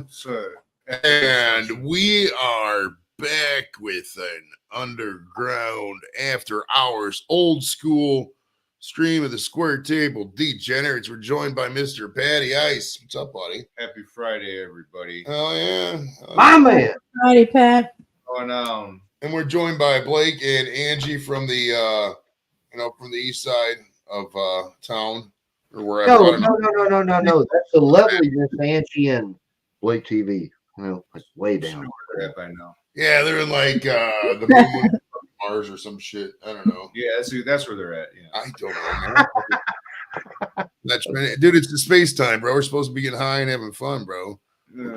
Sir. And we are back with an underground after hours old school stream of the square table degenerates. We're joined by Mr. Patty Ice. What's up, buddy? Happy Friday, everybody. Oh yeah. My man. Friday, Pat. Going on. And we're joined by Blake and Angie from the from the east side of town or wherever. No. That's the lovely Miss Angie and Blake TV. Well, like way down. I know. Yeah, they're in like the moon Mars or some shit. I don't know. Yeah, that's where they're at. Yeah. I don't know, man. Dude, it's the space time, bro. We're supposed to be getting high and having fun, bro.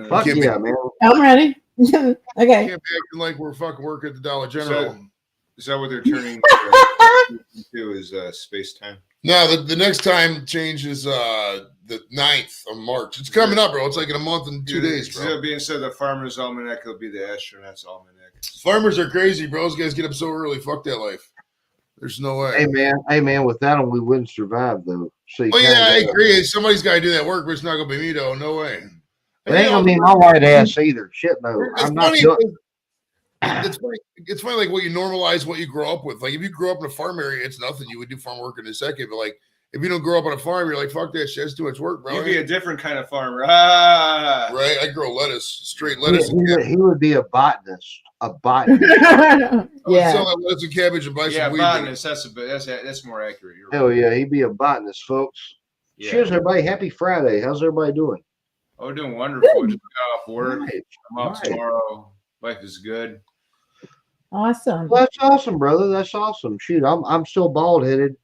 Fuck yeah, man. I'm ready. Okay. Can't be acting like we're fucking working at the Dollar General. Is that what they're turning into? Is space time? No, the next time change is the 9th of March. It's coming up, bro. It's like in a month and 2 days, bro. Instead of the Farmer's Almanac, it'll be the Astronaut's Almanac. Farmers are crazy, bro. Those guys get up so early. Fuck that life. There's no way. Hey man, without them we wouldn't survive though. So I agree. Somebody's got to do that work, but it's not gonna be me though. No way. It ain't gonna be my white ass either. Shit no. I'm not doing. It's funny, like what you normalize, what you grow up with. Like if you grew up in a farm area, it's nothing. You would do farm work in a second. But like if you don't grow up on a farm, you're like, fuck that shit. It's too much work, bro. You'd be a different kind of farmer. Right. I grow lettuce, straight lettuce. He would be a botanist. A botanist. Yeah. Sell that lettuce and cabbage and buy some weed. Botanist. That's more accurate. You're Hell yeah, he'd be a botanist, folks. Yeah. Cheers, everybody. Happy Friday. How's everybody doing? Oh, we're doing wonderful. Just got off work. I'm off tomorrow. Life is good. Awesome. Well, that's awesome, brother. That's awesome. Shoot, I'm still bald headed.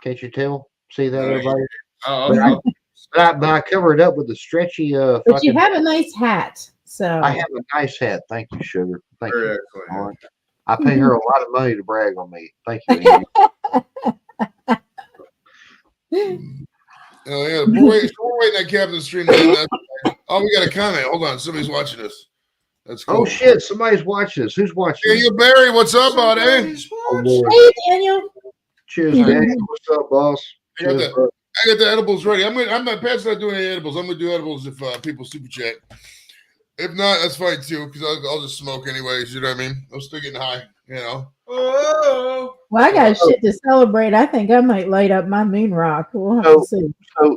Can't you tell? See that, everybody? But I cover it up with a stretchy. But you have a nice hat, so I have a nice hat. Thank you, sugar. Thank you. Excellent. I pay her a lot of money to brag on me. Thank you. Oh yeah, we're waiting at Captain Stream. Oh, we got a comment. Hold on, somebody's watching us. That's cool. Oh shit, somebody's watching us. Who's watching? Daniel Barry, what's up, buddy? Hey, Daniel. Cheers, Daniel. What's up, boss? I got the edibles ready. I'm not. Pat's not doing any edibles. I'm gonna do edibles if people super chat. If not, that's fine too, because I'll just smoke anyways. You know what I mean? I'm still getting high. You know. Oh. Well, I got shit to celebrate. I think I might light up my moon rock. We'll have to see.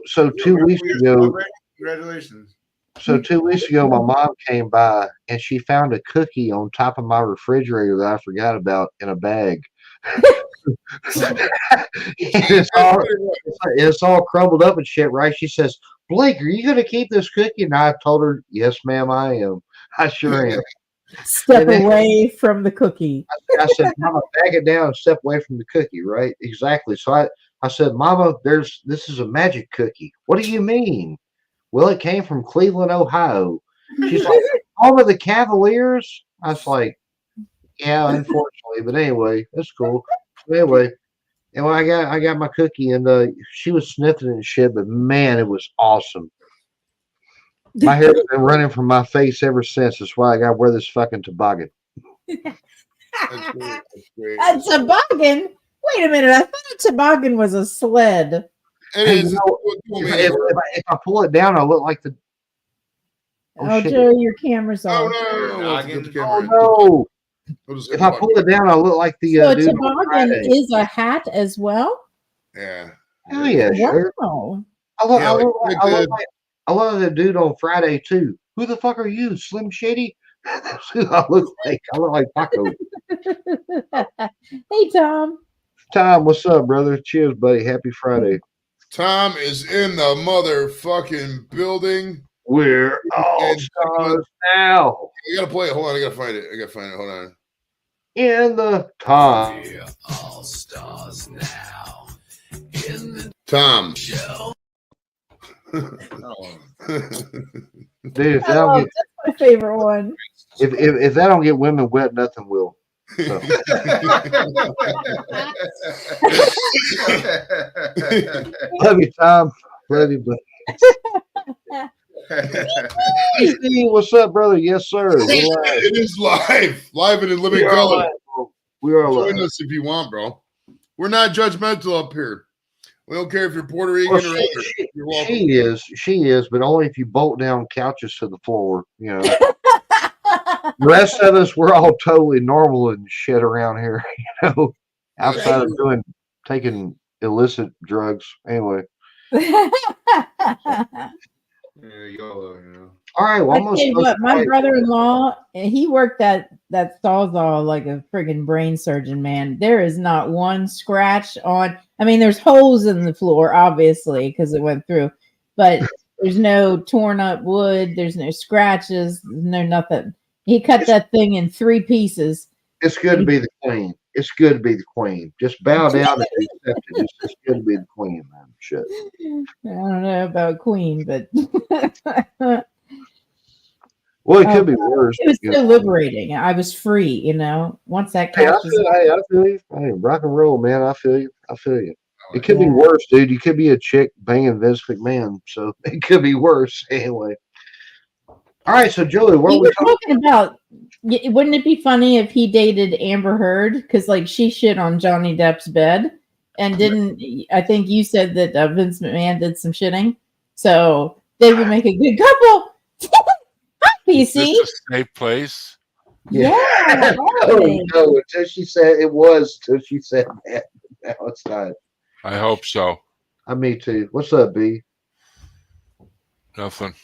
So 2 weeks ago. Congratulations. So 2 weeks ago, my mom came by and she found a cookie on top of my refrigerator that I forgot about in a bag. it's all crumbled up and shit, right? She says, Blake, are you going to keep this cookie? And I told her, yes, ma'am, I am. I sure am. Step away from the cookie. I said, Mama, bag it down and step away from the cookie, right? Exactly. So I said, Mama, this is a magic cookie. What do you mean? Well, it came from Cleveland, Ohio. She's like, home of the Cavaliers? I was like, yeah, unfortunately. But anyway, that's cool. Anyway, and when I got my cookie, and she was sniffing and shit, but man, it was awesome. My hair's been running from my face ever since. That's why I got to wear this fucking toboggan. That's great. A toboggan? Wait a minute. I thought a toboggan was a sled. It is. If I pull it down, I look like the. Oh, Joe, your camera's off. Oh no! If I pull it down, I look like the. So a toboggan is a hat as well. Yeah. Hell yeah! Sure. Wow. I love the dude on Friday too. Who the fuck are you, Slim Shady? That's who I look like. I look like Paco. Hey, Tom. Tom, what's up, brother? Cheers, buddy. Happy Friday. Tom is in the motherfucking building. We're all stars now. You gotta play it. Hold on, I gotta find it. Hold on. In the Tom. We're all stars now. In the Tom. show. Dude, if that don't that's my favorite one. if that don't get women wet, nothing will. So. Love you, Tom. Love you, buddy. What's up, brother? Yes, sir. It is live and in living color. We are Join live. us if you want, bro. We're not judgmental up here. We don't care if you're Puerto Rican Well, or other. You're welcome. she is, but only if you bolt down couches to the floor. You know, the rest of us, we're all totally normal and shit around here. You know, outside of taking illicit drugs. Anyway, YOLO, you know. all right. Well, I I'm tell gonna you what, my brother-in-law, he worked that Sawzall like a friggin' brain surgeon, man. There is not one scratch on. I mean, there's holes in the floor, obviously, because it went through, but there's no torn up wood. There's no scratches. No nothing. He cut that thing in 3 pieces. It's good to be the queen. It's good to be the queen. Just bow down and accept it. It's just good to be the queen, man. Shit. I don't know about Queen, but Well, it could be worse. it was you so know. liberating. I was free, you know. Once that Hey, I couch was feel you. Hey, rock and roll, man. I feel you. I feel you. It could be Yeah. worse, dude. You could be a chick banging Vince McMahon, so it could be worse. Anyway. All right, so Joey, what we are we were talking? talking about. Wouldn't it be funny if he dated Amber Heard? Because like she shit on Johnny Depp's bed, and didn't I think you said that Vince McMahon did some shitting, so they would make a good couple. Hi, Is PC. this a safe place? Yeah. Oh, no, until she said it was. Until she said that. No, it's not. I hope so. Me too. What's up, B? Nothing.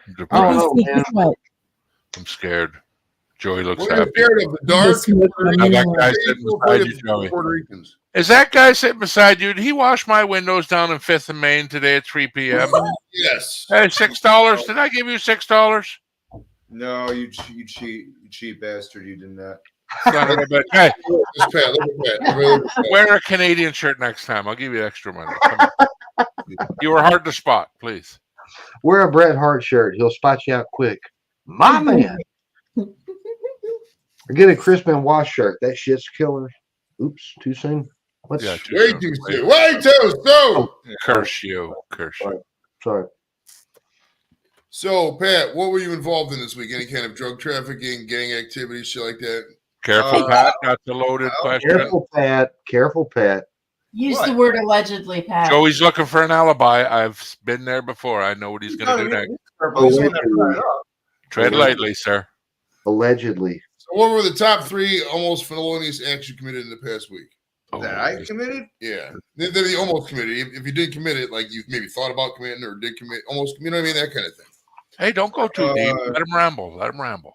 I'm I don't depressed. know, man. What? I'm scared. Joey looks What are you happy. scared of? The dark? This was Puerto Now Ricans? that guy Stay sitting so beside afraid you, of Joey. Puerto Ricans. Is that guy sitting beside you? Did he wash my windows down in 5th and Main today at 3 p.m.? Yes. Hey, $6. Did I give you $6? No, you cheap bastard. You did not. Son of a bitch. Hey, Just Pat, look at Pat. Look at Pat. wear a Canadian shirt next time. I'll give you extra money. Come on. You were hard to spot, please. Wear a Bret Hart shirt. He'll spot you out quick. My man. Or get a Chris Benoit shirt. That shit's killer. Oops, too soon. What's Yeah, too Way soon. too soon. Way too soon. Curse you. Curse you. sorry. So, Pat, what were you involved in this week? Any kind of drug trafficking, gang activity, shit like that? Careful, Pat. That's a loaded question. Careful, Pat. Careful, Pat. Use What? the word allegedly, Pat. Joey's looking for an alibi. I've been there before. I know what he's going to do next. Tread lightly, sir. Allegedly. So, what were the top 3 almost felonious acts you committed in the past week? That I committed? Yeah. They're the almost committed. If you did commit it, like you maybe thought about committing or did commit, almost, you know what I mean? That kind of thing. Hey, don't go too deep. Let him ramble. Let him ramble.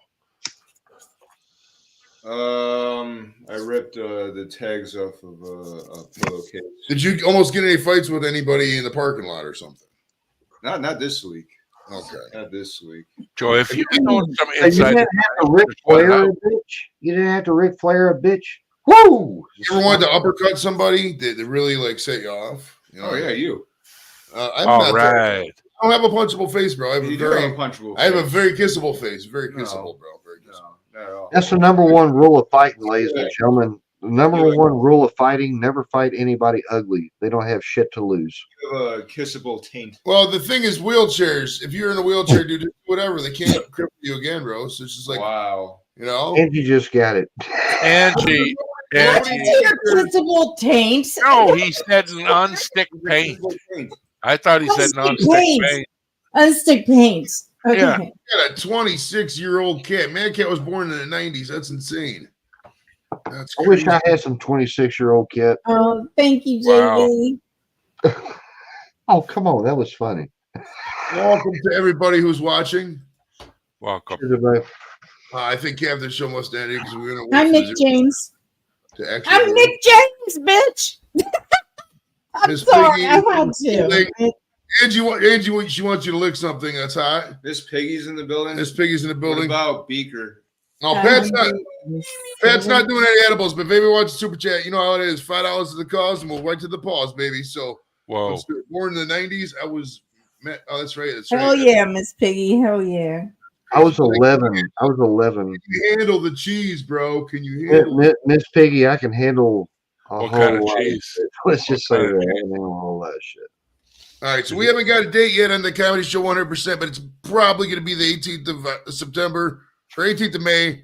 I ripped the tags off of a pillowcase. Did you almost get any fights with anybody in the parking lot or something? Not this week. Okay. Not this week. Joey, if you know some So you inside, didn't have to Ric Flair a bitch. You didn't have to Ric Flair a bitch. Woo! You ever wanted to uppercut somebody that really like set you off? You know? Oh yeah, you. I'm all not right. I don't have a punchable face, bro. I have You a do have very, a punchable. I have a face. very kissable face. Very No. kissable, bro. Very kissable. No, not at all. That's the number one rule of fighting, ladies and gentlemen. The number Yeah. one rule of fighting: never fight anybody ugly. They don't have shit to lose. You have a kissable taint. Well, the thing is, wheelchairs. If you're in a wheelchair, dude, do whatever. They can't cripple you again, bro. So it's just like, Wow. you know. And you just got it. Angie. What's Angie. your kissable taint? No, he said non-stick paint. I thought he said Unstick non-stick paint. paint. Unstick paint. Okay. Yeah. I got a 26-year-old cat. Man, cat was born in the 90s. That's insane. That's I wish crazy. I had some 26-year-old kid. Oh, thank you, Wow. JV. Oh, come on. That was funny. Welcome to everybody who's watching. Welcome. Cheers, everybody. I think Captain Show must end because we're going to I'm wait Nick James. to actually. I'm Nick James, bitch. I'm Miss sorry. Piggy I is had to. Angie, she wants you to lick something that's hot. Miss Piggy's in the building. Miss Piggy's in the What building. about Beaker? No, Pat's not doing any edibles, but baby wants a super chat. You know how it is. $5 to the cause, and we'll right to the pause, baby. So, Whoa. born in the 90s, I was. Oh, that's right. That's Hell right. yeah, Miss Piggy. Hell yeah. I was 11. I was 11. Can you handle the cheese, bro? Can you handle it? Miss Piggy, I can handle a What whole kind of lot cheese? of shit. Let's just say kind that. of I can handle a whole lot of shit. All right, so we haven't got a date yet on the comedy show 100%, but it's probably going to be the 18th of September or 18th of May.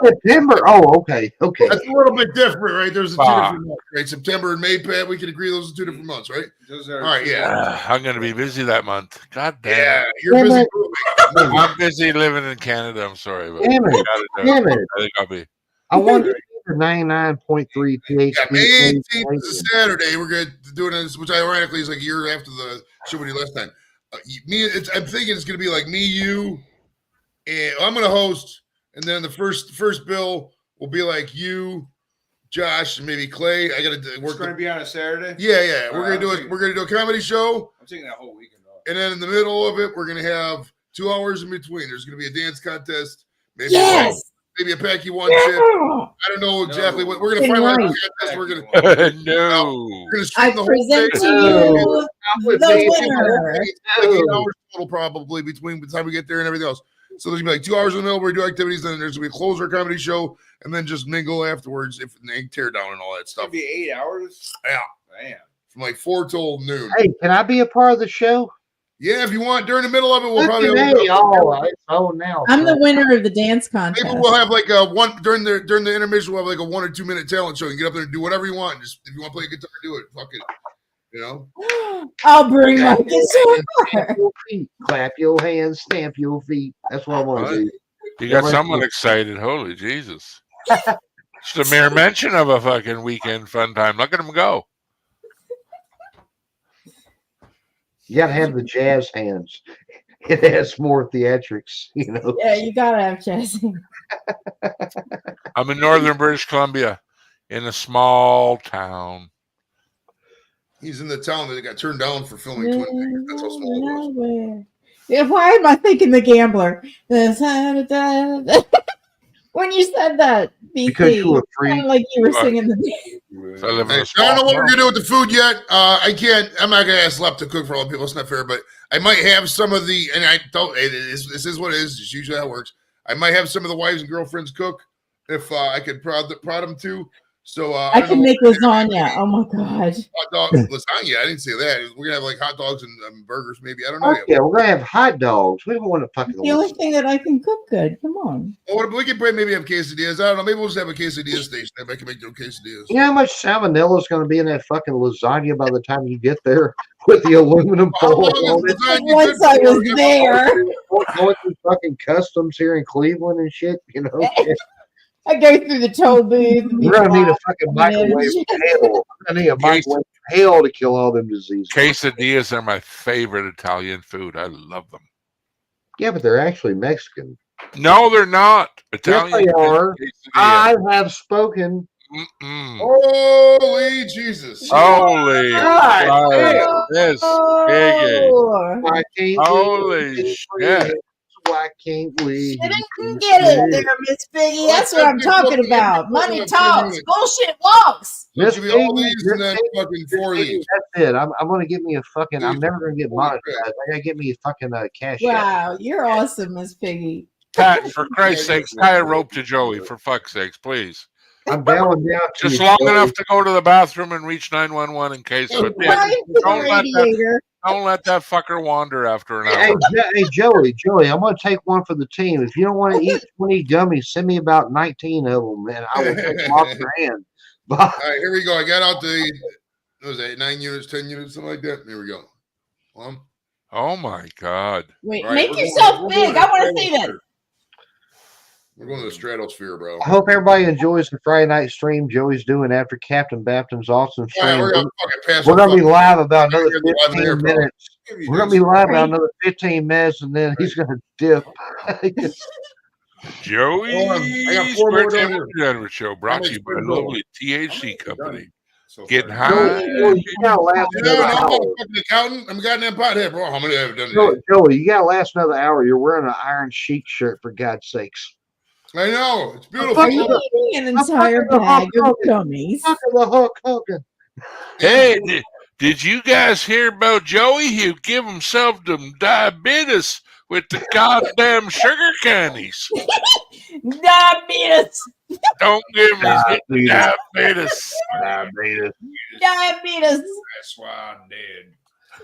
September. Oh, okay. That's a little bit different, right? There's 2 Ah. different months, right? September and May, Pat. We can agree those are 2 different months, right? Those are All right, yeah. I'm going to be busy that month. God damn Yeah, it. you're Damn busy. it. moving. I'm busy living in Canada. I'm sorry. But Damn it. Damn it. I think I'll be. I wanted to see the 99.3 Yeah, PHP. May 18th is a Saturday. We're going to do this, which ironically is like a year after the show we did last time. I'm thinking it's going to be like me, you, and I'm going to host, and then the first bill will be like you, Josh, and maybe Clay. I got to It's work. going to be on a Saturday. Yeah. All We're right, going to do a comedy show, I'm taking that whole weekend off. and then in the middle of it, we're going to have 2 hours in between. There's going to be a dance contest, maybe Yes. maybe a Packy One chip. Yeah. I don't know exactly No. what we're going to Right. finalize the contest. We're going to No. I stream the whole present thing. to you would the be- winner. Like 8 hours total, probably between the time we get there and everything else. So there's gonna be like 2 hours in the middle where we do activities, then there's gonna be a closer comedy show, and then just mingle afterwards if they tear down and all that It's going stuff. to be 8 hours. Yeah, Damn. from like 4 till noon. Hey, can I be a part of the show? Yeah, if you want during the middle of it, we'll probably Hey, it's on now. I'm the son. winner of the dance contest. maybe we'll have like a one during the intermission. We'll have like a 1 or 2 minute talent show. You can get up there and do whatever you want. Just if you want to play a guitar, do it. Fuck it. You know. I'll bring my Stamp guitar. your feet, clap your hands, stamp your feet. That's what I want to do. You got someone excited. Holy Jesus. Just a mere mention of a fucking weekend fun time. Look at them go. You got to have the jazz hands. It has more theatrics, you know. Yeah, you gotta have Jesse. I'm in northern British Columbia in a small town. He's in the town that got turned down for filming Twin Peaks. That's how small it was. Yeah, why am I thinking the gambler? When you said that, BC, Because you were it free. sounded like you were singing the. So I live in Hey, a I small don't know what we're town. gonna do with the food yet. I'm not gonna ask Lep to cook for all the people. It's not fair, but I might have some of the. And I don't. This is what it is. It's usually how it works. I might have some of the wives and girlfriends cook if I could prod them to. So I don't can know make what we're gonna do. lasagna. Oh my god! Hot dog lasagna. I didn't say that. We're gonna have like hot dogs and burgers, maybe. I don't know. Oh, yeah, we're gonna have hot dogs. We don't want to fucking. The only thing that I can cook good. Come on. Or we can maybe have quesadillas. I don't know. Maybe we'll just have a quesadilla station. I can make their quesadillas. You know how much salmonella is going to be in that fucking lasagna by the time you get there with the aluminum How foil long on is it? lasagna good Once I for? was there, Going through fucking customs here in Cleveland and shit, you know. I go through the toll booth. We're gonna need a fucking microwave from hell. We're gonna need a microwave from hell to kill all them diseases. Quesadillas are my favorite Italian food. I love them. Yeah, but they're actually Mexican. No, they're not. Italian they are. quesadilla. I have spoken. Mm-mm. Holy Jesus! Holy God Christ. This piggy. Oh, Why can't Holy we? shit. Why can't we? I didn't get it there, Miss Piggy. That's what I'm talking about. Money talks, bullshit walks. There Miss should be all Piggy, these and then fucking 4 of these. That's it. I'm gonna get me a fucking. I'm Dude, never gonna get holy monetized. crap. I gotta get me a fucking cash app. Wow, you're awesome, Miss Piggy. Pat, for Christ's sakes, tie a rope to Joey, for fuck's sakes, please. I'm bowing down to Just you, long Joey. enough to go to the bathroom and reach 911 in case of it. Right to the radiator. Don't let that fucker wander after an Hey, hour. hey, Joey, I'm going to take one for the team. If you don't want to eat 20 gummies, send me about 19 of them, and I will take them off your hand. But All right, here we go. I got out the, what was that, 9 units, 10 units, something like that. Here we go. Oh my God. Wait, All right, make we're going- yourself we're big. going I want to to see this. We're going to the stratosphere, bro. I hope everybody enjoys the Friday night stream Joey's doing after Captain Bapton's awesome All right, stream. we're going to fucking pass We're the going to be fuck- live about another We're gonna be live in 15 there, bro. minutes. We're going to be live about another 15 minutes, and then he's going to dip. Joey Hold on, I got 4 more down here. Entertainment Show brought to you by How much lovely THC company. So Getting far. high. Joey, you got to last Yeah, another no, I'm hour. not a fucking accountant. I'm a goddamn pothead, bro. How many have I done today? Joey, you got to last another hour. You're wearing an Iron Sheik shirt, for God's sakes. I know. It's beautiful. Are you eating an entire bag of gummies? Fuck the Hulk Hogan. Hey, did you guys hear about Joey? He'll give himself them diabetes with the goddamn sugar candies. Diabetes. Don't give me diabetes. Diabetes. Diabetes. That's why I'm dead.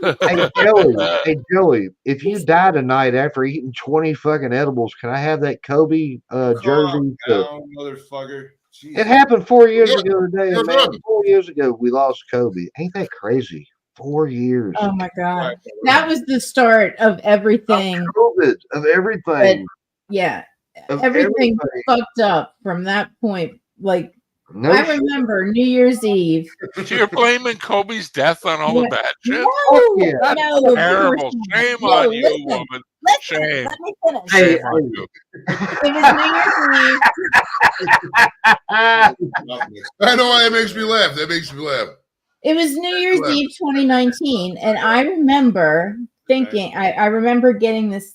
Hey Joey, if you die tonight after eating 20 fucking edibles, can I have that Kobe jersey? Down, motherfucker. It Jesus. happened 4 years ago today, Yeah, man. yeah. 4 years ago, we lost Kobe. Ain't that crazy? 4 years. Oh my god, that was the start of everything. COVID, of everything. Yeah, Of everything everything. fucked up from that point. Like No I shit. remember New Year's Eve. So you're blaming Kobe's death on all the bad shit? No, yeah. no, of Terrible. course not. Shame No, on you, listen, woman. listen, Shame. let me finish. Hey, Shame on you. It was New Year's Eve. Ah, I know why that makes me laugh. That makes me laugh. It was New Year's Eve 2019, and I remember thinking, I remember getting this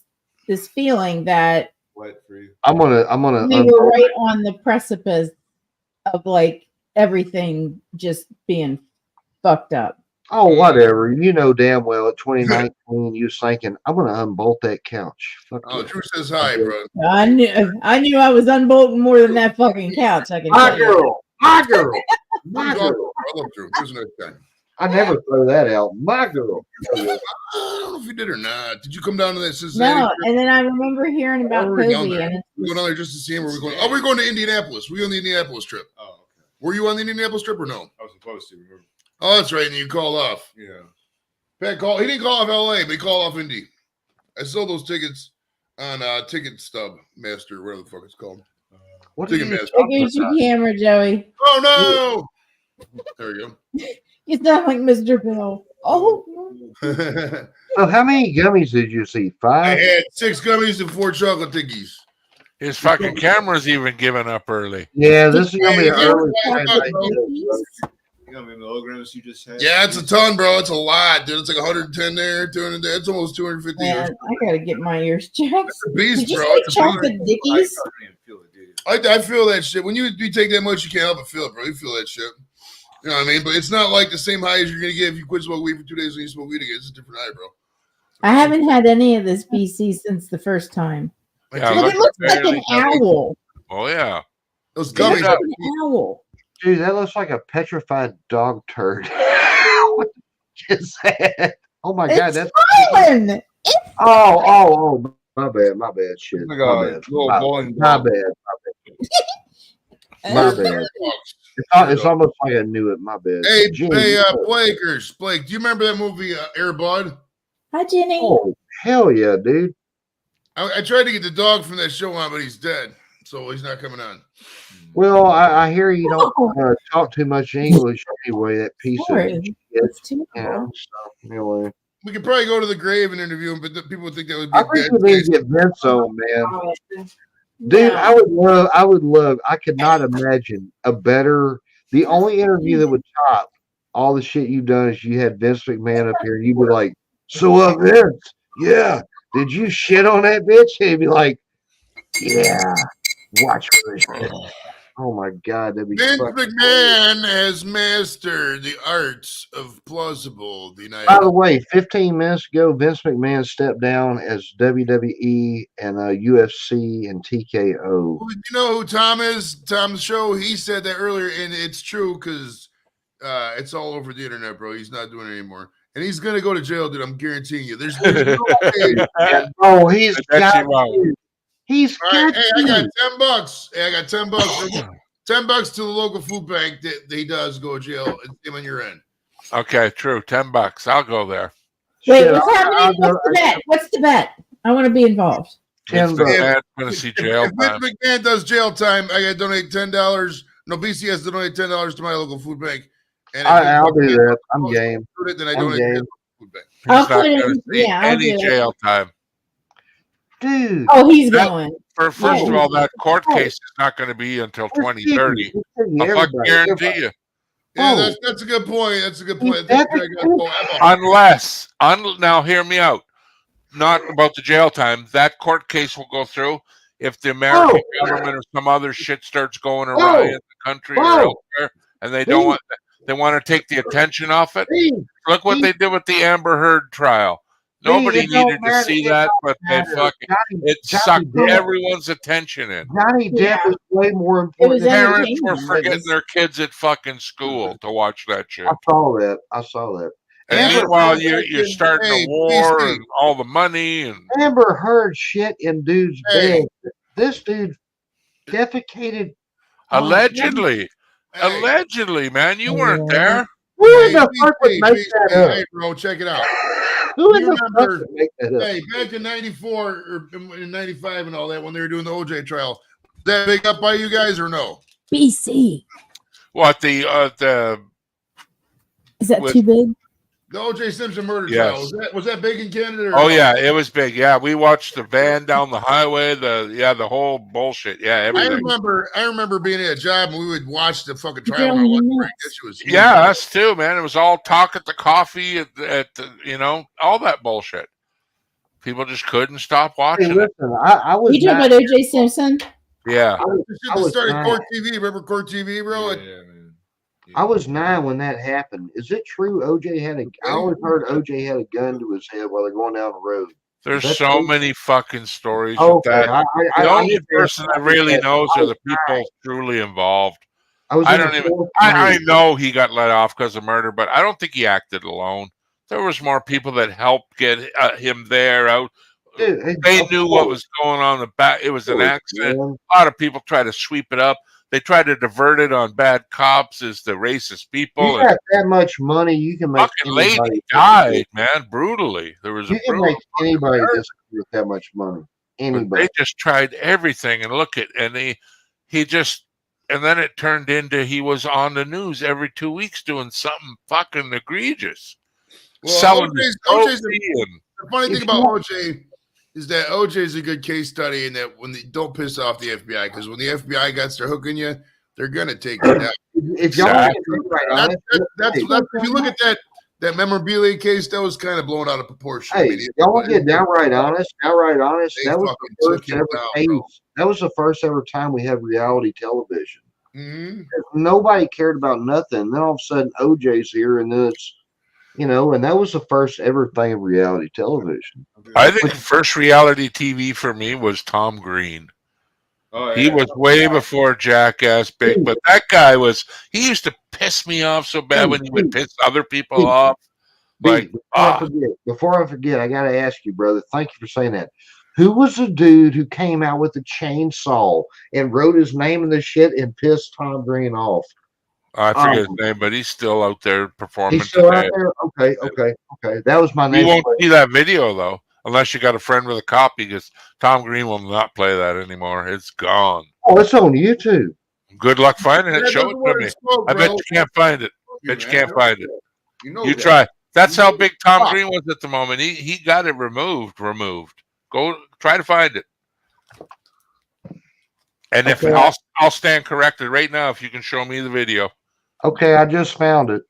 feeling that Wet for you. I'm gonna we were right on the precipice of like everything just being fucked up. oh whatever. You know damn well at 2019 you was thinking, I'm gonna unbolt that couch. Fuck Oh, yeah. Drew says hi, bro. I knew I was unbolting more than that fucking couch. I can My tell you. girl, my girl, my Drew's awesome. girl. I love Drew. Drew's a nice guy. I never throw that out. My girl. I don't know if you did or not. Did you come down to that Cincinnati? No, trip? and then I remember hearing about Where were we down Kobe, there? and We go down there just to see him. Or we going? Oh, we're going to Indianapolis. We on the Indianapolis trip. Oh, okay. Were you on the Indianapolis trip or no? I was supposed to. Remember? Oh, that's right. And you called off. Yeah. Pat called. He didn't call off LA, but he called off Indy. I sold those tickets on Ticket Stub Master, whatever the fuck it's called. What are you Ticketmaster. talking Look at your about? camera, Joey. Oh no! There we go. You sound like Mr. Bill. Oh, So how many gummies did you see? I 5? had 6 gummies and 4 chocolate tickies. His fucking camera's even giving up early. Yeah, this is gonna be an Hey, early hey, night. You know how many milligrams you just had? Yeah, it's a ton, bro. It's a lot, dude. It's like 110 there, 200 there. It's almost 250. man, I gotta get my ears checked. It's a beast, Did you bro. say It's a beast. chocolate dickies? I don't even feel it, dude. I feel that shit. When you take that much, you can't help but feel it, bro. You feel that shit. You know what I mean? But it's not like the same high as you're gonna get if you quit smoking weed for 2 days and you smoke weed again. It's a different high, bro. I haven't had any of this BC since the first time. Yeah, Look, it looks like an owl. Oh yeah. Those It looks gummies. like an owl. Dude, that looks like a petrified dog turd. What is that? Oh my god, It's that's smiling. oh, my bad, shit. Like My a bad. little My, bowling my ball. bad. My bad. It's almost like I knew it. My bad. Hey, Gee, Blakers. Blake, do you remember that movie Air Bud? Hi, Jenny. oh, hell yeah, dude. I tried to get the dog from that show on, but he's dead, so he's not coming on. Well, I hear you don't talk too much English anyway, that piece of Sorry. shit. It's too Yeah, cool. so anyway. We could probably go to the grave and interview him, but people would think that would be I a think bad we need taste. to get Vince on, man. Dude, No. I would love, I could not imagine a better, the only interview that would top all the shit you've done is you had Vince McMahon up here and you'd be like, so Vince, yeah, did you shit on that bitch? And he'd be like, yeah, watch for this shit. Oh my God, that'd be Vince fucking. McMahon has mastered the arts of plausible denial. By the way, 15 minutes ago, Vince McMahon stepped down as WWE and UFC and TKO. You know who Tom is? Tom's show. He said that earlier, and it's true because it's all over the internet, bro. He's not doing it anymore, and he's gonna go to jail, dude. I'm guaranteeing you. There's no way. Oh, he's I bet got you won't. you. He's All right, got hey, I you. got $10. Hey, I got $10. $10 to the local food bank that he does go to jail. And him on your end. Okay, true. $10. I'll go there. Wait, Shit, what's happening? I'll What's the bet? What's the bet? I want to be involved. Vince $10. McMahon's gonna see jail If Vince time. McMahon does jail time, I got to donate $10. No, BC has to donate $10 to my local food bank. And if I'll do Vince that. I'm McMahon game. do it, then I I'm donate to game. the food bank. He's I'll not put it- gonna see yeah, I'll any do it. jail time. Dude. Oh, he's That- going. First Oh. of all, that court Oh. case is not going to be until We're 2030. taking- we're taking I fucking everybody. guarantee you. Yeah, Oh. that's a good point. That's a good point. That's That's a a good Unless, now hear me out. Not about the jail time. That court case will go through if the American government or some other shit starts going awry in the country or elsewhere, and they don't want to take the attention off it. Look what they did with the Amber Heard trial. Nobody it don't needed to matter. see It that, don't but they matter. fucking it Johnny sucked Depp. everyone's attention in. Johnny Depp Yeah. is way more It important. was than Parents were entertainment. forgetting their kids at fucking school to watch that shit. I saw that. And Amber meanwhile, Heard- you're starting a war and all the money and Amber Heard shit in dude's bed. This dude defecated. allegedly, allegedly, man, you weren't there. Who in the fuck would make that up? Hey, bro, check it out. Who in You the fuck remember- would make that up? Hey, back in '94 or in '95 and all that, when they were doing the OJ trial, was that big up by you guys or no? BC. What the Is that With- too big? The OJ Simpson murder Yes. trial was that big in Canada? Or Oh no? yeah, it was big. Yeah, we watched the van down the highway. The whole bullshit. Yeah, I everything. remember being at a job and we would watch the fucking You're trial on our only lunch break. nuts. That shit was Yeah, us too, man. It was all talk at the coffee at the, you know, all that bullshit. People just couldn't stop Hey, watching it. listen, I was You talking not- about OJ Simpson? Yeah, I was- The shit I that was started nine. Court TV. Remember Court TV, bro? Yeah, man. I was 9 when that happened. Is it true OJ had a? I always heard OJ had a gun to his head while they're going down the road. there's That's so true. many fucking stories Oh, of that. The only need to- person that I really need to- knows I are was the people truly involved. I was I in the don't even. fourth I grade. know he got let off because of murder, but I don't think he acted alone. There was more people that helped get him there out. Dude, They of knew what course, was going on. The back, it was of an course, accident. man. A lot of people try to sweep it up. They try to divert it on bad cops as the racist people. You And got that much money, you can make fucking lady anybody died, man, brutally. There was a You can brutal make anybody murder. disagree with that much money. But Anybody. they just tried everything and look at, and he just, and then it turned into he was on the news every 2 weeks doing something fucking egregious, selling his OJ's trophy and the funny thing If about you want- OJ is that OJ is a good case study, and that when they don't piss off the FBI, because when the FBI gets their hook in you, they're gonna take you down. If y'all Exactly. get it right, That's, honest, that's, hey, that's if you look at that memorabilia case, that was kind of blown out of proportion. I hey, mean, y'all want to get downright honest? They that was the fucking first took him ever down, case. bro. That was the first ever time we had reality television. Mhm. Nobody cared about nothing. Then all of a sudden OJ's here, and then it's and that was the first ever thing of reality television. I think the first reality TV for me was Tom Green. Oh, yeah. He was way before Jackass Big, but that guy he used to piss me off so bad when he would piss other people off. Like, Before I forget, I gotta ask you, brother. Thank you for saying that. Who was the dude who came out with the chainsaw and wrote his name in the shit and pissed Tom Green off? I forget his name, but he's still out there performing He's still today. out there. Okay. That was my You next won't question. see that video though, unless you got a friend with a copy, because Tom Green will not play that anymore. It's gone. Oh, it's on YouTube. Good luck finding it. That Show doesn't it work, to me. smoke, I bet bro. you can't find it. Bet you can't find it. You know You that. try. That's You how know big Tom that. Green was at the moment. He got it removed. Go try to find it. And if Okay. I'll stand corrected right now if you can show me the video. Okay, I just found it.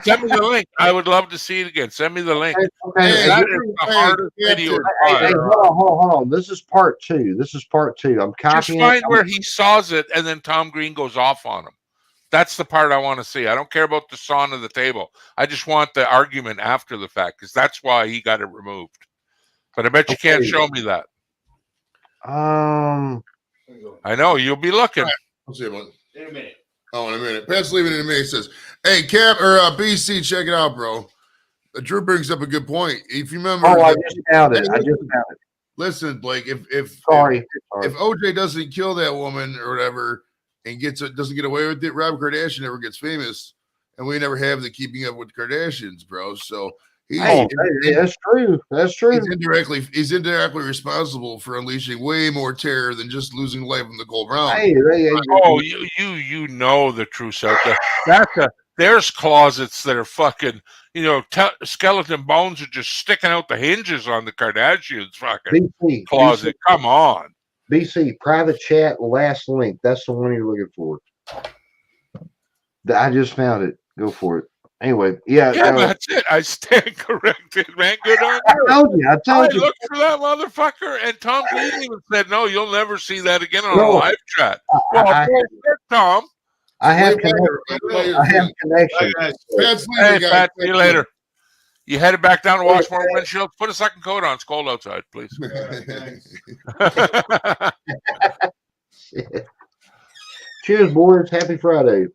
Send me the link. I would love to see it again. Send me the link. Okay, Hey, That hey, is the hey, hardest yeah, video to Hey, find. hold on. This is part 2. I'm Just copying find it. where he saws it and then Tom Green goes off on him. That's the part I want to see. I don't care about the sawing of the table. I just want the argument after the fact, because that's why he got it removed. But I bet you can't Okay. show me that. Um, I know you'll be looking. Let's see one. In a minute. Oh, in a minute. Pat's leaving in a minute. He says, "Hey, Cap or BC, check it out, bro." Drew brings up a good point. If you remember, I just found it. listen, Blake. If Sorry. if OJ doesn't kill that woman or whatever and doesn't get away with it, Rob Kardashian never gets famous, and we never have the Keeping Up with Kardashians, bro. So he's That's true. he's indirectly responsible for unleashing way more terror than just losing life in Nicole Brown. Oh, you know the truth out there. There's closets that are fucking, skeleton bones are just sticking out the hinges on the Kardashians' fucking closet. Come on. BC, private chat, last link. That's the one you're looking for. I just found it. Go for it. Anyway, yeah, that's it. I stand corrected, man. Good on I you. told you. I looked for that motherfucker, and Tom Green even said, "No, you'll never see that again on a live chat." Well, Tom, I have connection. Hey, Pat, see you later. You headed back down to wash more windshields? Put a second coat on. It's cold outside, please. Cheers, boys. Happy Friday.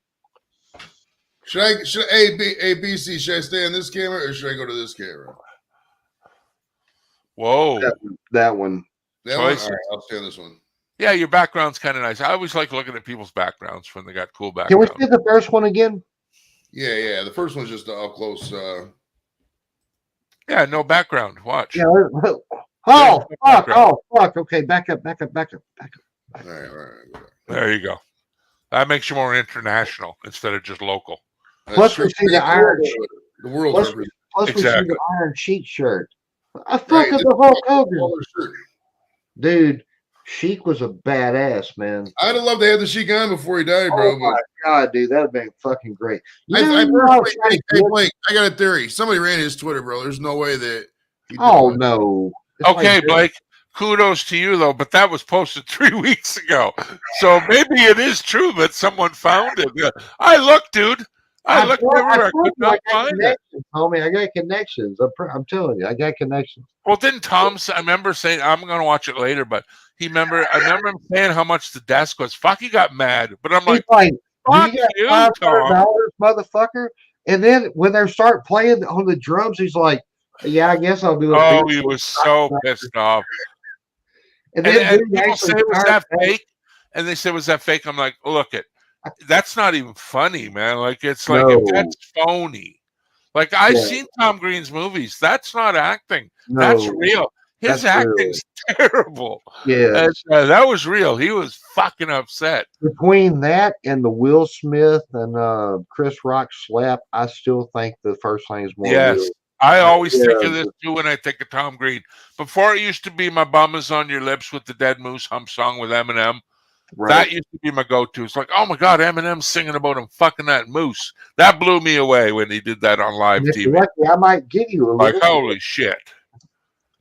Should ABC, should I stay on this camera or should I go to this camera? Whoa. That one. That one? Choices. All right, I'll stay on this one. Yeah, your background's kind of nice. I always like looking at people's backgrounds when they got cool Can we backgrounds. see the first one again? Yeah. The first one's just up close. Yeah, no background. Watch. Yeah. Oh, no fuck. background. Oh, fuck. Okay, back up. All right. There you go. That makes you more international instead of just local. Plus, we see the Iron. The world Plus, represents. plus we see Exactly. the Iron Sheik shirt. I Right, fucking this the Hulk is Hogan. color shirt. Dude, Sheik was a badass, man. I'd have loved to have the Sheik on before he died, bro. Oh my god, dude, that'd have been fucking great. I personally personally, hey, Blake, I got a theory. Somebody ran his Twitter, bro. There's no way that. he did Oh that. no. It's Okay, like- Blake. Kudos to you though, but that was posted 3 weeks ago. So maybe it is true that someone found it. Yeah. I looked, dude. I looked everywhere. I could not find it. Homie, I got connections. I'm telling you, I got connections. Well, didn't Tom? I remember saying I'm going to watch it later, but I remember him saying how much the desk was. Fuck, he got mad. But I'm He's like, like, fuck you you, got Tom. $500, motherfucker. And then when they start playing on the drums, he's like, "Yeah, I guess I'll do it." Oh, he was so pissed off. And And, then and people say, was that fake? And they said, was that fake? I'm like, look it. That's not even funny, man. Like, it's like, if that's phony. Like, I've seen Tom Green's movies. That's not acting. That's real. His acting's terrible. Yeah. And, that was real. He was fucking upset. Between that and the Will Smith and Chris Rock slap, I still think the first thing is more Yes. real. I always think of this too when I think of Tom Green. Before it used to be My Bum Is on Your Lips with the Dead Moose Hump song with Eminem. Right. That used to be my go-to. It's like, oh my God, Eminem's singing about him fucking that moose. That blew me away when he did that on live And if TV. you're lucky, I might give you a Like, little. holy shit.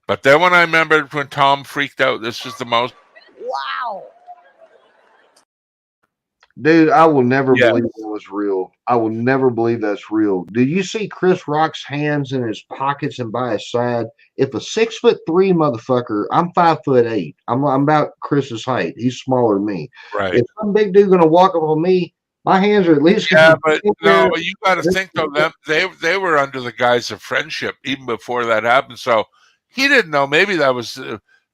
But then when I remembered when Tom freaked out, this was the most. Wow. Dude, I will never Yeah. believe it was real. I will never believe that's real. Do you see Chris Rock's hands in his pockets and by his side? If a 6'3" motherfucker, I'm 5'8". I'm about Chris's height. He's smaller than me. Right. If some big dude gonna walk up on me, my hands are at least. Yeah, but no, you got to think though, them they were under the guise of friendship even before that happened. So he didn't know. Maybe that was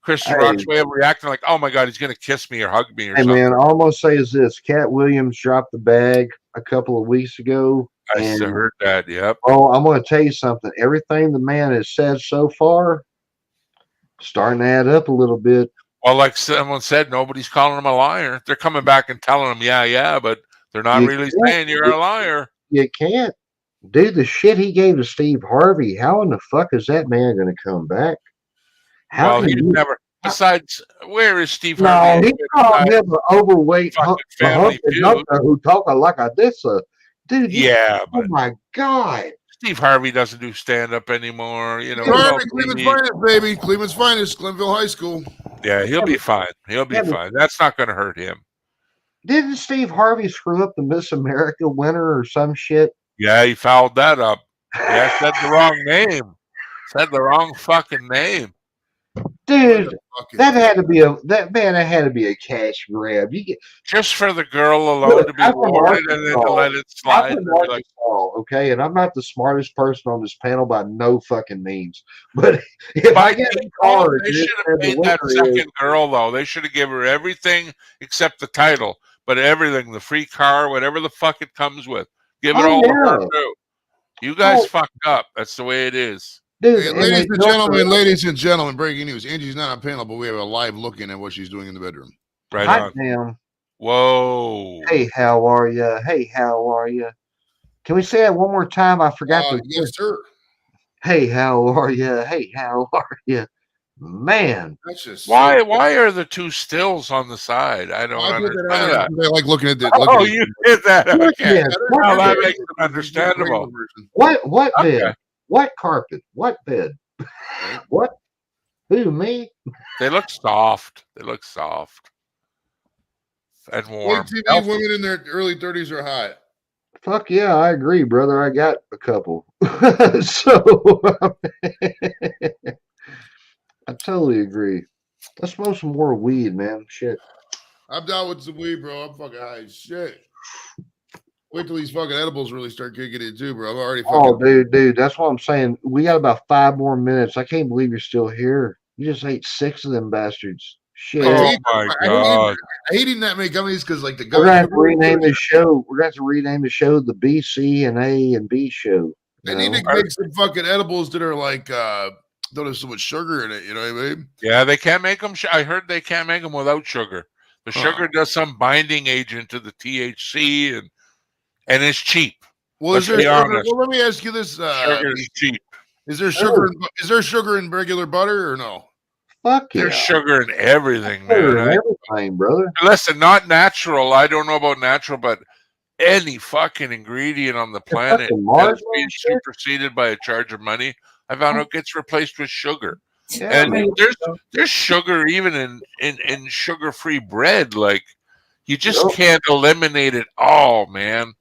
Chris Rock's way of reacting. Like, oh my God, he's gonna kiss me or hug me or Hey something. man, all I'm gonna say is this: Cat Williams dropped the bag a couple of weeks ago. I heard that. Yep. Oh, I'm gonna tell you something. Everything the man has said so far, starting to add up a little bit. Well, like someone said, nobody's calling him a liar. They're coming back and telling him, yeah, but they're not You really can't. saying you're a liar. You can't. Dude, the shit he gave to Steve Harvey, how in the fuck is that man going to come back? How Well, can he's you- never. Besides, where is Steve No, Harvey? he called him an overweight Fucking Family Feud. who talking like a this. Dude, Yeah, oh but my God. Steve Harvey doesn't do stand up anymore. You know, Harvey, Cleveland's finest, baby. Cleveland's finest, Glenville High School. yeah, he'll be fine. He'll be Yeah, but- fine. That's not going to hurt him. Didn't Steve Harvey screw up the Miss America winner or some shit? Yeah, he fouled that up. Yeah, said the wrong name. Said the wrong fucking name. Dude, that had to be a cash grab. You get Just for the girl alone Look, to be I'm from rewarded and then to Arkansas. let it I'm slide. from and be like, Arkansas, okay, and I'm not the smartest person on this panel by no fucking means. But if I By get a default, card, they it should have said the paid that winner is- second girl though. They should have given her everything except the title, but everything, the free car, whatever the fuck it comes with, give it Oh, all to her yeah. too. You guys Oh. fucked up. That's the way it is. Dude, Hey, and ladies they and built gentlemen, her- ladies and gentlemen, breaking news. Angie's not on panel, but we have a live looking at what she's doing in the bedroom. Right hot on. damn. Whoa. Hey, how are you? Hey, how are you? Can we say it one more time? I forgot to. Yes, sir. Hey, how are you? Hey, how are you? Man, That's just Why are the two stills on the side? I don't I put that on understand there that. because I like looking at the. Oh, you did that. Okay. yeah, Well, that what, makes it understandable. what Okay. bed? What carpet? What bed? What? Who, me? They look soft. They look soft and warm. Wait, TV Healthy. women in their early 30s are hot. Fuck yeah, I agree, brother. I got a couple. So I totally agree. Let's smoke some more weed, man. Shit. I'm down with some weed, bro. I'm fucking high as shit. Wait till these fucking edibles really start kicking in too, bro. I'm already Oh, fucking. dude, that's what I'm saying. We got about 5 more minutes. I can't believe you're still here. You just ate 6 of them bastards. I Shit. Oh hate, my I God. hate eating that many gummies because like the We're gummy. gonna have to rename the show. We're gonna have to rename the show the B, C, and A and B show. They You need know? to make some fucking edibles that are like don't have so much sugar in it. You know what I mean? Yeah, they can't make them. I heard they can't make them without sugar. The Huh. sugar does some binding agent to the THC, and it's cheap. Well, Let's is there be sugar? honest. Well, let me ask you this: Sugar is cheap. is there sugar? Is there sugar in regular butter or no? Fuck yeah. There's sugar in everything, Sugar man. and everything, brother. Listen, not natural. I don't know about natural, but any fucking ingredient on the planet fucking that's margarine being shit. superseded by a charge of money, I found out gets replaced with sugar. Yeah, And man. there's sugar even in sugar-free bread. Like you just Yep. can't eliminate it all, man.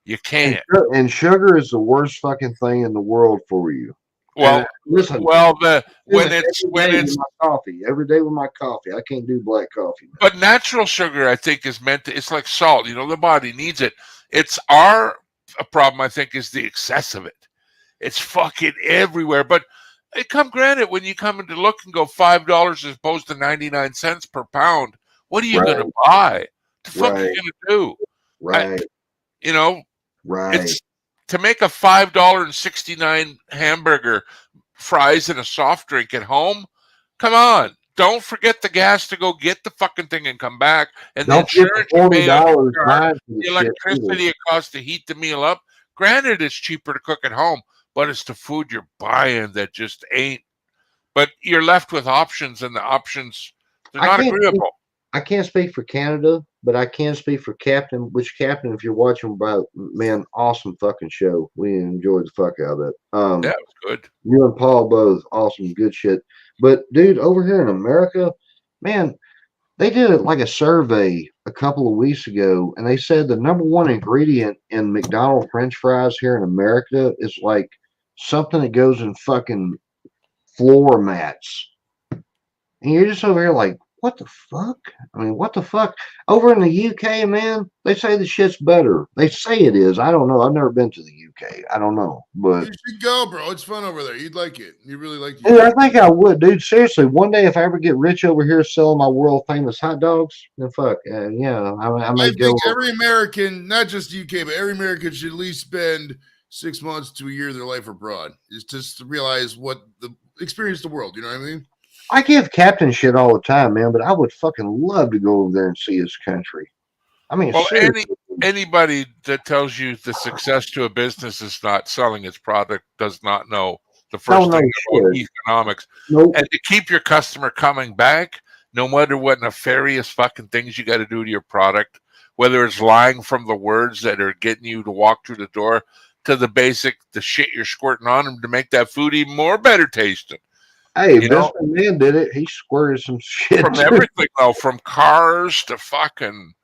You can't. And sugar is the worst fucking thing in the world for you. Well, And listen, when every it's day with my coffee, every day with my coffee. I can't do black coffee. Man. but natural sugar, I think, is meant to. It's like salt. You know, the body needs it. It's our problem, I think, is the excess of it. It's fucking everywhere. But it come granted when you come in to look and go $5 as opposed to 99 cents per pound. What are you Right. going to buy? The fuck are you Right. going to do? Right. You know, Right. it's to make a $5.69 hamburger, fries, and a soft drink at home. Come on. Don't forget the gas to go get the fucking thing and come back. And the Don't get insurance the you pay on $40 your car, fine for the the shit either. electricity it costs to heat the meal up. Granted, it's cheaper to cook at home, but it's the food you're buying that just ain't. But you're left with options, and the options, they're I not can't agreeable. I can't speak for Canada, but I can speak for Captain. Which Captain, if you're watching, about man, awesome fucking show. We enjoyed the fuck out of it. Yeah, it was good. You and Paul both awesome, good shit. But dude, over here in America, man, they did it like a survey a couple of weeks ago, and they said the number one ingredient in McDonald's French fries here in America is like something that goes in fucking floor mats. And you're just over here like, what the fuck? I mean, what the fuck? Over in the UK, man, they say the shit's better. They say it is. I don't know. I've never been to the UK. I don't know. But You should go, bro. It's fun over there. You'd like it. You really like it. dude, I think I would, dude. Seriously, one day if I ever get rich over here selling my world famous hot dogs, then fuck, yeah, I may I go. think every American, not just UK, but every American should at least spend 6 months to a year of their life abroad. Is just to realize what the experience the world. You know what I mean? I give Captain shit all the time, man, but I would fucking love to go over there and see his country. I mean, Well, seriously. anybody that tells you the success to a business is not selling its product does not know the first thing about economics. Nope. And to keep your customer coming back, no matter what nefarious fucking things you got to do to your product, whether it's lying from the words that are getting you to walk through the door to the basic, the shit you're squirting on them to make that food even more better tasting. Hey, You know? Vince McMahon did it. He squirted some shit From too. everything, though, from cars to fucking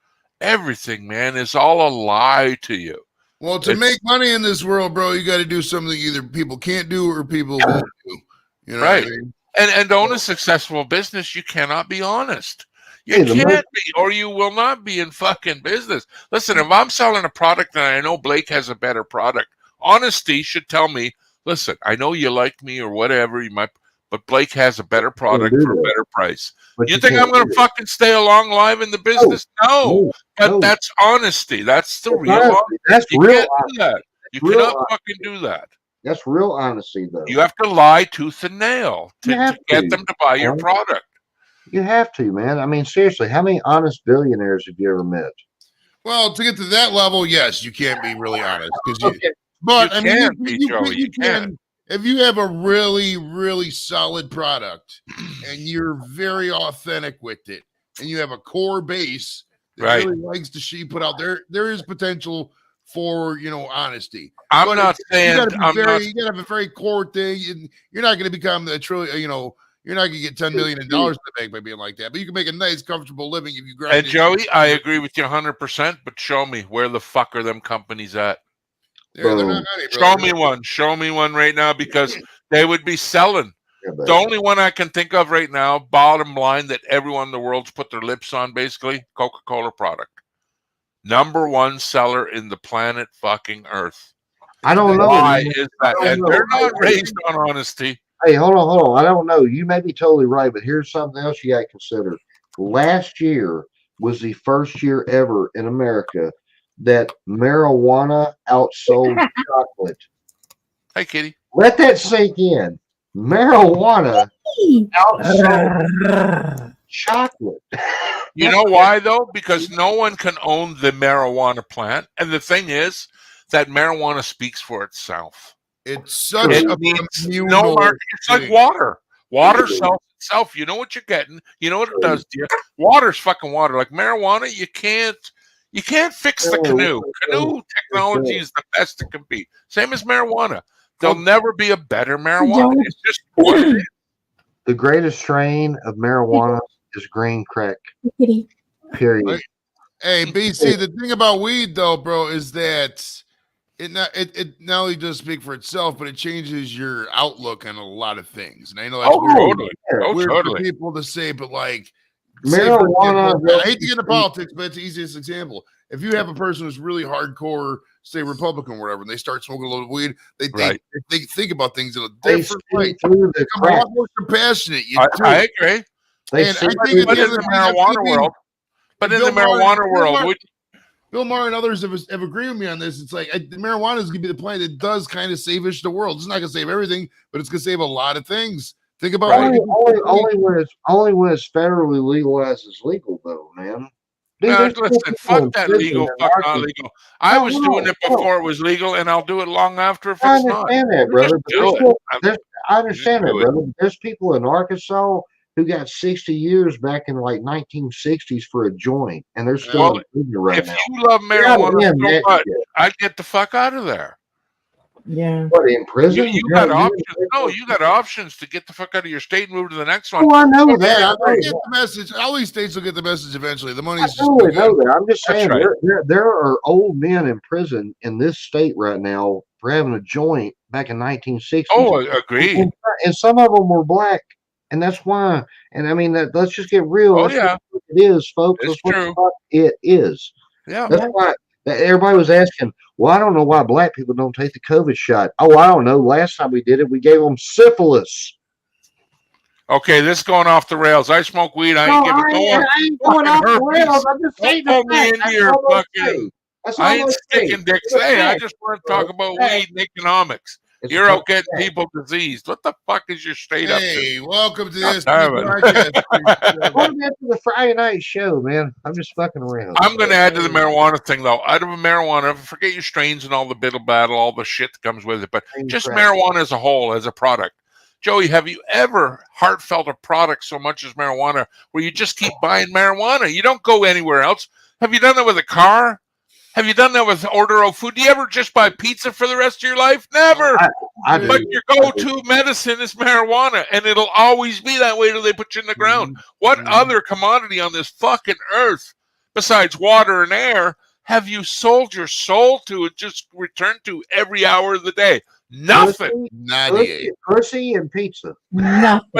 everything, man, is all a lie to you. Well, to make money in this world, bro, you got to do something either people can't do or people won't do. You know Right. what I mean? And to own a successful business, you cannot be honest. You Hey, the can't be, or you will not be in fucking business. Listen, if I'm selling a product and I know Blake has a better product, honesty should tell me, listen, I know you like me or whatever, you might, but Blake has a better product for a better price. But You think can't I'm going do to it. fucking stay along live in the business? No. But no. that's honesty. That's the That's real honesty. honesty. That's You real can't do that. You real cannot honesty. fucking do that. That's real honesty, though. You have to lie tooth and nail You to have get to. them to buy your Yeah. product. You have to, man. I mean, seriously, how many honest billionaires have you ever met? Well, to get to that level, yes, you can't be really honest because you. Okay. But You I mean, can be, Joey, you can. if you have a really, really solid product and you're very authentic with it, and you have a core base that Right. really likes the shit you put out there, there is potential for honesty. I'm But not saying you I'm not. You gotta have a very core thing. And you're not going to become a trillion. You're not going to get $10 million in the bank by being like that. But you can make a nice, comfortable living if you grind. And Joey, I agree with you 100%. But show me where the fuck are them companies at? They're not money, Show me one. Show me one right now because they would be selling. Yeah, The only one I can think of right now, bottom line, that everyone in the world's put their lips on, basically, Coca-Cola product. Number one seller in the planet fucking Earth. I don't know. Why is that? I don't And know. they're not raised on honesty. Hey, hold on. I don't know. You may be totally right, but here's something else you got to consider. Last year was the first year ever in America that marijuana outsold chocolate. Hey, Kitty. Let that sink in. Marijuana outsold chocolate. You know why, though? Because no one can own the marijuana plant. And the thing is that marijuana speaks for itself. It's such It a needs communal no market. It's like thing. water. Water sells itself. You know what you're getting. You know what it does to you. Water's fucking water. Like marijuana, you can't fix the canoe. Canoe technology is the best it can be. Same as marijuana. There'll never be a better marijuana. It's just what it is. The greatest strain of marijuana is green crack. Period. Like, hey, BC, the thing about weed though, bro, is that it not only does speak for itself, but it changes your outlook on a lot of things. And I know that's weird for people to say, but like marijuana. I hate to get into politics, but it's the easiest example. If you have a person who's really hardcore, say Republican or whatever, and they start smoking a little weed, they think about things in a different way. Become a lot more compassionate. I agree. And I think in the marijuana world, but in the marijuana world, Bill Maher and others have agreed with me on this. It's like the marijuana is going to be the plant that does kind of save-ish the world. It's not going to save everything, but it's going to save a lot of things. Think about only when it's federally legalized is legal, though, man. Dude, listen, fuck that legal, fuck not legal. I was doing it before it was legal, and I'll do it long after if it's not. I understand that, brother. I understand that, brother. There's people in Arkansas who got 60 years back in like 1960s for a joint, and they're still in prison right now. If you love marijuana so much, I'd get the fuck out of there. Yeah. What, in prison? You got options. No, you got options to get the fuck out of your state and move to the next one. Oh, I know that. I get the message. All these states will get the message eventually. The money's I just totally know that. I'm just saying there are old men in prison in this state right now for having a joint back in 1960s. Oh, I agree. And some of them were black. And that's why. And I mean, let's just get real. Oh, yeah. What it is, folks. It's That's true. what it is. Yeah. That's why everybody was asking, well, I don't know why black people don't take the COVID shot. Oh, I don't know. Last time we did it, we gave them syphilis. Okay, this is going off the rails. I smoke weed. I ain't going off the rails. I'm just saying the fact. I ain't sticking dicks. Hey, I just want to talk about weed and economics. You're out getting people diseased. What the fuck is your state up to? Hey, welcome to this podcast. Welcome to the Friday night show, man. I'm just fucking around. I'm going to add to the marijuana thing, though. Out of marijuana, forget your strains and all the biddle battle, all the shit that comes with it, but just marijuana as a whole, as a product. Joey, have you ever heartfelt a product so much as marijuana where you just keep buying marijuana? You don't go anywhere else. Have you done that with a car? Have you done that with order of food? Do you ever just buy pizza for the rest of your life? Never. But your go-to medicine is marijuana, and it'll always be that way till they put you in the ground. What other commodity on this fucking earth, besides water and air, have you sold your soul to and just return to every hour of the day? Nothing. Pussy and pizza. Nothing.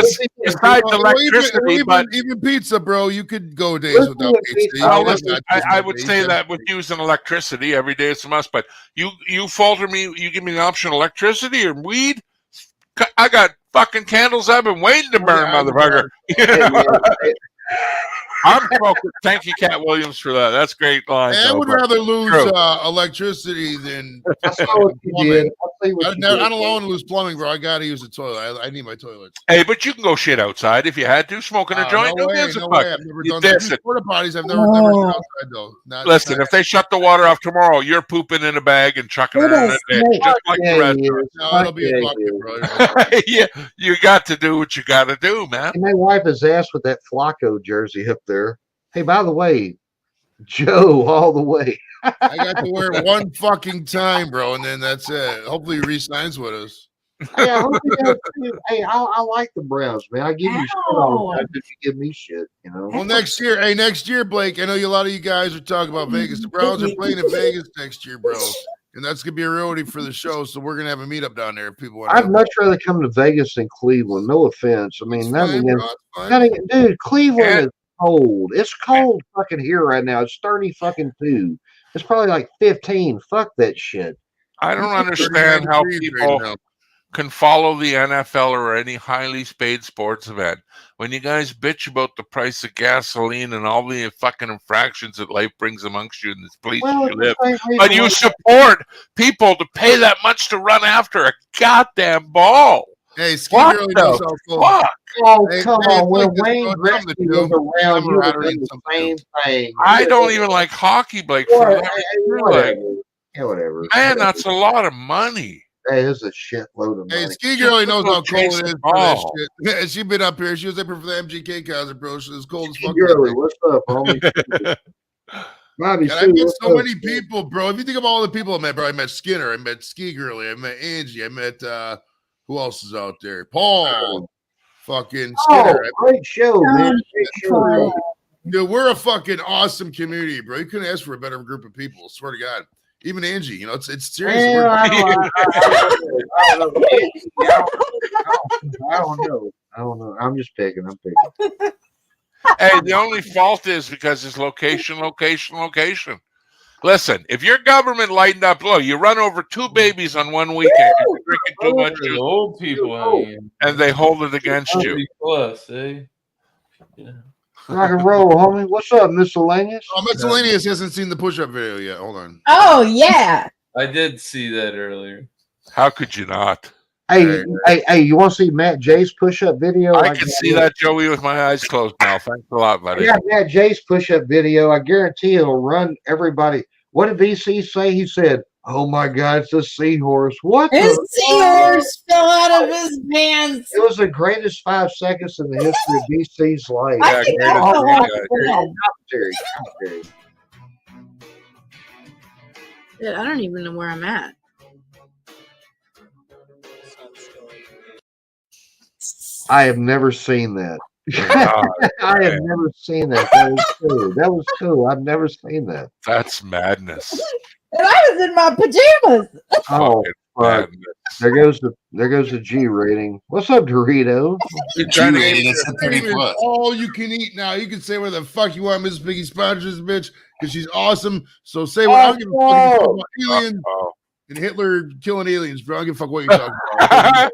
Besides electricity, even pizza, bro. You could go days without pizza. I would say that with using electricity every day it's a must. But you falter me. You give me the option: electricity or weed. I got fucking candles I've been waiting to burn, motherfucker. I'm smoking. Thank you, Cat Williams, for that. That's a great line. I would rather lose electricity than plumbing. I don't want to lose plumbing, bro. I gotta use the toilet. I need my toilet. Hey, but you can go shit outside if you had to. Smoking a joint, no gives a fuck. I've never done that. Porta potties, I've never been outside though. Listen, if they shut the water off tomorrow, you're pooping in a bag and chucking it in a ditch, just like the rest. No, it'll be a bucket, bro. Yeah, you got to do what you got to do, man. And my wife is ass with that Flacco jersey up there. Hey, by the way, Joe, all the way. I got to wear it one fucking time, bro, and then that's it. Hopefully, he re-signs with us. Hey, I like the Browns, man. I give you shit all the time if you give me shit, you know. Well, next year, Blake, I know a lot of you guys are talking about Vegas. The Browns are playing in Vegas next year, bro. And that's going to be a reality for the show. So we're going to have a meetup down there if people want to. I'd much rather come to Vegas than Cleveland. No offense. I mean, dude, Cleveland is cold. It's cold fucking here right now. It's 30 fucking 2. It's probably like 15. Fuck that shit. I don't 39 understand how degrees right people now. can follow the NFL or any highly paid sports event when you guys bitch about the price of gasoline and all the fucking infractions that life brings amongst you in this place Well, you live. it's the same But reason you why- support people to pay that much to run after a goddamn ball. Hey, Ski What Girl knows the how cold. fuck? Oh, Hey, come hey, on. it's When like this, Wayne bro. It's something to Gretzky was do. around, you would have Camaraderie done and the something to same thing. I don't even like hockey, Blake. For Well, that. hey, You're whatever. like, Yeah, whatever. man, that's a lot of money. Hey, this is a shitload of Hey, money. Ski Girl knows how cold Chase it the is for that ball. shit. Yeah, she been up here. She was up here for the MGK concert, bro. She was cold as fuck. Girly, what's up, homie? Bobby God, I Sue, met what's so up? many people, bro. If you think of all the people I met, bro, I met Skinner, I met Ski Girly, I met Angie, I met who else is out there? Paul, fucking Skinner. Oh, great show, man. Great show. Dude, we're a fucking awesome community, bro. You couldn't ask for a better group of people. Swear to God. Even Angie, you know, it's serious. Well, We're- I don't know. I'm just picking. I'm picking. Hey, the only fault is because it's location. Listen, if your government lightened up low, you run over 2 babies on one weekend, you're drinking too much The juice, old people hanging. and they hold it against you. 30 plus, eh? Yeah. Rock and roll, homie. What's up, miscellaneous? Oh, Miscellaneous hasn't seen the push-up video yet. Hold on. Oh yeah. I did see that earlier. How could you not? Hey, you want to see Matt J's push-up video? I can see that, Joey, with my eyes closed now. Thanks a lot, buddy. Yeah, Matt J's push-up video. I guarantee it'll run everybody. What did VC say? He said, "Oh my God, it's a seahorse." What? His the- seahorse fell out of his pants. It was the greatest 5 seconds in the history of VC's life. I Yeah, think great I fell idea, off the bed. Commentary. Dude, I don't even know where I'm at. I have never seen that. God, I have never seen that. That was cool. I've never seen that. that's madness. And I was in my pajamas. Oh, Fucking fuck. madness. There goes the G rating. What's up, Dorito? G-rated, it's a 30 plus. All you can eat now. You can say where the fuck you want, Mrs. Piggy Sponsors, bitch, because she's awesome. So say what I don't give a fuck about aliens Oh. and Hitler killing aliens, bro. I don't give a fuck what you're talking about.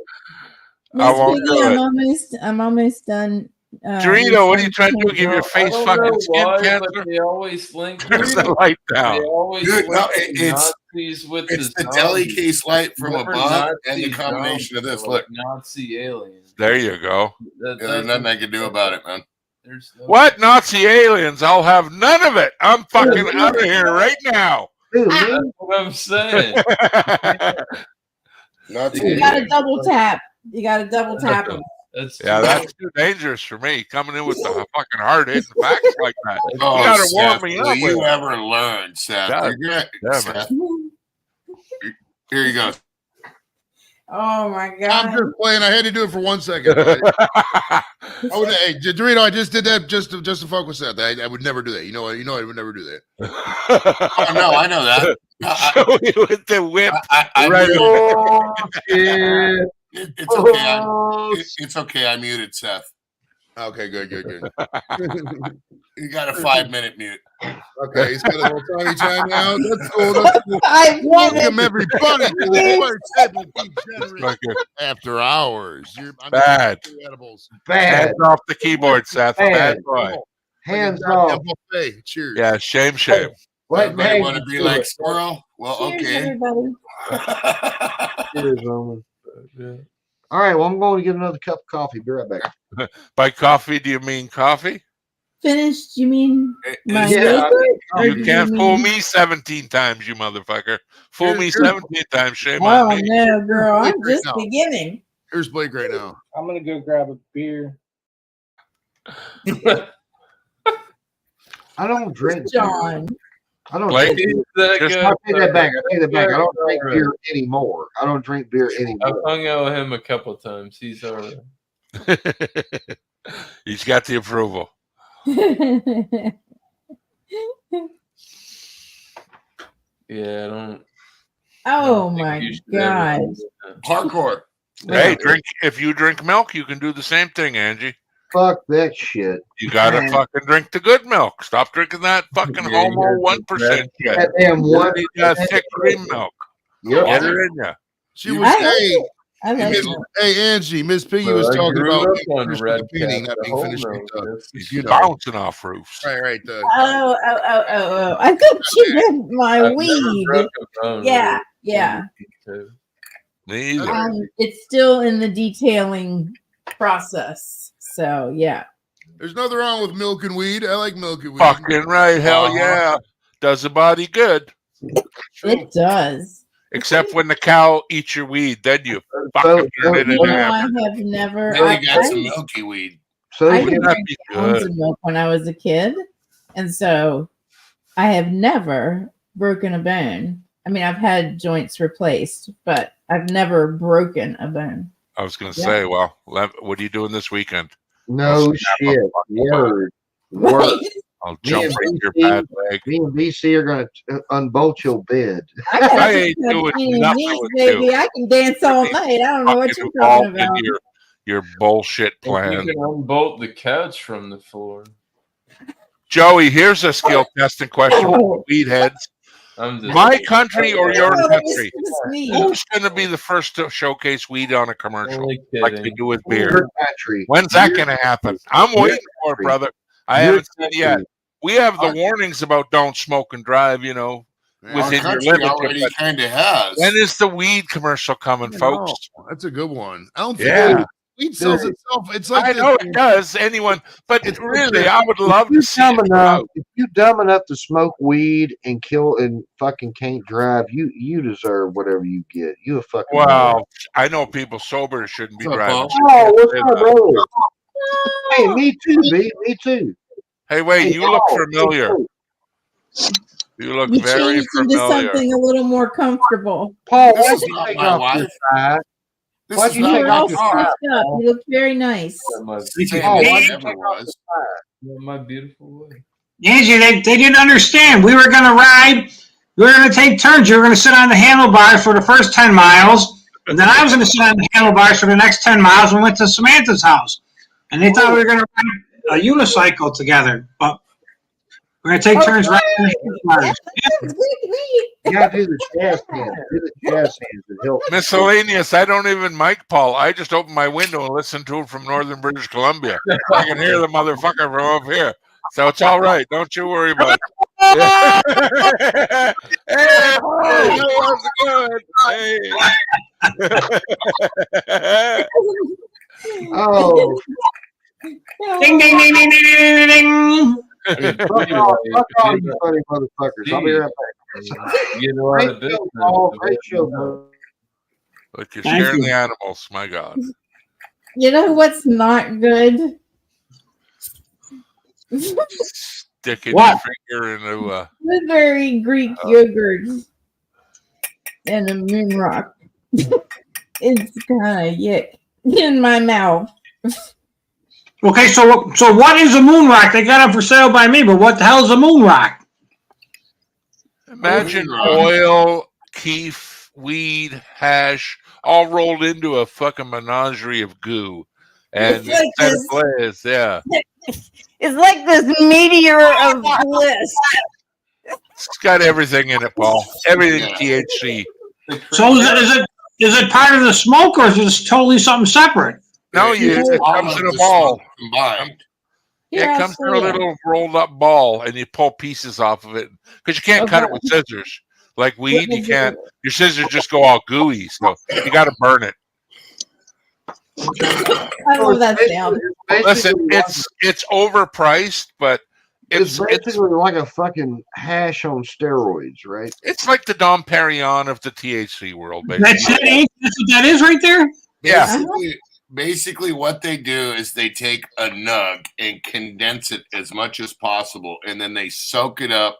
I won't Miss Piggy, do I'm almost done. Dorito, what are you trying to do? Give your I face don't fucking know skin why, cancer? but they always link. Turn the light They down. always Dude, link no, the it's- Nazis with It's the the deli zombies. case light from Remember above and the Nazi combination of zombies this. are Look, like Nazi aliens. There you go. there's nothing I can do about it, man. There's no, What Nazi aliens? I'll have none of it. I'm fucking out of here right now. Dude, That's me? what I'm saying. Not You gotta double tap. You gotta double tap them. That's Yeah, too that's too dangerous for me. Coming in with the fucking hard hitting facts like that. Oh, You gotta warm Seth, me will up you with it. ever learn, Seth? God You're gonna, damn it. Seth, here you go. Oh my I'm god. just playing. I had to do it for 1 second. Hey, Dorito, I just did that just to fuck with Seth. I would never do that. You know, I would never do that. Oh no, I know that. Joey with the whip. I Right. muted- Oh, shit. it's okay. Oh, It's okay. I muted Seth. Okay, good. You got a 5-minute mute. Okay, he's got a little tiny time out. That's cool. That's cool. I Welcome everybody to the first ever Degenerate Fucking After Hours. I'm Bad. edibles. bad. Hands off the keyboard, Seth. Bad. Bad boy. Hands Like a goddamn off. buffet. Cheers. Yeah, shame. Let Everybody me want to be like squirrel? Well, Cheers, okay. everybody. Cheers, homie. All right, well, I'm going to get another cup of coffee. Be right back. By coffee, do you mean coffee? Finished, you mean my Yeah. yogurt? Or You do can't mean- fool me 17 times, you motherfucker. Fool me 17 times, shame Oh on me. no, girl, I'm Right just now. beginning. Here's Blake right now. I'm gonna go grab a beer. I don't drink beer. John. I don't Blake? drink beer. That Just guy- I take that back. I take that back. I don't drink Alright. beer anymore. I don't drink beer I've anymore. hung out with him a couple times. He's all right. He's got the approval. Yeah, I don't. Oh think my you should ever god. do that. Hardcore. Hey, drink. If you drink milk, you can do the same thing, Angie. Fuck that shit. You gotta fucking drink the good milk. Stop drinking that fucking homo 1% shit. That damn You one. need that thick cream milk. Yep. Get her in you. She was I like Miss- it. hey Angie, Miss Piggy Well, was I talking grew about up being on finished red with the painting, cap, not the being whole finished with milk, the, that's you know. Bouncing off roofs. Right. Oh. I thought you meant my I've weed. never broke a bone. Yeah, really. yeah. Me either. It's still in the detailing process. So yeah. There's nothing wrong with milk and weed. I like milk and weed. Fucking right. Hell yeah. Does the body good. It does. Except when the cow eats your weed, then you fucking turn it into I ham. have never. Then you got some milky weed. So I you drank gallons of milk when I was a kid, and so I have never broken a bone. I mean, I've had joints replaced, but I've never broken a bone. I was going to say, well, what are you doing this weekend? no shit. Word. Word. I'll Me jump and right your BC bad leg. Me and BC are going to unbolt your bed. I got I ain't doing nothing knees, with baby. you. I can dance all night. I don't know what Fucking you're all talking in about. your bullshit You plan. can unbolt the couch from the floor. Joey, here's a skill testing question for weed heads. I'm just My country or your Oh, country? it's me. Who's going to be the first to showcase weed on a commercial? only Like they kidding. do with beer. Your country. When's that going to happen? I'm your waiting for it, country. brother. I Your haven't seen it yet. country. We have the warnings about don't smoke and drive, you know, Our within your country limits. already But kind of has. when is the weed commercial coming, folks? That's a good one. I don't think Yeah. weed sells itself. It's like I know it does. Anyone, but It's really, like I would love to see it come out. If you dumb enough to smoke weed and kill and fucking can't drive, you deserve whatever you get. You a fucking Well, I know people sober shouldn't be What's up, driving. Paul? Oh, what's up, brother? Hey, me too, B. Me too. Hey, wait, Hey, you look Paul, familiar. me too. You look You very changed into familiar. something a little more comfortable. Paul, This why'd is you not take my off wife. your tie? This Why'd is you not take You're my off all your car. tie? stitched up. You look very nice. Paul, Hey, why'd you never take off was. the tie? My beautiful wife. Angie, they didn't understand. We were going to ride. We were going to take turns. You were going to sit on the handlebars for the first 10 miles. And then I was going to sit on the handlebars for the next 10 miles. We went to Samantha's house. And they thought we were going to ride a unicycle together. But we're going to take turns riding the handlebars. You gotta do the jazz hands. Do the jazz hands to help. Miscellaneous. I don't even mic Paul. I just open my window and listen to him from northern British Columbia. I can hear the motherfucker from up here. So it's all right. Don't you worry about it. Hey, Paul, how's it going? Hey. Oh, Ding, ding, ding, ding, ding, ding, ding. fuck all you funny motherfuckers. I'll be right back. You get a lot of Great show, business. Paul. Great show, bro. Look, you're Thank scaring you. the animals. My God. You know what's not good? Sticking What? your finger into Blueberry Greek yogurt and a moon rock. It's kind of yuck in my mouth. Okay, so what is a moon rock? They got it for sale by me, but what the hell is a moon rock? imagine Oh, oil, keef, weed, hash, all rolled into a fucking menagerie of goo. And It's like set this- ablaze, yeah. It's like this meteor of bliss. It's got everything in it, Paul. Everything Yeah. THC. So is it part of the smoke or is it totally something separate? No, it All comes of in a the ball. smoke combined. Yeah, Here, it I'll comes in show a you. little rolled up ball, and you pull pieces off of it because you can't cut it with scissors. Like weed, you can't. Your scissors just go all gooey, so you got to burn it. I love that sound. Listen, it's overpriced, but It's it's basically like a fucking hash on steroids, right? it's like the Dom Perignon of the THC world, That's basically. it. That's what that is right there. Yeah, Basically, what they do is they take a nug and condense it as much as possible, and then they soak it up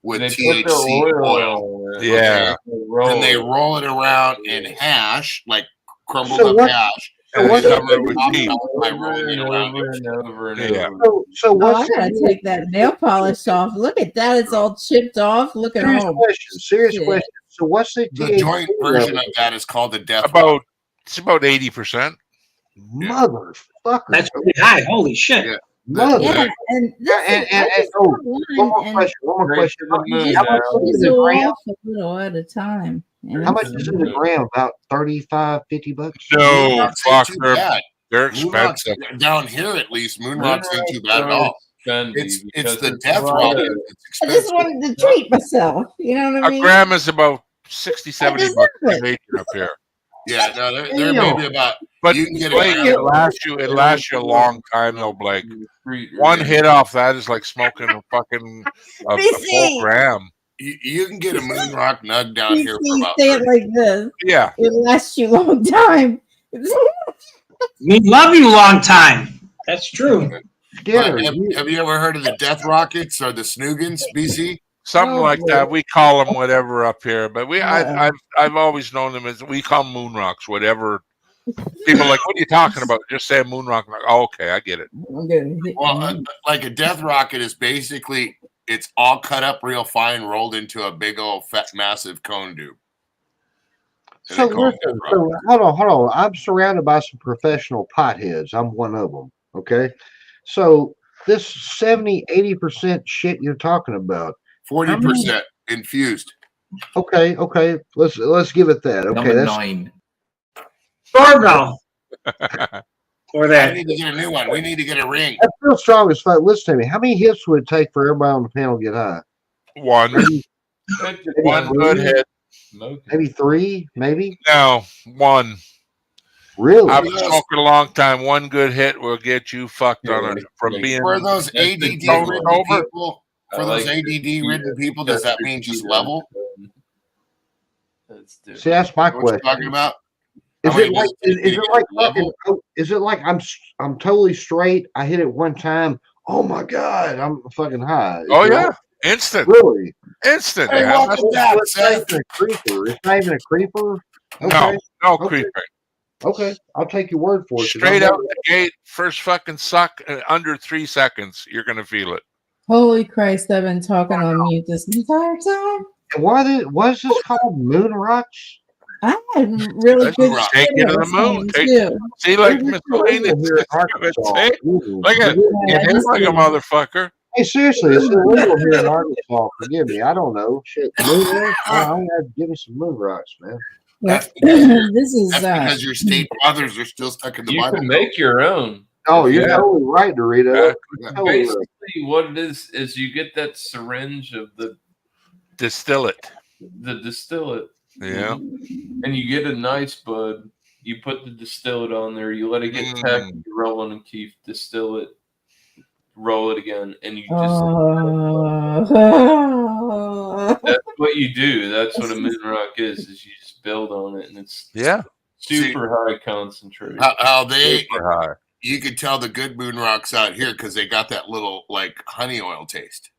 with They put THC the oil. on it. Yeah. Then they roll it around in hash, like crumbled So up what- hash. So and what's they the cover it with Top tea. it off by Over rolling it and around. over and over and Yeah. over. so Oh, what's I gotta take that nail polish off. Look at that. It's all chipped off. Look at serious all. question? Serious shit. question. So what's the The THC joint version level? of that is called the death rock. It's about 80%. Motherfucker. That's pretty high. Holy shit. Yeah. Mother. Yeah, and this And, is, and, I and just oh, got one, one more Straight question. to the moon How much now. is it in Diesel gram? off a little at a time. You know? How much is it in a gram? About 35, 50 bucks? No, Moonrock's ain't fuck, too they're bad. expensive. Moonrock's down here at least. Moonrock's ain't too bad at Moonrock's all. spendy It's because the it's death a lot rocket. of- It's I just expensive. wanted to treat myself. You know what I A mean? gram is about 60, 70 deserve bucks it. Canadian up here. Yeah, no, there may be about. But You can get a Blake, gram. it lasts you a long time though, Blake. One hit off that is like smoking a fucking a full BC. gram. You can get a Moonrock nug down here for BC, about. say it like this. Yeah. It lasts you a long time. We love you long time. That's true. But have you ever heard of the death rockets or the snoogans, BC? Something Oh, like boy. that. We call them whatever up here, but Uh-oh. I've always known them as we call them moon rocks. Whatever. People are like, what are you talking about? Just say moon rock. I'm like, oh, okay, I get it. Well, like a death rocket is basically it's all cut up real fine, rolled into a big old fat, massive cone tube. And So they call 'em listen, death so rockets. hold on. I'm surrounded by some professional potheads. I'm one of them. Okay. So this 70, 80% shit you're talking about. 40% infused. Okay. Let's give it that. Okay. Number That's 9. Doorbell. Or I that. need to get a new one. We need to get a ring. that's real strong as fuck. Listen to me. How many hits would it take for everybody on the panel to get high? One good hit. Maybe 3, maybe? No, one. Really? I've been smoking a long time. One good hit will get you fucked on it from being For those ADD toned ridden over. people, for those ADD ridden people, does that mean just level? See, that's my What you question. talking about? Is How it many like does is it like level? fucking, is it like I'm totally straight? I hit it one time. Oh my god, I'm fucking high. Is Oh it yeah, like- instant, really? instant. Hey, man. welcome back, It's not Seth. even a creeper. It's not even a creeper. No, no Okay. creeping. Okay, I'll take your word for it. 'cause Straight I'm out the gate, first fucking suck, under 3 seconds, you're gonna feel it. Holy Christ, I've been talking on mute this entire time. Why is this called moon rocks? I had really Let's good take shit you to I the was moon. saying, Take- too. See, like This Miss is illegal Salinas here in is gonna Arkansas. say, Ooh. look at Yeah, it, like a motherfucker. Hey, seriously, it's illegal here in Arkansas. Forgive me, I don't know. Shit, moon rocks? I'm gonna have to give me some moon rocks, man. That's This is because your state fathers are still stuck in the You Bible. can make your own. Oh, you're Yeah. totally right, Dorito. Yeah. Totally right. Basically, what it is you get that syringe of the Distill it. distillate, Yeah. and you get a nice bud. You put the distillate on there. You let it get tacked. You roll it and keep distill it. Roll it again, and you just that's what you do. That's what a moon rock is you just build on it, and it's Yeah. super high concentrate. How they Super high. you could tell the good moon rocks out here because they got that little like honey oil taste,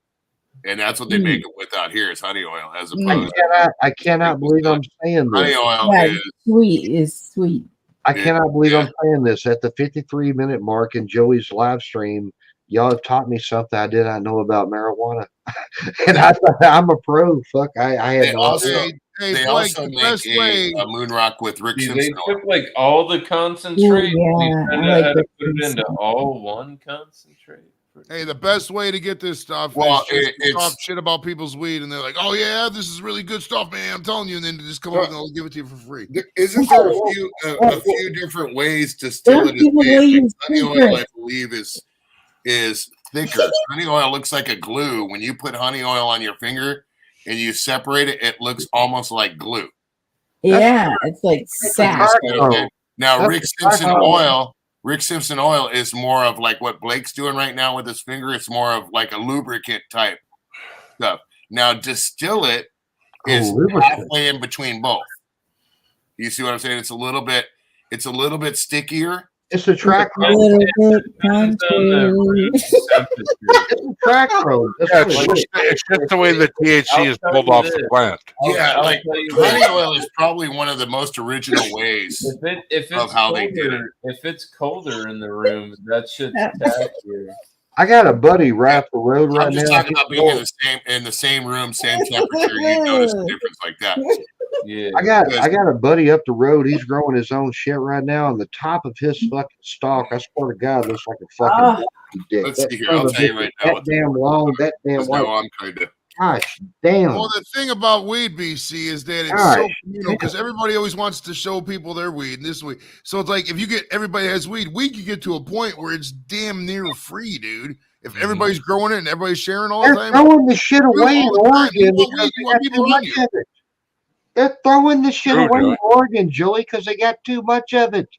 and that's what they make it with out here is honey oil as opposed to I cannot believe I'm saying honey this. oil Yeah, is sweet is sweet. I cannot believe I'm saying this. At the 53-minute mark in Joey's live stream, y'all have taught me something I did not know about marijuana. And I thought I'm a pro. Fuck, I They had no also idea. Hey, they Blake, also the make best way. a moon rock with Rick See, they Simpson oil. took like all the concentrate. Ooh, and yeah, they I found out like how to Rick put it into Simpson. all one concentrate. Hey, the best way to get this stuff Well, is just to it's- talk shit about people's weed, and they're like, "Oh yeah, this is really good stuff, man. I'm telling you," and then they just come up and they'll give it to you for free. Isn't there a few different ways to still Don't it? give away your Honey oil, secret. I believe, is thicker. Honey oil looks like a glue. When you put honey oil on your finger and you separate it, it looks almost like glue. Yeah, it's like sap. Now, That's Rick Simpson oil is more of like what Blake's doing right now with his finger. It's more of like a lubricant type stuff. Now, distill it is lubricant. halfway in between both. You see what I'm saying? It's a little bit stickier. It's a track A road. little bit Depends on the country. It's a track road. That's Yeah, what it's it is. just the way the THC is I'll pulled tell you off the this. plant. Yeah, I'll like tell you honey this. oil is probably one of the most original ways. If of it's how they did colder, if it's colder in the room, that shit's tacky. I got a buddy right up the road right I'm just now. talking about being in the same room, same temperature. You notice a difference like that. Yeah. I got a buddy up the road. He's growing his own shit right now, and the top of his fucking stalk, I swear to God, looks like a fucking donkey dick. Let's That see here. son of I'll a tell you bitch right is now. that damn long, that damn Because white. now I'm kind of. Gosh damn. Well, the thing about weed, BC, is that it's Gosh, so communal because everybody always wants to show people their weed and this weed. So it's like if you get everybody has weed can get to a point where it's damn near free, dude. If everybody's growing it and everybody's sharing all the They're time, throwing the shit away in all the time. Oregon You want because weed, they you want got people too around much you. of it. They're throwing the shit True, away Joey. in Oregon, Joey, because they got too much of it.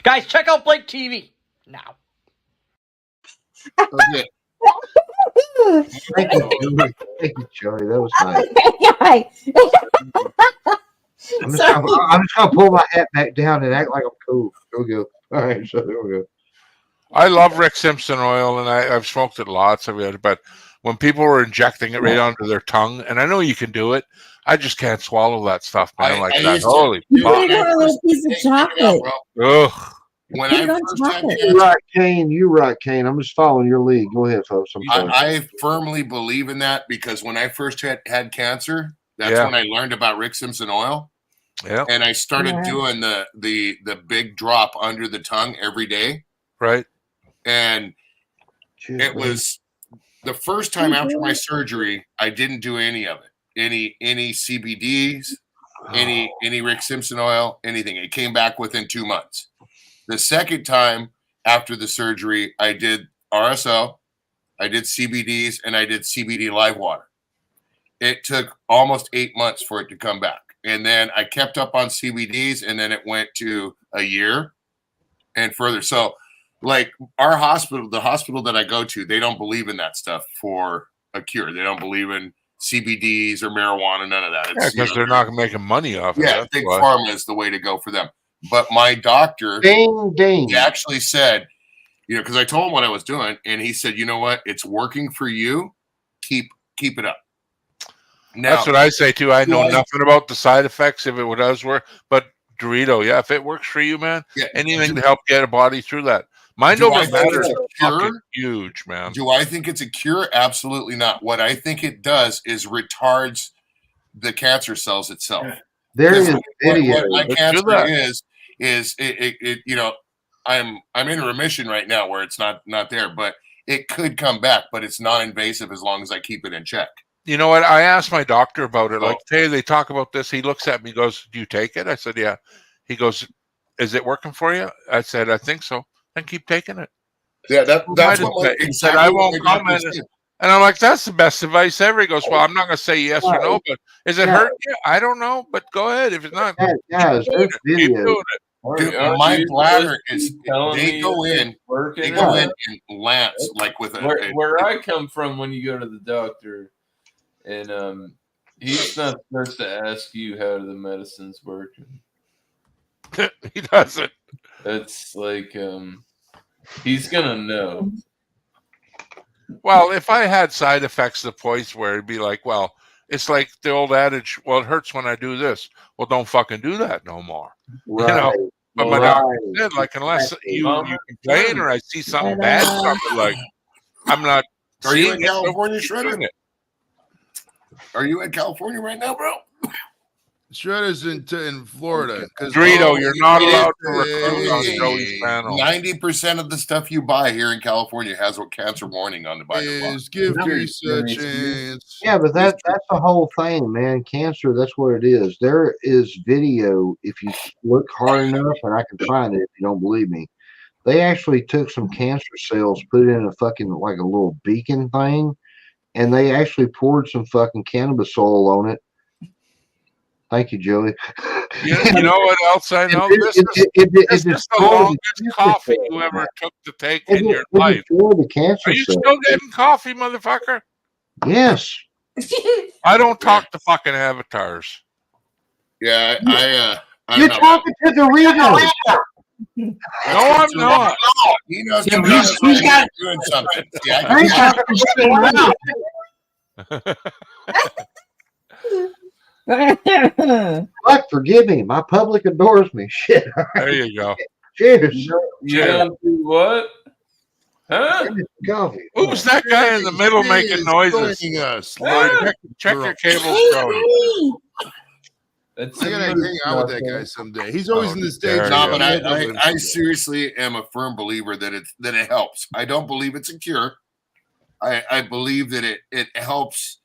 Guys, check out Blake TV now. Okay. Thank you, Joey. Thank you, Joey. That was nice. I'm just gonna pull my hat back down and act like I'm cool. There we go. All right, so there we go. I love Rick Simpson oil, and I've smoked it lots of it. But when people were injecting it right onto their tongue, and I know you can do it, I just can't swallow that stuff, man. I that. used to- Holy You fuck! put it on a little piece of chocolate. Ugh. When Put I it on first had chocolate. You're right, Kane. You're right, Kane. I'm just following your lead. Go ahead, folks. I'm sorry. I firmly believe in that because when I first had cancer, that's Yeah. when I learned about Rick Simpson oil. Yeah. And I started Yeah. doing the big drop under the tongue every day. Right. And Cheers, it buddy. was the first time after my surgery, I didn't do any of it. Any CBDs, any Rick Simpson oil, anything. It came back within 2 months. The second time after the surgery, I did RSO, I did CBDs, and I did CBD live water. It took almost 8 months for it to come back. And then I kept up on CBDs, and then it went to a year and further. So, like our hospital, the hospital that I go to, they don't believe in that stuff for a cure. They don't believe in CBDs or marijuana, none of that. Yeah, because they're not making money off it. Yeah, That's big why. pharma is the way to go for them. But my doctor, Ding, ding. he actually said, because I told him what I was doing, and he said, you know what, it's working for you. Keep it up. Now, That's what I say too. I know I- nothing about the side effects if it does work, but Dorito, yeah, if it works for you, man, Yeah. anything to help get a body through that. Mind Do I over think matter it's is a cure? fucking huge, man. do I think it's a cure? Absolutely not. What I think it does is retards the cancer cells itself. There is What video. my Let's do cancer that. is it I'm in remission right now where it's not there, but it could come back, but it's non-invasive as long as I keep it in check. You know what? I asked my doctor about it. Oh. Like, hey, they talk about this. He looks at me, goes, "Do you take it?" I said, "Yeah." He goes, "Is it working for you?" I said, "I think so." Then keep taking it. Yeah, that's Might have what said- he said, exactly "I what won't my doctor comment." said. And I'm like, "That's the best advice ever." He goes, "Well, I'm not going to say yes or no, but is it Yeah. hurt you? I don't know, but go ahead. If it's not, Guys, keep doing there's it. Keep video. doing it." Dude, Are my you bladder supposed is to be telling they me go it's in working they or go not? in and lance like with Where I come from, when you go to the doctor, and he's not supposed to ask you how the medicine's working. He doesn't. It's like he's gonna know. Well, if I had side effects to the point where it'd be like, well, it's like the old adage, well, it hurts when I do this. Well, don't fucking do that no more. Right. You know, but my Right. doctor said, like, unless you complain or I see something bad, something like, I'm not. Are you seeing in it, so California, keep Shredder? doing it. Are you in California right now, bro? Shredder's in Florida. Dorito, you're not allowed to recruit on Joey's panel. 90% of the stuff you buy here in California has a cancer warning on the by the box. Give Teresa a chance. Yeah, but that's the whole thing, man. Cancer, that's what it is. There is video, if you look hard enough, and I can find it if you don't believe me. They actually took some cancer cells, put it in a fucking like a little beacon thing, and they actually poured some fucking cannabis oil on it. Thank you, Joey. You know what else I know? This is the longest coffee you ever took to take in your life. The cancer Are you cells. still getting coffee, motherfucker? Yes. I don't talk to fucking avatars. Yeah, I You're don't know. talking to Dorito. No, I'm not. He knows Yeah, Dorito's he's got- doing something. See, I ain't talking to shit around. Fuck, forgive me. My public adores me. Shit. There you go. Cheers. You don't do what? Huh? Coffee. Who's that guy in the middle making noises? Joining us. Lloyd, check your cables, Joey. That's I gotta hang out with that guy someday. He's always in the States. No, but I seriously am a firm believer that it helps. I don't believe it's a cure. I believe that it helps.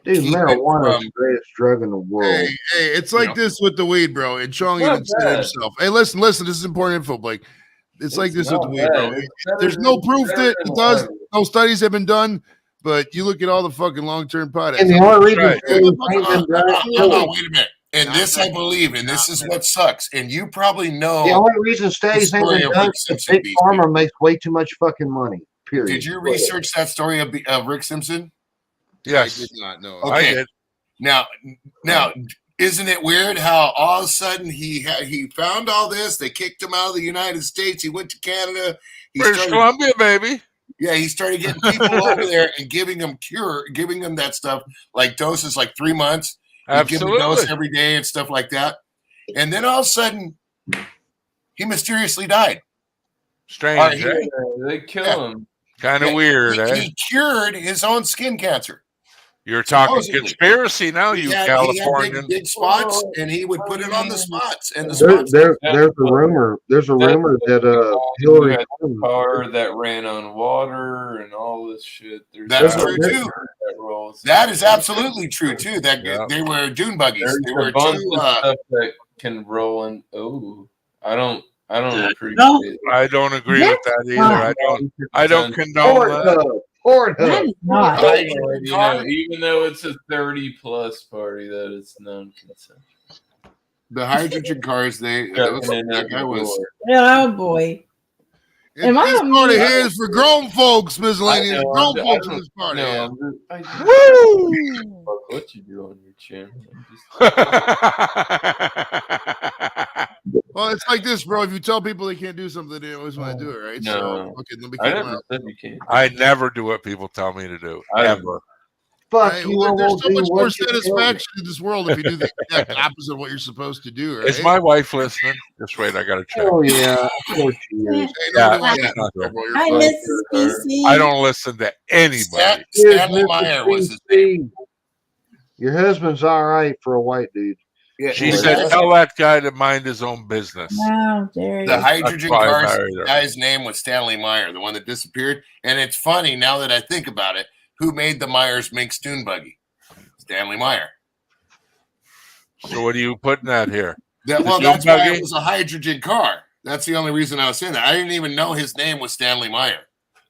Dude, marijuana is the greatest drug in the world. Hey, it's like this with the weed, bro. And Chong even said it himself. Hey, listen, this is important info, Blake. It's like this with the weed, bro. There's no proof that it does. No studies have been done, but you look at all the fucking long-term pot. And the only reason wait a minute. And this I believe, and this is what sucks. And you probably know the only reason studies ain't been done is Big Pharma makes way too much fucking money. Period. Did you research that story of Rick Simpson? Yes. I did not know. Okay. I did. Now, isn't it weird how all of a sudden he found all this? They kicked him out of the United States. He went to Canada. British Columbia, baby. Yeah, he started getting people over there and giving them that stuff, like doses, like 3 months. Absolutely. Give them a dose every day and stuff like that. And then all of a sudden, he mysteriously died. Strange. They kill him. Kind of weird, He cured his own skin cancer. You're talking Supposedly. Conspiracy now, you Californians. He had big spots, and he would put it on the spots. And the there's a rumor. There's a rumor that Hillary had a car that ran on water and all this shit. That's true too. That is absolutely true too. That they were dune buggies. There's They were a bunch two. of stuff that can roll in. Oh, I don't appreciate it. I don't agree with that either. I don't condone that. Even though it's a 30+ party, that it's non-consent. The hydrogen cars, that guy was. Oh boy. Am I party here is for grown folks, miscellaneous. Grown folks in this party. No, Woo! What you do on your channel? Well, it's like this, bro. If you tell people they can't do something, they always want to do it, right? No. So, okay, let me I keep them never out. said you can't. I never do what people tell me to do. Ever. Fuck Right? you. Well, there's so much more what you satisfaction in this world if you do the exact opposite of what you're supposed to do, right? Is my wife listening? Just wait, I gotta check. Oh yeah, of course she is. Hey, Yeah, nobody yeah. wants to trouble your Hi, phone. Mrs. BC. I don't listen to anybody. Stanley Meyer was his name. Your husband's all right for a white dude. Yeah, She said, "Tell that guy to mind his own business." Wow, Jerry. The hydrogen That's why I cars married her. guy's name was Stanley Meyer, the one that disappeared. And it's funny now that I think about it. Who made the Myers Minx dune buggy? Stanley Meyer. So what are you putting at here? That's dune why buggy? it was a hydrogen car. That's the only reason I was saying that. I didn't even know his name was Stanley Meyer.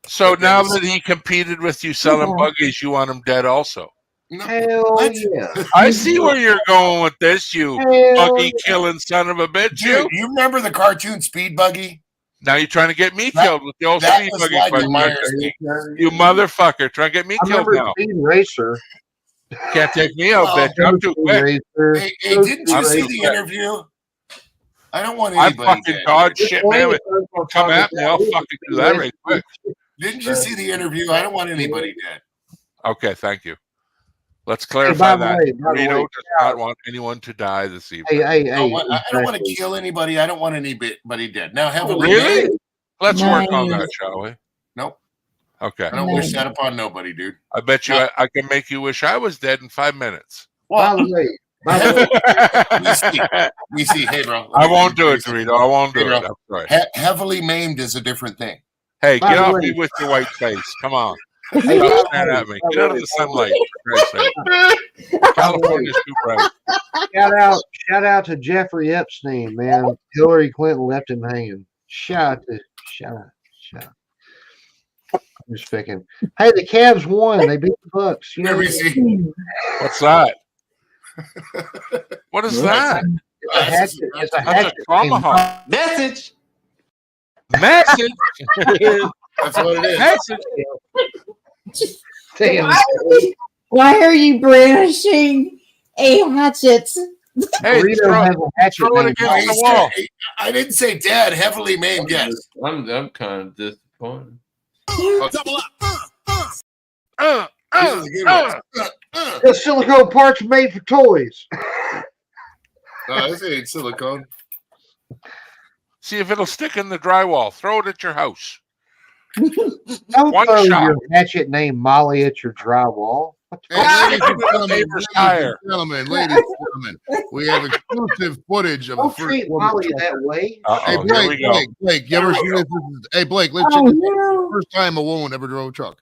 So now that he competed with you selling buggies, you want him dead also? No, Hell what? yeah. I see where you're going with this, you Hell buggy killing son of a bitch. Dude, you remember the cartoon Speed Buggy? Now you're trying to get me That- killed with the old that speed was buggy like question. Myers' name. You motherfucker, trying to get me I killed remember now. Speed Racer. Can't take me out, Oh, bitch. I'm too quick. Racer. Hey, didn't you I'm see too the quick. interview? I don't want I'm anybody fucking dead. dog shit, man. Come at me, I'll fucking do that right quick. Didn't you see the interview? I don't want anybody dead. Okay, thank you. Let's Hey, clarify by the that. way, by the Rito way, does not want anyone to die this evening. Hey, I don't want to exactly. kill anybody. I don't want anybody dead. Now, heavily Really? made- Let's work on Nice. that, shall we? Nope. Okay. I don't wish that upon nobody, dude. I bet you I can make you wish I was dead in 5 minutes. By the way, We see, hey, bro. I won't do it, Dorito. I won't do Hey, bro. it. I'm sorry. Heavily maimed is a different thing. Hey, By get the off way- me with your white face. Come on. Hey, Stop staring at me. Get out of the sunlight. For Christ's sake. California's too bright. shout out to Jeffrey Epstein, man. Hillary Clinton left him hanging. Shout out. I'm just picking. Hey, the Cavs won. They beat the Bucks. You know, Let me see. What's that? What is that? it's a hatchet. It's a That's a hatchet. tomahawk. Message. Message. That's what it is. Message. Damn. Why are you brandishing a hatchet? Hey, Burrito throw, has a hatchet throw it named against the wall. I didn't say dead. Heavily maimed, yes. I'm kind of disappointed. Double up. This is a good one. The silicone parts are made for toys. This ain't silicone. See if it'll stick in the drywall. Throw it at your house. Don't One throw shot. your hatchet named Molly at your drywall. Hey, Neighbor's tire. ladies and gentlemen, we have exclusive footage of the Don't first treat quarter Molly truck. that way. Hey, Uh-oh, here we go. Blake, you ever seen this? Hey, Blake, let's check this out. First time a woman ever drove a truck.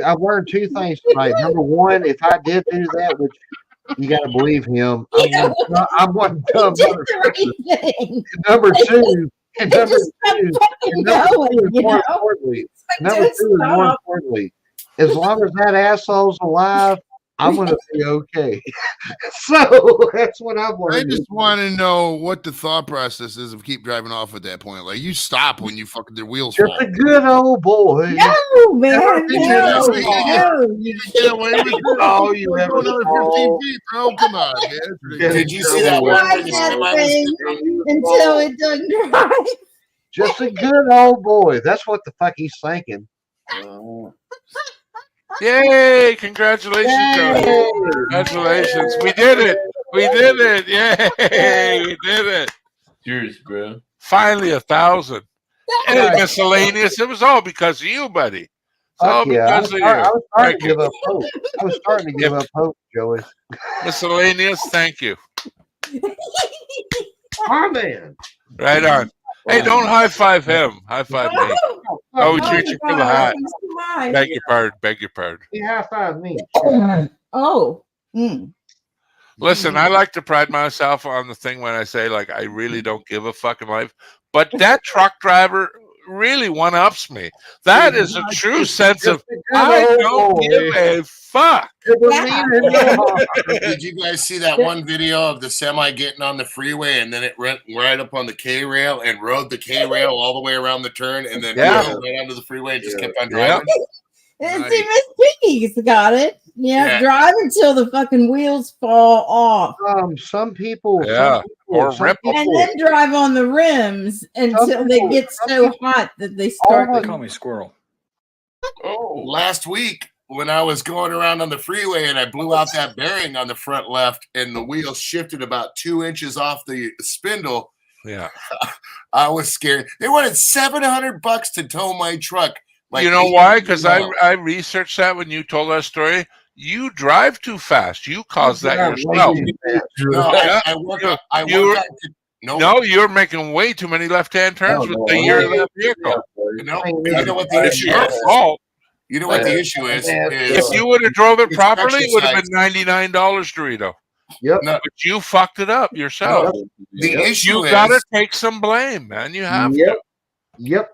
I've learned two things tonight. Number one, if I did do that, which you got to believe him, I'm one dumb motherfucker. And number two, more importantly, as long as that asshole's alive, I'm gonna be okay. So that's what I've learned. I just want to know what the thought process is of keep driving off at that point. Like you stop when you fucking their wheels fall. Just a good old boy. No, man. You get away with it. Oh, you ever another 15 feet, bro? Come on, man. Did you see that one? Ride that thing until it doesn't drive. Just a good old boy. That's what the fuck he's thinking. Yay! Congratulations, Joey. Congratulations. We did it. We did it. Yay! We did it. Cheers, bro. Finally 1,000. Hey, miscellaneous. It was all because of you, buddy. It's all Yeah, because of you. I was starting Thank to you. give up hope. I was starting to give up hope, Joey. Miscellaneous, thank you. My man. Right on. Hey, don't high five him. High five me. Oh, we treat you for the hat. Beg your pardon. Beg your pardon. He high-fived me. Oh. Listen, I like to pride myself on the thing when I say, like, I really don't give a fucking life. But that truck driver really one-ups me. That is a true sense of, I don't give a fuck. Did you guys see that one video of the semi getting on the freeway and then it went right up on the K rail and rode the K rail all the way around the turn and then right onto the freeway and just kept on driving? See, Miss Piggy's got it. Yeah, drive until the fucking wheels fall off. Some people, or rip them. And then drive on the rims until they get so hot that they start to call me squirrel. Last week when I was going around on the freeway and I blew out that bearing on the front left and the wheel shifted about 2 inches off the spindle. Yeah. I was scared. They wanted $700 to tow my truck. Like, you know why? Because I researched that when you told that story. You drive too fast. You caused that yourself. No, you're making way too many left-hand turns with the year of that vehicle. No, you know what the issue is? You know what the issue is? If you would have drove it properly, it would have been $99, Dorito. Yep. But you fucked it up yourself. The issue you got to take some blame, man. You have to. Yep.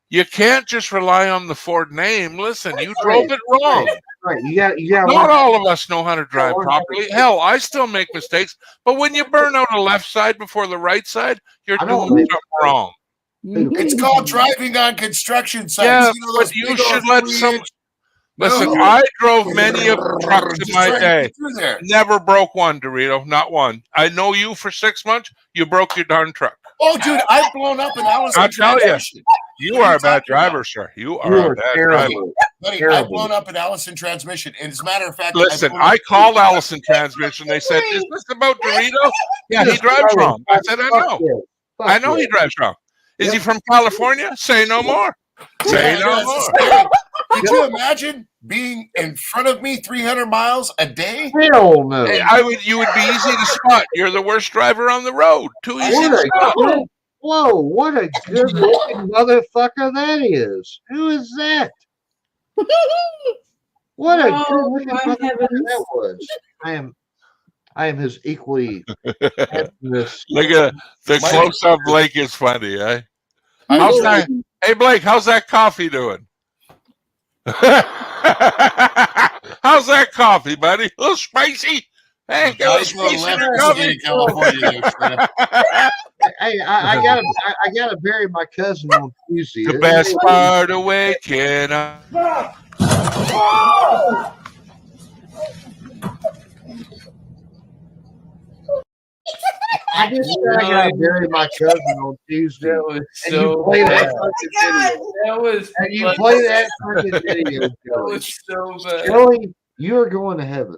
You can't just rely on the Ford name. Listen, you drove it wrong. Right. You got Not all of us know how to drive properly. Hell, I still make mistakes. But when you burn out a left side before the right side, you're doing something wrong. It's called driving on construction sites. Yeah, you know, but you should let some. Listen, I drove many of the trucks in my day. Never broke one, Dorito. Not one. I know you for 6 months. You broke your darn truck. Oh, dude, I've blown up an Allison I'll tell you. transmission. You are a bad driver, sir. You are a bad driver. Buddy, I've blown up an Allison transmission. And as a matter of fact, listen, I called Allison Transmission. They said, "Is this about Dorito?" Yeah, he drives wrong. I said, "I know. I know he drives wrong. Is he from California? Say no more. Say no more." Could you imagine being in front of me 300 miles a day? Hell no. Hey, you would be easy to spot. You're the worst driver on the road. Too easy to spot. Whoa, what a good looking motherfucker that is. Who is that? What a good looking motherfucker that was. I am his equally. Look at the close up Blake is funny, eh? How's that? Hey Blake, how's that coffee doing? How's that coffee, buddy? A little spicy? Hey, get a little spicy in your coffee. Hey, I gotta bury my cousin on Tuesday. The best part of waking up. I just said I gotta bury my cousin on Tuesday. That was And so you play that bad. fucking video. That was And you play that fucking video, that Joey. was so bad. Joey, you are going to heaven.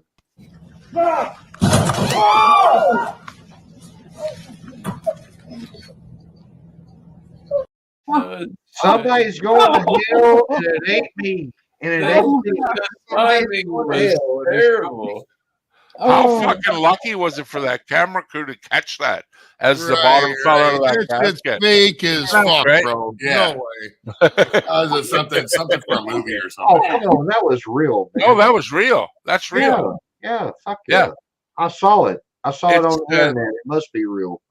Somebody's going to hell, and it ain't me. And it ain't me. Timing was terrible. How fucking lucky was it for that camera crew to catch that as the Right, bottom fell out of that That's just casket? fake as fuck, Right? bro. Yeah. No way. That was something for a movie or Oh, something. come on. That was real, man. No, that was real. That's real. Yeah, fuck Yeah. yeah. I saw it. I saw it It's, on the internet. It must be real.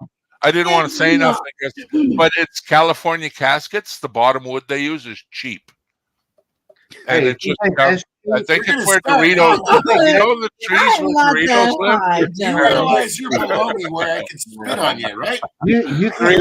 I didn't want to say nothing, but it's California caskets. The bottom wood they use is cheap. And Hey, it just you think that's I think You're it's gonna where start- Doritos. You know the trees where not Doritos that live. high, You gentlemen. realize you're below me where I can spit on you, right? you can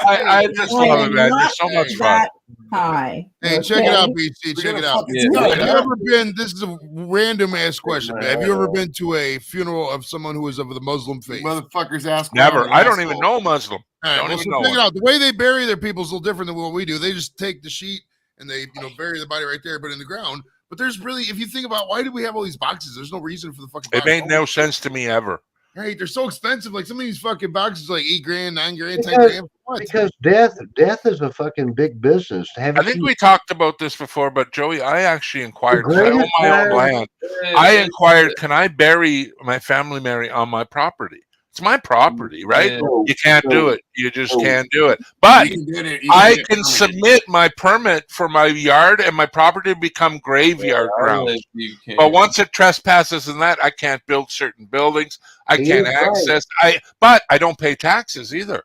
I just love it, man. It's so much fun. That high. Hey, check it out, BC. Check it out. Yeah. Have you ever been? This is a random ass question. But have you ever been to a funeral of someone who was of the Muslim faith? Motherfuckers ask. Never. I don't even know Muslim. All right, Don't well, even so know check it it. out. The way they bury their people is a little different than what we do. They just take the sheet and they, bury the body right there, but in the ground. But there's really, if you think about why do we have all these boxes? There's no reason for the fucking. It box. made no sense to me ever. Right, they're so expensive. Like some of these fucking boxes, like $8,000, $9,000, $10,000. For what? because death is a fucking big business. I think we talked about this before, but Joey, I actually inquired. 'Cause I own greatest my own time- land. I inquired, can I bury my family Mary on my property? It's my property, right? Yeah. You can't do it. You just can't do it. You But can do it. I can submit my permit for my yard and my property to become graveyard grounds. But once it trespasses in that, I can't build certain buildings. I can't access. But I don't pay taxes either.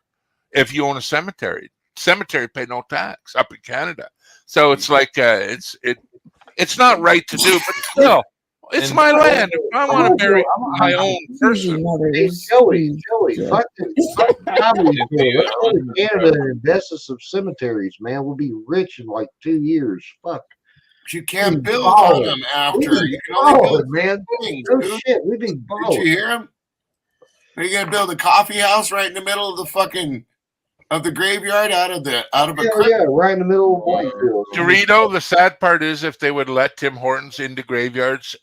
If you own a cemetery pay no tax up in Canada. So it's like it's not right to do, but still, it's my land. If I want to bury my own person, Hey, Joey, fuck Canada and invest in some cemeteries, man. We'll be rich in like 2 years. Fuck. But you can't build on them after. You can only build man. things, No dude. shit. We'd be Did balling. you hear him? Are you gonna build a coffee house right in the middle of the fucking the graveyard out of a crypt? Yeah, right in the middle of Whitefield. Dorito, the sad part is if they would let Tim Hortons into graveyards,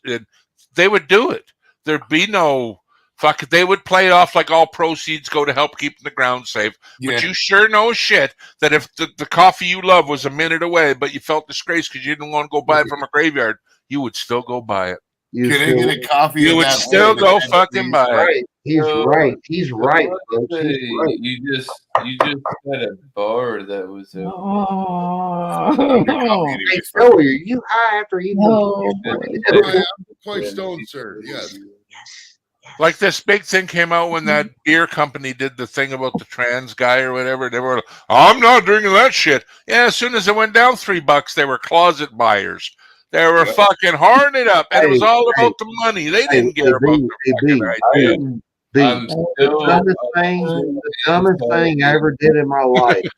they would do it. There'd be no fuck. They would play it off like all proceeds go to help keeping the ground safe. Yeah. But you sure know shit that if the coffee you love was a minute away, but you felt disgraced because you didn't want to go buy it from a graveyard, you would still go buy it. You Can I get a coffee? You of would that still way, go man? fucking buy it. right. He's right. He's right, folks. He's right. You just had a bar that was a Oh. Hey, Joey, are you high after eating? No. I'm quite stoned, sir. Yes. Like this big thing came out when that beer company did the thing about the trans guy or whatever. They were like, I'm not drinking that shit. Yeah, as soon as it went down $3, they were closet buyers. They were fucking hard it up, and it was all about the money. They didn't care about the fucking idea. The dumbest thing I ever did in my life.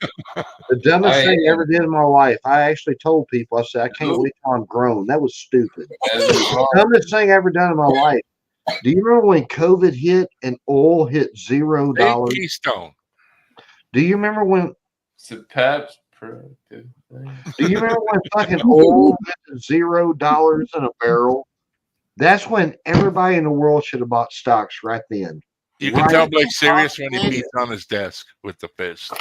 The dumbest thing I ever did in my life. I actually told people, I said, I can't wait till I'm grown. That was stupid. The dumbest thing I ever done in my life. Do you remember when COVID hit and oil hit $0? Keystone. Do you remember when? It's a Pabst. Do you remember when fucking oil went to $0 in a barrel? That's when everybody in the world should have bought stocks right then. You can tell Blake's serious when he beats on his desk with the fist.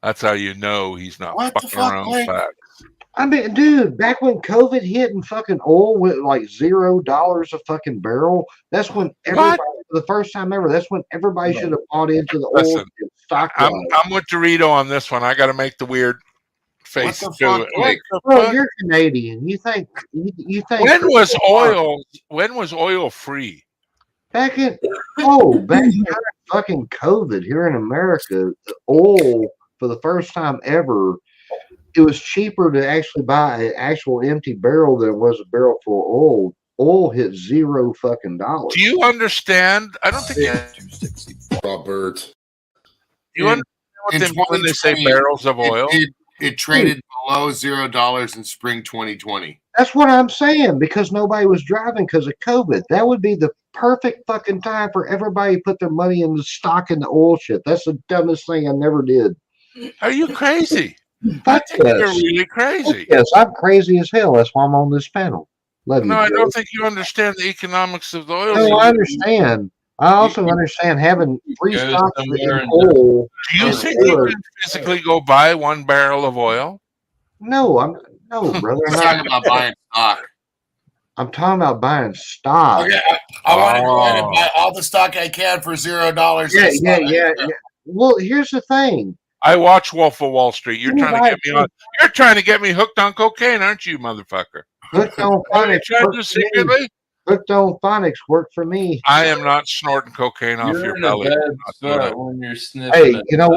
That's how you know he's not fucking around with facts. I mean, dude, back when COVID hit and fucking oil went like $0 a fucking barrel, that's when everybody, for the first time ever, that's when everybody should have bought into the oil stock. I'm with Dorito on this one. I got to make the weird face to it. Like, bro, you're Canadian. You think? When was oil free? Back in during fucking COVID here in America, the oil for the first time ever. It was cheaper to actually buy an actual empty barrel than it was a barrel full of oil. Oil hit $0 fucking. Do you understand? I don't think Robert. You understand what they mean when they say barrels of oil? It traded below $0 in spring 2020. That's what I'm saying, because nobody was driving because of COVID. That would be the perfect fucking time for everybody to put their money in the stock and the oil shit. That's the dumbest thing I never did. Are you crazy? Fuck I think yes. you're really crazy. Yes, I'm crazy as hell. That's why I'm on this panel. Love you. No, I Joe. don't think you understand the economics of the oil. No, I understand. I also understand having free Go stocks somewhere in and oil. Do you and think you oil. can physically go buy 1 barrel of oil? No, no, brother. He's talking about buying stock. I'm talking about buying stock. Okay, I want to go ahead and buy all the stock I can for $0. Yeah. Well, here's the thing. I watch Wolf of Wall Street. You're You trying to buy get me on. You're trying to get me hooked on cocaine, aren't you, motherfucker? Hooked on What are you phonics trying to work do for me. secretly? Hooked on phonics work for me. I am not snorting cocaine off You're your in a belly. bad I'm not doing spot it. when you're sniffing. Hey, it. you know,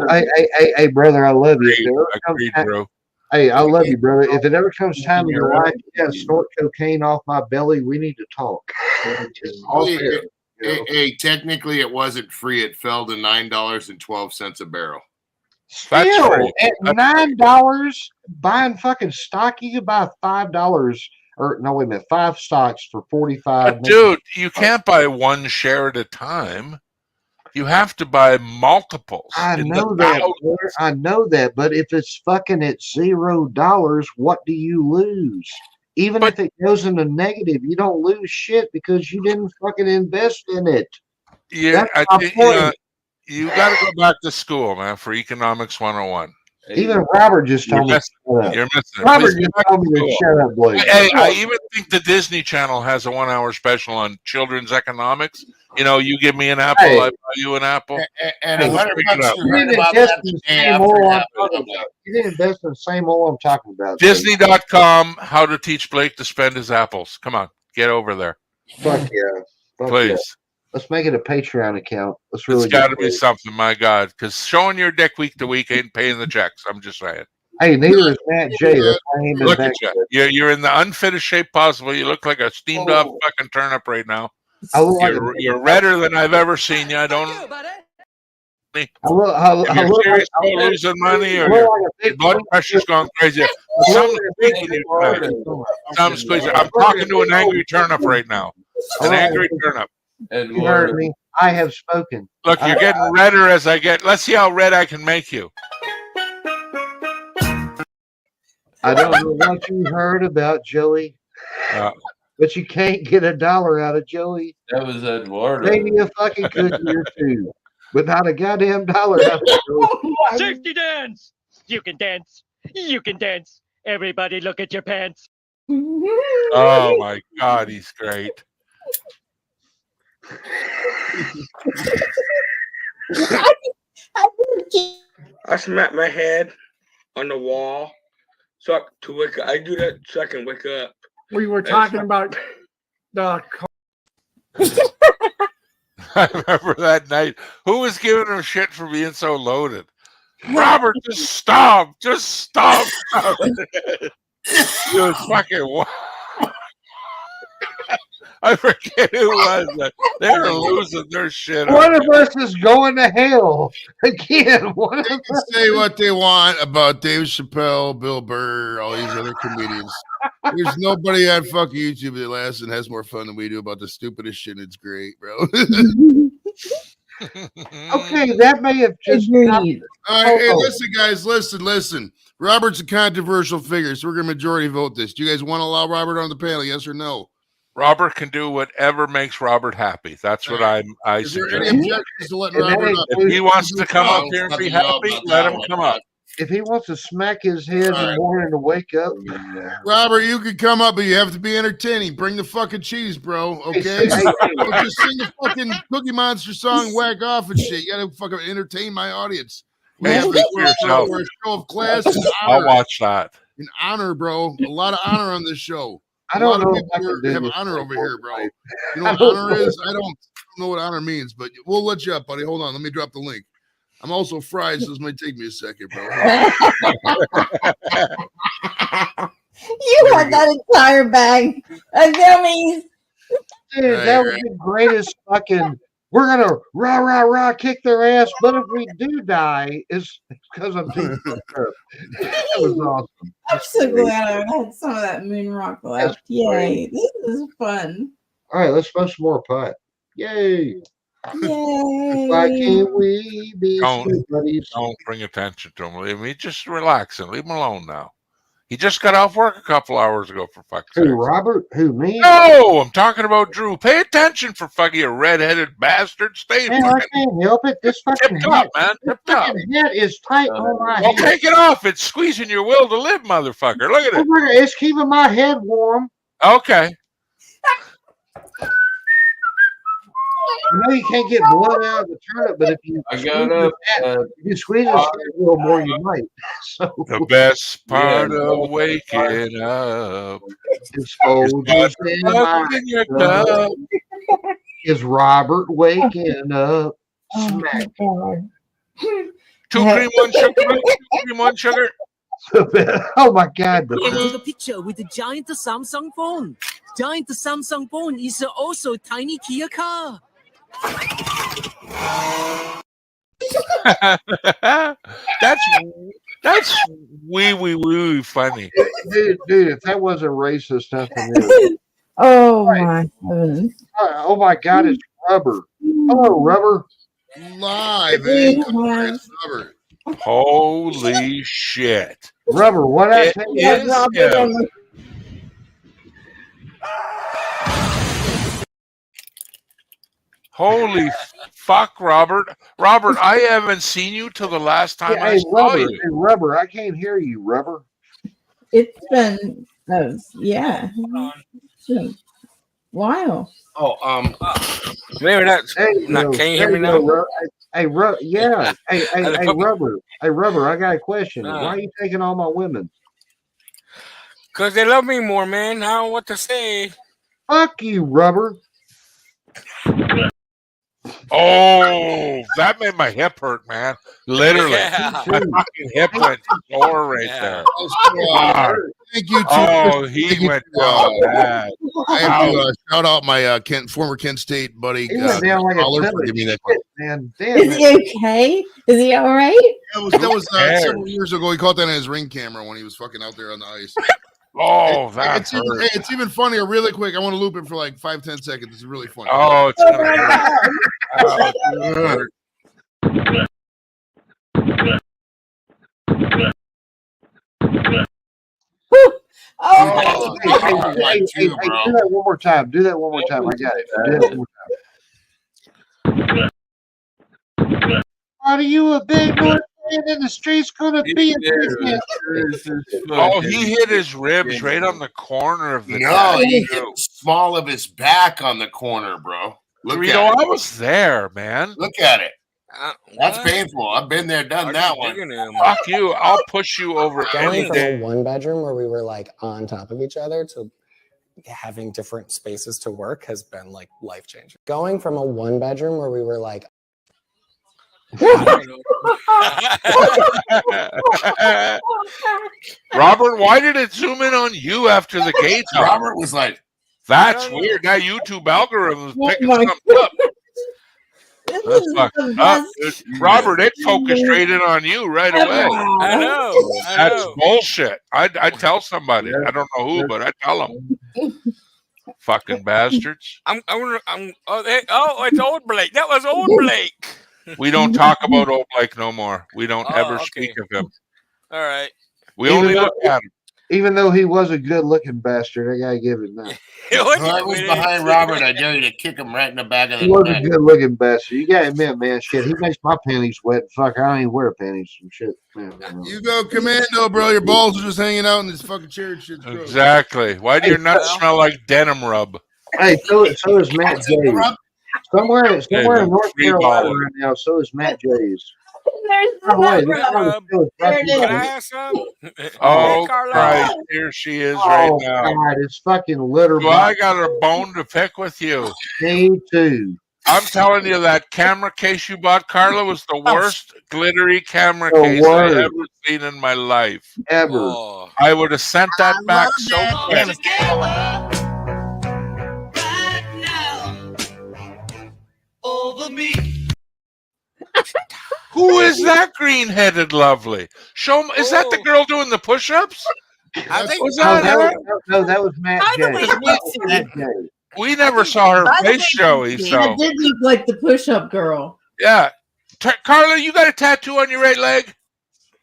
hey, brother, I love you. If Agreed, there ever comes agreed, time, bro. hey, I love you, brother. If it ever comes time in your You're life, you gotta snort cocaine off my belly. We need to talk. Off air, you know? Hey, technically, it wasn't free. It fell to $9.12 a barrel. That's Still, free. at That's $9 buying fucking stock, you could buy $5 or no, wait a minute, 5 stocks for 45. Dude, you can't buy one share at a time. You have to buy multiples. I in know the that, thousands. brother. I know that, but if it's fucking at $0, what do you lose? Even if it goes in the negative, you don't lose shit because you didn't fucking invest in it. Yeah, That's I my think point. you got to go back to school, man, for economics 101. Even Robert just You're told me to missing, shut up. you're missing it. Robert Please go just back told to me to school. shut up, Blake. Hey, I even think the Disney Channel has a 1-hour special on children's economics. You know, you give me an apple, Hey. I buy you an apple. And Hey, $100 up. you You heard didn't about invest that in the the day same after oil it I'm happened. talking about. You didn't invest in the same oil I'm talking about. Disney.com, how to teach Blake to spend his apples. Come on, get over there. Fuck yeah. Fuck Please. yeah. Let's make it a Patreon account. Let's really It's got to get be paid. something, my God, because showing your dick week to week ain't paying the checks. I'm just saying. Hey, neither is Matt J. That's why he ain't been Look back at you. You're in the unfittest shape possible. You look like a steamed up fucking turnip right now. I look like You're redder than I've ever seen you. I don't. If you're serious about losing money or your blood pressure's gone crazy, something's tweaking you tonight. Something's squeezing. I'm talking to an angry turnip right now. An angry turnip. You heard me. I have spoken. Look, you're getting redder as I get. Let's see how red I can make you. I don't know what you heard about Joey, but you can't get $1 out of Joey. That was Eduardo. Maybe a fucking cookie or two, but not a goddamn dollar out of Joey. Safety dance! You can dance. You can dance. Everybody look at your pants. Oh my God, he's great. I smack my head on the wall to wake up. I do that so I can wake up. We were talking about the. I remember that night. Who was giving him shit for being so loaded? Robert, just stop. Just stop. It was fucking. I forget who it was. They were losing their shit. One of us is going to hell again. One of They can say what they want about Dave Chappelle, Bill Burr, all these other comedians. There's nobody on fucking YouTube that laughs and has more fun than we do about the stupidest shit. It's great, bro. Okay, that may have just. All right, hey, listen, guys, listen. Robert's a controversial figure, so we're gonna majority vote this. Do you guys want to allow Robert on the panel? Yes or no? Robert can do whatever makes Robert happy. That's what I Is there suggest. any objections to letting Robert up? If he wants to come up here and be happy, let him come up. If he wants to smack his head in the morning to wake up, Robert, you can come up, but you have to be entertaining. Bring the fucking cheese, bro. Okay? Don't just sing the fucking Cookie Monster song, whack off and shit. You gotta fucking entertain my audience. We have to Speak for yourself. we're a show of class and I'll honor. watch that. And honor, bro. A lot of honor on this show. I A don't lot of know if I people can do have this honor over here, bro. You know I what don't honor know. is? I don't know what honor means, but we'll let you up, buddy. Hold on. Let me drop the link. I'm also fried, so this might take me a second, bro. You had that entire bag of gummies. dude, that was the greatest fucking. We're gonna rah rah rah kick their ass, but if we do die, it's because I'm too fucked up. That was awesome. I'm so glad I had some of that moon rock left. Yay. This is fun. All right, let's smoke some more pot. Yay! Yay! Why can't we be buddies? Don't bring attention to him. Leave me. Just relax and leave him alone now. He just got off work a couple hours ago, for fuck's sake. Who, Robert? Who, me? No, I'm talking about Drew. Pay attention, for fucking you redheaded bastard. Stay Man, I can't help it. This fucking hat, man. this fucking hat is tight on my Well, head. take it off. It's squeezing your will to live, motherfucker. Look at it. It's keeping my head warm. Okay. I know you can't get blood out of the turnip, but if you squeeze it a little more, you might. So, the best part of waking up is Folgers in your cup. Is Robert waking up? Smack. God. 2 cream, 1 sugar. 2 cream, 1 sugar. Oh my God! Into the picture with the giant Samsung phone. Giant Samsung phone is also a tiny Kia car. that's wee funny, dude. If that wasn't racist, nothing is. Oh my heavens! Oh my God! It's Rubber. Hello, Rubber. Live, eh? It's Rubber. Holy shit! Rubber, what I tell you? Holy fuck, Robert! Robert, I haven't seen you till the last time I saw you. Hey, Rubber, I can't hear you, Rubber. It's been yeah. Wow. Oh, maybe that's not. Can you hear me now? Hey, yeah. Hey, Rubber. Hey, Rubber. I got a question. Why are you taking all my women? Because they love me more, man. I don't know what to say. Fuck you, Rubber. Oh, that made my hip hurt, man. Literally. Yeah. My fucking hip went sore right there. Thank you. Oh, he went down bad. I have to shout out my former Kent State buddy. He went down like a for giving me that man. Damn Is he okay? Is he all right? That was several years ago. He caught that on his ring camera when he was fucking out there on the ice. Oh, that's it's even funnier. Really quick, I want to loop it for like 5-10 seconds. It's really funny. Oh, it's gonna hurt. Hey, do that one more time. Do that one more time. I got it. Do that one more time. Are you a big boy in the streets gonna be a business? Oh, he hit his ribs right on the corner of the he hit the small of his back on the corner, bro. Look at it. I was there, man. Look at it. That's painful. I've been there, done that one. Fuck you. I'll push you over. Going from a 1-bedroom where we were like on top of each other to having different spaces to work has been like life changing. Going from a 1-bedroom where we were like Robert, why did it zoom in on you after the gates? Robert was like, "That's weird." Now YouTube algorithm is picking something up. That's fucking up. Robert, it focused straight in on you right away. I know. That's bullshit. I'd tell somebody. I don't know who, but I tell them. Fucking bastards. It's old Blake. That was old Blake. We don't talk about old Blake no more. We don't ever speak of him. All right. We only look at him. Even though he was a good-looking bastard, I gotta give it that. I was behind Robert. I dare you to kick him right in the back of the He was neck. a good-looking bastard. You gotta admit, man, shit, he makes my panties wet. Fuck, I don't even wear panties and shit. Man. You go commando, bro. Your balls are just hanging out in this fucking chair and shit. Exactly. Why do your nuts smell like denim rub? Hey, so is Matt Jays. Somewhere in North Carolina right now, so is Matt Jays. There's Can I have some? Oh, Christ, here she is right now. God, it's fucking litter. Well, I got a bone to pick with you. Me too. I'm telling you, that camera case you bought, Carla, was the worst glittery camera case I've ever seen in my life. Ever. Oh. I would have sent that back so quick. Over me. Who is that green-headed lovely? Show me. Is that the girl doing the push-ups? I think was that her? No, that was Matt Jays. We never saw her By the face, way, Joey. Steve, So That did look like the push-up girl. yeah, Carla, you got a tattoo on your right leg?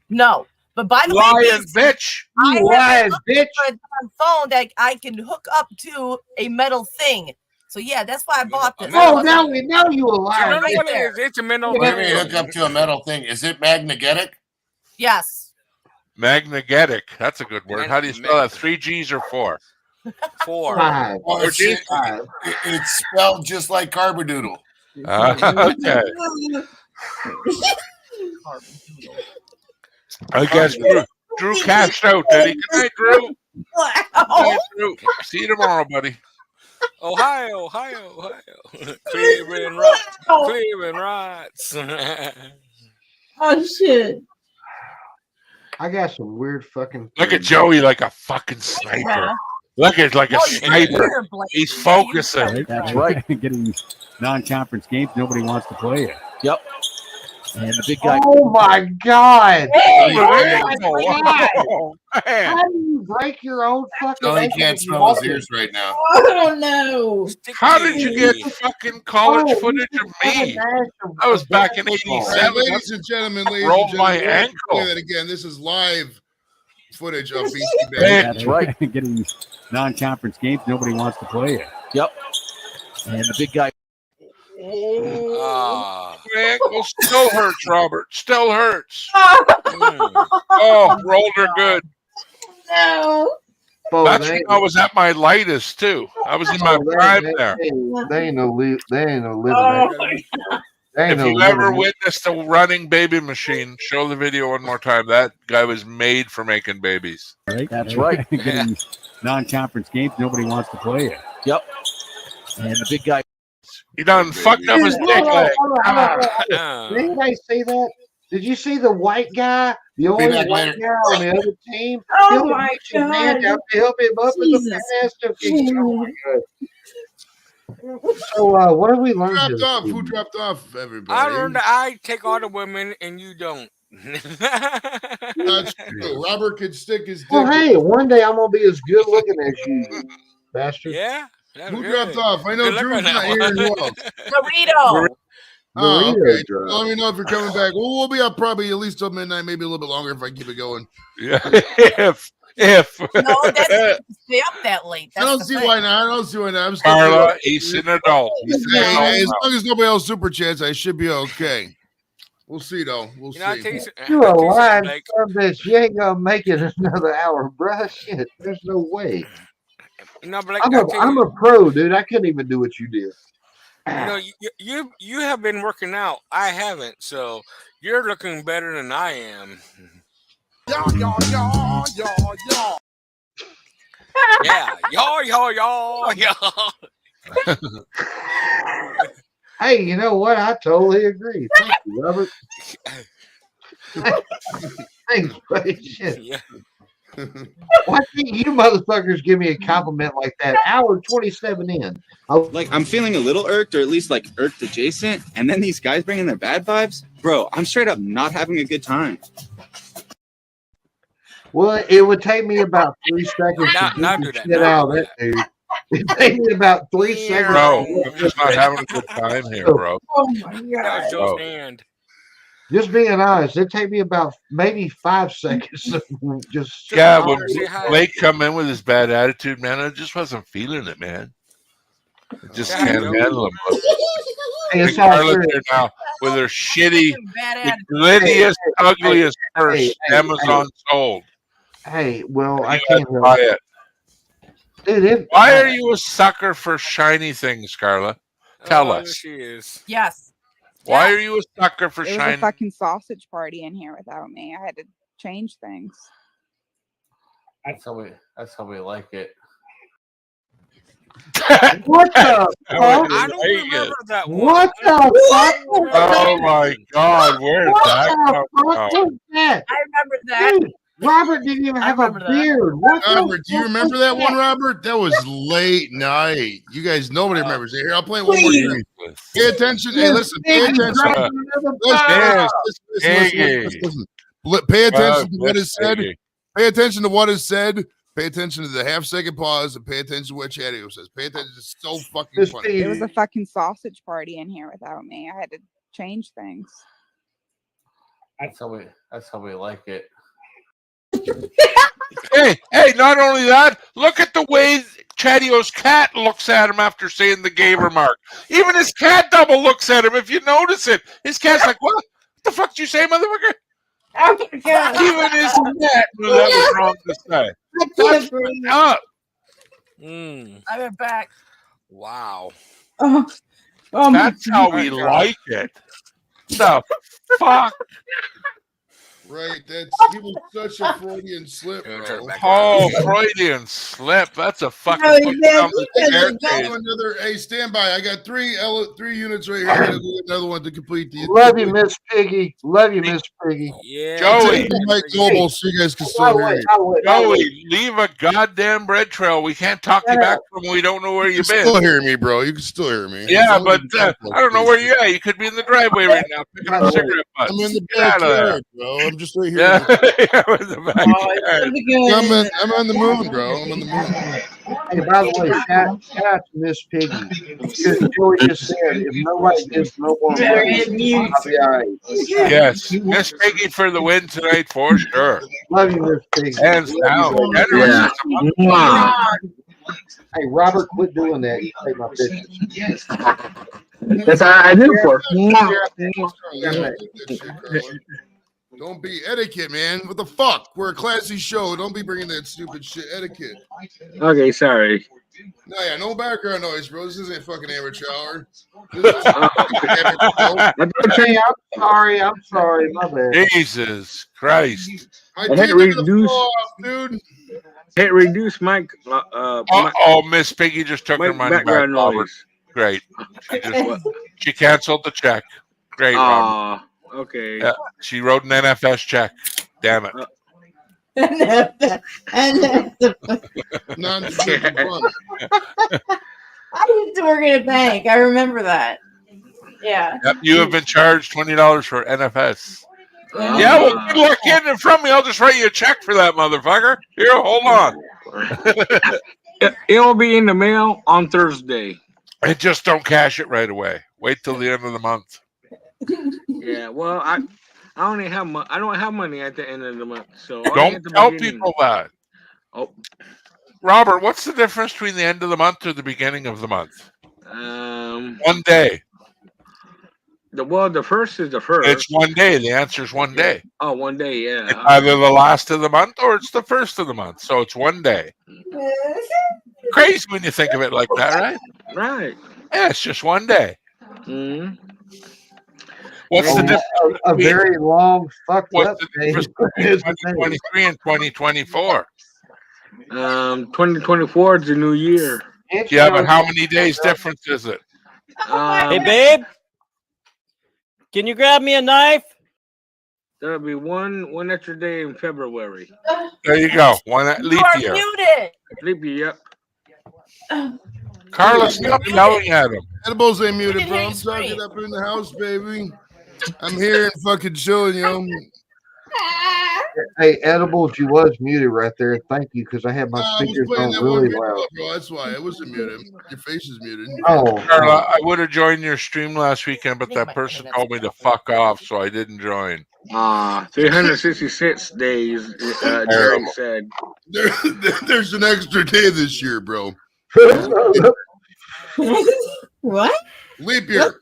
No, but by the way, Lying bitch. I You have lying bitch. a phone that I can hook up to a metal thing. So yeah, that's why I bought this. Oh, now we know you a liar. Right What there. is it? It's a mental. What do you mean hook up to a metal thing? Is it magnetic? Yes. Magnetic. That's a good word. How do you spell that? 3 G's or 4? 4. Five. Well, Or G's? it's spelled just like carbadoodle. Okay. I guess Drew cashed out, did he? Good night, Drew. Good night, Drew. See you tomorrow, buddy. Ohio. Clearing rights. Oh shit! I got some weird fucking. Look at Joey like a fucking sniper. Look at like a sniper. He's focusing. That's right. Getting non-conference games, nobody wants to play it. Yep. And the big guy. Oh my god! Oh, How do you break your own fucking? No, he can't smell his ears right now. Oh no! How did you get fucking college footage of me? I was back in '87. Ladies and gentlemen, Rolled my ankle. Play that again. This is live footage of BC Baby. That's right. Getting non-conference games, nobody wants to play it. Yep. And the big guy. My ankle still hurts, Robert. Still hurts. Oh, rolled her good. No. That's when I was at my lightest too. I was in my prime there. They ain't no living. Oh my god! If you ever witnessed a running baby machine, show the video one more time. That guy was made for making babies. Right. That's right. Getting non-conference games, nobody wants to play it. Yep. And the big guy. He done fucked up his dick leg. Did anybody see that? Did you see the white guy? The only back white later. guy on the other team? Oh He'll my reach his hand God. out to help him up in the Jesus. past. Oh my God. So, what have we learned? Dropped this off. week? Who dropped off? Everybody. I learned that I take all the women and you don't. That's true. Robert could stick his dick. Well, hey, one day I'm gonna be as good looking as you, bastard. Yeah. Who dropped off? I know Good Drew's looking not now. here. Who else? Burrito. Oh, Burrito okay. drop. Let me know if you're coming back. Well, we'll be up probably at least till midnight, maybe a little bit longer if I keep it going. Yeah, if No, that's stay up that late. I That's don't the see thing. why not. I don't see why not. I'm still Carla, he's an adult. He's an Hey, adult as now. long as nobody else super chats, I should be okay. We'll see though. We'll You know, I see. tell you, You a lying like, son of a bitch. You ain't gonna make it another hour, bruh. Shit, there's no way. no, but like, I'm a pro, dude. I couldn't even do what you did. you know, you have been working out. I haven't, so you're looking better than I am. Yeah, y'all. Hey, you know what? I totally agree. Thank you, Robert. Thanks, buddy. Shit. Yeah. Why can't you motherfuckers give me a compliment like that? Hour 27 in. Like, I'm feeling a little irked, or at least like irked adjacent, and then these guys bring in their bad vibes. Bro, I'm straight up not having a good time. Well, it would take me about 3 seconds Now to do get that. shit out of that, dude. It'd take me about 3 seconds. Bro, I'm just not having a good time here, bro. Oh my That was god! Joe's Oh. hand. Just being honest, it'd take me about maybe 5 seconds to just. Yeah, when Say hi. Blake come in with his bad attitude, man, I just wasn't feeling it, man. I just Yeah, can't Joe. handle him. Hey, Big it's all Carla's good. here now with her shitty, Bad the attitude. glittiest, ugliest purse hey, Amazon sold. Hey, well, I You had can't to buy help it. Dude, Why are you a sucker for shiny things, Carla? Tell Oh, us. she is. Yes. Why are you a sucker for It was a shiny? fucking sausage party in here without me. I had to change things. That's how we like it. What the I fuck? don't remember that one. What the fuck? Oh my God, where did What that the come fuck from? was that? I remember that. Dude, Robert didn't even have a remember that. beard. What the Robert, do you fuck remember was that one, Robert? That was late night. You guys, nobody remembers it. Here, I'll play it one more time. Pay attention. Hey, listen. Pay Big attention. drop another bomb. Listen. Pay attention to what is said. Pay attention to what is said Pay attention to the half-second pause and pay attention to what Chatio says. Pay attention. It's so fucking funny. It was a fucking sausage party in here without me. I had to change things. That's how we like it. Hey, not only that, look at the way Chatio's cat looks at him after saying the gay remark. Even his cat double looks at him, if you notice it. His cat's like, what the fuck did you say, motherfucker? Oh my God. Even his cat knew that was wrong to say. That's fucked up. I'm back. Wow. Oh, That's how we like it. The fuck? Right, he was such a Freudian slip, bro. Oh, Freudian slip. That's a fucking Hey, put man, down the staircase. Hey, stand by. I got three units right here. I gotta do another one to complete the. Love you, Miss Piggy. Love you, Miss Piggy. Yeah. Joey. Mike Global, so you guys can still hear me. Joey, leave a goddamn bread trail. We can't talk you back from we don't know where You you've can been. still hear me, bro. You can still hear me. Yeah, but I don't know where you're at. You could be in the driveway right now picking up cigarette butts. I'm in the Get out of there. backyard, bro. I'm just right here. Yeah, yeah, in the backyard. I'm on the moon, bro. I'm on the moon. Hey, by the way, shout out to Miss Piggy. Because Joey just said, if nobody gives no more money, I'll be all right. Yes, Miss Piggy for the win tonight for sure. Love you, Miss Piggy. Hands down. Yeah. Mwah. Hey, Robert, quit doing that. You take my pictures. That's all I do for. Don't be etiquette, man. What the fuck? We're a classy show. Don't be bringing that stupid shit. Etiquette. Okay, sorry. No, yeah, no background noise, bro. This isn't fucking amateur hour. Hey, I'm sorry. My bad. Jesus Christ. I had to reduce, dude. Can't reduce my. Miss Piggy just took her money back. Background Robert. noise. Great. She canceled the check. Great, Robert. Okay. Yeah, she wrote an NFS check. Damn it. I used to work at a bank. I remember that. Yeah. Yep, you have been charged $20 for NFS. Yeah, well, good luck getting it from me. I'll just write you a check for that, motherfucker. Here, hold on. It'll be in the mail on Thursday. And just don't cash it right away. Wait till the end of the month. Yeah, well, I only have I don't have money at the end of the month, so Don't tell people that. Oh, Robert, what's the difference between the end of the month or the beginning of the month? 1 day. The first is the first. It's 1 day. The answer is 1 day. Oh, 1 day, yeah. It's either the last of the month or it's the first of the month. So it's 1 day. Crazy when you think of it like that, right? Right. Yeah, it's just 1 day. Mm-hmm. What's the difference? A very long fucked up What's the difference between 2023 and 2024? 2024 is the new year. Yeah, but how many days difference is it? Hey, babe. Can you grab me a knife? There'll be one extra day in February. There you go. One leap year. Leap year, yep. Carlos, stop yelling at him. Edibles ain't muted, bro. I'm talking up in the house, baby. I'm here and fucking chilling, yo. Hey, Edibles, you was muted right there. Thank you, because I had my speakers on really loud. Bro, that's why I wasn't muted. Your face is muted. Oh, Carla, I would have joined your stream last weekend, but that person told me to fuck off, so I didn't join. 366 days, Jerry said. There's an extra day this year, bro. What? Leap year.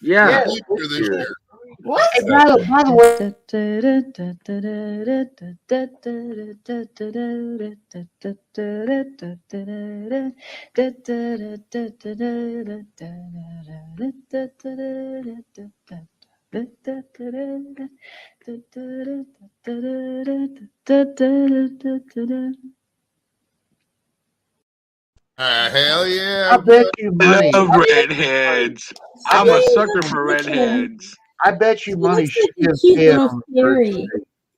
Yeah. Leap year this year. What? Hey, by the way, Hell yeah. I bet you money. Love redheads. I'm a sucker for redheads. I bet you money she gives Cute head little on the first fairy. date.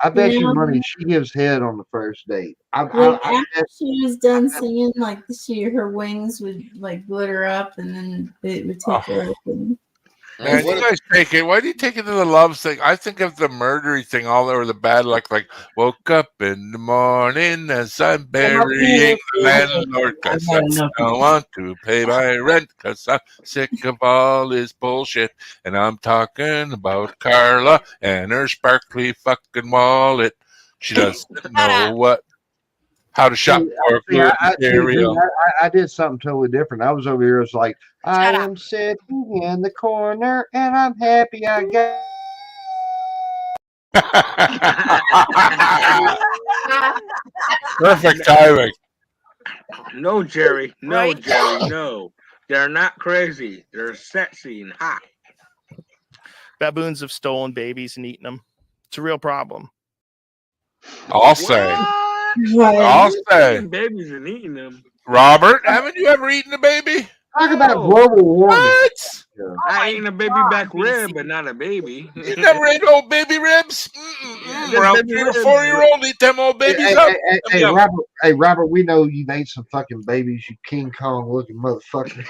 I bet you Yeah. money she gives head on the first date. Like after she was done singing, like her wings would like glitter up, and then it would take her up. And Man, you guys take it. Why do you take it to the love thing? I think of the murdery thing all over the bad luck. Like, woke up in the morning as I'm burying the landlord because I don't want to pay my rent because I'm sick of all this bullshit. And I'm talking about Carla and her sparkly fucking wallet. She doesn't know how to shop for good material. I did something totally different. I was over here. It's like I am sitting in the corner and I'm happy. I got. Perfect timing. No, Jerry. No, Right? Jerry. No. They're not crazy. They're sexy and hot. Baboons have stolen babies and eaten them. It's a real problem. I'll say. I'll say. Babies and eating them. Robert, haven't you ever eaten a baby? Talk about global warming. What? I ate a baby back rib, but not a baby. You never ate old baby ribs? Around 3 or 4-year-old eat them old babies up. Hey, Robert, we know you've ate some fucking babies, you King Kong looking motherfucker.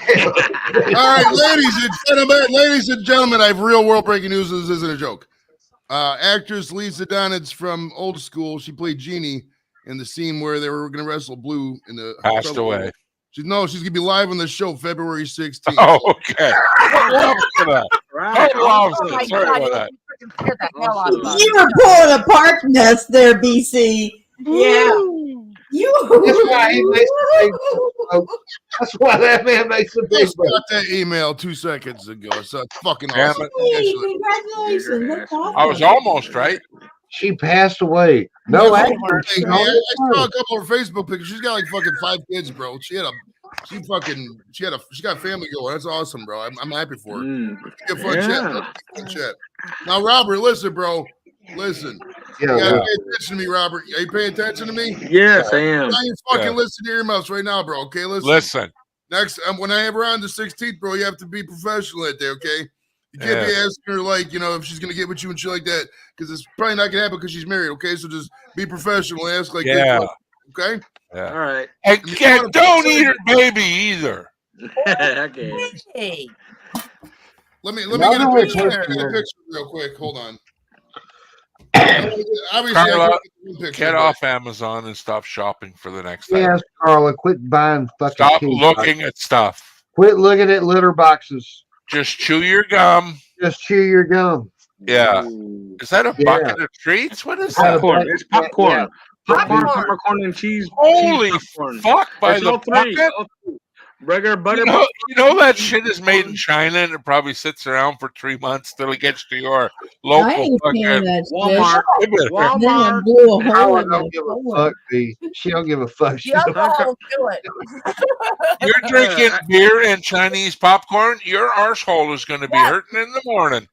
All right, ladies and gentlemen, I have real world breaking news. This isn't a joke. Actress Lisa Donitz from Old School, she played Jeannie in the scene where they were going to wrestle Blue in the passed away. She's going to be live on the show February 16th. Oh, okay. You were pulling a park nest there, BC. Yeah. That's why that man makes a big Just got that email 2 seconds ago. So it's fucking awesome. Hey, congratulations. That's awesome. I was almost right. She passed away. No, I saw a couple of her Facebook pictures. She's got like fucking 5 kids, bro. She got family going. That's awesome, bro. I'm happy for her. Good fun chat. Now, Robert, listen, bro. Listen. You gotta pay attention to me, Robert. Are you paying attention to me? Yes, I am. I ain't fucking listen to your mouth right now, bro. Okay, listen. Next, when I have her on the 16th, bro, you have to be professional that day, okay? You can't be asking her, like, if she's going to get with you and shit like that, because it's probably not going to happen because she's married, okay? So just be professional and ask, like, okay? Yeah. All right. And don't eat her baby either. Okay. Hey. Let me get a picture real quick. Hold on. Carla, get off Amazon and stop shopping for the next time. Yes, Carla, quit buying fucking Stop king looking boxes. at stuff. Quit looking at litter boxes. Just chew your gum. Just chew your gum. Yeah. Is that a bucket of treats? What is that? Popcorn. It's popcorn. Popcorn and cheese. Holy fuck! By It's the all three. bucket? Regular butter. You know that shit is made in China and it probably sits around for 3 months till it gets to your local fucking Walmart. Walmart. Blew a hole Carla in don't give a fuck, B. She don't give a fuck. She don't do it. You're drinking beer and Chinese popcorn, your arsehole is going to be hurting in the morning.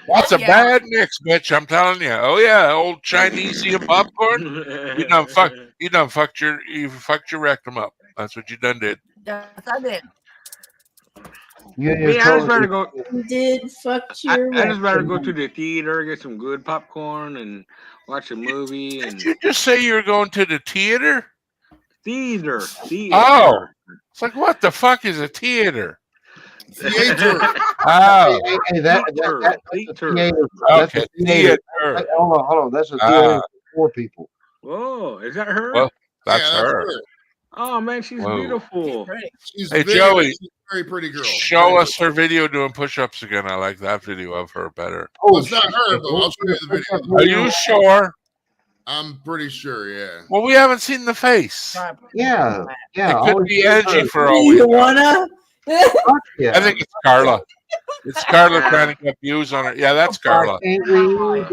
That's a bad mix, bitch. I'm telling you. Oh yeah, old Chinese popcorn. You fucked your rectum up. That's what you done did. Yes, I did. I just rather go. You did fuck your. I just rather go to the theater, get some good popcorn, and watch a movie. Did you just say you were going to the theater? Theater. Oh, it's like what the fuck is a theater? Theater. Oh, that's a theater. Hold on. That's a theater for poor people. Whoa, is that her? Well, that's her. Oh man, she's beautiful. She's hey very, Joey, she's a very pretty girl. Show us her video doing push-ups again. I like that video of her better. Oh, it's not her, though. I'll show you the video. Are you sure? I'm pretty sure, yeah. Well, we haven't seen the face. Yeah. It could be Angie for all You we know. wanna? I think it's Carla. It's Carla trying to get views on her. Yeah, that's Carla. Holy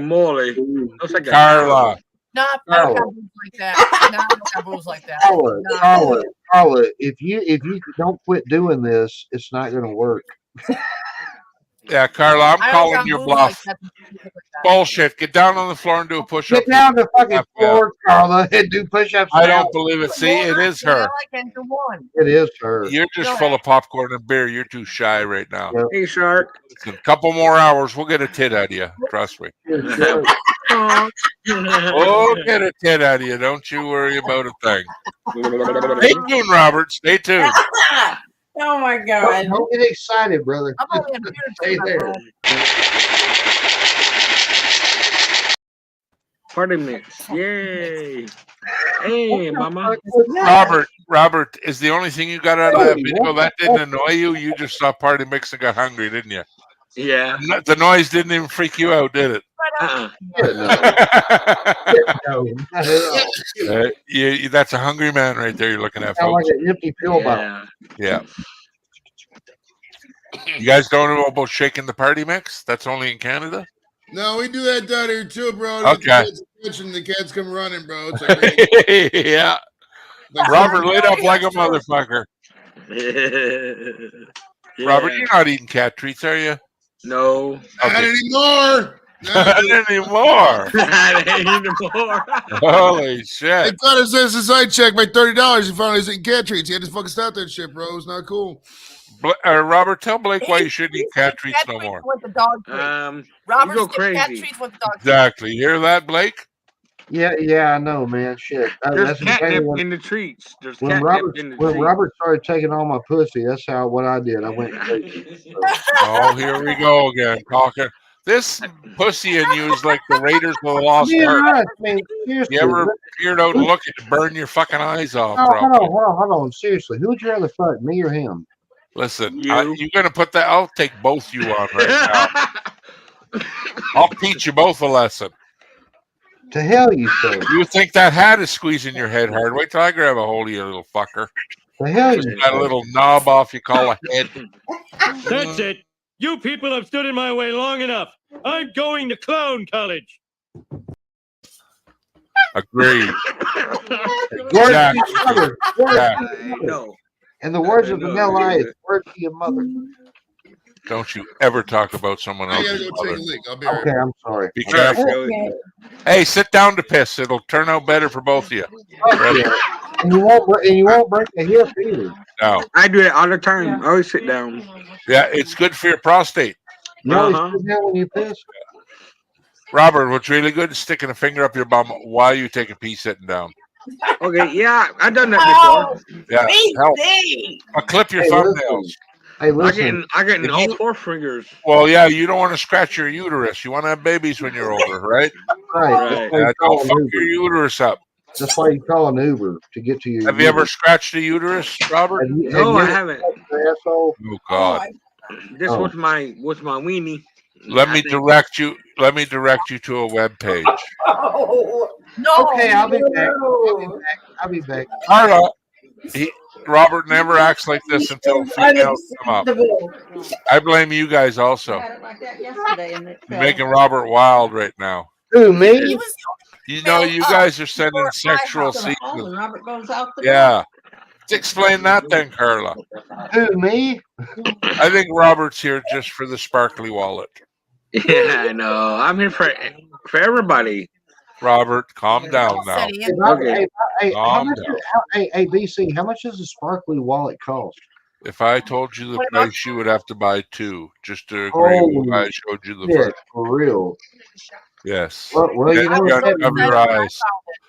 moly. Looks like Carla. Not boobs like that. Not boobs like that. Carla, if you don't quit doing this, it's not going to work. Yeah, Carla, I'm calling your bluff. Bullshit. Get down on the floor and do a push-up. Get down on the fucking floor, Carla, and do push-ups. I don't believe it. See, it is her. It is her. You're just full of popcorn and beer. You're too shy right now. Hey, Shark. In a couple more hours, we'll get a tit out of you. Trust me. We'll get a tit out of you. Don't you worry about a thing. Stay tuned, Robert. Stay tuned. Oh my God. Don't get excited, brother. I'm only a beer Stay there. Party mix. Yay. Hey, mama. Robert, is the only thing you got out of that video that didn't annoy you? You just saw Party Mix and got hungry, didn't you? Yeah. The noise didn't even freak you out, did it? That's a hungry man right there you're looking at, Sound like folks. an empty pill bottle. Yeah. You guys don't know about shaking the party mix? That's only in Canada? No, we do that down here too, bro. Okay. The cats come running, bro. It's like, yeah. Like Robert lit up like a motherfucker. Yeah. Robert, you're not eating cat treats, are you? No. Not anymore. Not anymore. Not anymore. Holy shit. They cut his SSI check by $30. He finally was eating cat treats. He had to fucking stop that shit, bro. It's not cool. Robert, tell Blake why you shouldn't eat cat treats no more. With the dog treats. Robert, go skip cat crazy. treats with the dog treats. Exactly. You hear that, Blake? Yeah, I know, man. Shit. There's That's exactly catnip what- in the treats. There's when catnip Robert in the when treats. Robert started taking all my pussy, that's what I did. I went crazy. So. Oh, here we go again. Talking. This pussy in you is like the Raiders of the Lost Yeah, Ark. right. I mean, seriously. You ever peered out and look at it, burn your fucking eyes off, Oh, bro? hold on. Seriously, who would you rather fuck, me or him? Listen, you're gonna put that. I'll take both you on right now. I'll teach you both a lesson. To hell you say. You think that hat is squeezing your head hard? Wait till I grab a hold of you, little fucker. The hell Just you that say. little knob off you call a head. That's it. You people have stood in my way long enough. I'm going to clown college. Agreed. Word Exactly. to your mother. Word Yeah. to your mother. No. In the words of Vanilla Ice, word to your mother. Don't you ever talk about someone I gotta else's go take mother. a leak. I'll be right Okay, back. I'm sorry. Be careful. Okay. Hey, sit down to piss. It'll turn out better for both of you. Ready? And you won't break the hip either. No. I do it all the time. I always sit down. Yeah, it's good for your prostate. You always Uh-huh. sit down when you piss. Robert, what's really good is sticking a finger up your bum while you take a pee sitting down. Okay, yeah, I've done that before. Yeah, help. Clip your Hey, thumbnails. Hey, listen. I get If all you- 4 fingers. Well, yeah, you don't want to scratch your uterus. You want to have babies when you're older, right? Right. Right. That's why you Don't call fuck an your Uber. uterus up. That's why you call an Uber to get to your. Have you ever uterus. scratched a uterus, Robert? Have you No, I ever haven't. scratched your asshole? Oh God. This Oh. was my weenie. Let I me think- direct you. Let me direct you to a web page. No. Okay, I'll be back. I'll be back. Carla, Robert never acts like this until females come up. I blame you guys also. You're making Robert wild right now. Who, me? You know, you guys are sending sexual signals. Robert goes out the Yeah. Explain that then, Carla. Who, me? I think Robert's here just for the sparkly wallet. Yeah, I know. I'm here for everybody. Robert, calm down now. Hey, Robert, Okay. hey, how Calm much? down. Hey, BC, how much does a sparkly wallet cost? If I told you the price, you would have to buy 2 just to agree with what I showed you the Yeah, first. for real. Yes. Well, you know what that Cover means. your eyes.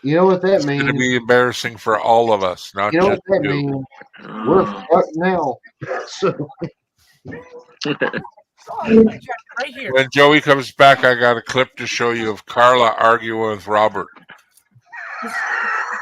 You know what that It's going to means. be embarrassing for all of us, not You know just what that you. means. We're fucked now. So, Right here. When Joey comes back, I got a clip to show you of Carla arguing with Robert.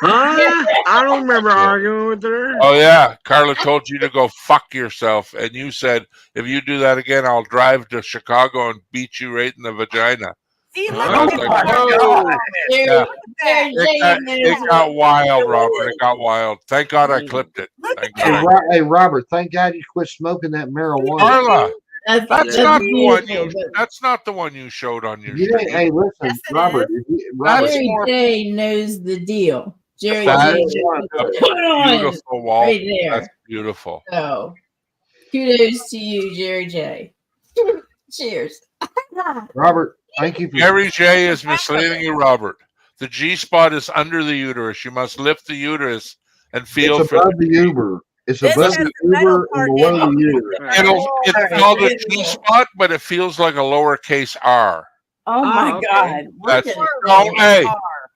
Huh? I don't remember arguing with her. Oh yeah, Carla told you to go fuck yourself, and you said if you do that again, I'll drive to Chicago and beat you right in the vagina. See, And look I was at like, that. "Whoa." Yeah. There's It got wild, Robert. It got wild. Thank God I clipped it. Thank hey, God. hey, Robert, thank God you quit smoking that marijuana. Carla, that's not the one beautiful, you. but- That's not the one you showed on your You didn't, stream. hey, listen, Robert. Robert, Jerry more- J knows the deal. Jerry That's J. a Put on beautiful wall. right there. That's beautiful. So, kudos to you, Jerry J. Cheers. Robert, thank you for Jerry J is misleading you, Robert. The G spot is under the uterus. You must lift the uterus and feel It's for above the Uber. It's above the Uber and below the Uber. It's called a G spot, but it feels like a lowercase r. Oh my okay. God. That's don't, hey,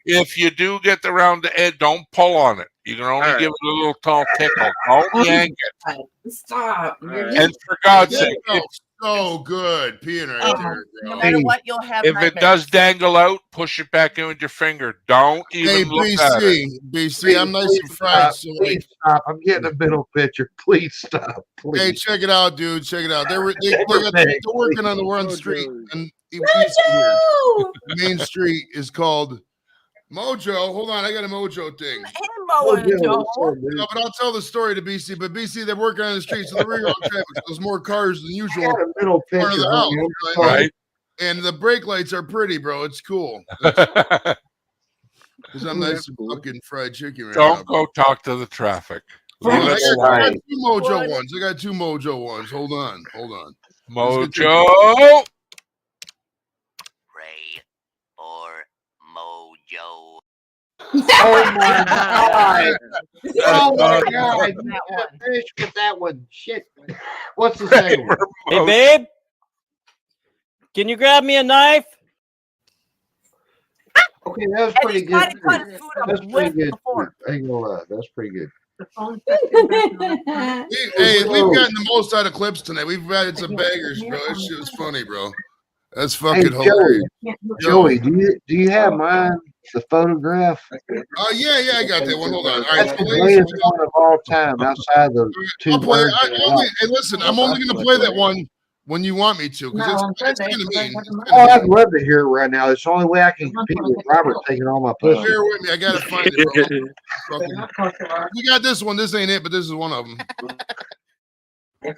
if you do get around the edge, don't pull on it. You can only give it a little tall tickle. Don't yank it. Stop. And for God's sake, It's so good peeing right there, No bro. matter what, you'll have if it does dangle out, push it back in with your finger. Don't even Hey, look at it. BC, I'm nice and fried. So Please stop. I'm getting a middle picture. Please stop. Please. hey, check it out, dude. Check it out. They're working on the one street, and Main Street is called Mojo. Hold on, I got a Mojo thing. No, but I'll tell the story to BC. But BC, they're working on the street, so they're really on traffic. So there's more cars than usual. I got a middle Part of picture. the house, homie. right? And the brake lights are pretty, bro. It's cool. Because I'm nice and fucking fried chicken right now. Don't go talk to the traffic. I Leave it got alone. two Mojo ones. I got two Mojo ones. Hold on. Mojo. Oh my god! Oh my god! You gotta finish with that one. Shit. What's the second one? Hey, babe. Can you grab me a knife? Okay, that was pretty good. That's pretty good. I ain't gonna lie. That's pretty good. Hey, we've gotten the most out of clips tonight. We've added some bangers, bro. That shit was funny, bro. That's fucking hilarious. Joey, do you have mine? The photograph? Oh yeah, I got that one. Hold on. All That's right, the greatest one of all time outside the two I'll play. birds. Hey, listen, I'm only going to play that one when you want me to, because it's kind of mean. Oh, I'd love to hear it right now. It's the only way I can compete with Robert taking all my pussy. Bear with me. I got to find it, bro. We got this one. This ain't it, but this is one of them. That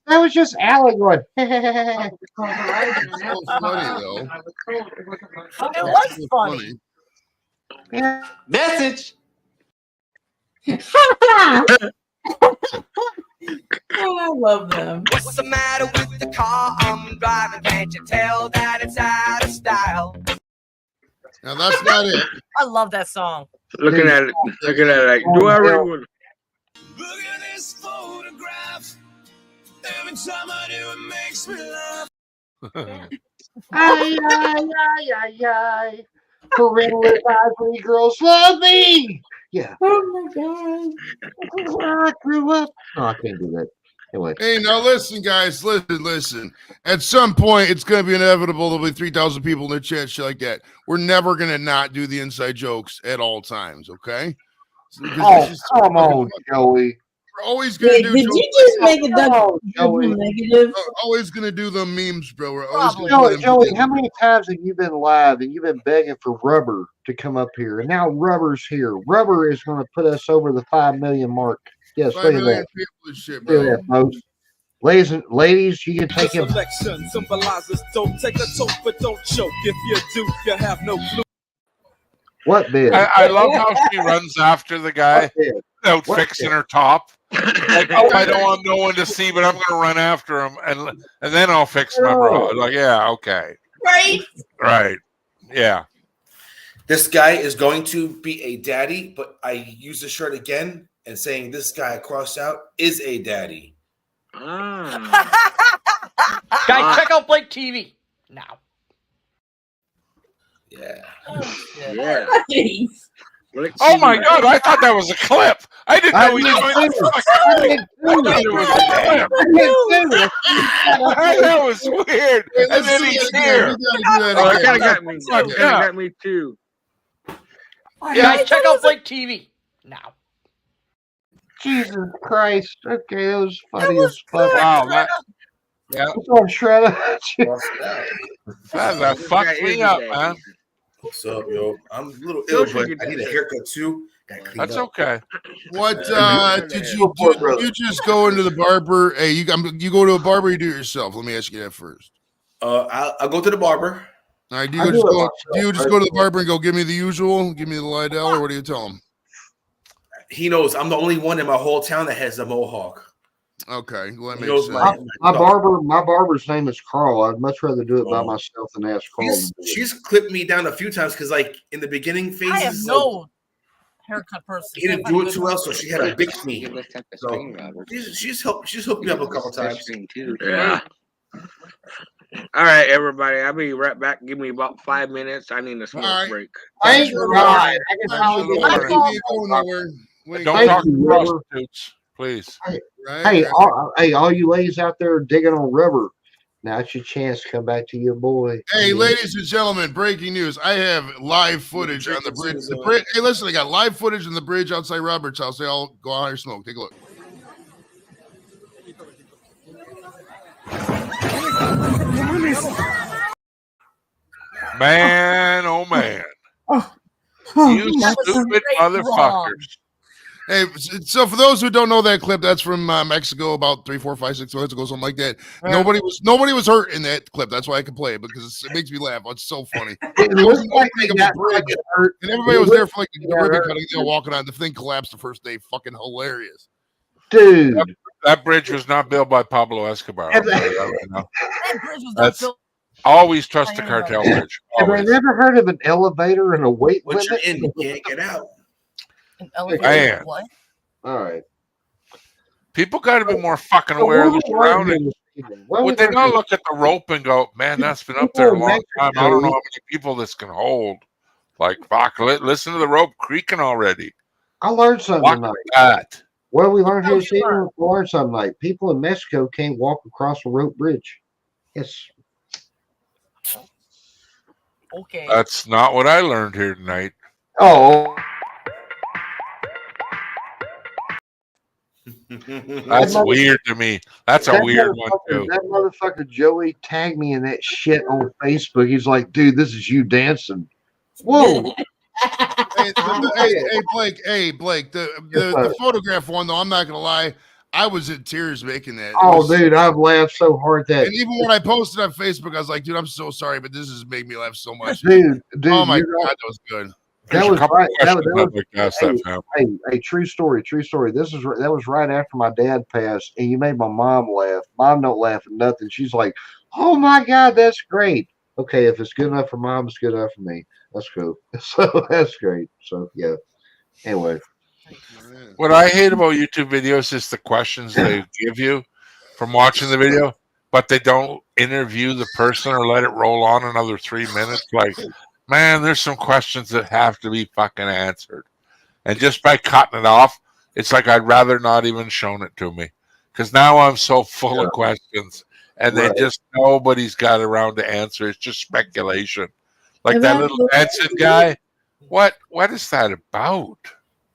was just Alec going. So funny though. It was funny. Message. Oh, I love them. What's the matter with the car I'm driving? Can't you tell that it's out of style? Now that's not it. I love that song. Looking at it, like, do I really want? Look at this photograph. Every time I do, it makes me laugh. Ay, ay, ay, ay, ay. Parental advisory, girls love me. Yeah. Oh my god. I grew up. No, I can't do that. Anyway. Hey, now listen, guys. Listen. At some point, it's going to be inevitable. There'll be 3,000 people in the chat, shit like that. We're never going to not do the inside jokes at all times, okay? Oh, come on, Joey. We're always going to do Did jokes. you just make it double negative? We're always going to do the memes, bro. We're always going to Joey, how many times have you been live and you've been begging for Rubber to come up here? And now Rubber's here. Rubber is going to put us over the 5 million mark. Yes, 5 look at million that. people and shit, Look bro. at that, folks. Ladies, you can take him. Selection symbolizes don't take a toke, but don't choke. If you do, you have no clue. What bid? I love how she runs after the guy without fixing her top. Like, oh, I don't want no one to see, but I'm going to run after him, and then I'll fix my bra. Like, yeah, okay, right, yeah. This guy is going to be a daddy, but I use the shirt again and saying this guy crossed out is a daddy. Guys, check out Blake TV now. Yeah. Yeah. Oh my god, I thought that was a clip. I didn't know he was doing the fucking That was weird. And then he's here. That kind of got me. That kind of got me too. Guys, check out Blake TV now. Jesus Christ. Okay, that was funny as fuck. Wow, yeah. What's on Shredder? That fucked me up, man. What's up, yo? I'm a little ill, but I need a haircut too. That's okay. What did you just go into the barber? Hey, you go to a barber, you do it yourself. Let me ask you that first. I'll go to the barber. All right, do you just go to the barber and go, give me the usual, give me the Lydell, or what do you tell him? He knows I'm the only one in my whole town that has a mohawk. Okay, well, that He makes knows sense. My barber's name is Carl. I'd much rather do it by myself than ask Carl. She's clipped me down a few times because, like, in the beginning phases, I have no haircut person. he didn't do it too well, so she had to bix me. So she's hooked me up a couple times. Yeah. All right, everybody. I'll be right back. Give me about 5 minutes. I need a smoke break. Thank you, Rod. I can Don't tell go nowhere. Don't talk to prostitutes, please. Hey, all you ladies out there digging on rubber, now it's your chance to come back to your boy. Hey, ladies and gentlemen, breaking news. I have live footage on the bridge. Hey, listen, I got live footage on the bridge outside Robert's house. They all go out here smoke. Take a look. Man, oh man. You stupid motherfuckers. Hey, so for those who don't know that clip, that's from Mexico about 3, 4, 5, 6 months ago, something like that. Nobody was hurt in that clip. That's why I can play it because it makes me laugh. It's so funny. It looks like they got hurt. And everybody was there for like the ribbon cutting. They were walking on. The thing collapsed the first day. Fucking hilarious, dude. That bridge was not built by Pablo Escobar. That bridge was not That's built. always trust the cartel bridge. Have I never heard of an elevator and a weight Once limit? you're in, you can't get out. An elevator. Man. What? All right. People got to be more fucking aware of their surroundings. Would they not look at the rope and go, man, that's been up there a long time. I don't know how many people this can hold. Like, fuck, listen to the rope creaking already. I learned something Fuck tonight. that. Well, we learned here, Stephen. We learned something tonight. People in Mexico can't walk across a rope bridge. Yes. Okay. That's not what I learned here tonight. Oh. That's weird to me. That's a weird one, too. That motherfucker Joey tagged me in that shit on Facebook. He's like, dude, this is you dancing. Whoa. hey, Blake. The photograph one though, I'm not gonna lie, I was in tears making that. Dude, I've laughed so hard that. And even when I posted on Facebook, I was like, dude, I'm so sorry, but this has made me laugh so much. Dude, oh my god, that was good. That was right. That was true story. That was right after my dad passed, and you made my mom laugh. Mom don't laugh at nothing. She's like, "Oh my god, that's great." Okay, if it's good enough for mom, it's good enough for me. That's cool. So that's great. So yeah. Anyway, what I hate about YouTube videos is the questions they give you from watching the video, but they don't interview the person or let it roll on another 3 minutes. Like, man, there's some questions that have to be fucking answered. And just by cutting it off, it's like I'd rather not even shown it to me. Because now I'm so full of questions. And they just nobody's got around to answer. It's just speculation. Like that little dancing guy. What is that about?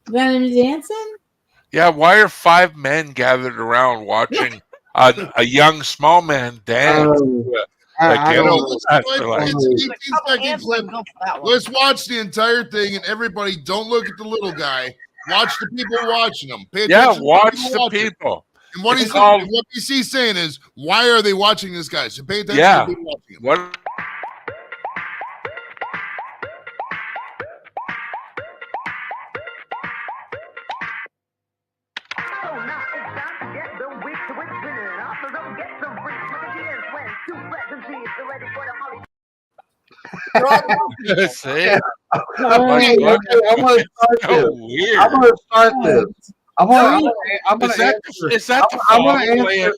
About him dancing? Yeah, why are 5 men gathered around watching a young small man dance? Let's watch the entire thing, and everybody don't look at the little guy. Watch the people watching him. Pay attention watch to the people. And what he's saying is, why are they watching this guy? So pay attention to people watching him. What? See? I'm going to start this. I'm going to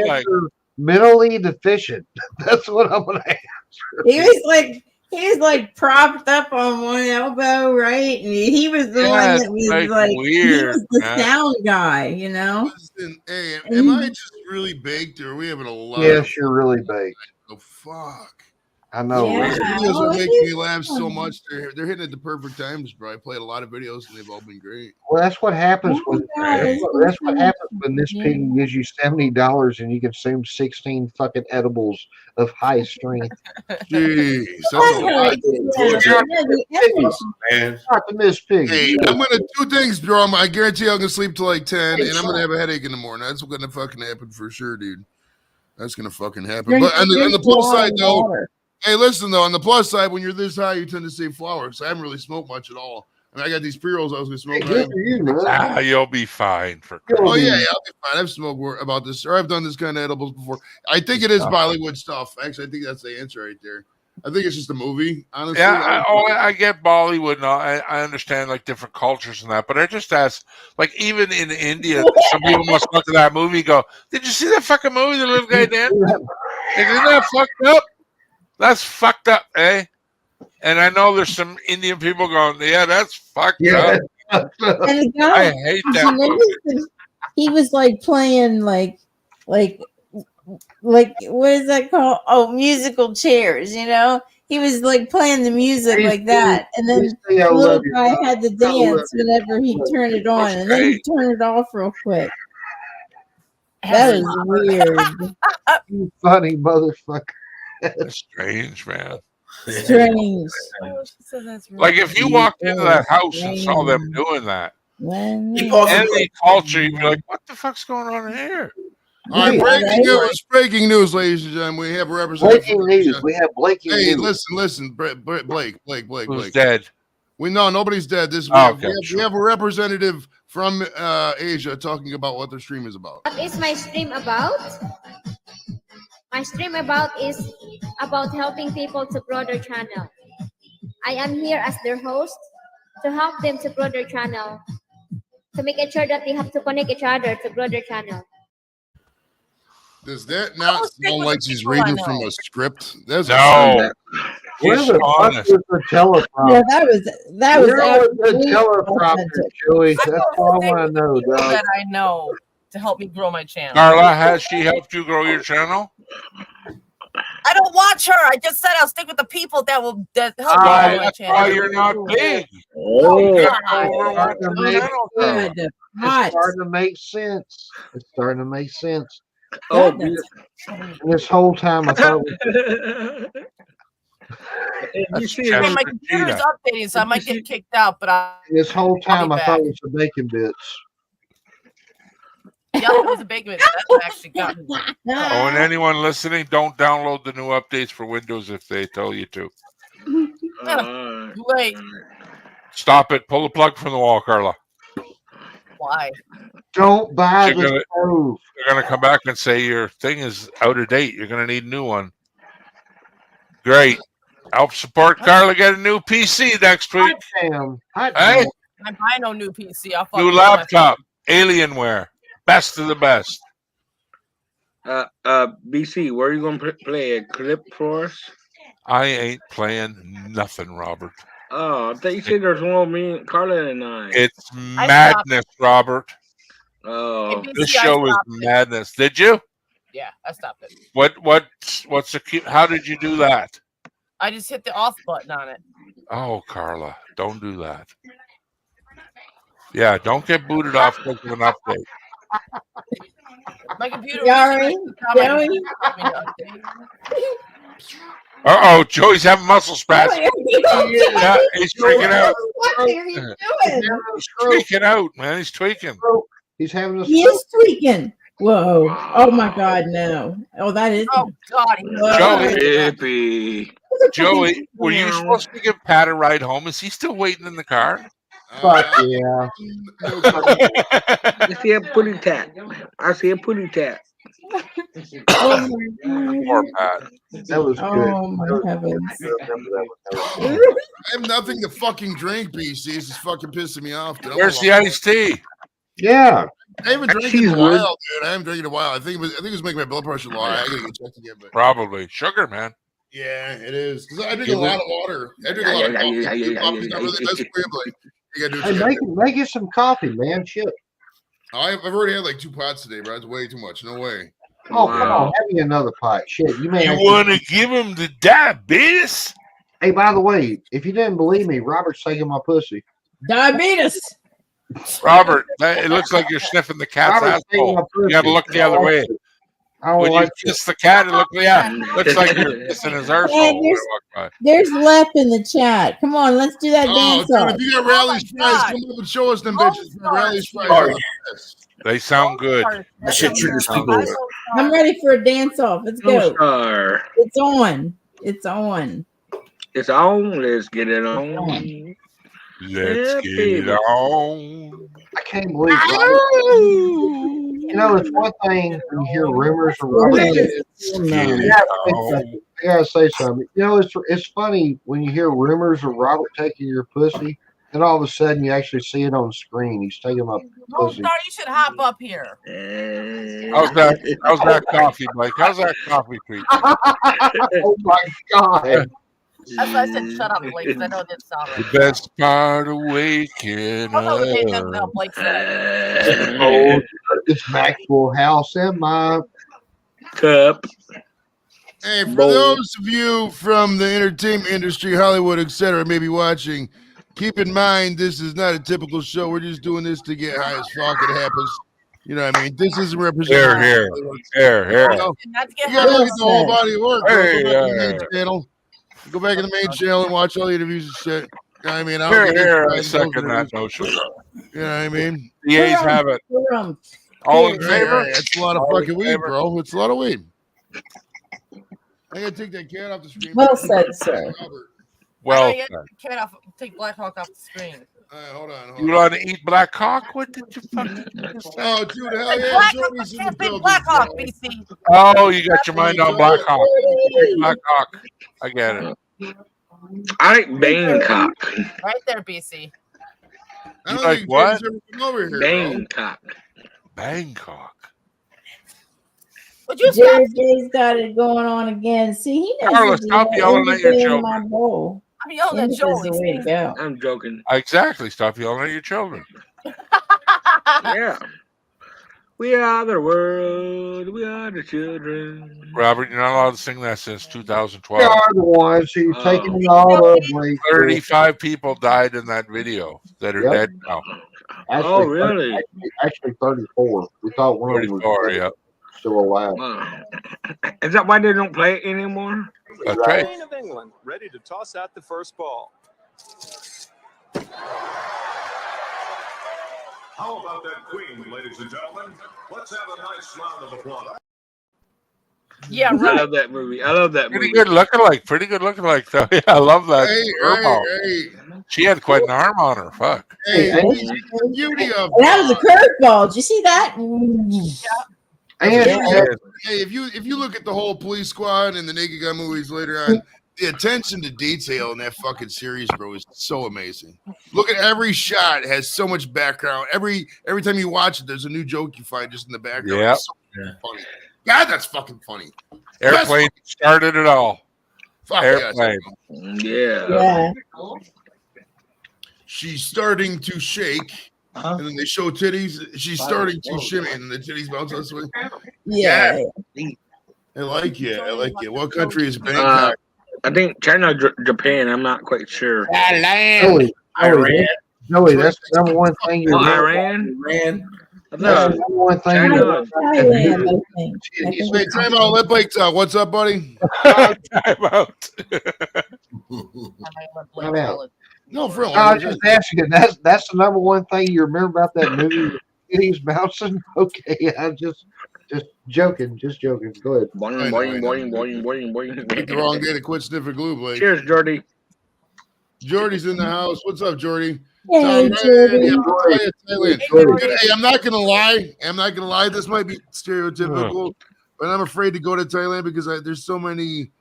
answer mentally deficient. That's what I'm going to answer. He was like propped up on one elbow, right? And he was the one that was like weird. He was the sound guy, you know. Listen, hey, am I just really baked, or are we having a lot? Yes, you're really baked. Oh fuck. I know. Yeah. These videos are making me laugh so much. They're hitting at the perfect times, bro. I played a lot of videos and they've all been great. Well, that's what happens when that's what happens when this pig gives you $70 and you consume 16 fucking edibles of high strength. Jeez, that's a lot. Man, not the Miss Pig. Hey, I'm gonna do things, bro. I guarantee I'm gonna sleep till like 10, and I'm gonna have a headache in the morning. That's gonna fucking happen for sure, dude. That's gonna fucking happen. But on the plus side, though. Hey, listen though. On the plus side, when you're this high, you tend to save flowers. So I haven't really smoked much at all. I mean, I got these pre-rolls I was gonna smoke. You'll be fine for. Oh yeah, I'll be fine. I've smoked about this, or I've done this kind of edibles before. I think it is Bollywood stuff. Actually, I think that's the answer right there. I think it's just a movie, honestly. Yeah, I get Bollywood and all. I understand like different cultures and that, but I just ask, like even in India, some people must look at that movie and go, "Did you see that fucking movie? The little guy dancing?" Isn't that fucked up? That's fucked up, eh? And I know there's some Indian people going, yeah, that's fucked up. And the guy, I hate did that you notice movie. that he was like playing like what is that called? Oh, musical chairs. You know, he was like playing the music like that, and then I the love little you. guy had to dance whenever he turned it on, and then he turned it off real quick. That was weird. You funny motherfucker. That's strange, man. Strange. Like if you walked into that house and saw them doing that, any culture, you'd be like, "What the fuck's going on here?" All right, breaking news, ladies and gentlemen. We have a representative. Breaking news. We have breaking Hey, news. listen, Blake. Who's dead? Nobody's dead. This we have a representative from Asia talking about what their stream is about. What is my stream about? My stream is about helping people to grow their channel. I am here as their host to help them to grow their channel, to make it sure that they have to connect each other to grow their channel. Does that not sound like she's reading from a script? That's no. Where the fuck is the teleprompter? Yeah, that was Where was the absolutely teleprompter, Joey? That's all I want to know, dog. that I know to help me grow my channel. Carla, has she helped you grow your channel? I don't watch her. I just said I'll stick with the people that help me grow my That's channel. why you're not big. Oh, You it's gotta go over starting to make channel. sense. It's starting to make sense. It's starting to make sense. Oh, And this whole time I thought you see, Okay, my computer's updating, so I might get kicked out. But this whole time I'll I be thought back. it was the bacon bits. Yeah, it was a big bit. That's what actually got me. Oh, and anyone listening, don't download the new updates for Windows if they tell you to. Too late. Stop it. Pull the plug from the wall, Carla. Why? Don't buy the You're stove. gonna come back and say your thing is out of date. You're gonna need a new one. Great. Help support Carla get a new PC next week. Damn. Hey, I buy no new PC. I'll fucking new buy my laptop, Alienware, best of the best. BC, where are you gonna play a clip for us? I ain't playing nothing, Robert. Oh, I thought you said there's one with me, Carla, and I. It's madness, Robert. Oh, This show is madness. Did you? Yeah, I stopped it. What's the cute? How did you do that? I just hit the off button on it. Oh, Carla, don't do that. Yeah, don't get booted off because of an update. My computer. Joey, Joey. Uh-oh, Joey's having muscle spasms. Yeah, he's freaking out. What are you doing? He's tweaking out, man. He's tweaking. He's having a He is tweaking. Whoa. Oh my God, no. Oh, that is. Oh God. Joey, Joey, were you supposed to give Pat a ride home? Is he still waiting in the car? Fuck yeah. I see a putty tat. I see a putty tat. Oh my Poor Pat. That was good. Oh my heavens. I have nothing to fucking drink, BC. This is fucking pissing me off. Dude. Where's the iced tea? Yeah. I haven't drank in a while, dude. I haven't drank in a while. I think it was making my blood pressure low. I gotta get checked again. But Probably sugar, man. yeah, it is. Because I drink a lot of water. I drink a lot of coffee. Coffee's not really the best for you, but you gotta do Hey, it. make you some coffee, man. Shit. I've already had like 2 pots today, bro. That's way too much. No way. Oh, come on. Have me another pot. Shit. You may You have want to give him the diabetes? Hey, by the way, if you didn't believe me, Robert's taking my pussy. Diabetes. Robert, it looks like you're sniffing the cat's Robert's taking my asshole. pussy. You got to look the other way. I don't When you like kiss the cat, it looks like you're kissing his arsehole Hey, when I walk by. there's left in the chat. Come on, let's do that Oh, dance dude, off. if you got Rally's fries, come up and show us them bitches. Rally's fries. Oh, They sound good. That shit triggers people. I'm ready for a dance off. Let's go. Star. It's on. It's on. It's on. Let's get it on. Let's get it on. I can't believe it. You know, it's one thing when you hear rumors of Robert. I gotta say something. You know, it's funny when you hear rumors of Robert taking your pussy. Then all of a sudden, you actually see it on screen. He's taking my Oh, pussy. sorry, you should hop up here. How's that? How's that coffee, Blake? How's that coffee treat? Oh my god! That's why I said shut up, Blake, because I know it didn't sound right. The best part of waking I know the up. that Blake said. Oh, this Maxwell House in my cup. Hey, for Bowl. those of you from the entertainment industry, Hollywood, etc., maybe watching, keep in mind this is not a typical show. We're just doing this to get high as fuck. It happens. You know what I mean? This isn't representing. Here. You You gotta look at the whole body of work. Bro. Hey, Go back to the main channel. Go back in the main channel and watch all the interviews and shit. You know what I mean? I don't think Here, I it's- second that notion. You know what I mean? The A's have it. All in favor? Hey, it's a lot of All in fucking weed, favor? bro. It's a lot of weed. I gotta take that cat off the screen. Well said, sir. Well, Take Black Hawk off the screen. All right, hold on. you want to eat Black Hawk? What did you fucking Oh, dude, hell Hey, yeah. Black Jordy's in the Can't pick building. Black Hawk, BC. Oh, you got your mind on Black Hawk. Black Hawk. I get it. I like Bangkok. Right there, BC. I don't like think what? Jordy's ever come over here, bro. Bangkok. Bangkok. Would you JJ's got it going on again. See, he knows Carla, to do stop that yelling at your every day in children. my bowl. I'm yelling at This is Joey. the way to go. I'm joking. Exactly. Stop yelling at your children. Yeah. We are the world. We are the children. Robert, you're not allowed to sing that since They 2012. are the ones who's taking it all up, Blake. 35 people died in that video that are Yep. dead now. Actually, Oh, really? Actually, 34. We thought one of them 34, was yeah. still alive. Is that why they don't play it anymore? That's right. Queen of England ready to toss out the first ball. How about that queen, ladies and gentlemen? Let's have a nice round of applause. Yeah, I right. love that movie. I love that Pretty movie. good looking like. Pretty good looking like, though. Yeah, I love that. Hey. She had quite an arm on her. Fuck. Hey, Hey, the beauty of That was a curveball. Did you see that? And hey, if you look at the whole Police Squad and the Naked Gun movies later on, the attention to detail in that fucking series, bro, is so amazing. Look at every shot; it has so much background. Every time you watch it, there's a new joke you find just in the background. Yep. It's so funny. God, that's fucking funny. Airplane started it all. Fuck Airplane. Yeah. She's starting to shake, and then they show titties. She's starting to shimmy, and the titties bounce this way. Yeah. I like it. I like it. What country is Bangkok? I think China, Japan. I'm not quite sure. Joey, that's the number one thing you remember. Iran. That's the number one thing you China. remember. Wait, time out. Let Blake talk. What's up, buddy? Time out. Time out. No, for real. I was just asking. That's the number one thing you remember about that movie. Titties bouncing. Okay, I'm just joking. Just joking. Go ahead. Boing, boing, boing, boing, boing, boing. Picked the wrong day to quit sniffing glue, Blake. Cheers, Jordy. Jordy's in the house. What's up, Jordy? Hey, Jordy. Hey, I'm not gonna lie. This might be stereotypical, but I'm afraid to go to Thailand because there's so many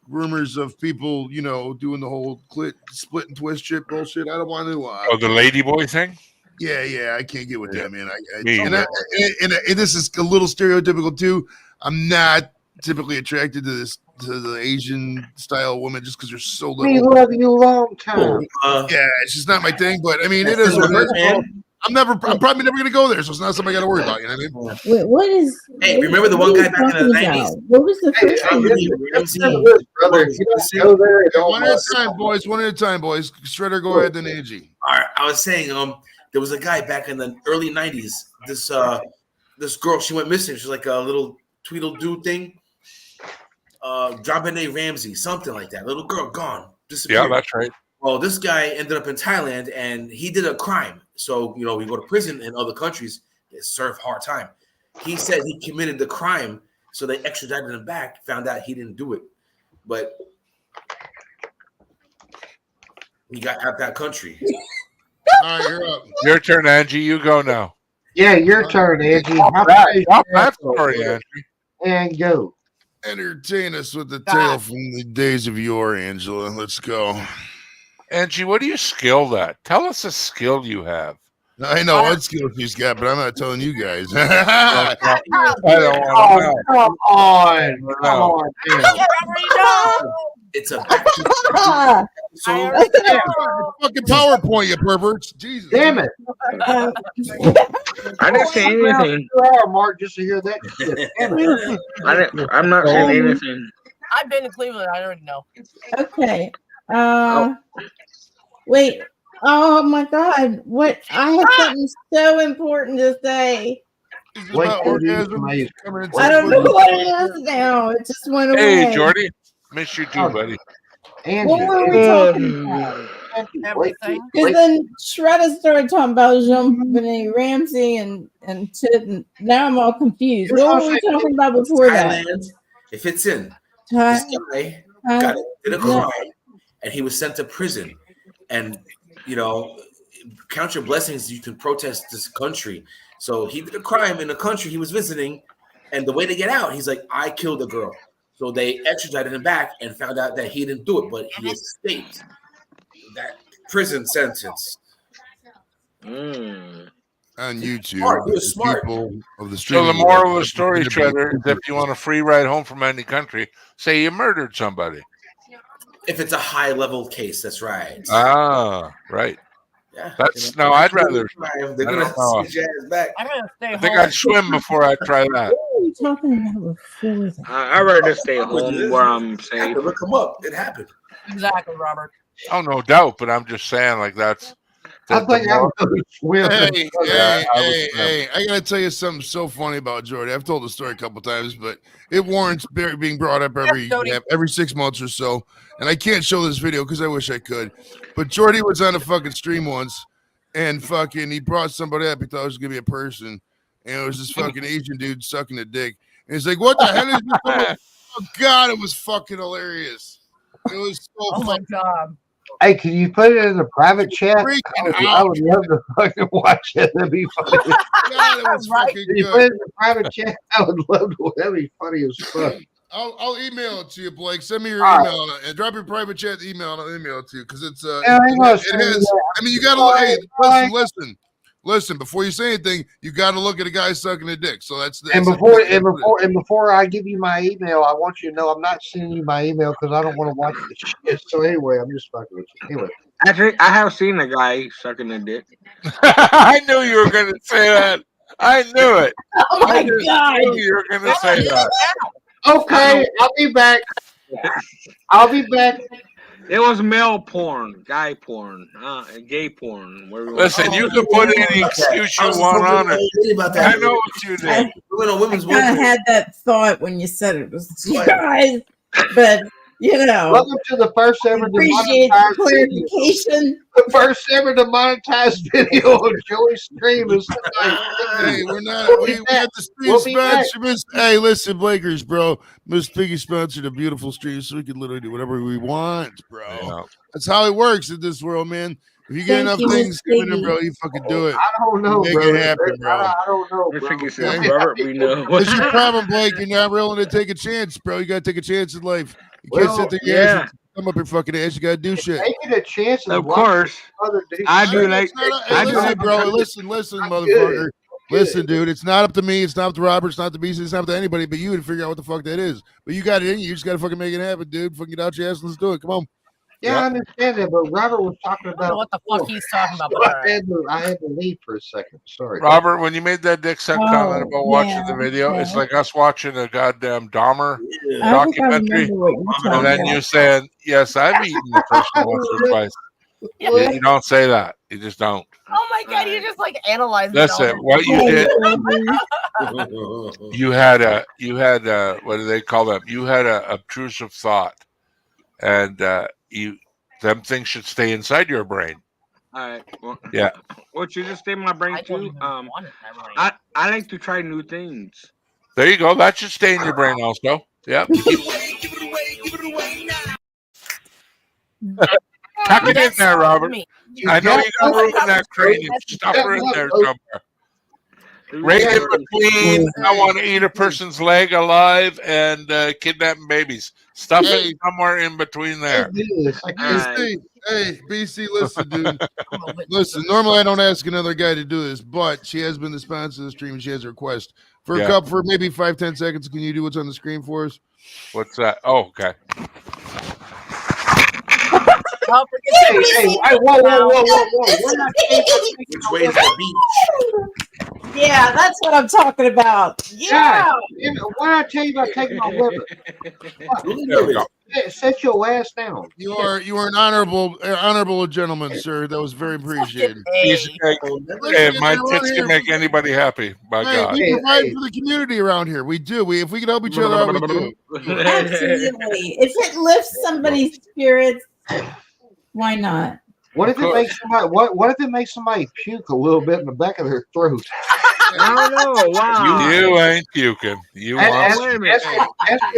rumors of people, doing the whole split and twist shit bullshit. I don't want to. Oh, the ladyboy thing? Yeah, I can't get with that, man. Me And either. this is a little stereotypical too. I'm not typically attracted to the Asian style woman just because there's so little. We love you long time. Yeah, it's just not my thing. But I mean, it is what it is. I'm probably never gonna go there, so it's not something I got to worry about. You know what I mean? Wait, what is? Hey, remember the one guy back in the 90s? What was the first One at a time, boys. One at a time, boys. Shredder, go ahead, then AG. All right, I was saying, there was a guy back in the early 90s. This girl, she went missing. She's like a little Tweedledoo thing. JonBenet Ramsey, something like that. Little girl gone, disappeared. Yeah, that's right. Well, this guy ended up in Thailand, and he did a crime. So, we go to prison in other countries, they serve hard time. He said he committed the crime, so they extradited him back, found out he didn't do it. But he got out that country. All right, you're up. Your turn, Angie. You go now. Yeah, your turn, Angie. Drop that story, Angie. And go. Entertain us with the tale from the days of yore, Angela. Let's go. Angie, what are you skilled at? Tell us a skill you have. I know what skill she's got, but I'm not telling you guys. I don't want to know. Come on. Come on. It's a So fucking PowerPoint, you perverts. Jesus. Damn it. I didn't say anything. 2 hour mark just to hear that shit. Damn it. I'm not saying anything. I've been to Cleveland. I already know. Okay. Wait. Oh my God. What? I have something so important to say. Wait, I don't know what it is now. It just went away. Hey, Jordy. Miss you too, buddy. What were we talking about? Because then Shredder started talking about Jean-Benet Ramsey and shit, and now I'm all confused. What were we talking about before that? Thailand. It fits in. Thai- This guy did a crime, and he was sent to prison. And count your blessings. You can protest this country. So he did a crime in the country he was visiting, and the way to get out, he's like, I killed a girl. So they extradited him back and found out that he didn't do it, but he escaped that prison sentence. On YouTube, Smart, you're the smart. people of the So streaming the moral of world the story, are gonna be- Trevor, is if you want a free ride home from any country, say you murdered somebody. If it's a high level case, that's right. Ah, right. Yeah. That's no. I'd rather. They're gonna sit your ass back. I'm gonna stay I think home. I'd swim before I try that. What were we talking about before that? I'd rather stay home where I'm safe. Look him up. It happened. Exactly, Robert. Oh, no doubt. But I'm just saying, like that's. I think I would swim. Hey, I gotta tell you something so funny about Jordy. I've told the story a couple times, but it warrants being brought up every 6 months or so. And I can't show this video because I wish I could. But Jordy was on a fucking stream once, and fucking he brought somebody up. He thought it was gonna be a person, and it was this fucking Asian dude sucking a dick. And he's like, "What the hell is this?" Oh God, it was fucking hilarious. It was so. Oh my God. Hey, can you put it in a private chat? I would love to fucking watch it. That'd be funny. God, it was fucking Can you good. put it in a private chat? I would love to. That'd be funny as fuck. I'll email it to you, Blake. Send me your All email and drop your private chat email, and I'll email it to you because it's Yeah, I ain't gonna say it has. that. I mean, you gotta look. Hey, listen. Before you say anything, you gotta look at a guy sucking a dick. So that's And before I give you my email, I want you to know I'm not sending you my email because I don't want to watch the shit. So anyway, I'm just fucking with you. Anyway, Actually, I have seen a guy sucking a dick. I knew you were going to say that. I knew it. Oh my God. I knew you were going to say that. okay, I'll be back. I'll be back. It was male porn, guy porn, gay porn. Listen, you can put any excuse you want on it. I know what you did. I kind of had that thought when you said it was you guys, but Welcome to the first ever appreciate the clarification. The first ever demonetized video of Joey's stream is tonight. Hey, we're not. We have the stream sponsor. Hey, listen, Blakers, bro. Miss Piggy sponsored a beautiful stream, so we can literally do whatever we want, bro. Yeah. That's how it works in this world, man. If you get enough things coming in, bro, you fucking do it. I don't know, Make bro. it happen, bro. I don't know, bro. Robert, we know. What's your problem, Blake? You're not willing to take a chance, bro. You gotta take a chance in life. You can't sit there and come up your fucking ass. You gotta do shit. Taking a chance. Of course. I do like. Hey, listen, bro. Listen, motherfucker. Listen, dude. It's not up to me. It's not up to Robert. It's not up to BC. It's not up to anybody but you to figure out what the fuck that is. But you got it in you. You just gotta fucking make it happen, dude. Fucking get out your ass. Let's do it. Come on. Yeah, I understand that, but Robert was talking I don't know about what the fuck he's talking about. I had to leave for a second. Sorry, Robert, when you made that dick suck comment about watching yeah, the video, it's yeah. like us watching a goddamn Dahmer I think I documentary, remember what you're and talking then about. you saying, "Yes, I've eaten the person once or twice." You don't say that. You just don't. Oh my God, you just like analyzed Listen, it all. what you did, you had a what do they call them? You had a obtrusive thought, and them things should stay inside your brain. All right. Well, Yeah. What you just stay in my brain too? I like to try new things. There you go. That should stay in your brain also. Yep. Tuck it in there, Robert. I know you got room in that crane. Stuff her in there somewhere. Reagan McLean, I want to eat a person's leg alive and kidnapping babies. Stuff it somewhere in between there. BC, listen, dude. Listen, normally I don't ask another guy to do this, but she has been the sponsor of the stream and she has a request. For maybe 5-10 seconds, can you do what's on the screen for us? What's that? Oh, okay. Don't forget whoa. Which way is the beach? Yeah, that's what I'm talking about. Yeah. Why I tell you about taking my liver? Set your ass down. You are an honorable gentleman, sir. That was very appreciated. Hey, my tits can make anybody happy. By God. We provide for the community around here. We do. If we can help each other out, we do. Absolutely. If it lifts somebody's spirits, why not? What if it makes somebody? What if it makes somebody puke a little bit in the back of their throat? I don't know. Wow. You ain't puking. You Ask want? it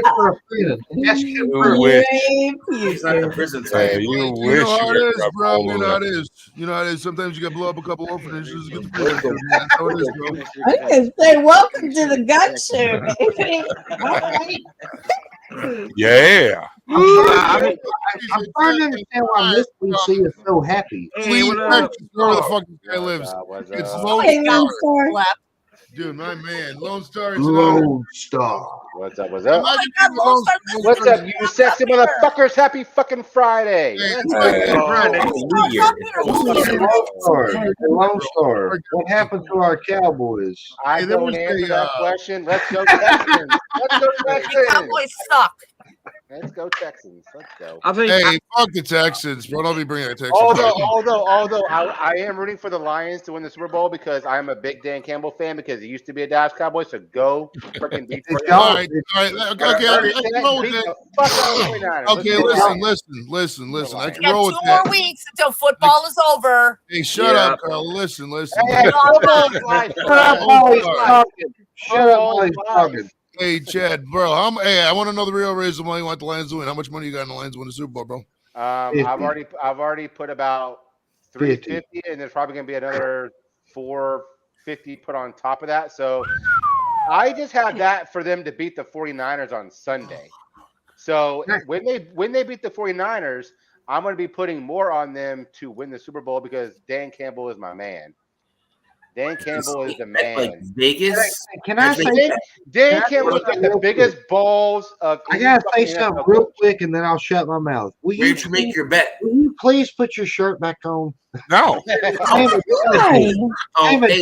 for a friend. Ask it for a wish. It's not the prison time. You You wish know how it you is, were bro. You know how it older. is. You know how it is. Sometimes you got to blow up a couple orphanages to get the prison. That's how it is, bro. I can say, welcome to the gun show, baby. All right. Yeah. I'm trying to understand why Miss BC is so happy. Please, Texas, where the fuck this guy lives. It's Lone Hey, Star. Lone Star. Dude, my man. Lone Star is Lone Star. What's up? What's Oh up? my God, Lone Star, What's up, you sexy motherfuckers? Happy fucking Friday. Lone Star. What happened to our Cowboys? I don't answer that question. Let's go Texans. Let's go Texans. Cowboys suck. Let's go Texans. Let's go. Hey, fuck the Texans, bro. Don't be bringing the Texans. Although I am rooting for the Lions to win the Super Bowl because I'm a big Dan Campbell fan because he used to be a Dallas Cowboy. So go freaking beat the All right. Okay, listen. I can You roll got with 2 more that. weeks until football is over. Hey, shut up, Carl. Listen. Hey, football's life. Shut up while he's talking. Hey, Chad, bro. I want to know the real reason why you want the Lions to win. How much money you got in the Lions to win the Super Bowl, bro? I've already put about 350, and there's probably gonna be another 450 put on top of that. So I just have that for them to beat the 49ers on Sunday. So when they beat the 49ers, I'm gonna be putting more on them to win the Super Bowl because Dan Campbell is my man. Dan Campbell is the man. Like Vegas. Can I say Dan Campbell's got the biggest balls of. I gotta say something real quick, and then I'll shut my mouth. Will Where'd you make your bet? Will you please put your shirt back on? No. Hey,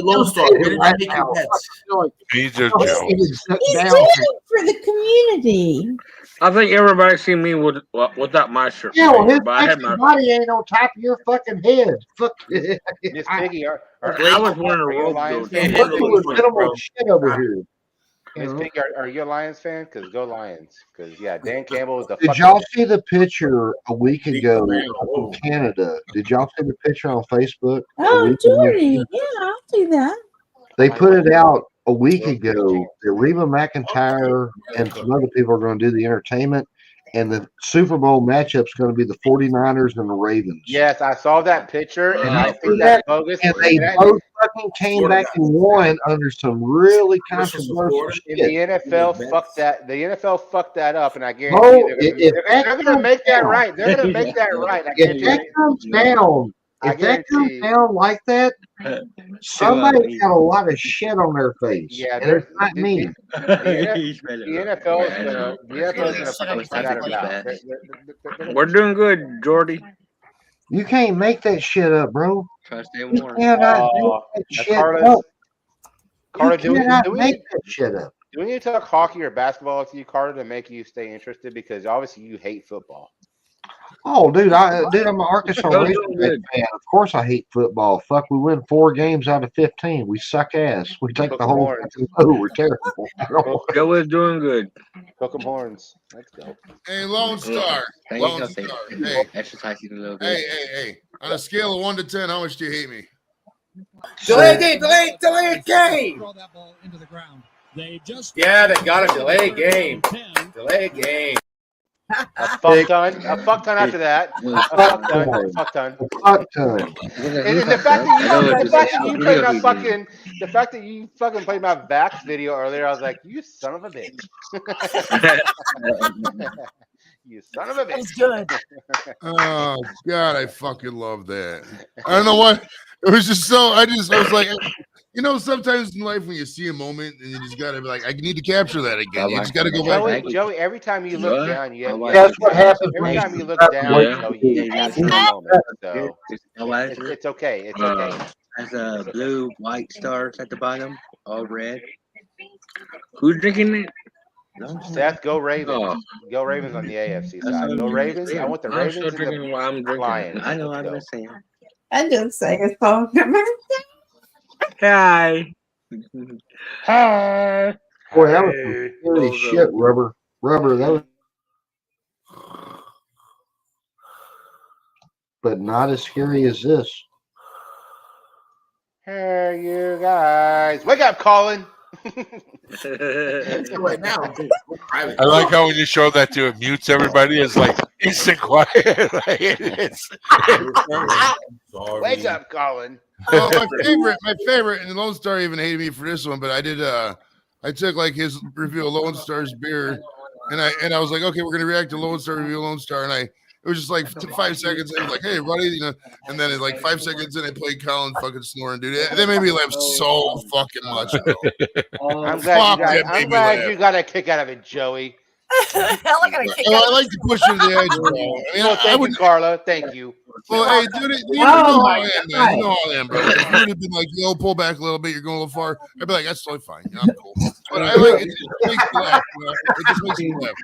Lone Star, where did you make your bets? He's a He's joke. doing it for the community. I think everybody seen me without my shirt. Yeah, well, his but I had my. body ain't on top of your fucking head. Fuck. Miss Piggy, I was wearing a robe. Shit over here. Miss Piggy, are you a Lions fan? Because go Lions. Because Dan Campbell is the. Did y'all see the picture a week ago from Canada? Did y'all see the picture on Facebook? Oh, Jordy. Yeah, I'll do that. They put it out a week ago that Reba McEntire and some other people are going to do the entertainment, and the Super Bowl matchup is going to be the 49ers and the Ravens. Yes, I saw that picture, and I think that's bogus. And they both fucking came back and won under some really controversial shit. The NFL fucked that. The NFL fucked that up, and I guarantee they're going to make that right. They're going to make that right. If that comes down. If that comes down like that, somebody's got a lot of shit on their face. Yeah, and it's not me. The NFL is going to find out about it. We're doing good, Jordy. You can't make that shit up, bro. Try to stay You warm. cannot make that shit up. Carter, You cannot make that shit up. Do we need to talk hockey or basketball to you, Carter, to make you stay interested? Because obviously you hate football. Oh, dude, I'm an Arkansas Razorback fan. Of course I hate football. Fuck, we win 4 games out of 15. We suck ass. We take the whole fucking load. We're terrible. Joe is doing good. Cook 'em horns. Let's go. Hey, Lone Star. Lone Star. Hey. Exercising a little bit. Hey. On a scale of 1 to 10, how much do you hate me? Delay game. Yeah, they got to delay game. Delay game. A fuck ton after that. A fuck ton. And the fact that you fucking played my Vax video earlier, I was like, you son of a bitch. You son of a bitch. That's good. Oh God, I fucking love that. I don't know what it was. Just so I was like, you know, sometimes in life when you see a moment and you just gotta be like, I need to capture that again. You just gotta go back. Joey, every time you look down, That's what happens every when time you look stop down, waiting Joey, to you do capture it. a moment. So Elijah, it's okay. It's okay. has blue white stars at the bottom, all red. Who's drinking it? Seth, go Ravens. Oh. Go Ravens on the AFC That's side. what Go I'm Ravens. I saying. want the I'm Ravens still and drinking the what I'm drinking. Lions. I know. Let's I'm go. just saying. I just sang a song. Hi. Boy, that was some scary shit, Rubber. Rubber, that was. But not as scary as this. Hey, you guys. Wake up, Colin. Right now, private. I like how when you show that to it mutes everybody. It's like instant quiet. Like, it's Wake up, Colin. Oh, my favorite, and Lone Star even hated me for this one, but I did. I took like his review of Lone Star's beer, and I was like, okay, we're gonna react to Lone Star review of Lone Star, and it was just like 5 seconds. It was like, hey, everybody, you know, and then like 5 seconds in, I played Colin fucking snoring, dude. That made me laugh so fucking much, bro. I'm glad you got a kick out of it, Joey. Hell, I got a kick Well, out I of like to push you to the edge, bro. I mean, Well, thank you, Carla. Thank you. Well, hey, dude, you know how I am, man. You know how I am, bro. If you would have been like, yo, pull back a little bit, you're going a little far, I'd be like, that's totally fine. You know, I'm cool. But I like it. It just makes me laugh. You know? It just makes me laugh.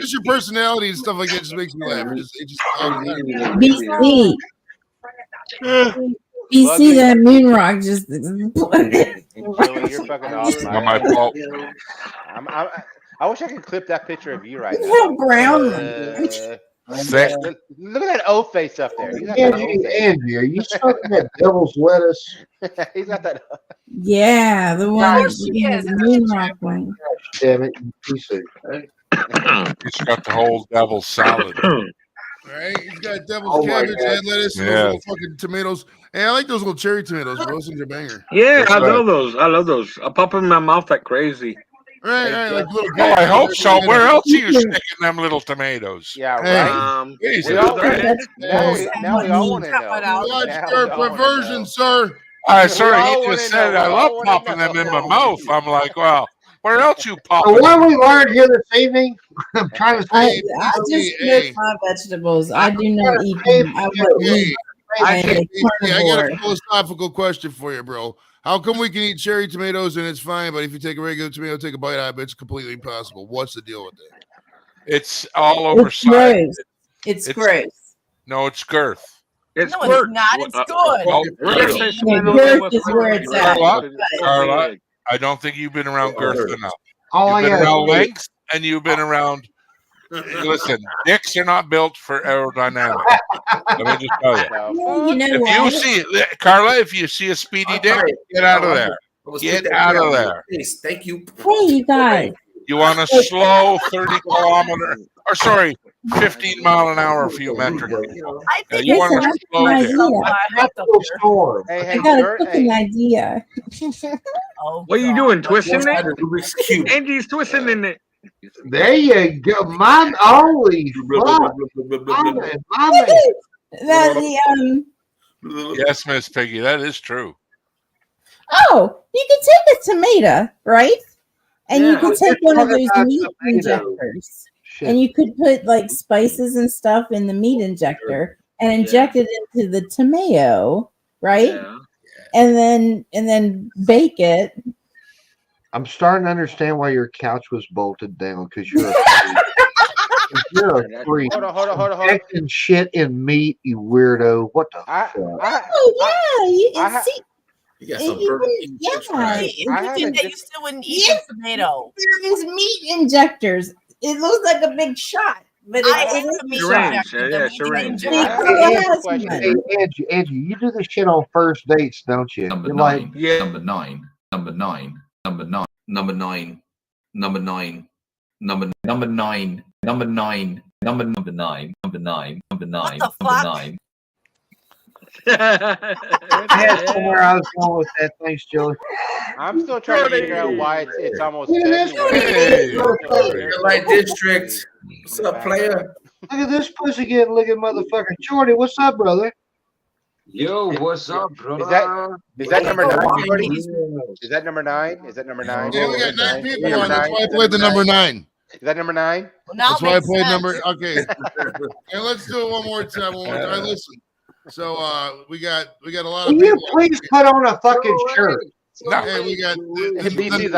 Just your personality and stuff like that just makes me laugh. BC. BC, that moon rock just. Joey, you're fucking awesome. Not my fault. I wish I could clip that picture of you right now. How brown. Thick. Look at that O face up there. He's got that O face. Angie, are you smoking that devil's lettuce? He's got that. Yeah, the one. course she is. The moon rock one. Damn it, you see. He's got the whole devil's salad. Right? He's got devil's cabbage and lettuce and those little fucking tomatoes. Hey, I like those little cherry tomatoes, bro. Those things are banger. Yeah, I love those. I love those. I pop them in my mouth like crazy. Right, like little. Oh, I hope so. Where else are you sticking them little tomatoes? Yeah, right. Jesus. Now we all want to know. Watch your perversion, sir. Sorry, he just said I love popping them in my mouth. I'm like, well, where else you pop? So what we learned here this evening, I'm trying to say. I just cook my vegetables. I do not eat them. I would eat. I got a philosophical question for you, bro. How come we can eat cherry tomatoes and it's fine, but if you take a regular tomato, take a bite out of it, it's completely impossible? What's the deal with that? It's all over It's gross. It's gross. No, it's girth. It's No, it's not. It's good. Girth is where it's at. Carla, I don't think you've been around girth enough. Oh, You've been yeah. around length, and you've been around. Listen, dicks are not built for aerodynamics. Let me just tell you. You know If what? you see Carla, if you see a speedy dick, get out of there. Get out of there. Thank you. Hey, you guys. You want a slow 30-kilometer, or sorry, 15-mile-an-hour for you metric. I think You want a slow an dick. idea. I got a fucking idea. What are you doing? Twisting it? Angie's twisting in it. There you go. Mine holy fuck. Yes, Miss Piggy, that is true. Oh, you can take a tomato, right? And you can take one of those meat injectors. And you could put like spices and stuff in the meat injector and inject it into the tomato, right? And then bake it. I'm starting to understand why your couch was bolted down because you're a freak. You're a freak. Hold on. Injecting shit in meat, you weirdo. What the fuck? Oh yeah, you see. You got some perfect. You still wouldn't eat the tomato. There's meat injectors. It looks like a big shot, but I hate the meat injector. Hey, Angie, you do this shit on first dates, don't you? Number You're nine. like, Number nine. Number nine. Number nine. Number nine. Number nine. Number nine. Number nine. Number nine. Number nine. Number nine. Number nine. What the Number fuck? nine. I had somewhere I was going with that. Thanks, Joey. I'm still trying to figure out why it's almost Look at this February. motherfucker. Light District. What's up, player? Look at this pussy getting looking motherfucker. Jordy, what's up, brother? Yo, what's up, brother? Is that number 9, Jordy? Is that number 9? Is that number 9? Yeah, we got 9 people Number on. That's 9? why I played the number 9. Is that number 9? That's why I played number. Okay, and let's do it one more time. Listen. So we got a lot of Will you people. please put on a fucking shirt? No, hey, we got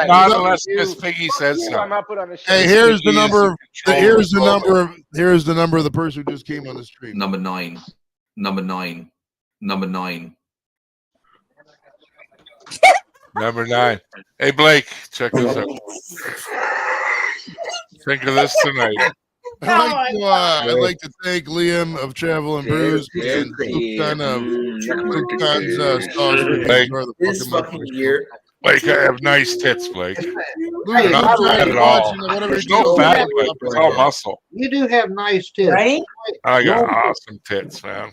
Not unless Miss Piggy says so. Hey, here's the number. Here's the number of the person who just came on the stream. Number 9. Number 9. Number 9. Number 9. Hey, Blake, check this out. Think of this tonight. I'd like to thank Liam of Travel and Brews and This fucking year. Blake, I have nice tits, Blake. Hey, Not fat at all. There's no fat, Blake. It's all muscle. You do have nice tits. Right? I got awesome tits, man.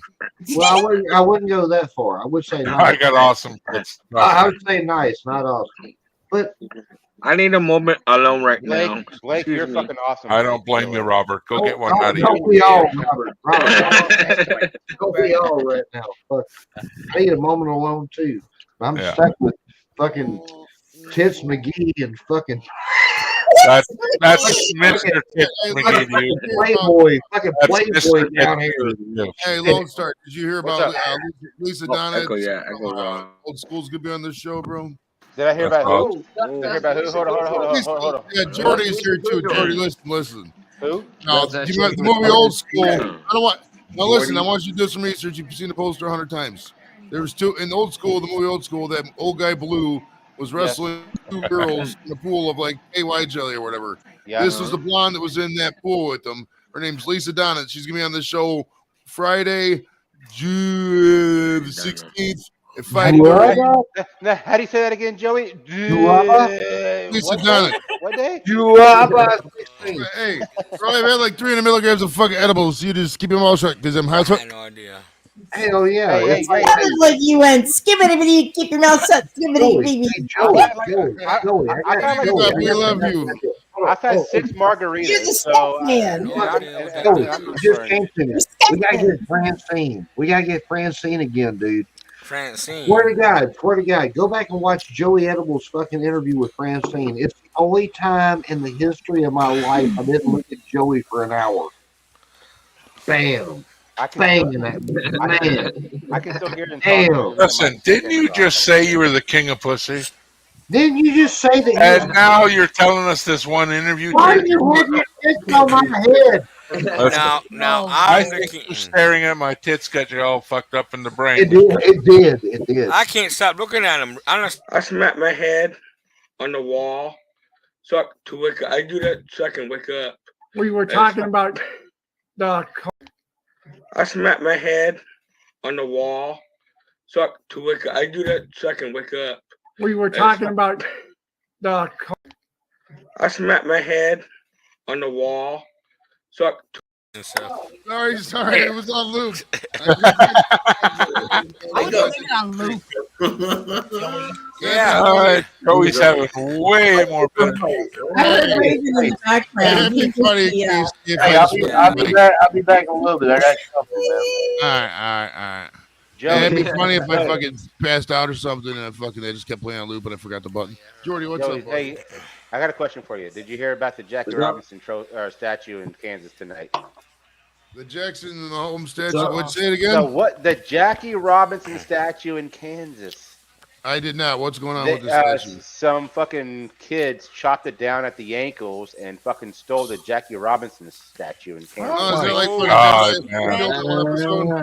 Well, I wouldn't go that far. I would say nice. I got awesome tits. I would say nice, not awesome. But I need a moment alone right now. Blake, you're fucking awesome. I don't blame you, Robert. Go get one out of don't you. we all, Robert? Don't we all right now? Fuck. I need a moment alone too. I'm Yeah. stuck with fucking Tits McGee and fucking That's Mr. Tits McGee to you. Playboy, fucking That's Playboy Mr. down Tits here. to you. Hey, Lone Star, did you hear What's about up? Lisa Oh, Donna? Echo, yeah, Echo. Old School's gonna be on this show, bro. Did I hear about Oh. who? Did I hear about who? Hold on. Yeah, Jordy's here too. Jordy, listen. Who? No, That's you actually the movie Old School. Yeah. I don't want. Now listen, I want you to do some research. You've seen the poster 100 times. There was two in Old School, the movie Old School. That old guy Blue was wrestling two girls in a pool of like KY jelly or whatever. Yeah. This was the blonde that was in that pool with them. Her name's Lisa Donna. She's gonna be on the show Friday, June 16th at 5:30. How do you say that again, Joey? Lisa Donna. What day? Hey, bro, I've had like 300 milligrams of fucking edibles. You just keep your mouth shut because I'm high. No idea. Hell yeah. Hey, It's like- That was like you went skibbity, keep your mouth shut, skibbity, baby. Joey, I Joey, We love you. I've had 6 margaritas. You're the So man. Joey, I'm it just concerned. came to me. We gotta get Francine. We gotta get Francine again, dude. Francine. Swear to God, go back and watch Joey Edible's fucking interview with Francine. It's the only time in the history of my life I didn't look at Joey for an hour. Bam. Banging that man. I can still hear it. Damn. Listen, didn't you just say you were the king of pussy? Didn't you just say that? And now you're telling us this one interview. Why do you have your tits on my head? Now, I I'm the think king. you staring at my tits got you all fucked up in the brain. It did. I can't stop looking at him. I smack my head on the wall so to wake up. I do that so I can wake up. We were talking about the I smack my head on the wall so to wake up. I do that so I can wake up. we were talking about the I smack my head on the wall so Sorry, it was on loop. I was leaving it on loop. Yeah, all right. Joey's having way more fun. I heard Raven in the background. He just, I'll be back in a little bit. I got something, man. All right. Yeah, it'd be funny if I fucking passed out or something and they just kept playing on loop and I forgot the button. Jordy, what's Joey, up? Bud? hey, I got a question for you. Did you hear about the Jackie Robinson statue in Kansas tonight? The Jackson and the home statue. What'd you say it again? So what? The Jackie Robinson statue in Kansas. I did not. What's going on with the statue? Some fucking kids chopped it down at the ankles and fucking stole the Jackie Robinson statue in Kansas. Oh, is that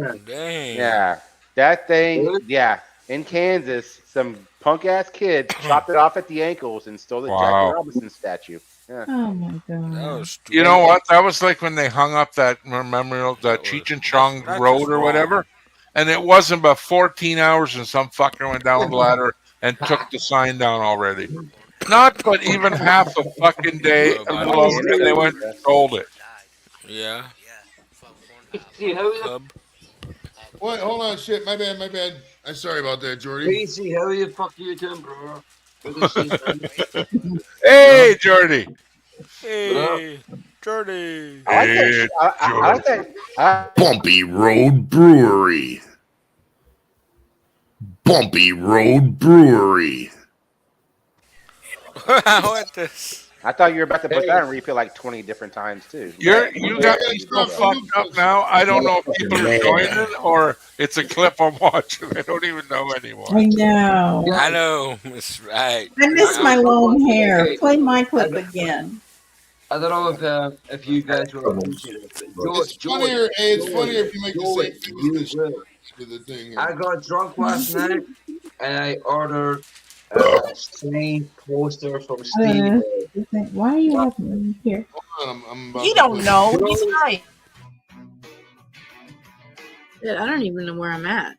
like Dang. Yeah, that thing. Yeah, in Kansas, some punk ass kids chopped it off at the ankles and stole the Jackie Robinson statue. Yeah. oh my god. You know what? That was like when they hung up that memorial, the Cheech and Chong Road or whatever. And it wasn't but 14 hours and some fucker went down the ladder and took the sign down already. Not but even half a fucking day alone, and they went and sold it. Yeah. Well, What? Hold on, shit. My bad. I'm sorry about that, Jordy. Casey, how the fuck you doing, bro? Good to see you. Hey, Jordy. Hey, Jordy. I like that. I like that. Bumpy Road Brewery. Bumpy Road Brewery. What this? I thought you were about to put that on repeat like 20 different times too. You got me so fucked up now. I don't know if people are joining or it's a clip I'm watching. I don't even know anymore. I know. I know. It's right. I miss my long hair. Okay. Play my clip again. I don't know if you guys will appreciate it. But It's funnier. It's funnier if you make the same face with the thing. Here. I got drunk last night and I ordered a signed poster from Steve. Why are you having me here? He don't know. He's right. Dude, I don't even know where I'm at.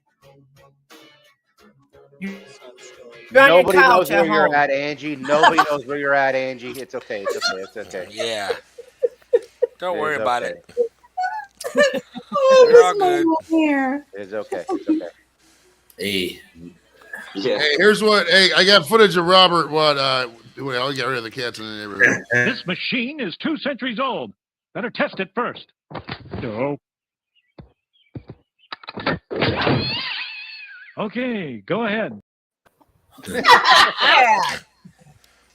You're on your Nobody couch knows where at you're home. at, Angie. Nobody knows where you're at, Angie. It's okay. It's okay. Yeah. Don't worry It's about okay. it. Oh, You're all this my good. long hair. It's okay. It's okay. Hey. Yeah. Hey, here's what. Hey, I got footage of Robert. What? Wait, I'll get rid of the cats in the neighborhood. This machine is 2 centuries old. Better test it first. No. Okay, go ahead.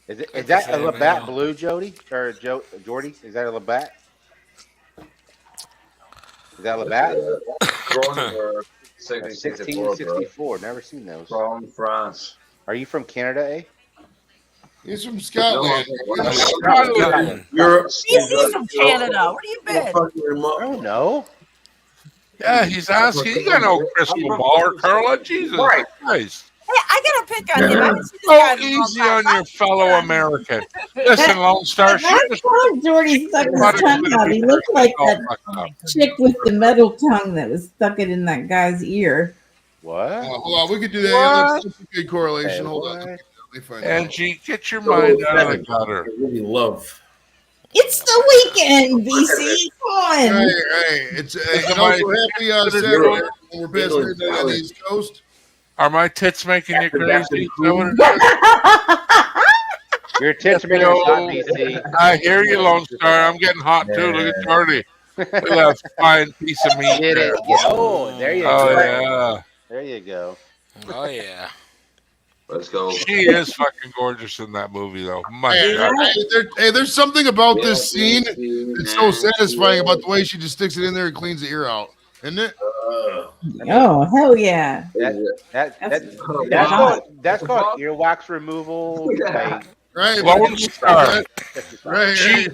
Is that a Labatt Blue, Jody or Jordy? Is that a Labatt? Is that Labatt? Kronenberg, 1664. Never seen those. From France. Are you from Canada, eh? He's from Scotland. Scotland. He's from Canada. Where you been? I don't know. Yeah, he's asking. You got no crystal ball, or Carla. Jesus Christ. Hey, I got a pick on him. I haven't seen this Go guy in a long easy time. on your fellow American. Listen, Lone Star. That's why Jordy stuck his tongue out. He looked like that chick with the metal tongue that was stuck it in that guy's ear. What? Hold on, we could do that. That's a good correlation. Hey, Hold on. Let me find out. Angie, get your mind out of the gutter. I really love. It's the weekend, BC. Come on. Hey, it's you know, so happy Saturday when we're past midnight on the East Coast. Are my tits making you crazy? Is that what it is? Your tits are making us hot, BC. I hear you, Lone Star. I'm getting hot too. Look at Jordy. Look at that fine piece of meat. Get there. it. Oh, there you Oh, go. yeah. There you go. Oh yeah. Let's go. She is fucking gorgeous in that movie, though. My God. There's something about this scene that's so satisfying about the way she just sticks it in there and cleans the ear out, isn't it? Oh, hell yeah. That's called earwax removal. Like, Right. Lone Star. Right.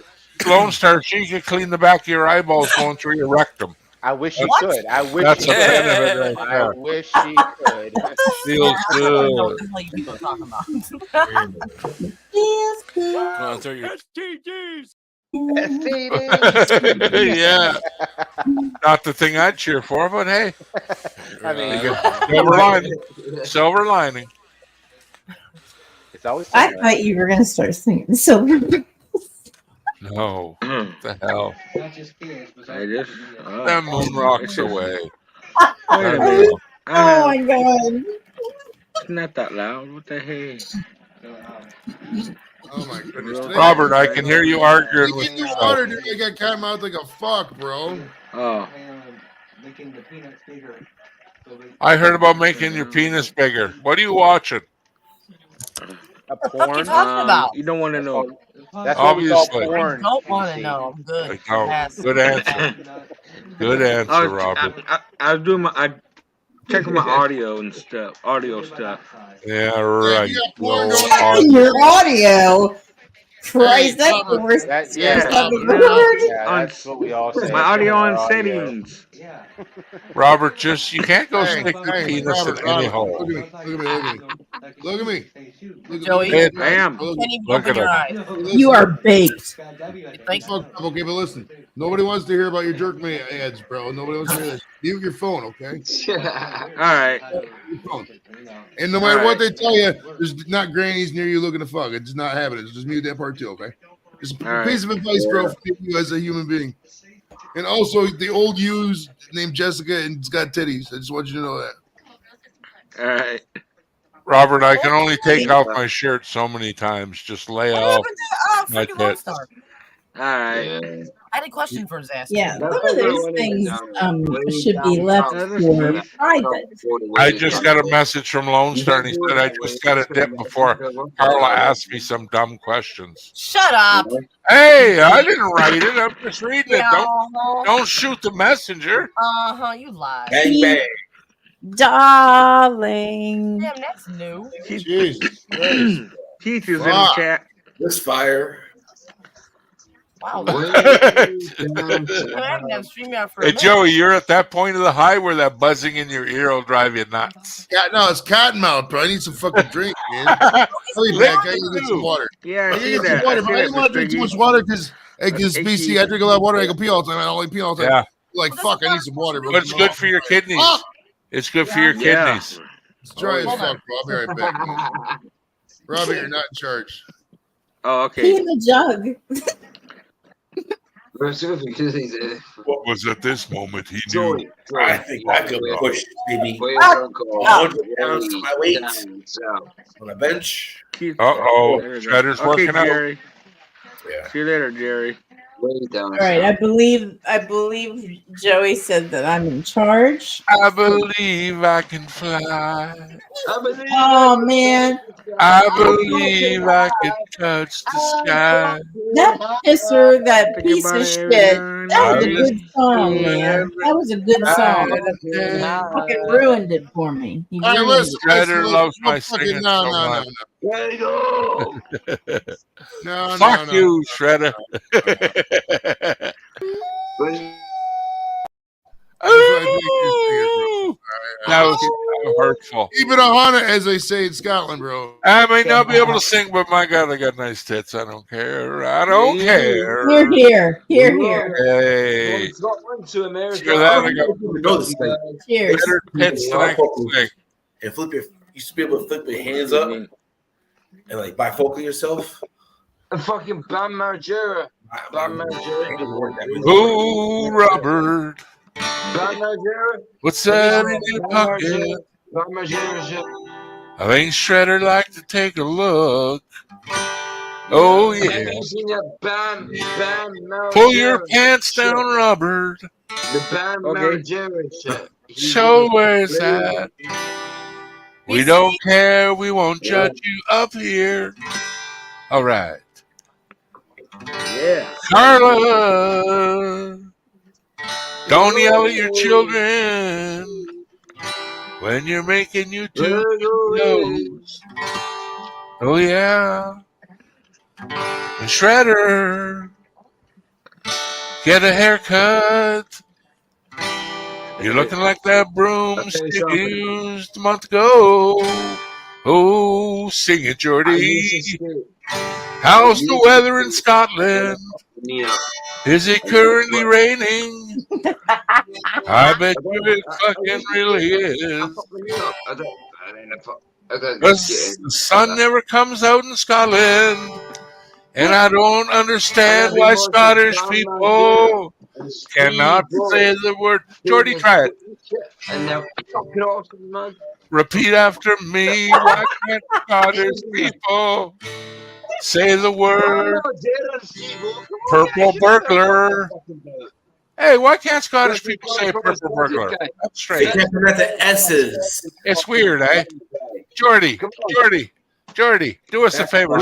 Lone Star, she could clean the back of your eyeballs going through your rectum. I wish she What? could. I wish That's she a could. bit of it right I there. wish she could. Feels I don't know good. what the hell you people are talking about. Feels good. Going through your STDs. Yeah. Not the thing I'd cheer for, but hey. I mean, Silver lining. Silver lining. it's always. I thought you were going to start singing Silver. No. What the hell? I just. That moon rocks away. Wait a minute. Oh my God. It's not that loud. What the hell? Oh my goodness. Robert, I can hear you arguing with Get your yourself. water, dude. I got came out like a fuck, bro. Oh. I heard about making your penis bigger. What are you watching? A What the fuck you porn. talking about? You don't want to know. That's what we call Obviously. porn. I don't want to BC. know. I'm good. No. Pass. Good answer. Good answer, Robert. I was doing I checking my audio and stuff. Audio stuff. Yeah, right. You got porn Little going on. Your audio. Christ, that's the worst That, stuff yeah, I've ever heard. yeah, that's what we all say. My audio Our on audio. settings. Robert, just you can't go Hey, stick your hey, penis Robert, in any Robert, hole. Look at me. Look at me. Look at Joey, me. I am. Look can't even Look open at your him. eyes. You are baked. Thank you. Okay, but listen. Nobody wants to hear about your jerk me ads, bro. Nobody wants to hear that. Leave your phone, okay? All right. Your phone. And no matter what they tell you, there's not grannies near you looking to fuck. It's just not happening. Just mute that part too, okay? Just a All piece of advice, bro, for you as a human being. And also, the old used named Jessica and it's got titties. I just want you to know that. All right. Robert, I can only take off my shirt so many times. Just lay off my freaking Lone tits. Star. All right. I had a question for his ass. Yeah, some of those things should be left for private. I just got a message from Lone Star, and he said I just got a dip before Carla asked me some dumb questions. Shut up. Hey, I didn't write it. I'm just reading it. Yeah. Don't shoot the messenger. You lied. Bang bang. Darling. Damn, that's new. Jesus Christ. Keith is in the chat. This fire. Wow. Hey, Hey, Joey, you're at that point of the high where that buzzing in your ear will drive you nuts. Yeah, no, it's cottonmouth, bro. I need some fucking drink, man. I'll be back. I need to get some water. Yeah, I see get that. some water, I bro. I see didn't want to drink too much water because BC, I drink a lot of water. I can pee all the time. I only pee all the time. Yeah. Like, fuck, I need some water, bro. But it's good for your kidneys. Ah! It's good for your kidneys. It's dry as fuck, bro. I'll be right back. Robbie, you're not in charge. Oh, okay. Pee in the jug. What was at this moment he knew? I think I could push maybe Wait, 100 pounds to my weight on a bench. Uh-oh. Shredder's working out. Jerry. See you later, Jerry. All right, I believe Joey said that I'm in charge. I believe I can fly. Oh man, I believe I can touch the sky. that pisser, that piece of shit. That was a good song, man. That was a good song. Fucking ruined it for me. He All right, ruined listen. Shredder loves no my fucking- singing no, so no, much. There you go. No, Fuck you, Shredder. Ooh, that was so hurtful. Keep it 100, as they say in Scotland, bro. I may not be able to sing, but my God, I got nice tits. I don't care. I don't care. Here, here, here, here. Hey, Scotland to America. sure that I got know this thing. Cheers. better tits than I can sing. And flip your, you used to be able to flip your hands up and like bifocal yourself. A fucking Bam Margera. Bam Margera. Ooh, Robert, Bam Margera. what's that in your pocket? Bam Margera. I think Shredder like to take a look. Oh yeah. Have you seen that Bam Margera? Pull your pants down, Robert. The Bam Margera shit. Show where it's at. We don't care. We won't judge you up here. All right. Yeah. Carla, don't yell at your children when you're making YouTube videos. Oh, yeah. And Shredder, get a haircut. You're looking like that broomstick used a month ago. Oh, sing it, Jordy. How's the weather in Scotland? Is it currently raining? I bet you it fucking really is. Because the sun never comes out in Scotland. And I don't understand why Scottish people cannot say the word. Jordy, try it. Repeat after me. Why can't Scottish people say the word purple burglar? Hey, why can't Scottish people say purple burglar? That's strange. They can't forget the S's. It's weird, eh? Jordy, do us a favor.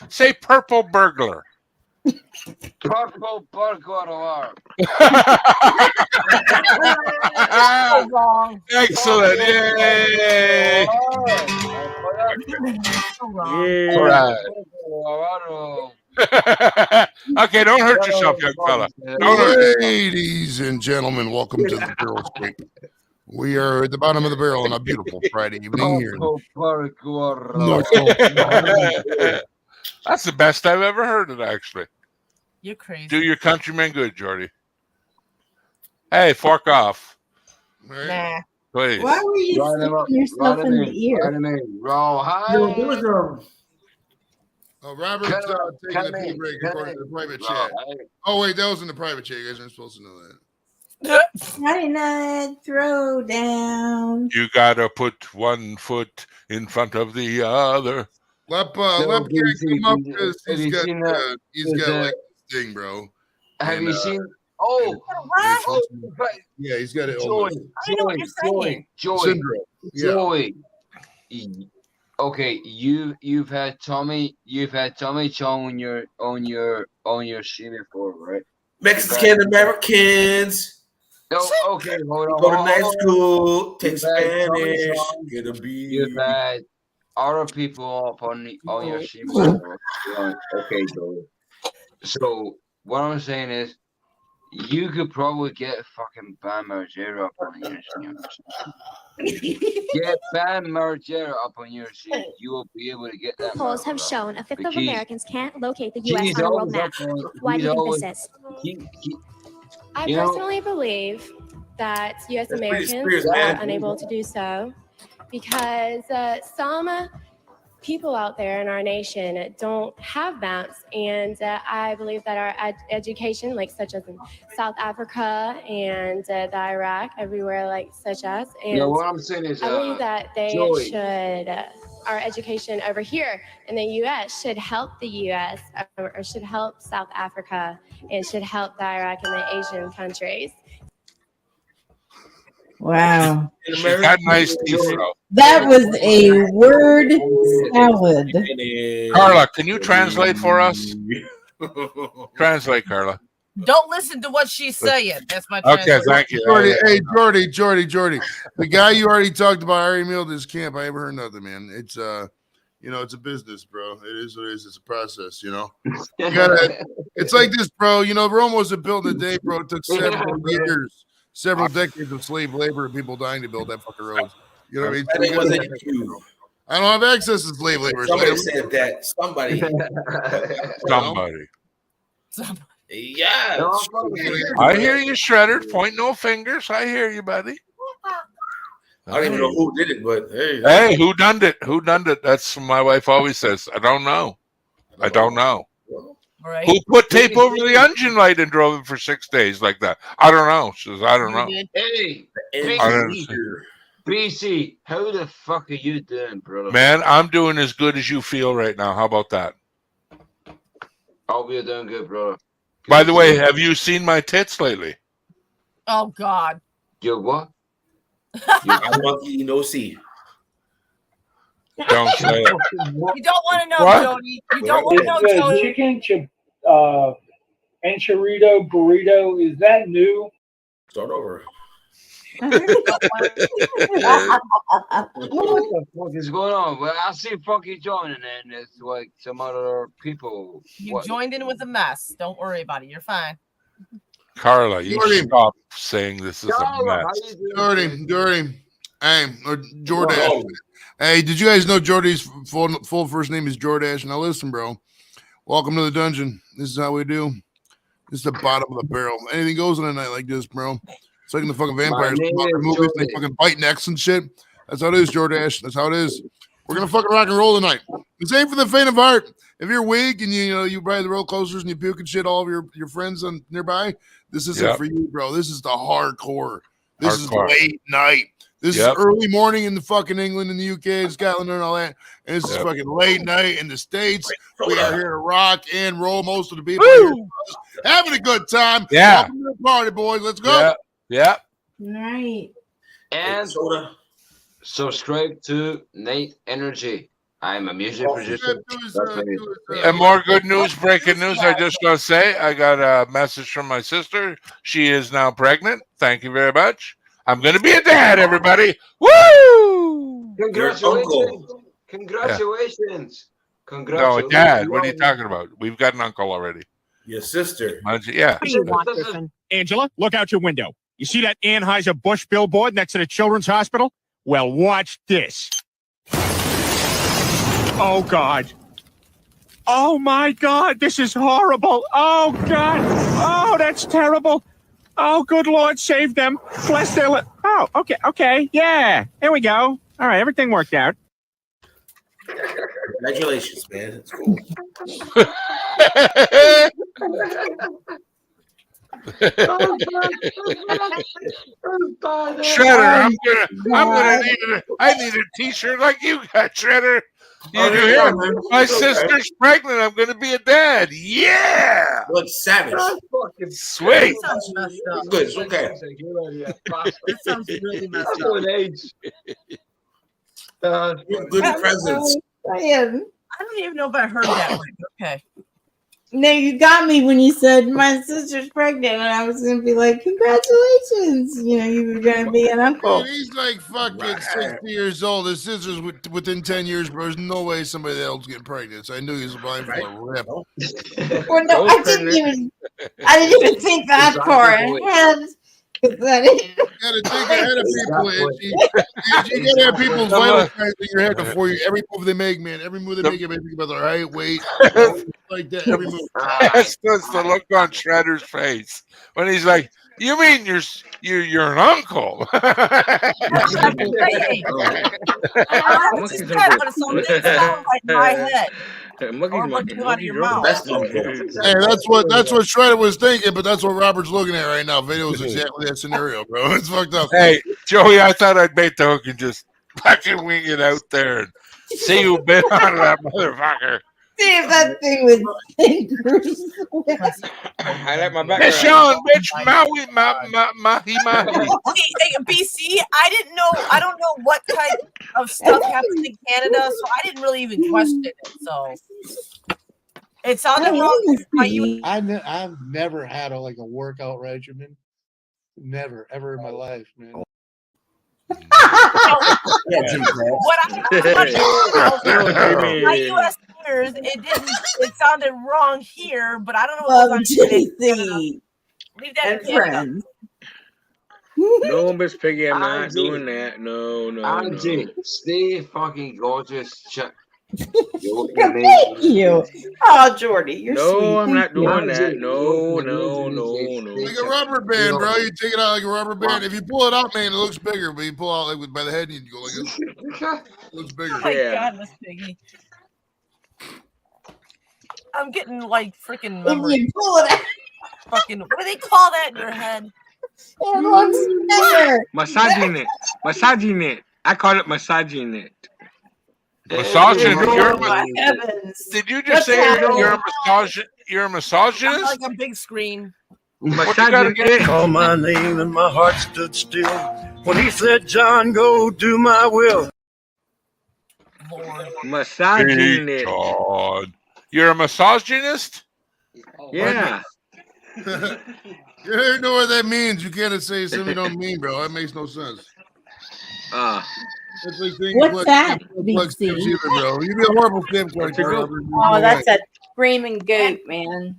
Say purple burglar. Purple burglar. Excellent. Yay. All right. Okay, don't hurt yourself, young fella. Don't hurt. Ladies and gentlemen, welcome to the Barrel Scrape. We are at the bottom of the barrel on a beautiful Friday evening here. That's the best I've ever heard it, actually. You're crazy. Do your countrymen good, Jordy. Hey, fork off. Nah. Please. Why were you sticking yourself in the ear? No, there was Oh, Robert's taking a pee break according to the private chat. Oh, wait, that was in the private chat. You guys aren't supposed to know that. Friday night throwdown. You gotta put one foot in front of the other. Lep can't come up because he's got like this thing, bro. Have And, you seen? Yeah, he's got it. Joey, syndrome. Yeah. Joey. Okay, you've had Tommy Chong on your stream before, right? Mexican Americans. No, okay, hold on. Go to night school, take Spanish, get a B. You've had other people up on your stream before. Okay, Joey. So what I'm saying is, you could probably get fucking Bam Margera up on your stream. Get Bam Margera up on your stream. You will be able to get that. Polls have shown a fifth of Americans can't locate the U.S. on a world map. Why do you think this is? I personally believe that U.S. Americans are unable to do so because some people out there in our nation don't have maps, and I believe that our education, like such as in South Africa and the Iraq, everywhere like such as, and what I'm saying is, I believe that they should. Our education over here in the U.S. should help the U.S. or should help South Africa and should help the Iraq and the Asian countries. Wow. That nice teeth, though. That was a word salad. Carla, can you translate for us? Translate, Carla. Don't listen to what she's saying. That's my Okay, thank you. Jordy, hey, Jordy. The guy you already talked about, I already mailed his camp. I haven't heard nothing, man. It's it's a business, bro. It is what it is. It's a process, You gotta, it's like this, bro. Rome wasn't built in a day, bro. It took several years, several decades of slave labor and people dying to build that fucking road. You know what I mean? I don't have access to slave labor. Somebody said that. Somebody. Yeah. I hear you, Shredder. Point no fingers. I hear you, buddy. I don't even know who did it, but hey. Hey, who done it? Who done it? That's what my wife always says. I don't know. I don't know. Right. Who put tape over the engine light and drove it for 6 days like that? I don't know. She says, I don't know. Hey, BC, how the fuck are you doing, brother? Man, I'm doing as good as you feel right now. How about that? I'll be doing good, brother. By the way, have you seen my tits lately? Oh God. Yo, what? I'm lucky, no see. Don't say it. You don't want to know, What? Jody. You don't want to know, Jody. Chicken enchilada burrito, is that new? Start over. What the fuck is going on? Well, I see Funky joining, and it's like some other people. You joined in with a mess. Don't worry about it. You're fine. Carla, you stop saying this is a mess. Jordy. Hey, or Jordash. Hey, did you guys know Jordy's full first name is Jordash? Now listen, bro. Welcome to the dungeon. This is how we do. This is the bottom of the barrel. Anything goes on a night like this, bro. It's like in the fucking vampires movies, they fucking bite necks and shit. That's how it is, Jordash. That's how it is. We're gonna fucking rock and roll tonight. This ain't for the faint of heart. If you're weak and you ride the roller coasters and you puke and shit all of your friends on nearby, this isn't for you, bro. This is the hardcore. This is late night. This is early morning in the fucking England and the UK and Scotland and all that. And this is fucking late night in the States. We are here to rock and roll. Most of the people are here having a good time. Yeah. Welcome to the party, boys. Let's go. Yeah. All right. And subscribe to Nate Energy. I'm a music producer. And more good news, breaking news. I just gotta say, I got a message from my sister. She is now pregnant. Thank you very much. I'm gonna be a dad, everybody. Woo! Congratulations! Congratulations! No, dad. What are you talking about? We've got an uncle already. Your sister. Yeah. Angela, look out your window. You see that Anheuser-Busch billboard next to the Children's Hospital? Well, watch this. Oh, God. Oh, my God. This is horrible. Oh, God. Oh, that's terrible. Oh, good Lord, save them. Bless their oh, okay. Yeah, there we go. All right, everything worked out. Congratulations, man. It's cool. Shredder, I need a T-shirt like you got, Shredder. You do hear? My sister's pregnant. I'm gonna be a dad. Yeah. Look savage. Sweet. That sounds messed up. Good. It's okay. That sounds really messed up. Good presents. I don't even know if I heard that one. Okay. No, you got me when you said my sister's pregnant, and I was gonna be like, "Congratulations!" You know, you were gonna be an uncle. Dude, he's like fucking 60 years old. His sister's within 10 years, bro. There's no way somebody else getting pregnant. So I knew he was blind for a rip. Well, no, I didn't even think that far ahead. You gotta think ahead of people. You gotta have people's vital signs in your head before you every move they make, man. Every move they make, you think about their height, weight, like that. Every move. That's the look on Shredder's face when he's like, "You mean you're an uncle?" Hey, that's what Shredder was thinking, but that's what Robert's looking at right now. Video is exactly that scenario, bro. It's fucked up. Hey, Joey, I thought I'd bait the hook and just fucking wing it out there and see who bit on that motherfucker. See if that thing was I like my background. Bitch on, bitch, Maui, mahi. BC, I don't know what type of stuff happens in Canada, so I didn't really even question it. So it's on the wrong. I've never had a workout regimen. Never, ever in my life, man. My U.S. listeners, it sounded wrong here, but I don't know what goes on in Canada. Leave that in Canada. No, Miss Piggy, I'm not doing that. No. Stay fucking gorgeous. Thank you. Oh, Jordy, you're sweet. No, I'm not doing Angie, that. No. Like a rubber band, bro. You take it out like a rubber band. If you pull it out, man, it looks bigger. But you pull out like by the head, and you go like this. It looks bigger. Oh my God, Miss Piggy. I'm getting like freaking memory. If you pull it out. Fucking, what do they call that in your head? It looks bigger. Massaging it. I call it massaging it. Massaging. Did you just say you're a misogynist? Like a big screen. Call my name and my heart stood still when he said, "John, go do my will." Massaging it. God. You're a misogynist? Yeah. You don't know what that means. You can't say something you don't mean, bro. That makes no sense. That's like what's that? Bro. You'd be a horrible kid. Oh, that's a screaming goat, man.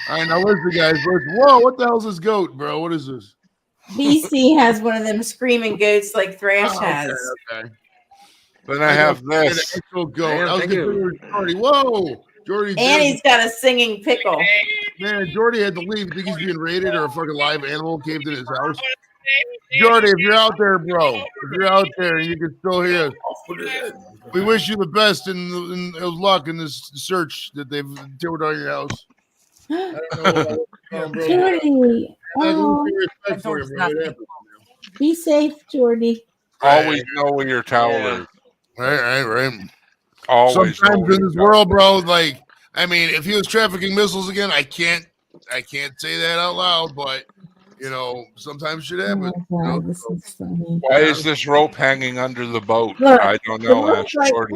All right, now listen, guys. Whoa, what the hell's this goat, bro? What is this? BC has one of them screaming goats like Thrash has. Okay. Then I have this. Actual goat. I was Jordy. Whoa, Jordy. And he's got a singing pickle. Man, Jordy had to leave. Think he's being raided or a fucking live animal caved in his house? Jordy, if you're out there, bro, if you're out there and you can still hear us, we wish you the best and luck in this search that they've toured on your house. I don't know bro. Jordy, be safe, Jordy. Always know where your towel is. Right. Always. Sometimes in this world, bro, like, I mean, if he was trafficking missiles again, I can't say that out loud, but you know, sometimes shit happens. Oh God, this is funny. Why is this rope hanging under the boat? Look, I don't know. Ask Jordy.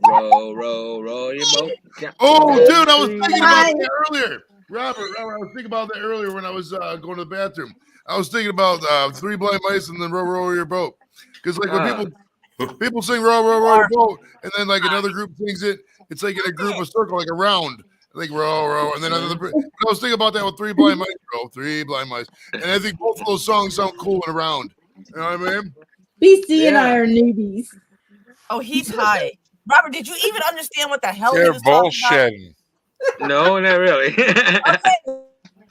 Roll your boat. Oh, dude, I was thinking about that earlier. Robert, I was thinking about that earlier when I was going to the bathroom. I was thinking about Three Blind Mice and then row your boat. Because like when people sing row your boat, and then like another group sings it, it's like in a group, a circle, like a round. Like row, and then another. I was thinking about that with Three Blind Mice, bro. Three Blind Mice, and I think both of those songs sound cool and around. You know what I mean? BC and I are newbies. Oh, he's high. Robert, did you even understand what the hell They're he was talking bullshitting. No, not really.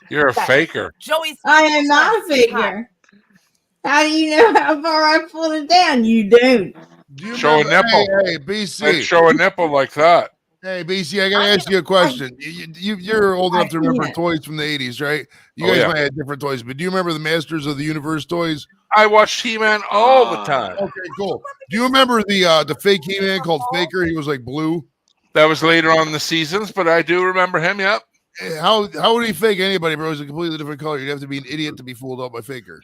You're a faker. Joey's. I am not a faker. How do you know how far I pulled it down? You don't. Do you Show a remember? nipple. Hey, BC. Let's show a nipple like that. Hey, BC, I gotta ask you a question. You're old enough to remember toys from the 80s, right? You guys might have different toys, but do you remember the Masters of the Universe toys? I watched He-Man all the time. Okay, cool. Do you remember the fake He-Man called Faker? He was like blue. That was later on in the seasons, but I do remember him. Yep. How would he fake anybody, bro? He's a completely different color. You'd have to be an idiot to be fooled out by Faker.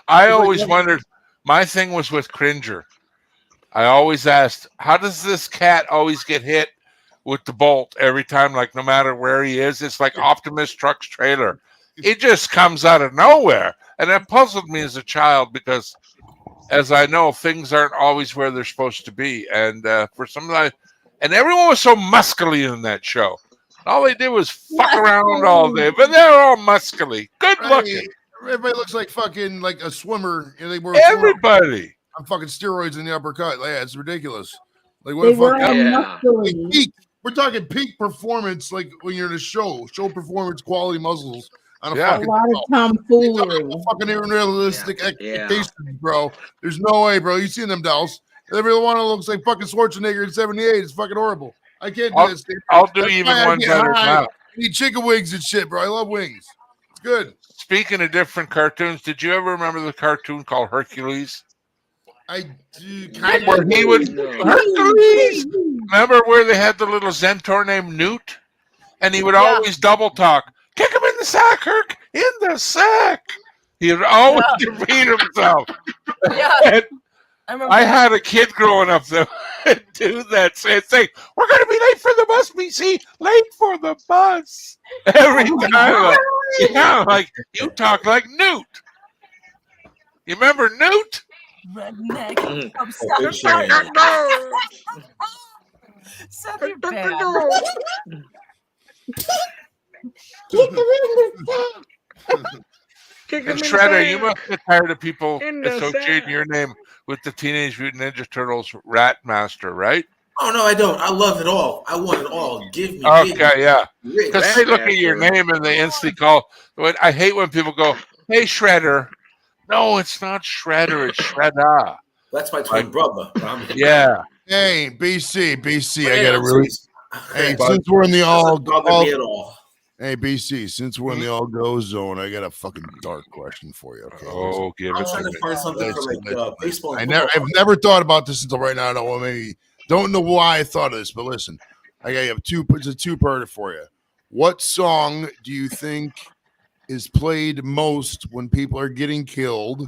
I always wondered. My thing was with Cringer. I always asked, how does this cat always get hit with the bolt every time? Like no matter where he is, it's like Optimus Truck's trailer. It just comes out of nowhere, and that puzzled me as a child because, as I know, things aren't always where they're supposed to be. And for some of that, and everyone was so muscly in that show. All they did was fuck around all day, but they're all muscly, good looking. Everybody looks like fucking like a swimmer. They were everybody. I'm fucking steroids in the uppercut. Yeah, it's ridiculous. Like They what were the fuck? muscly. Like peak. We're talking peak performance, like when you're in a show performance, quality muscles on a fucking a lot of tomfoolery. fucking unrealistic expectations, bro. There's no way, bro. You seen them dolls? Every one of them looks like fucking Schwarzenegger in '78. It's fucking horrible. I can't do this. I'll do even one better now. I need chicken wings and shit, bro. I love wings. It's good. Speaking of different cartoons, did you ever remember the cartoon called Hercules? I do. Where he would Hercules. Remember where they had the little Centaur named Newt, and he would always double talk. Kick him in the sack, Herc. In the sack. He would always repeat himself. Yeah. I had a kid growing up that would do that same thing. We're going to be late for the bus, BC. Late for the bus. Every time. Like you talk like Newt. You remember Newt? Redneck. Suck your bad. And Shredder, you must get tired of people associating your name with the Teenage Mutant Ninja Turtles Rat Master, right? Oh no, I don't. I love it all. I want it all. Give me. Okay, yeah. Because they look at your name and they instantly call. I hate when people go, "Hey, Shredder." No, it's not Shredder. It's Shredder. That's my twin brother. Yeah. Hey, BC. I gotta really. Hey, since we're in the Hey, BC, since we're in the all go zone, I got a fucking dark question for you. Okay. Oh, give I'm it trying to find something for like baseball. I've never thought about this until right now. I don't know why I thought of this, but listen, I have it's a two-parter for you. What song do you think is played most when people are getting killed?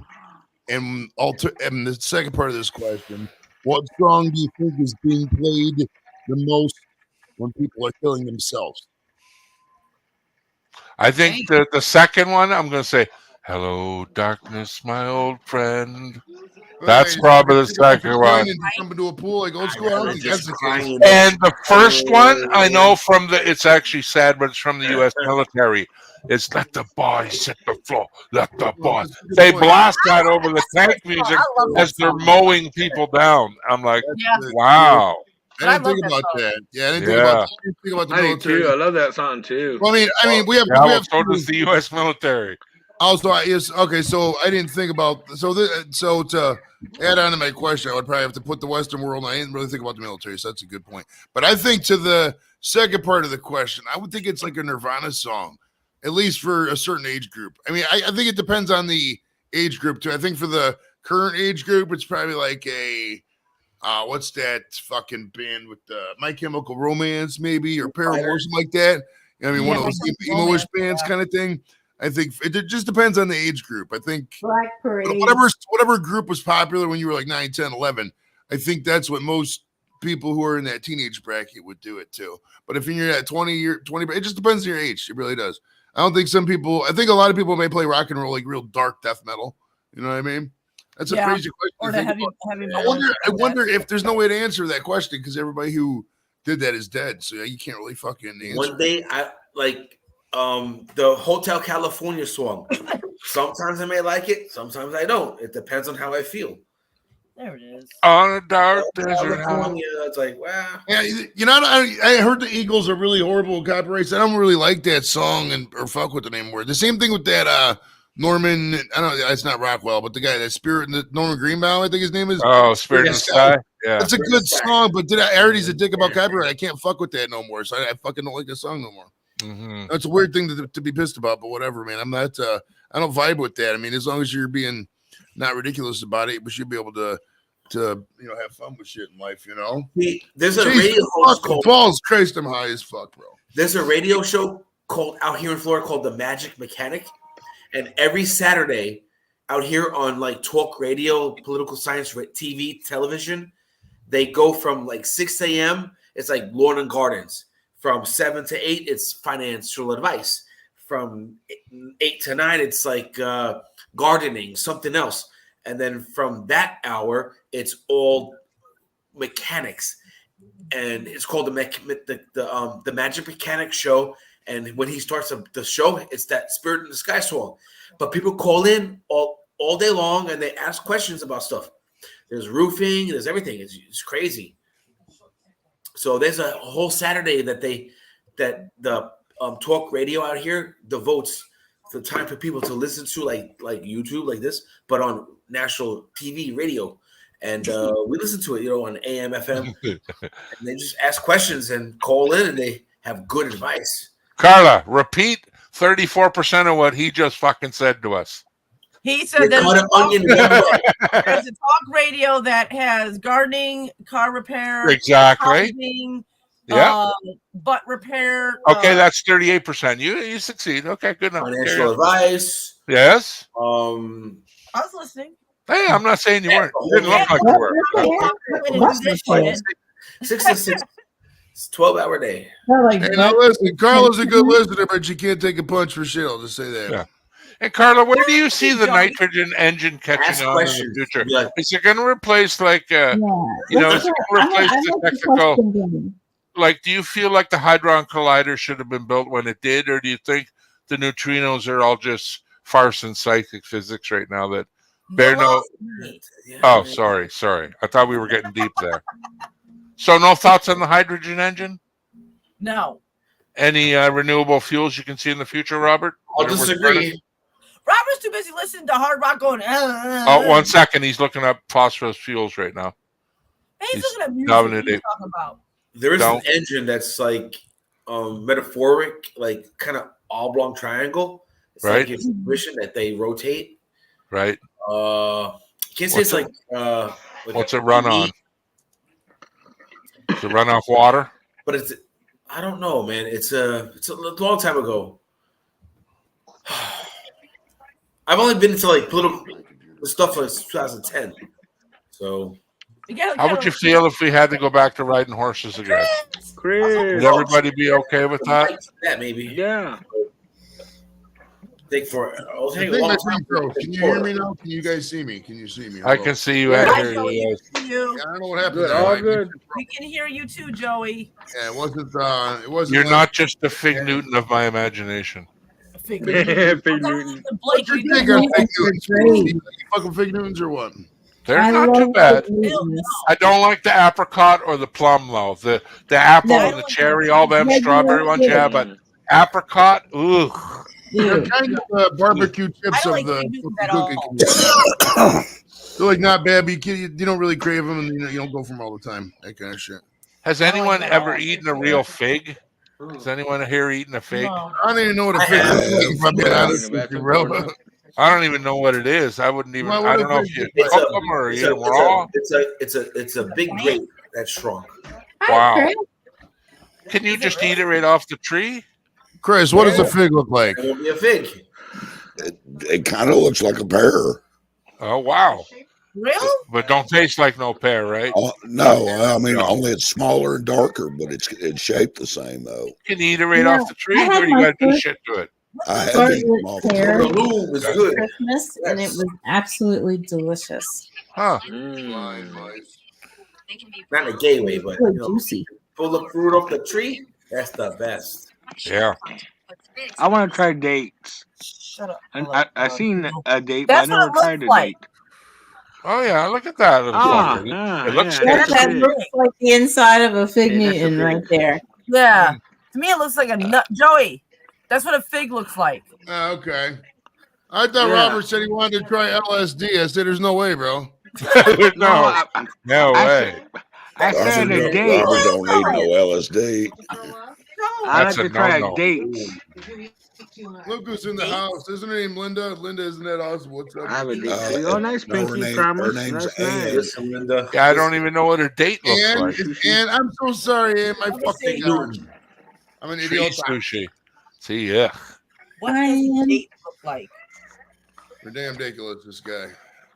And the second part of this question, what song do you think is being played the most when people are killing themselves? I think the second one, I'm going to say, "Hello, darkness, my old friend." That's probably the second one. Jump into a pool like old school. I don't think that's the case. And the first one, I know from it's actually sad, but it's from the U.S. military. It's "Let the bodies hit the floor. Let the bodies." They blast that over the tank music as they're mowing people down. I'm like, wow. I didn't think about that. Yeah, I didn't think about that. I didn't think about the military. Too. I love that song too. Well, I mean, we have so does the U.S. military. Also, okay. So I didn't think about so to add on to my question, I would probably have to put the Western world. I didn't really think about the military, so that's a good point. But I think to the second part of the question, I would think it's like a Nirvana song, at least for a certain age group. I mean, I think it depends on the age group too. I think for the current age group, it's probably like a what's that fucking band with the My Chemical Romance, maybe, or Paramore, something like that. I mean, one of those emo-ish bands kind of thing. I think it just depends on the age group. I think Black Parade. Whatever group was popular when you were like 9, 10, 11, I think that's what most people who are in that teenage bracket would do it too. But if you're at 20, it just depends on your age. It really does. I think a lot of people may play rock and roll, like real dark death metal. You know what I mean? That's a crazy question. I wonder if there's no way to answer that question because everybody who did that is dead. So you can't really fucking answer. One day, I like the Hotel California song. Sometimes I may like it, sometimes I don't. It depends on how I feel. There it is. On a dark desert. California, it's like, wow. Yeah, you know, I heard the Eagles are really horrible with copyrights. I don't really like that song or fuck with it anymore. The same thing with that Norman, I don't know, it's not Rockwell, but the guy that Spirit, Norman Greenbaum, I think his name is. Oh, Spirit in the Sky. Yeah, that's a good song. But I already's a dick about copyright. I can't fuck with that no more. So I fucking don't like the song no more. Mm-hmm. That's a weird thing to be pissed about, but whatever, man. I'm not. I don't vibe with that. I mean, as long as you're being not ridiculous about it, we should be able to have fun with shit in life. There's a radio host called Balls Christ, I'm high as fuck, bro. There's a radio show called out here in Florida called The Magic Mechanic, and every Saturday out here on like talk radio, political science, TV, television, they go from like 6 a.m. It's like lawn and gardens. From 7 to 8, it's financial advice. From 8 to 9, it's like gardening, something else. And then from that hour, it's all mechanics. And it's called the Magic Mechanic Show. And when he starts the show, it's that Spirit in the Sky song. But people call in all day long and they ask questions about stuff. There's roofing, there's everything. It's crazy. So there's a whole Saturday that the talk radio out here devotes the time for people to listen to, like YouTube, like this, but on national TV radio. And we listen to it, on AM, FM. And they just ask questions and call in, and they have good advice. Carla, repeat 34% of what he just fucking said to us. He said there's a talk radio that has gardening, car repair, exactly, housing, yeah, butt repair. Okay, that's 38%. You succeed. Okay, good enough. Financial advice. Yes. I was listening. Hey, I'm not saying you weren't. You didn't look like you were. 6 to 6. It's 12-hour day. Now listen, Carla's a good listener, but you can't take a punch for shit. I'll just say that. Yeah. And Carla, where do you see the nitrogen engine catching on in the future? Yeah. Is it going to replace is it going to replace the technical? Like, do you feel like the Hadron Collider should have been built when it did, or do you think the neutrinos are all just farce and psychic physics right now that bear no? Oh, sorry. I thought we were getting deep there. So, no thoughts on the hydrogen engine? No. Any renewable fuels you can see in the future, Robert? I'll disagree. Robert's too busy listening to hard rock going. Oh, 1 second. He's looking up phosphorus fuels right now. He's looking at music. What are you talking about? There is an engine that's like metaphoric, like kind of oblong triangle. It's right. Like a mission that they rotate. Right. Can't say it's like what's it run on? Does it run off water? But I don't know, man. It's a long time ago. I've only been into like political stuff since 2010. So how would you feel if we had to go back to riding horses again? Would everybody be okay with that? That maybe. Yeah. Can you hear me now? Can you guys see me? Can you see me? I can see you and hear you. Yeah, I don't know what happened. Good, all good. We can hear you too, Joey. Yeah, it wasn't. You're not just the Fig Newton of my imagination. Fig Newton. What you think of Fig Newtons? You fucking Fig Newtons or what? They're not too bad. I don't like the apricot or the plum though. The apple and the cherry, all them strawberry ones, yeah, but apricot, ooh. They're kind of barbecue chips of the cooking. They're like not bad, but you don't really crave them, and you don't go for them all the time. That kind of shit. Has anyone ever eaten a real fig? Has anyone here eaten a fig? No. I don't even know what a fig is. I don't even know what it is. I wouldn't even. I don't know if you cook them or eat them raw. It's a big grape that's shrunk. Wow. Can you just eat it right off the tree? Chris, what does a fig look like? It will be a fig. It kind of looks like a pear. Oh wow! Really? But don't taste like no pear, right? No, I mean only it's smaller and darker, but it's shaped the same though. You can eat it right off the tree, or you got to do shit to it. I have eaten them off the tree. Christmas, and it was absolutely delicious. Huh? Not in a gay way, but juicy. Pull the fruit off the tree. That's the best. Yeah. I want to try dates. Shut up. And I seen a date, That's but I never what it tried a looks like. date. Oh yeah, look at that. It looks That tasty. looks like the inside of a fig Newton right there. Yeah. To me, it looks like a nut. Joey, that's what a fig looks like. Okay. I thought Yeah. Robert said he wanted to try LSD. I said, "There's no way, bro." No way. I said a date. Robert don't need no LSD. I That's like a to try no-no. a date. Look who's in the house. Isn't her name Linda? Linda, isn't that awesome? What's up? I have a date for you. Oh, nice, no, her Pinky. name- Promise. her name's That's Ann. nice. Listen, Linda. Yeah, I don't even know what her date looks And, like. and I'm so sorry, Ann. My fucking gosh. I'm an Tree idiot. sushi. See, yeah. What does the date look like? We're damn ridiculous, this guy.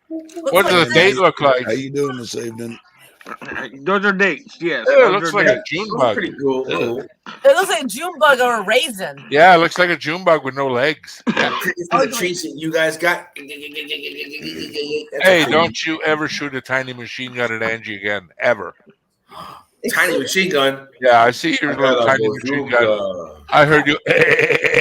What does the date look like? How you doing this evening? Those are dates. Yes. Yeah, it those looks are like a dates. June bug. Pretty cool. Ugh. It looks like a June bug or a raisin. Yeah, it looks like a June bug with no legs. Yeah. The treats that you guys got. Hey, don't you ever shoot a tiny machine gun at Angie again, ever. Tiny machine gun. Yeah, I see your I little got a tiny machine bazooka. gun. I heard you,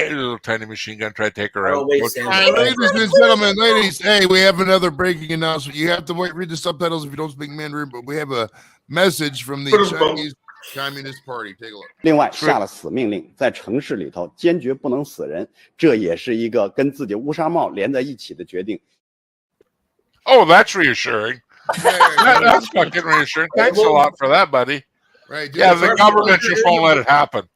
little tiny machine gun, try to take her out. All right, ladies and gentlemen, ladies, hey, we have another breaking announcement. You have to read the subtitles if you don't speak Mandarin, but we have a message from the Chinese Communist Party. Take a look. 另外，下了死命令，在城市里头坚决不能死人，这也是一个跟自己乌纱帽连在一起的决定。 Oh, that's reassuring. That's fucking reassuring. Thanks a lot for that, buddy. Right. Yeah, the government just won't let it happen.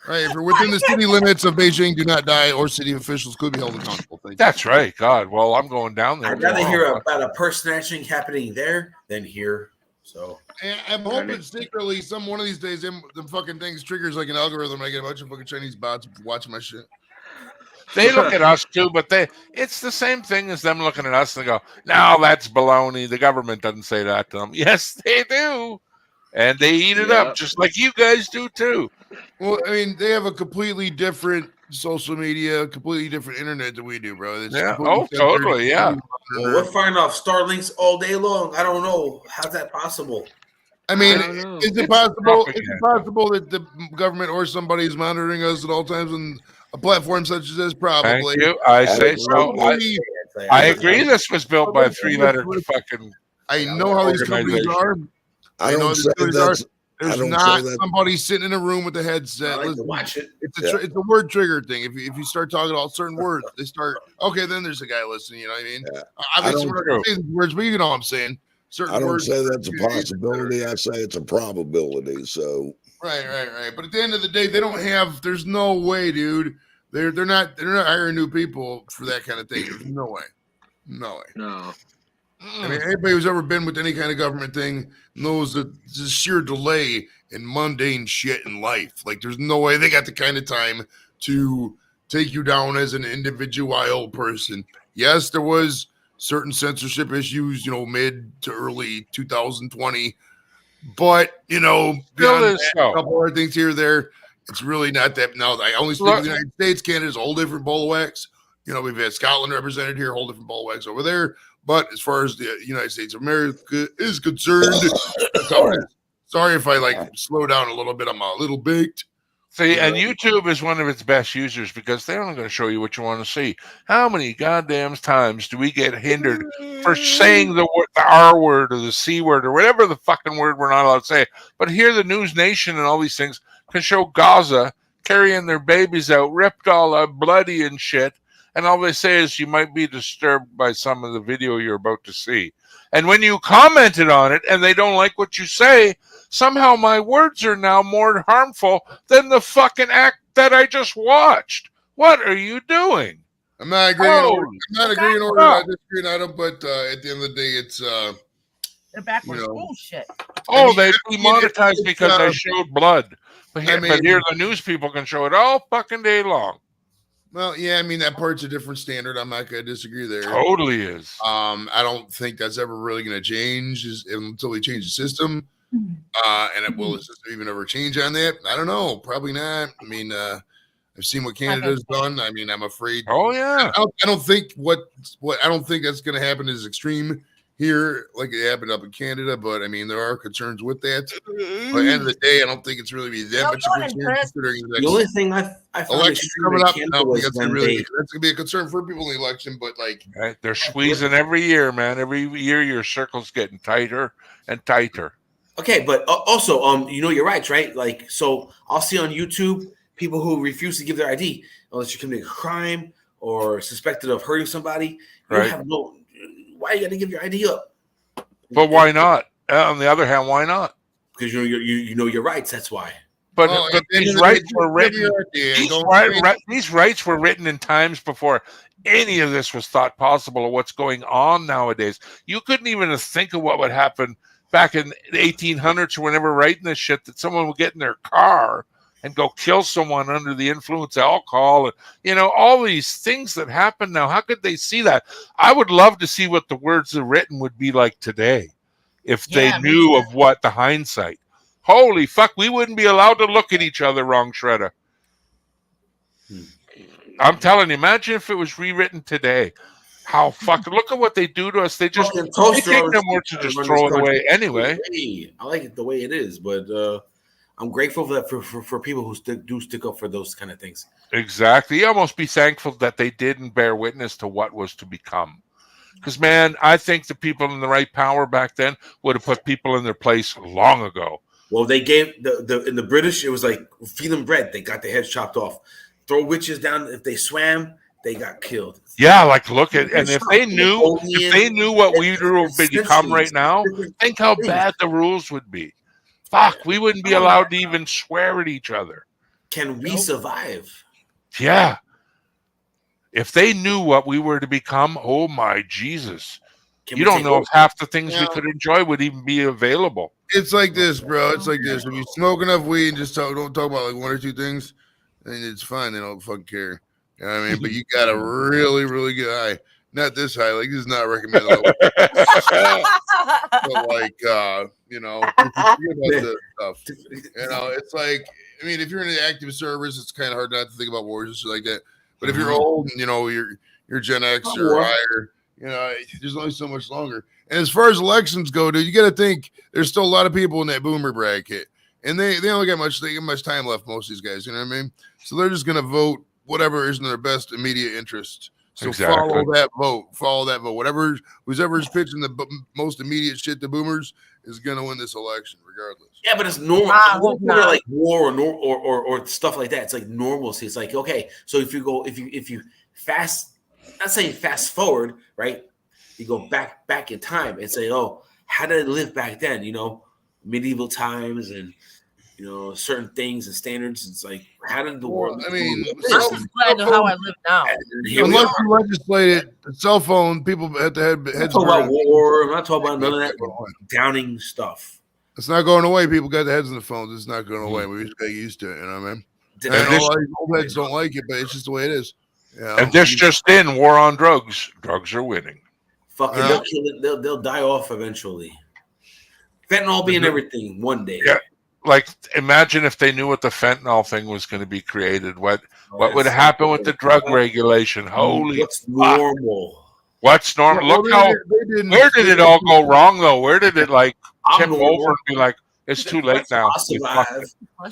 Right. If you're within the city limits of Beijing, do not die, or city officials could be held accountable. Thank you. That's right. God, well, I'm going down there. I'd rather tomorrow. hear about a purse snatching happening there than here. So And I'm hoping secretly one of these days them fucking things triggers like an algorithm. I get a bunch of fucking Chinese bots watching my shit. They look at us too, but it's the same thing as them looking at us and they go, no, that's baloney. The government doesn't say that to them. Yes, they do. And they eat it up just like you guys do too. Well, I mean, they have a completely different social media, completely different internet than we do, bro. It's Yeah. completely Oh, totally. Yeah. well, we're firing off Starlinks all day long. I don't know. How's that possible? I mean, I don't know. is it possible? Is it possible that the government or somebody is monitoring us at all times on a platform such as this? Probably. Thank you. I say so. I agree. This was built by a three-letter fucking. I know how these companies are. I don't say that's. There's I don't not say that. somebody sitting in a room with a headset. Listen, watch it. It's a word trigger thing. If you start talking about certain words, they start. Okay, then there's a guy listening. You know what I mean? Obviously, don't- we're not gonna say these words, but you know what I'm saying. Certain I don't words. say that's a possibility. I say it's a probability. So Right. But at the end of the day, they don't have. There's no way, dude. They're not hiring new people for that kind of thing. There's no way. No. I mean, anybody who's ever been with any kind of government thing knows that the sheer delay in mundane shit in life. Like, there's no way they got the kind of time to take you down as an individual person. Yes, there was certain censorship issues, mid to early 2020, but beyond that, a couple other things here or there, it's really not that. Now, I only speak of the United States. Canada's a whole different ball of wax. We've had Scotland represented here, a whole different ball of wax over there. But as far as the United States of America is concerned, that's how it is. Sorry if I slow down a little bit. I'm a little baked. See, and YouTube is one of its best users because they're only going to show you what you want to see. How many goddamn times do we get hindered for saying the R word or the C word or whatever the fucking word we're not allowed to say? But here, the News Nation and all these things can show Gaza carrying their babies out, ripped all up, bloody and shit. And all they say is you might be disturbed by some of the video you're about to see. And when you commented on it and they don't like what you say, somehow my words are now more harmful than the fucking act that I just watched. What are you doing? I'm not agreeing. I'm not agreeing or not disagreeing on it, but at the end of the day, it's They're backwards bullshit. Oh, they demonetized because I showed blood. But here the news people can show it all fucking day long. Well, yeah, I mean, that part's a different standard. I'm not going to disagree there. Totally is. I don't think that's ever really going to change until we change the system. Will the system even ever change on that? I don't know. Probably not. I mean, I've seen what Canada's done. I mean, I'm afraid. Oh yeah. I don't think I don't think that's going to happen is extreme here, like it happened up in Canada. But I mean, there are concerns with that. But at the end of the day, I don't think it's really be that much of a concern considering the only thing I found election coming up. I don't think that's when really that's going to be a concern for people in the election. But right, they're squeezing every year, man. Every year, your circle's getting tighter and tighter. Okay, but also, your rights, right? Like, so I'll see on YouTube people who refuse to give their ID unless you're committing a crime or suspected of hurting somebody, you have no. Why you got to give your ID up? But why not? On the other hand, why not? Because you know your rights. That's why. But these rights were written. These rights were written in times before any of this was thought possible, or what's going on nowadays. You couldn't even think of what would happen back in the 1800s or whenever writing this shit, that someone would get in their car and go kill someone under the influence of alcohol. And, all these things that happen now. How could they see that? I would love to see what the words that are written would be like today if they knew of what the hindsight. Holy fuck, we wouldn't be allowed to look at each other wrong, Shredder. I'm telling you, imagine if it was rewritten today. How fucking look at what they do to us. They just take their words and just throw it away anyway. I like it the way it is, but I'm grateful for that for people who do stick up for those kind of things. Exactly. You almost be thankful that they didn't bear witness to what was to become. Because, man, I think the people in the right power back then would have put people in their place long ago. Well, they gave in the British, it was like feed them bread. They got their heads chopped off. Throw witches down. If they swam, they got killed. Yeah, like look at, and if they knew what we would become right now, think how bad the rules would be. Fuck, we wouldn't be allowed to even swear at each other. Can we survive? Yeah. If they knew what we were to become, oh my Jesus. You don't know if half the things we could enjoy would even be available. It's like this, bro. It's like this. If you smoke enough weed and just don't talk about like one or two things, then it's fine. They don't fucking care. You know what I mean? But you got a really, really good high. Not this high. Like, this is not recommended. But like, if you forget about this stuff. It's like, I mean, if you're in the active service, it's kind of hard not to think about wars and shit like that. But if you're old and, you're Gen X or higher, there's only so much longer. And as far as elections go, dude, you got to think there's still a lot of people in that boomer bracket. And they only got much time left, most of these guys, you know what I mean? So they're just going to vote whatever is in their best immediate interest. So follow that vote. Whoever's pitching the most immediate shit to boomers is going to win this election, regardless. Yeah, but it's normal. Like war or stuff like that. It's like normalcy. It's like, okay, so if you fast, not saying fast forward, right? You go back in time and say, oh, how did I live back then? Medieval times and certain things and standards. It's like, how did the world? I mean, I know how I live now. Unless you legislated the cell phone, people have to have heads. I'm not talking about war. I'm not talking about none of that downing stuff. It's not going away. People got their heads in the phones. It's not going away. We just got used to it. You know what I mean? And a lot of these old heads don't like it, but it's just the way it is. And this just in: war on drugs. Drugs are winning. Fucking, they'll kill it. They'll die off eventually. Fentanyl being everything one day. Yeah. Like, imagine if they knew what the fentanyl thing was going to be created. What would happen with the drug regulation? Holy What's normal? What's normal? Yeah, Look how where did it all go wrong though? Where did it tip over and be like, it's too late now?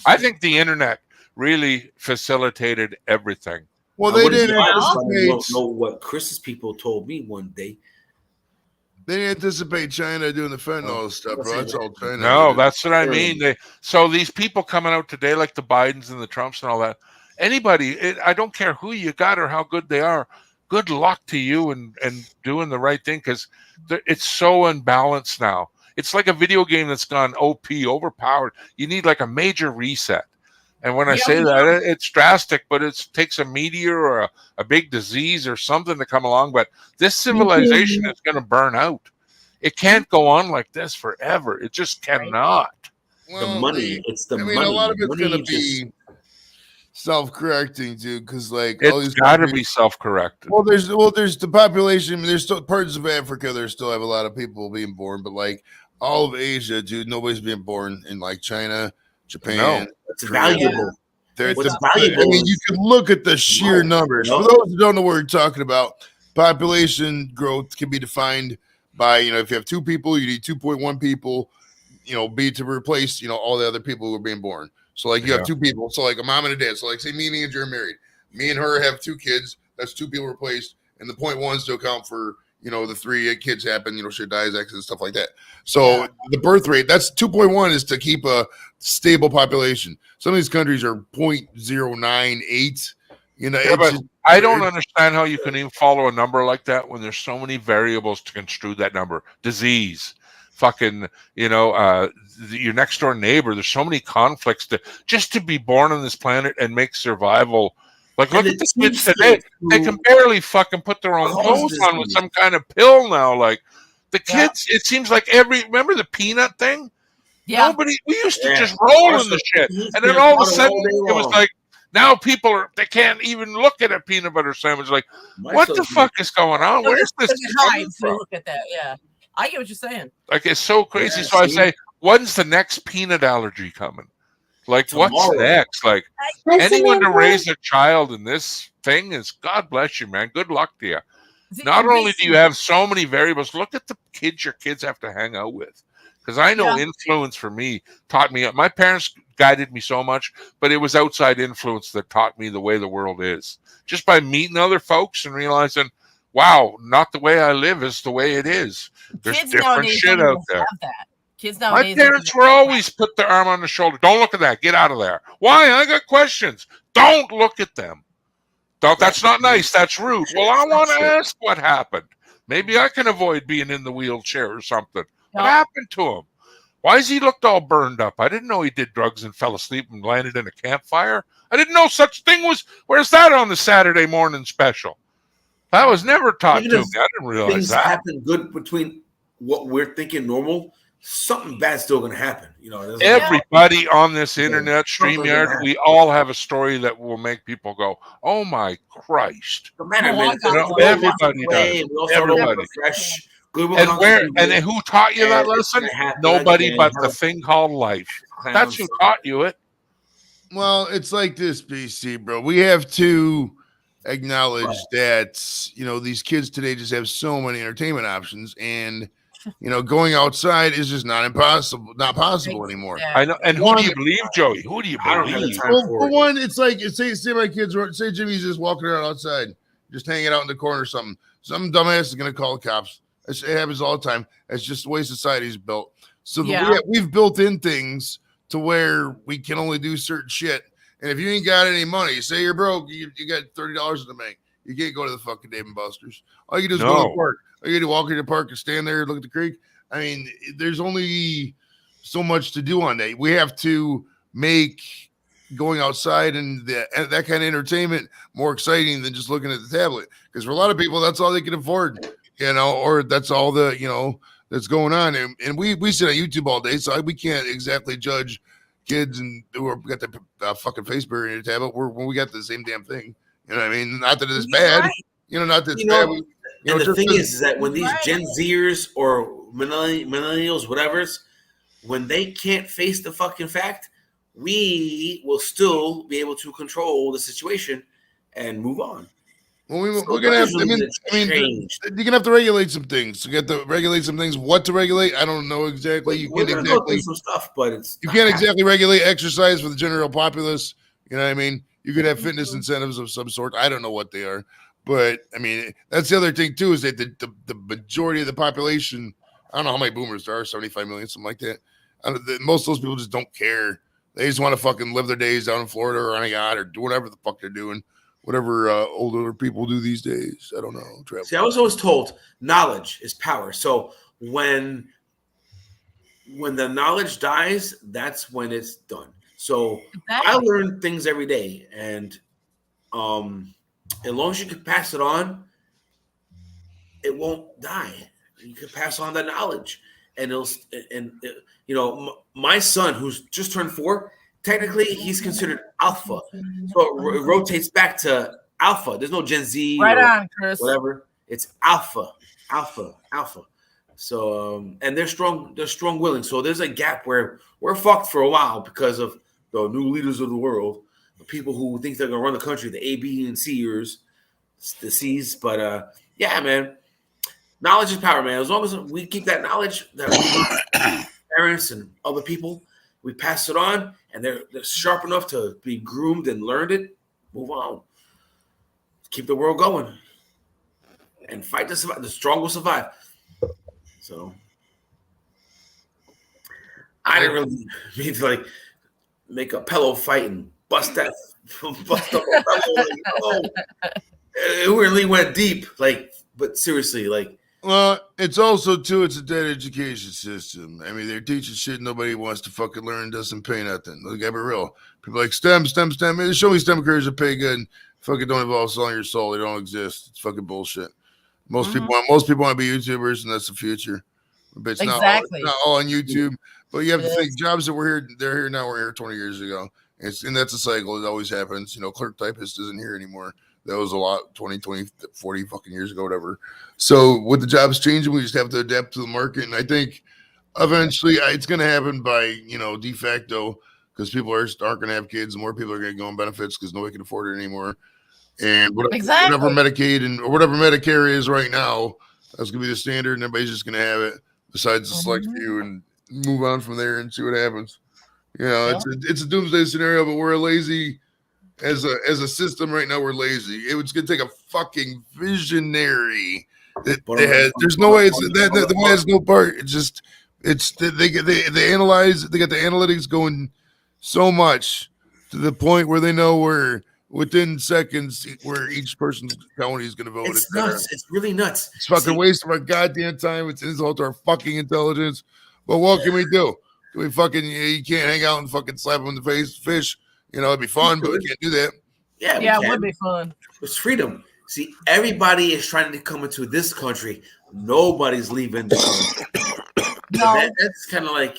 I think the internet really facilitated everything. Well, they didn't know what Chris's people told me one day. They didn't anticipate China doing the fentanyl stuff, bro. That's all China. No, that's what I mean. So these people coming out today, like the Bidens and the Trumps and all that, anybody, I don't care who you got or how good they are, good luck to you and doing the right thing, because it's so unbalanced now. It's like a video game that's gone OP, overpowered. You need like a major reset. And when I say that, it's drastic, but it takes a meteor or a big disease or something to come along. But this civilization is going to burn out. It can't go on like this forever. It just cannot. Well, the money, it's the money. A lot of it's going to be self-correcting, dude, because like it's got to be self-corrected. Well, there's the population. There's still parts of Africa. There still have a lot of people being born, but like all of Asia, dude, nobody's being born in like China, Japan. No, it's valuable. What's valuable. I mean, you can look at the sheer numbers. For those who don't know what you're talking about, population growth can be defined by, if you have 2 people, you need 2.1 people, to replace, all the other people who are being born. So like you have 2 people. So like a mom and a dad. So like say me and Andrew are married. Me and her have 2 kids. That's 2 people replaced. And the 0.1s to account for, the 3 kids happen, shit dies, accidents, stuff like that. So the birth rate, that's 2.1 is to keep a stable population. Some of these countries are 0.098. You know, Yeah, it's but just, I don't understand how you can even follow a number like that when there's so many variables to construe that number. Disease, fucking, your next door neighbor. There's so many conflicts just to be born on this planet and make survival. Like, look at the kids today. They can barely fucking put their own clothes on with some kind of pill now. Like, the kids, it seems like remember the peanut thing? Yeah. We used to just roll in the shit. And then all of a sudden, it was like, now they can't even look at a peanut butter sandwich. Like, what the fuck is going on? Where's this coming from? Look at that. Yeah. I get what you're saying. Like, it's so crazy. Yeah, So I say, when's the next peanut allergy coming? Like, what's next? Like, anyone to raise a child in this thing is, God bless you, man. Good luck to you. Not only do you have so many variables, look at the kids your kids have to hang out with. Because I know influence for me taught me. My parents guided me so much, but it was outside influence that taught me the way the world is. Just by meeting other folks and realizing, wow, not the way I live is the way it is. There's Kids different nowadays shit don't out even there. have that. Kids My nowadays. parents were always put their arm on the shoulder. Don't look at that. Get out of there. Why? I got questions. Don't look at them. That's not nice. That's rude. Well, I want to ask what happened. Maybe I can avoid being in the wheelchair or something. What happened to him? Why is he looked all burned up? I didn't know he did drugs and fell asleep and landed in a campfire. I didn't know such thing was. Where's that on the Saturday morning special? That was never taught to me. I didn't realize things that. happen good between what we're thinking normal. Something bad's still going to happen. Everybody on this internet, StreamYard, we all have a story that will make people go, "Oh my Christ!" Everybody does. Everybody. And who taught you that lesson? Nobody but the thing called life. That's who taught you it. Well, it's like this, BC, bro. We have to acknowledge that these kids today just have so many entertainment options, and going outside is just not possible anymore. I know. And who do you believe, Joey? Who do you believe? For one, it's like say my kids say Jimmy's just walking around outside, just hanging out in the corner or something. Some dumbass is gonna call the cops. It happens all the time. It's just the way society's built. So we've built in things to where we can only do certain shit. And if you ain't got any money, say you're broke, you got $30 in the bank. You can't go to the fucking Dave & Buster's. All you can do is go to the park. All you got to walk in the park and stand there and look at the creek. I mean, there's only so much to do on that. We have to make going outside and that kind of entertainment more exciting than just looking at the tablet. Because for a lot of people, that's all they can afford, or that's all that's going on. And we sit on YouTube all day, so we can't exactly judge kids and who got the fucking face barrier in your tablet when we got the same damn thing. You know what I mean? Not that it's bad. Right. Not that it's bad. And the thing is that when these Gen Zers or millennials, whatever's, when they can't face the fucking fact, we will still be able to control the situation and move on. Well, we're gonna have. You're gonna have to regulate some things. You got to regulate some things. What to regulate? I don't know exactly. You can't exactly go through some stuff, but you can't exactly regulate exercise for the general populace. You know what I mean? You could have fitness incentives of some sort. I don't know what they are, but I mean that's the other thing too is that the majority of the population. I don't know how many boomers there are. 75 million, something like that. Most of those people just don't care. They just want to fucking live their days down in Florida or on a yacht or do whatever the fuck they're doing. Whatever older people do these days. I don't know. Travel. See, I was always told knowledge is power. So when the knowledge dies, that's when it's done. So I learn things every day. And as long as you can pass it on, it won't die. You can pass on that knowledge. And my son, who's just turned 4, technically, he's considered alpha. So it rotates back to alpha. There's no Gen Z right on, Chris. Whatever. It's alpha. So and they're strong willing. So there's a gap where we're fucked for a while because of the new leaders of the world, the people who think they're gonna run the country, the A, B, and C'ers, the C's. But yeah, man. Knowledge is power, man. As long as we keep that knowledge that we learn, parents and other people, we pass it on, and they're sharp enough to be groomed and learned it. Move on. Keep the world going, and fight to survive. The strong will survive. So I didn't really mean to make a pillow fight and bust up. Like, oh. It really went deep. Like, but seriously, like. Well, it's also too. It's a dead education system. I mean, they're teaching shit nobody wants to fucking learn. Doesn't pay nothing. Look, I be real. People like STEM. Man, show me STEM careers that pay good. Fucking don't involve selling your soul. They don't exist. It's fucking bullshit. Most people want to be YouTubers, and that's the future. But it's not all on YouTube. But you have to think jobs that they're here now. We're here 20 years ago. And that's a cycle. It always happens. You know, clerk typist isn't here anymore. That was a lot 20, 40 fucking years ago, whatever. So with the jobs changing, we just have to adapt to the market. And I think eventually it's going to happen by, de facto, because people aren't going to have kids and more people are going to go on benefits because nobody can afford it anymore. And whatever Medicaid or whatever Medicare is right now, that's going to be the standard and everybody's just going to have it besides the select few and move on from there and see what happens. It's a doomsday scenario, but we're lazy. As a system right now, we're lazy. It's gonna take a fucking visionary. There's no way the way has no part. They analyze. They got the analytics going so much to the point where they know where within seconds where each person's county is gonna vote. It's nuts. It's really nuts. It's fucking waste of our goddamn time. It's insult to our fucking intelligence. But what can we do? Can we fucking you can't hang out and fucking slap them in the face, fish. It'd be fun, but we can't do that. Yeah, it would be fun. It's freedom. See, everybody is trying to come into this country. Nobody's leaving the country. No. That's kind of like,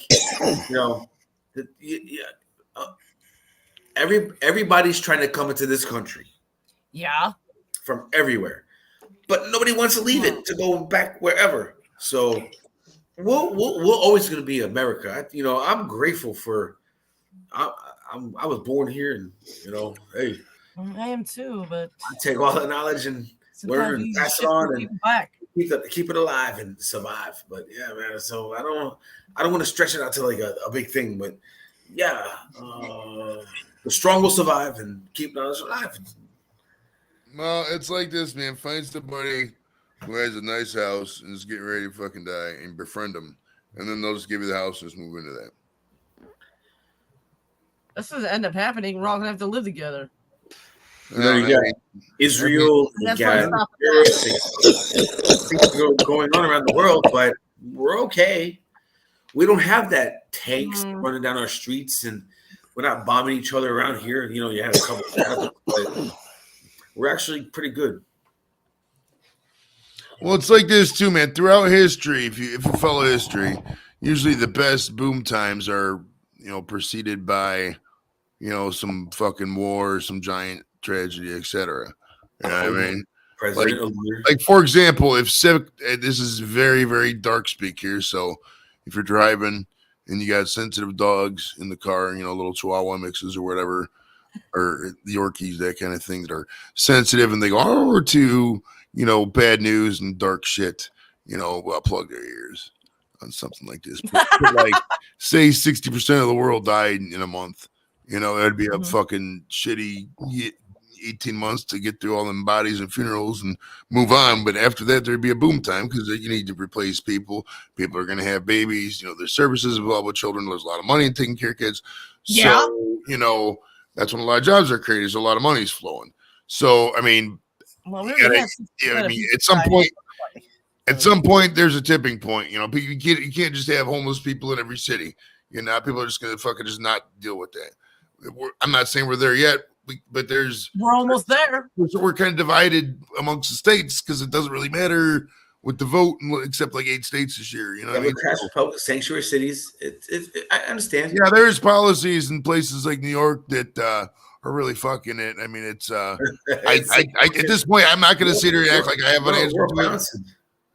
everybody's trying to come into this country. Yeah. From everywhere. But nobody wants to leave it to go back wherever. So we're always going to be America. I'm grateful for... I was born here, and hey, I am too. But I take all the knowledge and learn and pass it on, and keep it alive and survive. But yeah, man. So I don't want to stretch it out to like a big thing, but yeah, the strong will survive and keep knowledge alive. Well, it's like this, man. Find somebody who has a nice house and is getting ready to fucking die, and befriend them, and then they'll just give you the house and just move into that. This doesn't end up happening. We're all gonna have to live together. There you go. Israel, things going on around the world, but we're okay. We don't have that tanks running down our streets, and we're not bombing each other around here. You had a couple of that, but we're actually pretty good. Well, it's like this too, man. Throughout history, if you follow history, usually the best boom times are preceded by some fucking war, some giant tragedy, etc. You know what I mean? Like for example, this is very, very dark speak here. So if you're driving and you got sensitive dogs in the car, little Chihuahua mixes or whatever, or the Yorkies, that kind of thing that are sensitive, and they go to bad news and dark shit, plug their ears on something like this. Like say 60% of the world died in a month. It'd be a fucking shitty 18 months to get through all them bodies and funerals and move on. But after that, there'd be a boom time because you need to replace people. People are going to have babies. There's services involved with children. There's a lot of money in taking care of kids. Yeah. So, that's when a lot of jobs are created. So a lot of money's flowing. So, I mean, at some point, there's a tipping point. You can't just have homeless people in every city. People are just going to fucking just not deal with that. I'm not saying we're there yet, but we're almost there. We're kind of divided amongst the states because it doesn't really matter with the vote, except like 8 states this year. Public sanctuary cities. I understand. Yeah, there's policies in places like New York that are really fucking it. I mean, it's I at this point, I'm not going to sit here and act like I have an answer to it.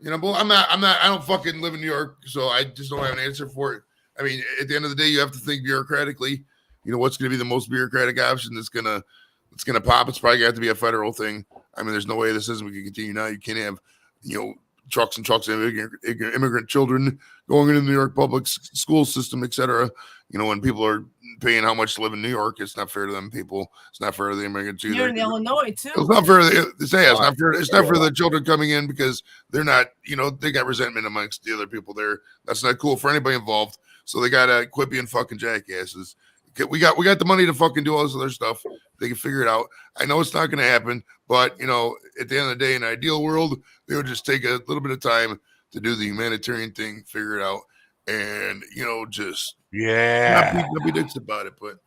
But I don't fucking live in New York, so I just don't have an answer for it. I mean, at the end of the day, you have to think bureaucratically. What's going to be the most bureaucratic option that's going to pop? It's probably going to have to be a federal thing. I mean, there's no way the system can continue now. You can't have, trucks and trucks of immigrant children going into the New York public school system, etc. When people are paying how much to live in New York, it's not fair to them people. It's not fair to the immigrants either. You're in Illinois too. It's not fair. It's not fair. It's not for the children coming in because they're not. They got resentment amongst the other people there. That's not cool for anybody involved. So they got to quit being fucking jackasses. We got the money to fucking do all this other stuff. They can figure it out. I know it's not going to happen, but you know, at the end of the day, in an ideal world, they would just take a little bit of time to do the humanitarian thing, figure it out, and you know, just not be dicks about it. But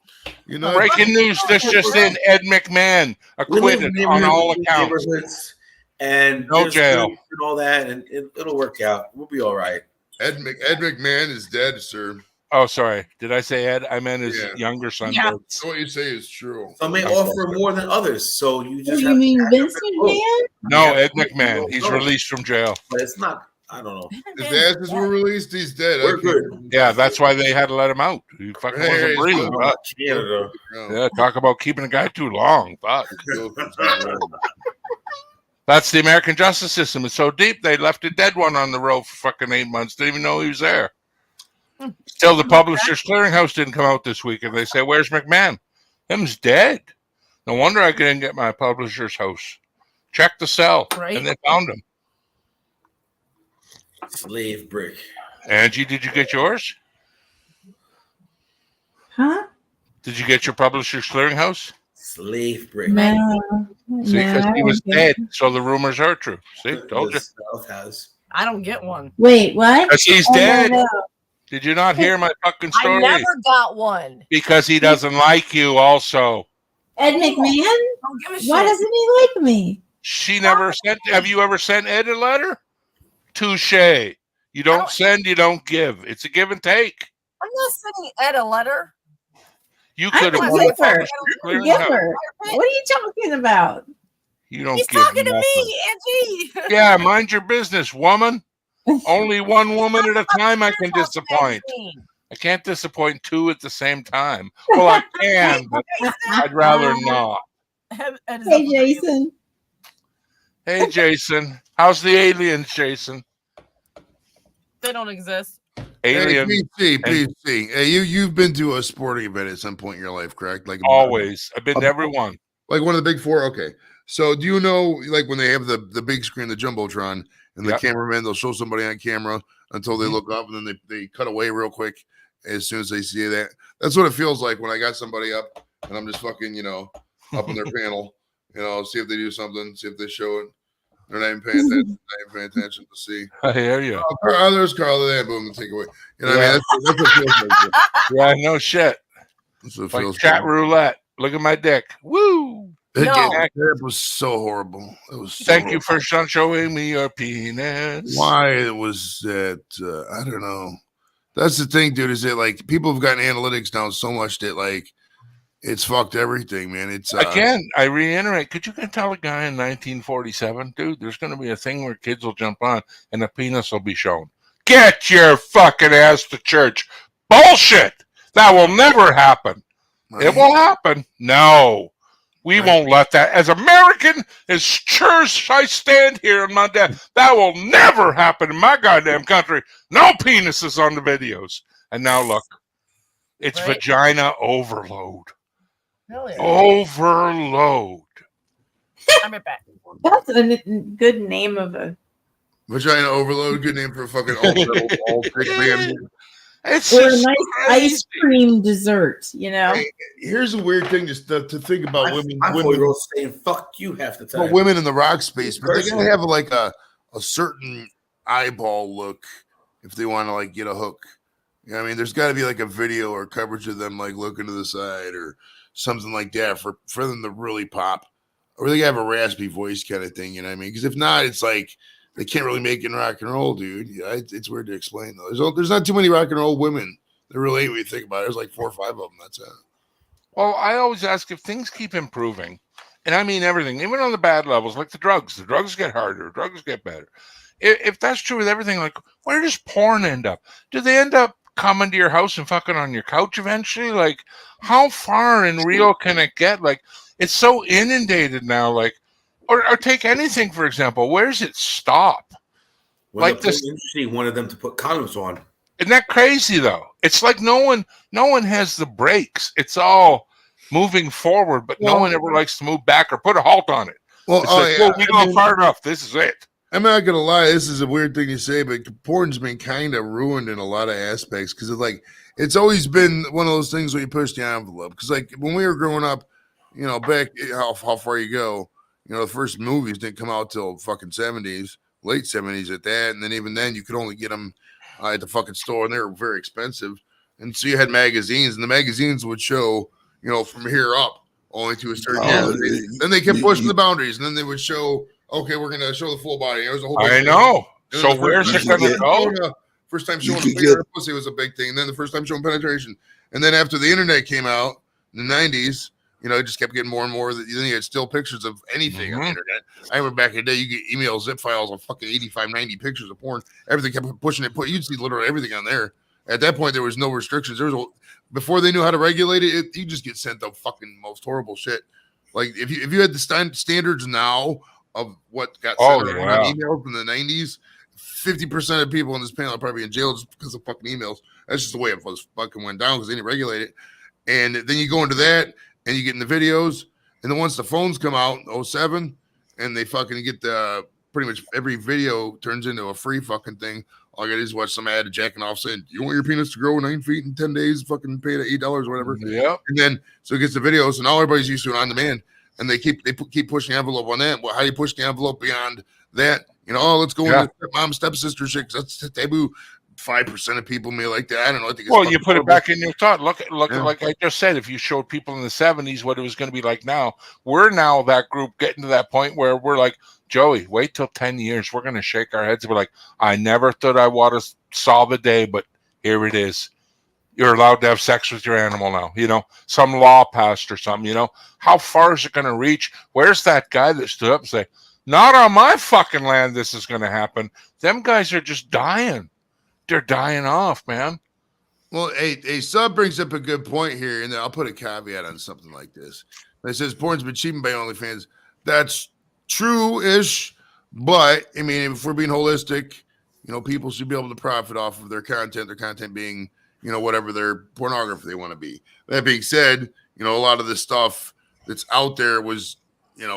you know, breaking news. This just in: Ed McMahon acquitted on all accounts. And no jail and all that, and it'll work out. We'll be all right. Ed McMahon is dead, sir. Oh, sorry. Did I say Ed? I meant his younger son. Yeah. So what you say is true. Some may offer more than others, so you just. You mean Vince McMahon? No, Ed McMahon. He's released from jail. But it's not. I don't know. His asses were released. He's dead. We're good. Yeah, that's why they had to let him out. He fucking wasn't breathing. Canada. Yeah, talk about keeping a guy too long. Fuck. That's the American justice system. It's so deep they left a dead one on the road for fucking 8 months. Didn't even know he was there. Still, the Publishers Clearinghouse didn't come out this week, and they say, "Where's McMahon? Him's dead." No wonder I couldn't get my publisher's house. Check the cell, and they found him. Slave brick. Angie, did you get yours? Huh? Did you get your Publishers Clearinghouse? Slave brick. No. See, because he was dead, so the rumors are true. See, told you. I don't get one. Wait, what? Because he's dead. Did you not hear my fucking story? I never got one. Because he doesn't like you also. Ed McMahon? Why doesn't he like me? She never sent. Have you ever sent Ed a letter? Touche. You don't send, you don't give. It's a give and take. I'm not sending Ed a letter. You could have I'm a won a giver. Publishers I'm a Clearinghouse. giver. What are you talking about? You don't He's give talking to nothing. me, Angie. Yeah, mind your business, woman. Only one woman at a time I can disappoint. I can't disappoint two at the same time. Well, I can, but I'd rather not. Hey, Jason. Hey, Jason. How's the aliens, Jason? They don't exist. Alien. Hey, PC. Hey, you've been to a sporting event at some point in your life, correct? Like Always. I've been to every one. Like one of the big four? Okay. So do you know, like when they have the big screen, the Jumbotron, and the cameraman, they'll show somebody on camera until they look up, and then they cut away real quick as soon as they see that. That's what it feels like when I got somebody up, and I'm just fucking, you know, up in their panel, you know, see if they do something, see if they show it. They're not even paying attention. Not even paying attention to see. I hear you. Oh, there's Carl. There, boom, take away. You know what I mean? That's what feels like. Yeah, no shit. That's what Like feels chat like. roulette. Look at my dick. Woo! That was so horrible. It was. So Thank you for showing me your penis. Why it was that? I don't know. That's the thing, dude. Is that like people have gotten analytics down so much that like it's fucked everything, man. It's Again, I reiterate. Could you tell a guy in 1947, dude? There's going to be a thing where kids will jump on and a penis will be shown. Get your fucking ass to church. Bullshit. That will never happen. It will happen. No. We won't let that. As American, as sure as I stand here in my death, that will never happen in my goddamn country. No penises on the videos. And now look, it's vagina overload. Really? Overload. I'm right back. That's a good name of a vagina overload. Good name for a fucking all big man. It's or a nice ice cream dessert, you know. Hey, here's a weird thing just to think about women. I'm women saying "fuck you" half the time. But women in the rock space, but they gotta have like a certain eyeball look if they want to like get a hook. You know what I mean? There's got to be like a video or coverage of them like looking to the side or something like that for them to really pop, or they have a raspy voice kind of thing. You know what I mean? Because if not, it's like. They can't really make it in rock and roll, dude. Yeah, it's weird to explain though. There's not too many rock and roll women. There really ain't when you think about it. There's like 4 or 5 of them. That's it. Well, I always ask if things keep improving, and I mean everything, even on the bad levels, like the drugs. The drugs get harder. Drugs get better. If that's true with everything, like where does porn end up? Do they end up coming to your house and fucking on your couch eventually? Like, how far and real can it get? Like, it's so inundated now. Like. Or take anything, for example. Where does it stop? When like the industry wanted them to put condoms on. Isn't that crazy, though? It's like no one has the brakes. It's all moving forward, but no one ever likes to move back or put a halt on it. Well, it's we've gone far enough. This is it. I'm not gonna lie, this is a weird thing to say, but porn's been kind of ruined in a lot of aspects because it's always been one of those things where you push the envelope. Because like when we were growing up, back how far you go, the first movies didn't come out till fucking 70s, late 70s at that, and then even then you could only get them at the fucking store, and they were very expensive. And so you had magazines, and the magazines would show, from here up only to a certain year. Then they kept pushing the boundaries, and then they would show, okay, we're gonna show the full body. There was a whole bunch I of know. So the where's it gonna go? First time showing a pussy was a big thing. And then the first time showing penetration, and then after the internet came out in the 90s, it just kept getting more and more. Then you had still pictures of anything on the internet. I remember back in the day, you get email zip files of fucking 85, 90 pictures of porn. Everything kept pushing it. You'd see literally everything on there. At that point, there was no restrictions. Before they knew how to regulate it, you just get sent the fucking most horrible shit. Like if you had the standards now of what got sent around on emails in the 90s, 50% of people in this panel are probably in jail just because of fucking emails. That's just the way it was fucking went down because they didn't regulate it. And then you go into that and you get in the videos. And then once the phones come out in 07 and they fucking get pretty much every video turns into a free fucking thing. All I got to do is watch some ad jacking off saying, "You want your penis to grow 9 feet in 10 days? Fucking pay the $8 or whatever." Yeah. And then so it gets the videos, and all everybody's used to it on demand. And they keep pushing the envelope on that. Well, how do you push the envelope beyond that? Let's go into mom stepsister shit because that's taboo. 5% of people may like that. I don't know. I think Well, you put it back in your thought. Look, like I just said, if you showed people in the 70s what it was going to be like now, we're now that group getting to that point where we're like, Joey, wait till 10 years. We're going to shake our heads. We're like, I never thought I would have saw the day, but here it is. You're allowed to have sex with your animal now. Some law passed or something, How far is it going to reach? Where's that guy that stood up and say, not on my fucking land this is going to happen? Them guys are just dying. They're dying off, man. Well, a sub brings up a good point here, and I'll put a caveat on something like this. It says porn's been cheapened by OnlyFans. That's true-ish, but I mean, if we're being holistic, people should be able to profit off of their content being, whatever their pornography they want to be. That being said, a lot of the stuff that's out there was,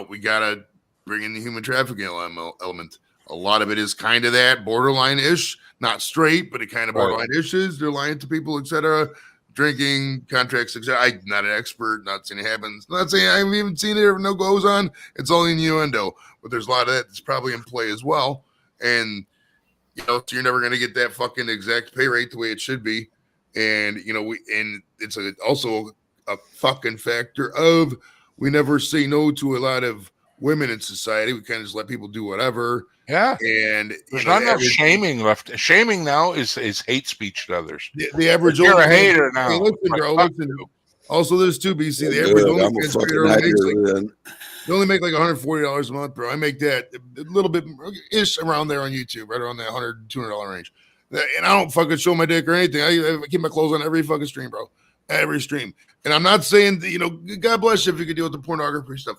we gotta bring in the human trafficking element. A lot of it is kind of that borderline-ish, not straight, but it kind of borderline-ish is. They're lying to people, etc. Drinking, contracts, etc. I'm not an expert, not saying it happens. Not saying I haven't even seen it or no goes on. It's only innuendo. But there's a lot of that that's probably in play as well. And, so you're never going to get that fucking exact pay rate the way it should be. And, and it's also a fucking factor of we never say no to a lot of women in society. We kind of just let people do whatever. Yeah. And there's not enough shaming left. Shaming now is hate speech to others. The average you're a hater now. Hey, listen, bro. Listen. Also, there's too, BC. The average OnlyFans creator they only make like $140 a month, bro. I make that a little bit ish around there on YouTube, right around that $100, $200 range. And I don't fucking show my dick or anything. I keep my clothes on every fucking stream, bro. Every stream. And I'm not saying that, God bless you if you can deal with the pornography stuff,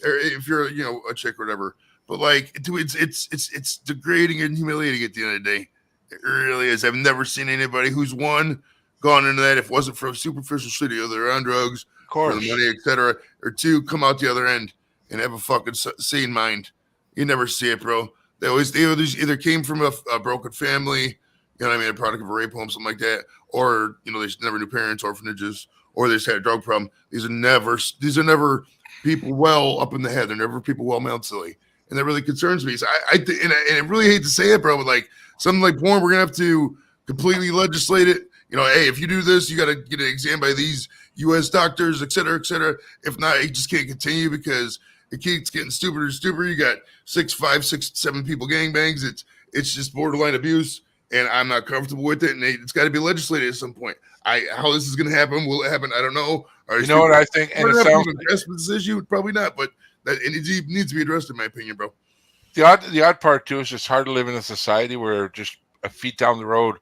or if you're a chick or whatever. But like, it's degrading and humiliating at the end of the day. It really is. I've never seen anybody who's gone into that if it wasn't for a superficial shit, they're on drugs, of course, for the money, etc. Or two, come out the other end and have a fucking sane mind. You never see it, bro. They either came from a broken family, a product of a rape home, something like that, or they just never knew parents, orphanages, or they just had a drug problem. These are never people well up in the head. They're never people well mentally. And that really concerns me. So I really hate to say it, bro, but like something like porn, we're gonna have to completely legislate it. Hey, if you do this, you got to get it examined by these U.S. doctors, et cetera, et cetera. If not, it just can't continue because it keeps getting stupider and stupider. You got 5, 6, 7 people gangbangs. It's just borderline abuse, and I'm not comfortable with it. And it's got to be legislated at some point. How this is gonna happen? Will it happen? I don't know. You know what I think? And it sounds address this issue, probably not, but it needs to be addressed, in my opinion, bro. The odd part too is it's hard to live in a society where just a feet down the road,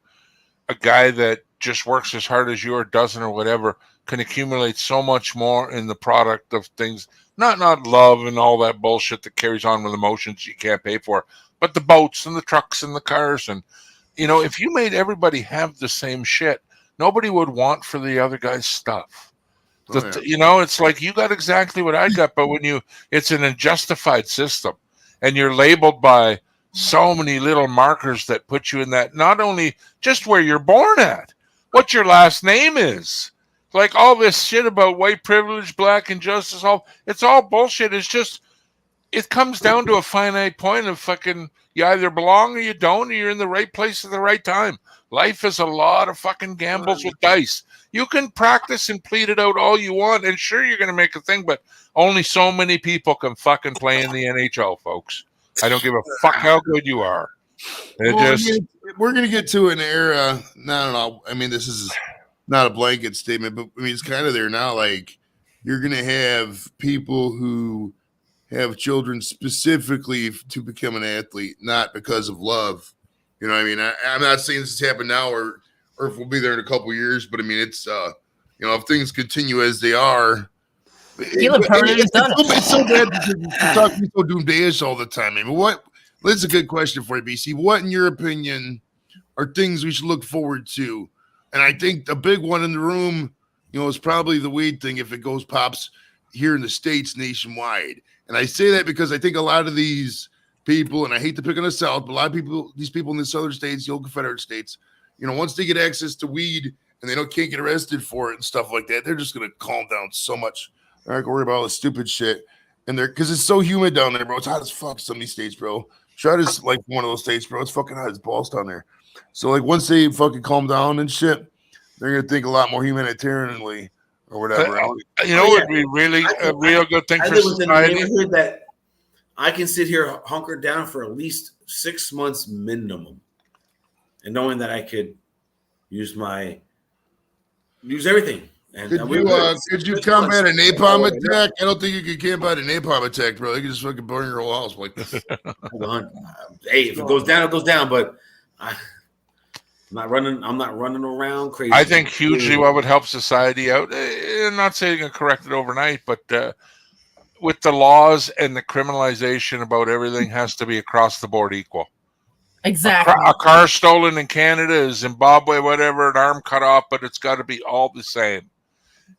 a guy that just works as hard as you or doesn't or whatever can accumulate so much more in the product of things, not love and all that bullshit that carries on with emotions you can't pay for, but the boats and the trucks and the cars. And if you made everybody have the same shit, nobody would want for the other guy's stuff. It's like you got exactly what I got, but when it's an unjustified system and you're labeled by so many little markers that put you in that, not only just where you're born at, what your last name is. Like all this shit about white privilege, black injustice, it's all bullshit. It's just, it comes down to a finite point of fucking, you either belong or you don't, or you're in the right place at the right time. Life is a lot of fucking gambles with dice. You can practice and plead it out all you want, and sure, you're going to make a thing, but only so many people can fucking play in the NHL, folks. I don't give a fuck how good you are. We're going to get to an era, no, I mean, this is not a blanket statement, but I mean, it's kind of there now. Like, you're going to have people who have children specifically to become an athlete, not because of love. You know what I mean? I'm not saying this has happened now or if we'll be there in a couple of years, but I mean, it's, if things continue as they are, it's so bad to talk to me so doomdayish all the time. I mean, that's a good question for you, BC. What, in your opinion, are things we should look forward to? And I think the big one in the room, is probably the weed thing if it goes pops here in the States nationwide. And I say that because I think a lot of these people, and I hate to pick on the South, but a lot of people, these people in the southern states, the old Confederate states, once they get access to weed and they can't get arrested for it and stuff like that, they're just going to calm down so much. They're not going to worry about all the stupid shit. And because it's so humid down there, bro. It's hot as fuck some of these states, bro. Charlotte's like one of those states, bro. It's fucking hot as balls down there. So like once they fucking calm down and shit, they're going to think a lot more humanitarianly or whatever. Would be really a real good thing for society. I live within a neighborhood that I can sit here hunkered down for at least 6 months minimum, and knowing that I could use everything. And could you combat a napalm attack? I don't think you could combat a napalm attack, bro. You can just fucking burn your whole house like this. Hey, if it goes down, it goes down. But I'm not running around crazy. I think hugely what would help society out. I'm not saying you can correct it overnight, but with the laws and the criminalization about everything has to be across the board equal. Exactly. A car stolen in Canada, Zimbabwe, whatever, an arm cut off, but it's got to be all the same.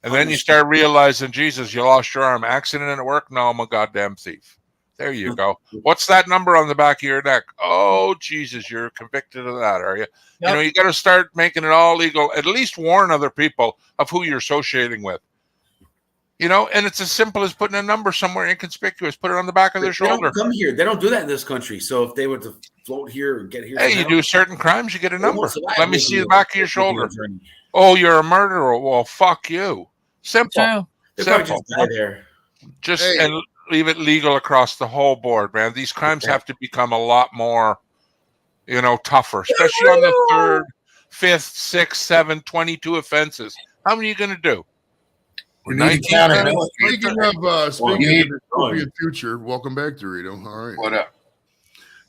And then you start realizing, Jesus, you lost your arm. Accident at work? No, I'm a goddamn thief. There you go. What's that number on the back of your neck? Oh, Jesus, you're convicted of that, are you? Yep. You got to start making it all legal. At least warn other people of who you're associating with. And it's as simple as putting a number somewhere inconspicuous. Put it on the back of their shoulder. They don't come here. They don't do that in this country. So if they were to float here or get here, hey, you do certain crimes, you get a number. Let me see the back of your shoulder. Oh, you're a murderer. Well, fuck you. Simple. Simple. And leave it legal across the whole board, man. These crimes have to become a lot more, tougher, especially on the 3rd, 5th, 6th, 7th, 22 offenses. How many are you going to do? Speaking of dystopian future, welcome back, Dorito. All right. What up?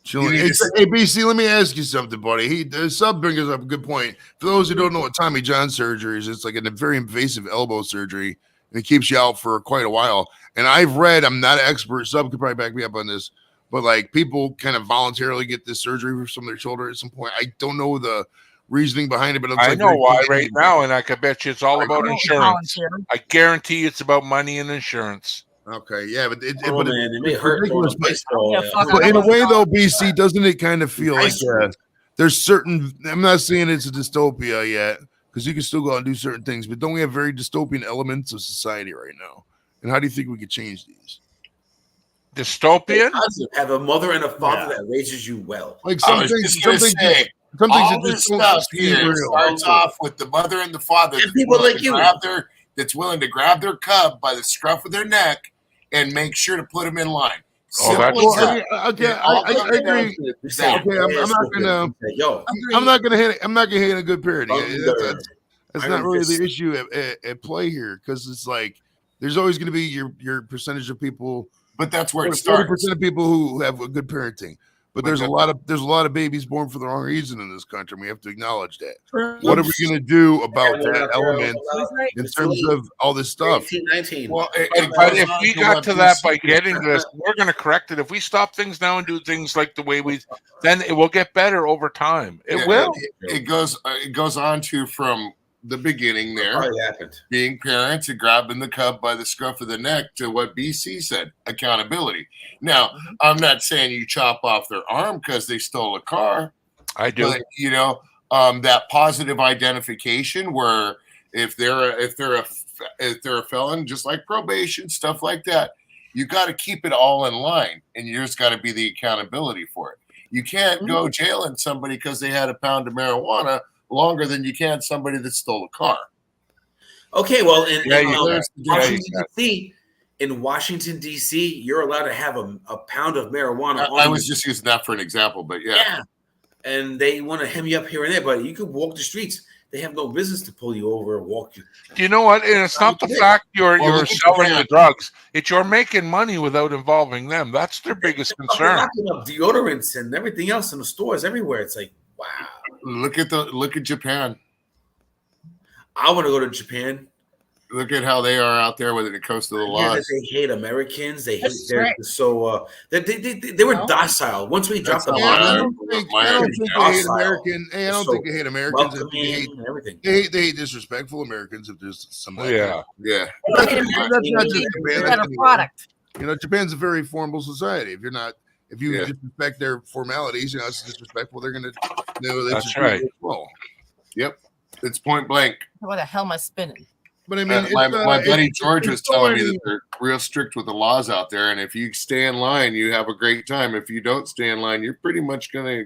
Hey, BC, let me ask you something, buddy. The sub brings up a good point. For those who don't know what Tommy John surgery is, it's like a very invasive elbow surgery, and it keeps you out for quite a while. And I've read, I'm not an expert, sub could probably back me up on this, but like people kind of voluntarily get this surgery for some of their shoulder at some point. I don't know the reasoning behind it, but I know why right now, and I can bet you it's all about insurance. I guarantee it's about money and insurance. Okay, yeah, but it may hurt. But in a way, though, BC, doesn't it kind of feel like there's certain? I'm not saying it's a dystopia yet, because you can still go out and do certain things, but don't we have very dystopian elements of society right now? And how do you think we could change these? Dystopian? Have a mother and a father that raises you well. Like some things that just stuff here starts off with the mother and the father. People like you that's willing to grab their cub by the scruff of their neck and make sure to put him in line. I agree. I'm not gonna hit a good parody. That's not really the issue at play here, because it's like there's always going to be your percentage of people, but that's where it starts. 40% of people who have a good parenting. But there's a lot of babies born for the wrong reason in this country. We have to acknowledge that. What are we going to do about that element in terms of all this stuff? 19. Well, but if we got to that by getting this, we're going to correct it. If we stop things now and do things like the way then it will get better over time. It will. It goes on to from the beginning there. Probably happened. Being parents and grabbing the cub by the scruff of the neck to what BC said, accountability. Now, I'm not saying you chop off their arm because they stole a car. I do. But, you know, that positive identification where if they're a felon, just like probation, stuff like that, you got to keep it all in line, and you just got to be the accountability for it. You can't go jailing somebody because they had a pound of marijuana longer than you can somebody that stole a car. Okay, well, in Washington, D.C., you're allowed to have a pound of marijuana. I was just using that for an example, but yeah. And they want to hem you up here and there, but you could walk the streets. They have no business to pull you over and walk you. You know what? And it's not the fact you're selling the drugs. It's you're making money without involving them. That's their biggest concern. Knocking up deodorants and everything else in the stores everywhere. It's like, wow. Look at Japan. I want to go to Japan. Look at how they are out there when it comes to the laws. They hate Americans. They hate. They're so. They were docile. Once we dropped the bomb, I don't think they hate American. I don't think they hate Americans. They hate disrespectful Americans. If there's somebody. Yeah. That's not just Japan. A product. You know, Japan's a very formal society. If you disrespect their formalities, you know, it's disrespectful. They're gonna. That's right. Well, yep. It's point blank. What the hell am I spinning? But I mean, my buddy George was telling me that they're real strict with the laws out there, and if you stay in line, you have a great time. If you don't stay in line, you're pretty much gonna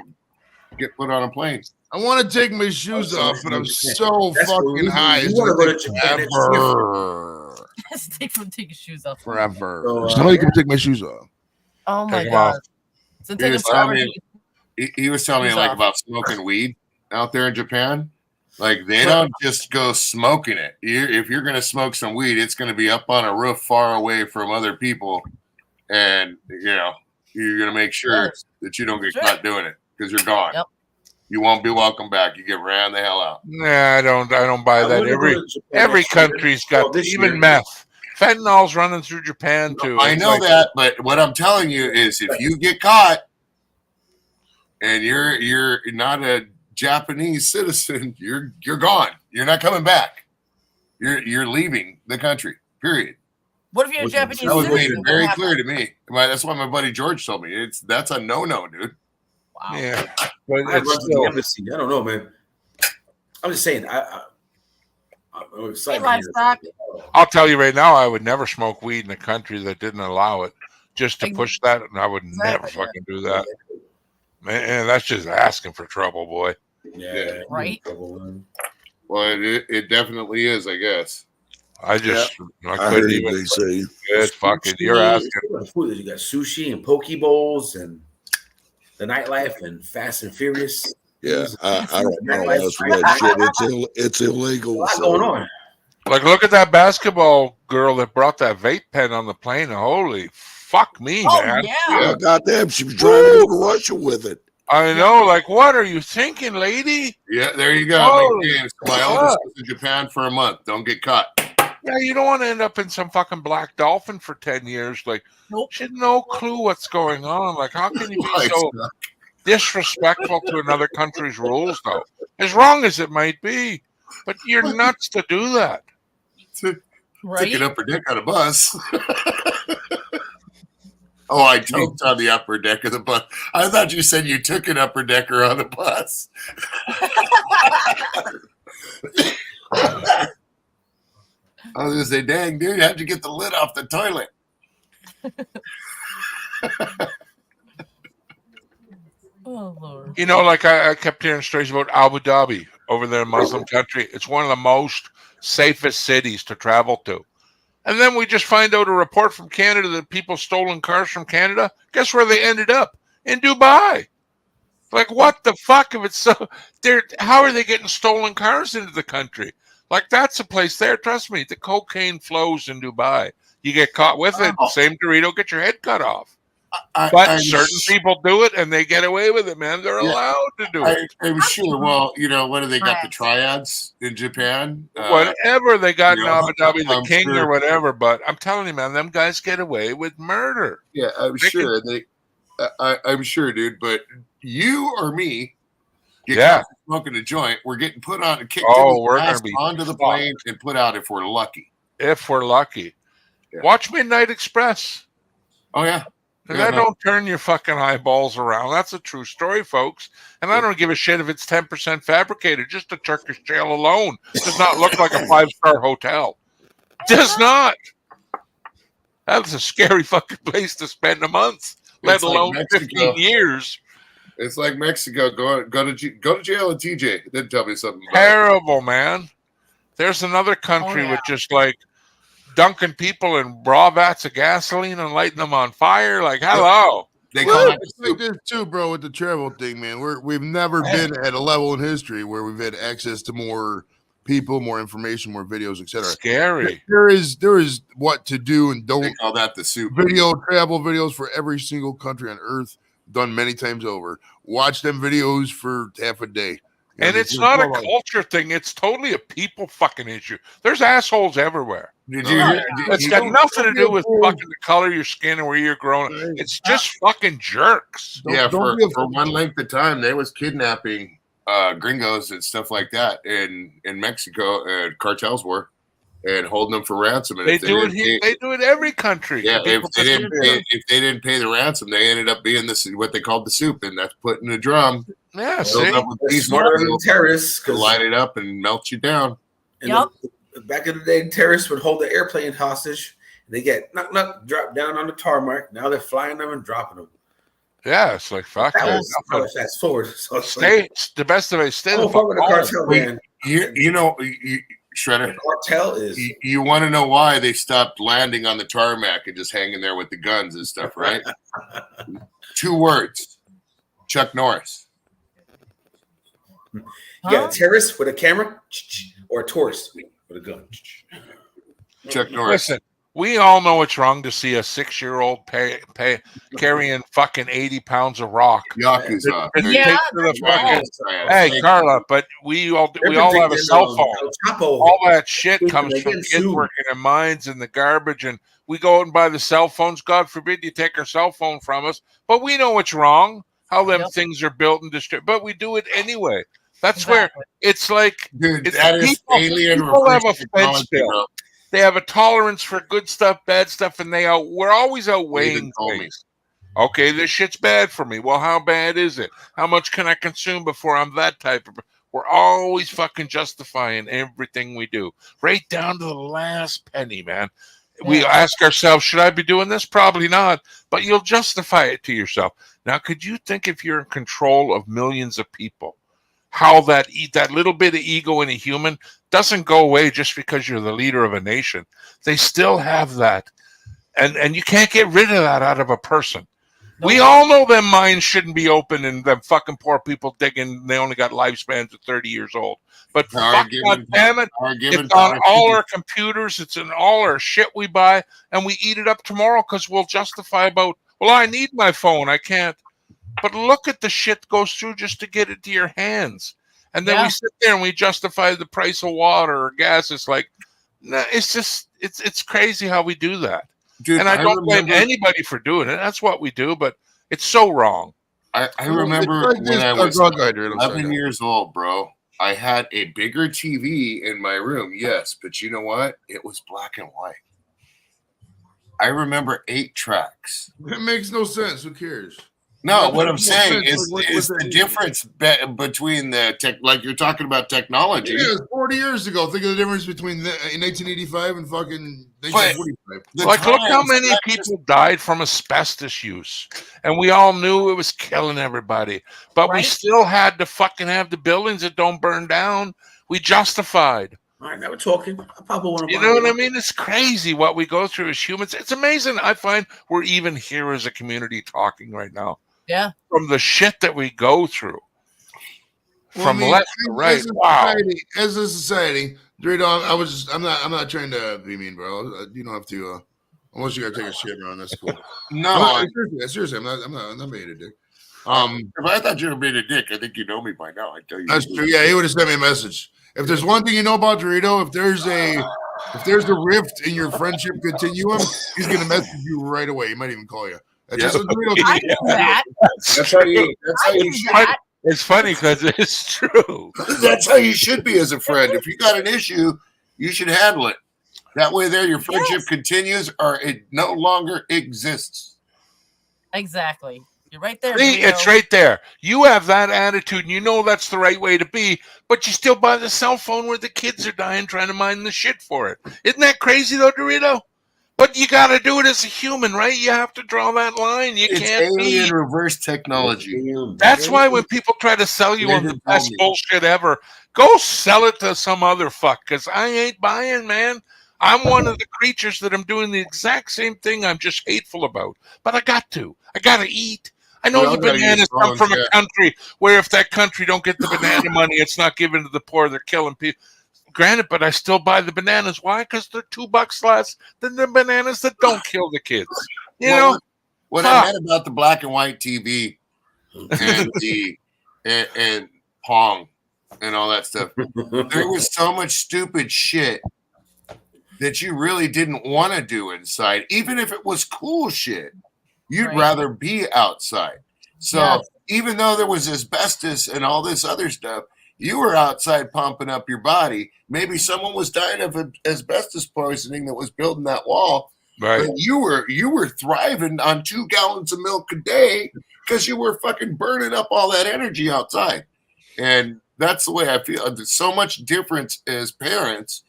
get put on a plane. I want to take my shoes off, but I'm so fucking high. You want to go to Japan? Take your shoes off forever. Somebody can take my shoes off. Oh my god! So he was telling me like about smoking weed out there in Japan. Like they don't just go smoking it. If you're gonna smoke some weed, it's gonna be up on a roof far away from other people, and you know you're gonna make sure that you don't get caught doing it because you're gone. Yep. You won't be welcome back. You get ran the hell out. Nah, I don't buy that. Every country's got even meth. Fentanyl's running through Japan too. I know that, but what I'm telling you is, if you get caught and you're not a Japanese citizen, you're gone. You're not coming back. You're leaving the country. Period. What if you're a Japanese citizen? That was made citizen? very clear to me. That's why my buddy George told me that's a no, dude. Wow. Yeah, but I run to the embassy. I don't know, man. I'm just saying. I'm excited. I'll tell you right now, I would never smoke weed in a country that didn't allow it. Just to push that, and I would never fucking do that. Man, that's just asking for trouble, boy. Yeah, right. Well, it definitely is, I guess. I couldn't even say it's fucking. You're asking. You got sushi and poke bowls and the nightlife and Fast and Furious. Yeah, I don't know that shit. It's illegal. What's going on? Like, look at that basketball girl that brought that vape pen on the plane. Holy fuck me, man! Yeah, goddamn, she was trying to go to Russia with it. I know. Like, what are you thinking, lady? Yeah, there you go. James, my eldest was in Japan for a month. Don't get caught. Yeah, you don't want to end up in some fucking black dolphin for 10 years. Like, she had no clue what's going on. Like, how can you be so disrespectful to another country's rules, though? As wrong as it might be. But you're nuts to do that. Took an upper deck on a bus. Oh, I toked on the upper deck of the bus. I thought you said you took an upper decker on the bus. I was going to say, dang, dude, how'd you get the lid off the toilet? Oh, Lord. You know, like I kept hearing stories about Abu Dhabi over there in Muslim country. It's one of the most safest cities to travel to. And then we just find out a report from Canada that people stolen cars from Canada. Guess where they ended up? In Dubai. Like, what the fuck? If it's so, how are they getting stolen cars into the country? Like, that's a place there. Trust me, the cocaine flows in Dubai. You get caught with it, same Dorito, get your head cut off. But certain people do it, and they get away with it, man. They're allowed to do it. I'm sure. Well, you know, what do they got? The triads in Japan? Whatever they got in Abu Dhabi, the king or whatever. But I'm telling you, man, them guys get away with murder. Yeah, I'm sure. I'm sure, dude. But you or me get smoking a joint. We're getting put on, kicked we're gonna be onto the plane and put out if we're lucky. If we're lucky. Yeah. Watch Midnight Express. Oh yeah. And I don't turn your fucking eyeballs around. That's a true story, folks. And I don't give a shit if it's 10% fabricated. Just the Turkish jail alone does not look like a 5-star hotel. Does not. That's a scary fucking place to spend a month, let alone 15 years. It's like Mexico. Go to jail in TJ. Then tell me something about terrible, man. There's another country with just like dunking people in raw vats of gasoline and lighting them on fire. Like, hello. They call it like this too, bro, with the travel thing, man. We've never been at a level in history where we've had access to more people, more information, more videos, etc. Scary. There is what to do and don't. They call that the soup. Travel videos for every single country on earth, done many times over. Watch them videos for half a day. And it's not a culture thing. It's totally a people fucking issue. There's assholes everywhere. It's got nothing to do with fucking the color of your skin and where you're growing. It's just fucking jerks. For one length of time, they was kidnapping gringos and stuff like that in Mexico, and cartels were, and holding them for ransom. And they do it every country. Yeah, if they didn't pay the ransom, they ended up being what they called the soup, and that's put in a drum. Yeah, smarter than terrorists to light it up and melt you down. And back in the day, terrorists would hold the airplane hostage. And they get dropped down on the tarmac. Now they're flying them and dropping them. Yeah, it's like fuck. Fast forward. So the best of it. Stay the fuck with the cartel, man. You know, Shredder. The cartel is. You want to know why they stopped landing on the tarmac and just hanging there with the guns and stuff, right? 2 words. Chuck Norris. You got a terrorist with a camera or a tourist with a gun. Chuck Norris. Listen, we all know it's wrong to see a 6-year-old carrying fucking 80 pounds of rock. Yakuza. Hey, Carla, but we all have a cell phone. All that shit comes from kids working in mines and the garbage, and we go out and buy the cell phones. God forbid you take our cell phone from us, but we know it's wrong. How them things are built and distributed, but we do it anyway. That's where it's like, that is alien. People have a fence bill. They have a tolerance for good stuff, bad stuff, and we're always outweighing things. Okay, this shit's bad for me. Well, how bad is it? How much can I consume before I'm that type of? We're always fucking justifying everything we do, right down to the last penny, man. We ask ourselves, should I be doing this? Probably not, but you'll justify it to yourself. Now, could you think if you're in control of millions of people, how that little bit of ego in a human doesn't go away just because you're the leader of a nation? They still have that. And you can't get rid of that out of a person. We all know them minds shouldn't be open and them fucking poor people digging, they only got lifespans of 30 years old. But God damn it, it's on all our computers, it's in all our shit we buy, and we eat it up tomorrow because we'll justify about, well, I need my phone, I can't. But look at the shit goes through just to get it to your hands. And then we sit there and we justify the price of water or gas. It's like, nah, it's just, it's crazy how we do that. Dude, and I don't blame anybody for doing it. That's what we do, but it's so wrong. I remember when I was 11 years old, bro. I had a bigger TV in my room, yes, but you know what? It was black and white. I remember 8 tracks. It makes no sense. Who cares? No, what I'm saying is the difference between the tech, like you're talking about technology. Yeah, 40 years ago. Think of the difference between 1985 and fucking 1945. Like, look how many people died from asbestos use, and we all knew it was killing everybody, but we still had to fucking have the buildings that don't burn down. We justified. All right, now we're talking. You know what I mean? It's crazy what we go through as humans. It's amazing. I find we're even here as a community talking right now. Yeah. From the shit that we go through. From left to right. As a society, I'm not trying to be mean, bro. You don't have to unless you gotta take a shit, bro. That's cool. No, seriously, I'm not being a dick. If I thought you were being a dick, I think you know me by now. I tell you. That's true. Yeah, he would have sent me a message. If there's one thing you know about Dorito, if there's a rift in your friendship continuum, he's gonna message you right away. He might even call you. That's just a Dorito thing. I know that. That's how you It's funny because it's true. That's how you should be as a friend. If you got an issue, you should handle it. That way, there your friendship continues, or it no longer exists. Exactly. You're right there. See, it's right there. You have that attitude, and you know that's the right way to be, but you still buy the cell phone where the kids are dying trying to mine the shit for it. Isn't that crazy, though, Dorito? But you got to do it as a human, right? You have to draw that line. It's can't alien be. reverse technology. That's why when people try to sell you on the best bullshit ever, go sell it to some other fuck, because I ain't buying, man. I'm one of the creatures that I'm doing the exact same thing I'm just hateful about. But I got to. I got to eat. I know the bananas come from a country where if that country don't get the banana money, it's not given to the poor. They're killing people. Granted, but I still buy the bananas. Why? Because they're $2 less than the bananas that don't kill the kids. You know? What I meant about the black and white TV and the and Pong and all that stuff, there was so much stupid shit that you really didn't want to do inside, even if it was cool shit. You'd rather be outside. So even though there was asbestos and all this other stuff, you were outside pumping up your body. Maybe someone was dying of asbestos poisoning that was building that wall. Right. But you were thriving on 2 gallons of milk a day because you were fucking burning up all that energy outside. And that's the way I feel. There's so much difference as parents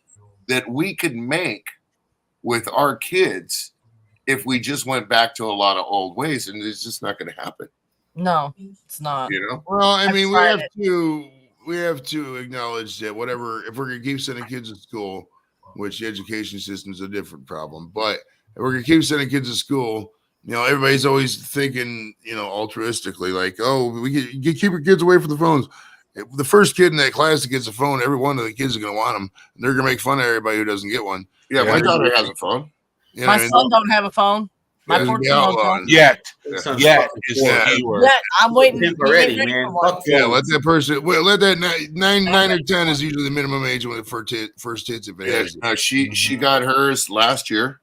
that we could make with our kids if we just went back to a lot of old ways, and it's just not going to happen. No, it's not. You know? Well, I mean, we have to acknowledge that whatever, if we're going to keep sending kids to school, which the education system is a different problem, but if we're going to keep sending kids to school, you know, everybody's always thinking, you know, altruistically, like, oh, you keep your kids away from the phones. The first kid in that class that gets a phone, every one of the kids is going to want them. And they're going to make fun of everybody who doesn't get one. Yeah, my daughter has a phone. You know my what I mean? son don't have a phone. My 14-year-old don't. Yet. Yeah. I'm waiting already, man. Yeah, let that person. Well, let that 9 or 10 is usually the minimum age when it first hits. If it has. No, she got hers last year.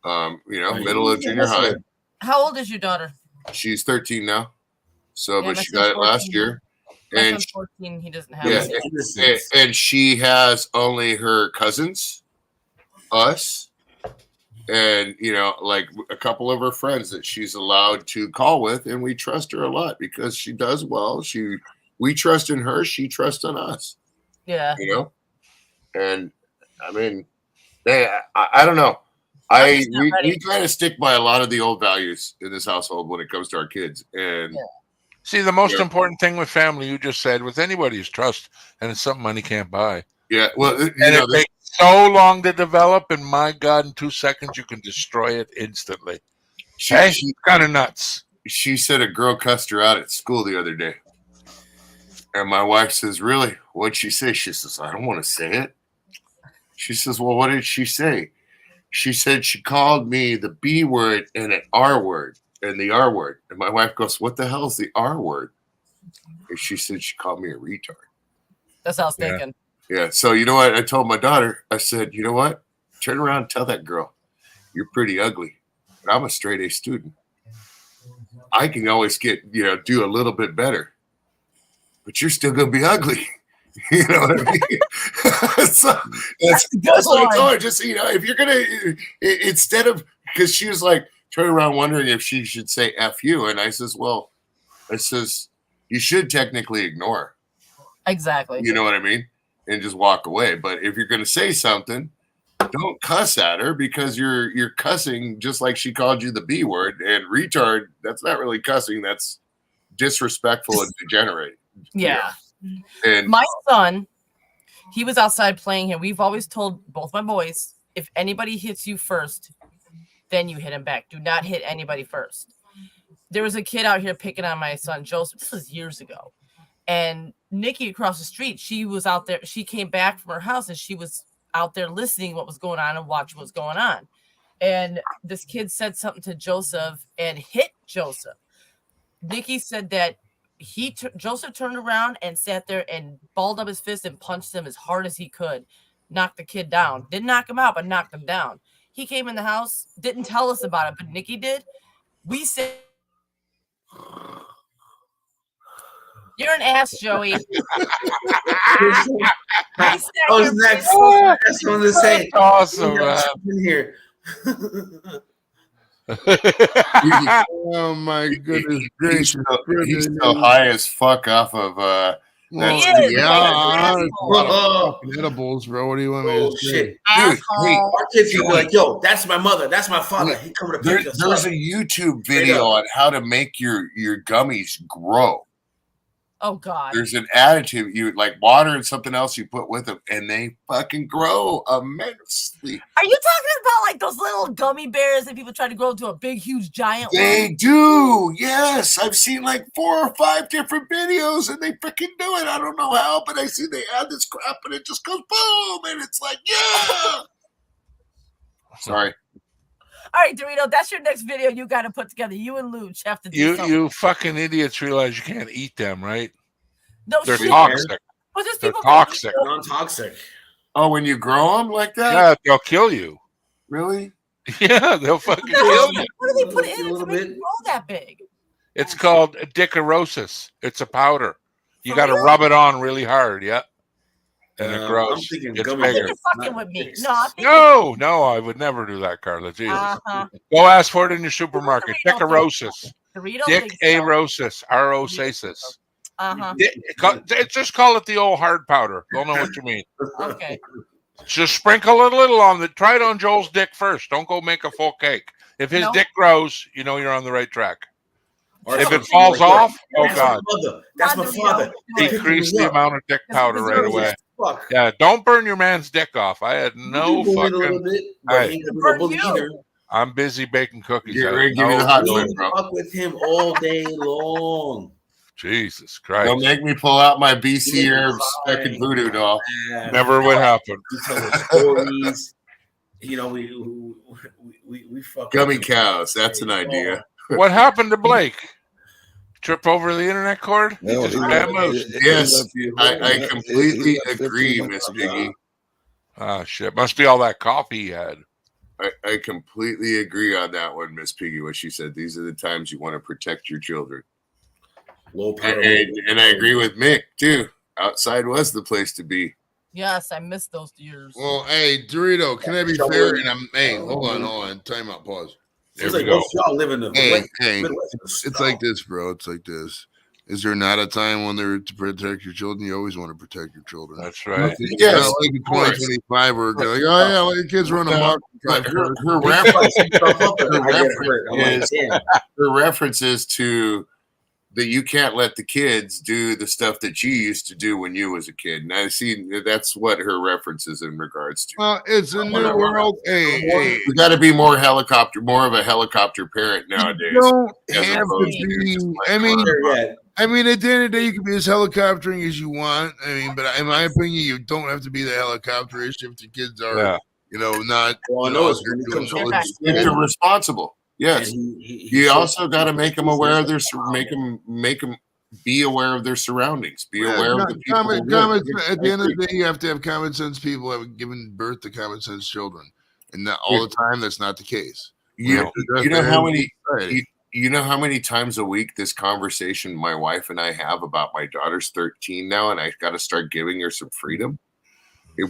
You know, middle of junior high. How old is your daughter? She's 13 now. So, Yeah, but my she got it last 14. year. My And son's 14. He doesn't have it. and she has only her cousins, us, and you know, like a couple of her friends that she's allowed to call with, and we trust her a lot because she does well. We trust in her, she trusts in us. Yeah. You know, and I mean, I don't know. We kind of stick by a lot of the old values in this household when it comes to our kids. And see, the most important thing with family, you just said, with anybody is trust, and it's something money can't buy. Yeah, well, and it takes so long to develop, and my God, in 2 seconds you can destroy it instantly. She's kind of nuts. She said a girl cussed her out at school the other day, and my wife says, "Really? What'd she say?" She says, "I don't want to say it." She says, "Well, what did she say?" She said she called me the B word and an R word and the R word. And my wife goes, "What the hell is the R word?" And she said she called me a retard. That's what I was thinking. Yeah. So you know what? I told my daughter, I said, you know what? Turn around and tell that girl, you're pretty ugly. But I'm a straight A student. I can always do a little bit better. But you're still gonna be ugly. You know what I mean? So that's what I told her. Just, you know, if you're gonna, instead of, because she was like turning around wondering if she should say F you, and I says, well, you should technically ignore. Exactly. You know what I mean? And just walk away. But if you're gonna say something, don't cuss at her, because you're cussing just like she called you the B word. And retard, that's not really cussing, that's disrespectful and degenerate. Yeah. And my son, he was outside playing here. We've always told both my boys, if anybody hits you first, then you hit him back. Do not hit anybody first. There was a kid out here picking on my son Joseph. This was years ago. And Nikki across the street, she was out there. She came back from her house and she was out there listening what was going on and watching what's going on. And this kid said something to Joseph and hit Joseph. Nikki said that Joseph turned around and sat there and balled up his fist and punched him as hard as he could. Knocked the kid down. Didn't knock him out, but knocked him down. He came in the house, didn't tell us about it, but Nikki did. We said You're an ass, Joey. I was next. That's what I'm gonna say. Awesome, man. In here. Oh my goodness gracious! He's so high as fuck off of Well, fucking edibles, bro. What do you want me to say? Shit. Dude, hey, our kids can be like, yo, that's my mother, that's my father. He coming to pick us There's up. a YouTube video on how to make your gummies grow. Oh God. There's an additive, you like water and something else you put with them, and they fucking grow immensely. Are you talking about like those little gummy bears that people try to grow into a big, huge, giant They one? do, yes. I've seen like 4 or 5 different videos, and they freaking do it. I don't know how, but I see they add this crap, and it just goes boom, and it's like, yeah. Sorry. All right, Dorito, that's your next video you got to put together. You and Luch have to do something. You fucking idiots realize you can't eat them, right? No, they're shit. toxic. Well, there's They're people toxic. Non-toxic. Oh, when you grow them like that? Yeah, they'll kill you. Really? Yeah, they'll fucking kill you. What do they put in it to make it grow that big? It's called dicarosis. It's a powder. You got to rub it on really hard, yeah. And it grows. I'm thinking It's gummy bigger. bears. You're fucking with me. No, I'm thinking No, I would never do that, Carla. Jesus. Uh-huh. Go ask for it in your supermarket. Dicarosis. Dorito Dicarosis. R-O-sasis. Uh-huh. Just call it the old hard powder. They'll know what you mean. Okay. Just sprinkle a little on the. Try it on Joel's dick first. Don't go make a full cake. If his dick grows, you know you're on the right track. If it falls off, oh God. That's my father. Decrease the amount of dick powder right away. Fuck. Yeah, don't burn your man's dick off. I had no fucking. Hey, I'm busy baking cookies. Get ready, give me the hot one, bro. Fuck with him all day long. Jesus Christ. Don't make me pull out my BC Herbs fucking voodoo doll. Never would happen. We tell the stories. You know, we fuck Gummy cows. That's an idea. What happened to Blake? Trip over the internet cord? No, yes, I completely agree, Miss Piggy. Oh shit! Must be all that coffee he had. I completely agree on that one, Miss Piggy. What she said. These are the times you want to protect your children. And I agree with Mick too. Outside was the place to be. Yes, I missed those years. Well, hey, Dorito, can I be fair? And hey, hold on. Time out. Pause. It's like both y'all live in the hey, it's like this, bro. It's like this. Is there not a time when they're to protect your children? You always want to protect your children. That's right. Yes, like in 2025, we're like, oh yeah, well, your kids run amok. Her reference is to that you can't let the kids do the stuff that you used to do when you was a kid. And I see that's what her reference is in regards to. Well, it's a new world. Hey, we got to be more of a helicopter parent nowadays. You don't have to be. I mean, at the end of the day, you can be as helicoptering as you want. I mean, but in my opinion, you don't have to be the helicopterish if the kids are, not. Well, I know it's irresponsible. Yes, you also got to make them aware of their make them be aware of their surroundings. Be aware of the people. At the end of the day, you have to have common sense people have given birth to common sense children, and not all the time that's not the case. You know how many. You know how many times a week this conversation my wife and I have about my daughter's 13 now, and I got to start giving her some freedom.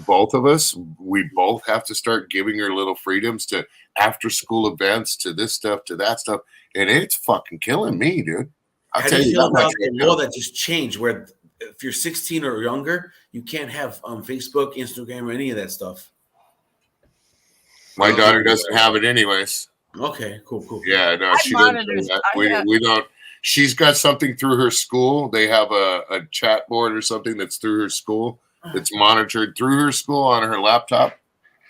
Both of us, we both have to start giving her little freedoms to after school events, to this stuff, to that stuff, and it's fucking killing me, dude. How do you feel about the law that just changed, where if you're 16 or younger, you can't have Facebook, Instagram, or any of that stuff? My daughter doesn't have it anyways. Okay, cool. Yeah, no, she doesn't do that. We don't. She's got something through her school. They have a chat board or something that's through her school. It's monitored through her school on her laptop.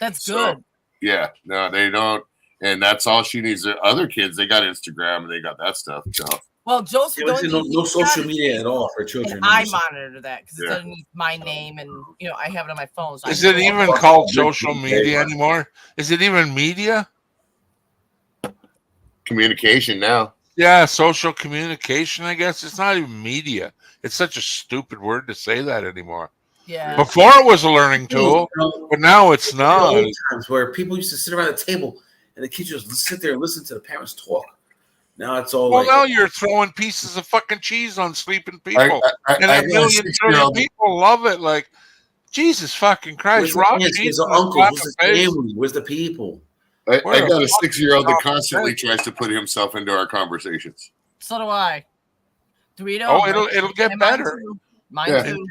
That's good. Yeah, no, they don't. And that's all she needs. Other kids, they got Instagram and they got that stuff. So. Well, Joseph, no social media at all for children. I monitor that because it doesn't need my name, and I have it on my phone. So is it even called social media anymore? Is it even media? Communication now. Yeah, social communication. I guess it's not even media. It's such a stupid word to say that anymore. Yeah. Before it was a learning tool, but now it's not. Times where people used to sit around the table and the kids just sit there and listen to the parents talk. Now it's all well, like, now you're throwing pieces of fucking cheese on sleeping people, and I a got million trillion people love it. Like, Jesus fucking Christ, where's the raw aunts? cheese Where's the in a uncles? slap Where's of the face. family? Where's the people? I Where got the a fuck 6-year-old that is constantly it? tries to put himself into our conversations. So do I. Dorito. Oh, it'll get and better. Mine too.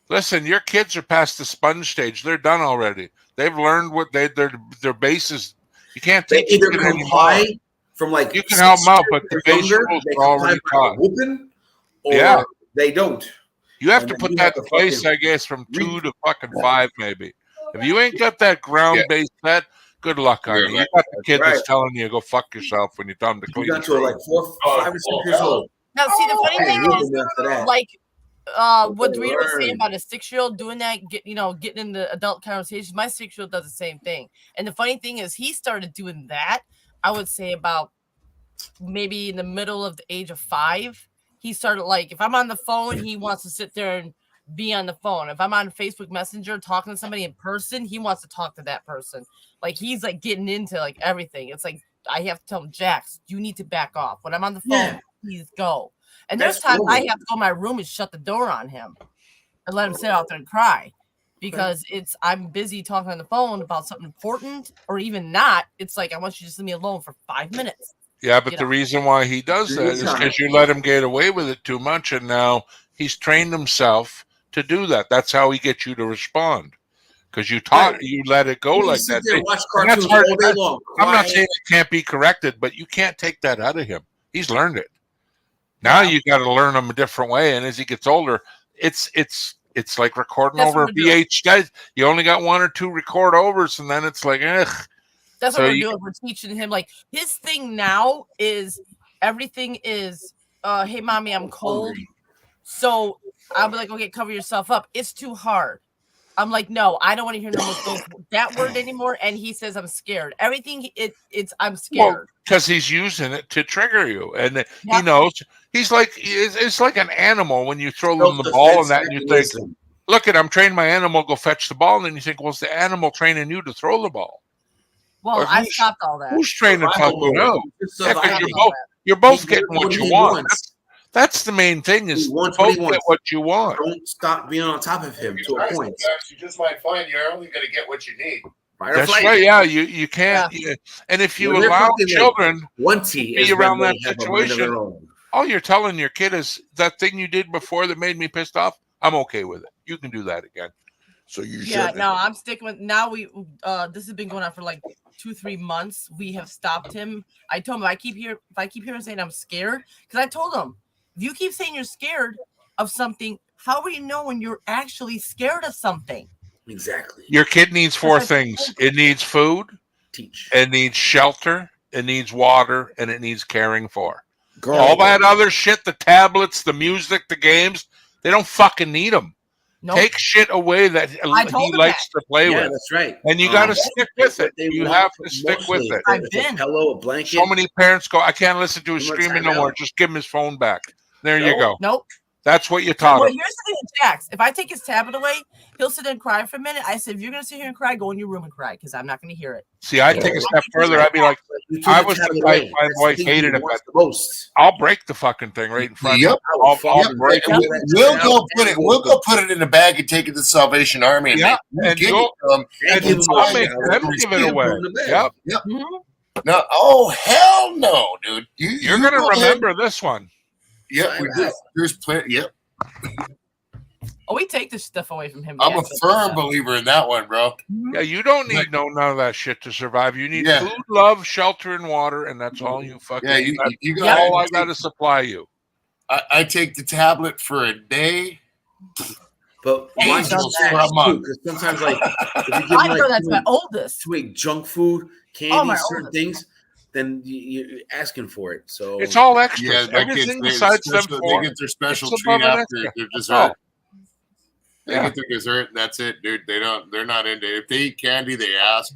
Listen, your kids are past the sponge stage. They're done already. They've learned what their bases. You can't They teach either them anymore. comply from like You can help them out, but the or base younger, rules they are already comply by taught. whooping, or Yeah. they don't. You have And to then put you that have in to place, fucking I guess, from 2 to fucking 5, maybe. If you ain't got that ground base set, good luck on you. You got the kid that's telling you go fuck yourself when you tell him to clean You got his to room. like 4, 5, or 6 years old. Now, see, the funny thing is, After that. like, what They Dorito was saying learn. about a 6-year-old doing that, getting into adult conversations. My 6-year-old does the same thing. And the funny thing is, he started doing that, I would say, about maybe in the middle of the age of 5. He started, like, if I'm on the phone, he wants to sit there and be on the phone. If I'm on Facebook Messenger talking to somebody in person, he wants to talk to that person. Like, he's like getting into like everything. It's like I have to tell him, Jax, you need to back off. When I'm on the phone, please go. And there's times I have to go in my room and shut the door on him and let him sit out there and cry, because I'm busy talking on the phone about something important, or even not. It's like, I want you to just leave me alone for 5 minutes. Yeah, but the reason why he does that is because you let him get away with it too much, and now he's trained himself to do that. That's how he gets you to respond, because you let it go like that. There and watch And that's cartoons hard. all day long. I'm not Quiet. saying it can't be corrected, but you can't take that out of him. He's learned it. Now you got to learn him a different way, and as he gets older, it's like recording over a VHS. You only got 1 or 2 record overs, and then it's like, ugh. That's what we're doing. We're teaching him, like, his thing now is everything is, hey, mommy, I'm cold. So I'll be like, okay, cover yourself up. It's too hard. I'm like, no, I don't want to hear no more that word anymore. And he says, I'm scared. Everything, I'm scared. Because he's using it to trigger you, and he knows. He's like, it's like an animal when you throw them the ball and that, and you think, look I'm training my animal, go fetch the ball, and then you think, well, it's the animal training you to throw the ball. Well, I stopped all that. Who's training fucking no? You're both getting what you want. That's the main thing, is both get what you want. Don't stop being on top of him to a point. You just might find you're only going to get what you need. That's right. Yeah, you can't. Yeah. And if you allow children to be around that situation, all you're telling your kid is, that thing you did before that made me pissed off, I'm okay with it. You can do that again. So you no, I'm sticking with. Now this has been going on for like 2-3 months. We have stopped him. I told him, if I keep hearing saying I'm scared, because I told him, if you keep saying you're scared of something, how will you know when you're actually scared of something? Exactly. Your kid needs 4 things. It needs food, it needs shelter, it needs water, and it needs caring for. All that other shit, the tablets, the music, the games, they don't fucking need them. Nope. Take shit away that he likes to play with. Yeah, that's right. And you got to stick with it. You have to stick with it. A pillow, a blanket. So many parents go, I can't listen to his screaming no more. Just give him his phone back. There you go. Nope. That's what you taught him. Here's the thing with Jax. If I take his tablet away, he'll sit there and cry for a minute. I said, if you're going to sit here and cry, go in your room and cry, because I'm not going to hear it. See, I take a step further. I'd be like, I was the type my wife hated it, but I'll break the fucking thing right in front of you. I'll break it. We'll go put it in a bag and take it to the Salvation Army. And I'll make them give it away. Yep. No, oh hell no, dude! You're gonna remember this one. Yep, there's plenty. Yep. Oh, we take this stuff away from him. I'm a firm believer in that one, bro. Yeah, you don't need none of that shit to survive. You need food, love, shelter, and water, and that's all you fucking need. That's all I got to supply you. I take the tablet for a day. But Angels for a month. Because sometimes, like, if you give I know that's my oldest. To eat junk food, candy, certain things, then you're asking for it. So it's all extra. Yeah, everything besides them they get their special treat after their dessert. They get their dessert, and that's it, dude. They're not into it. If they eat candy, they ask.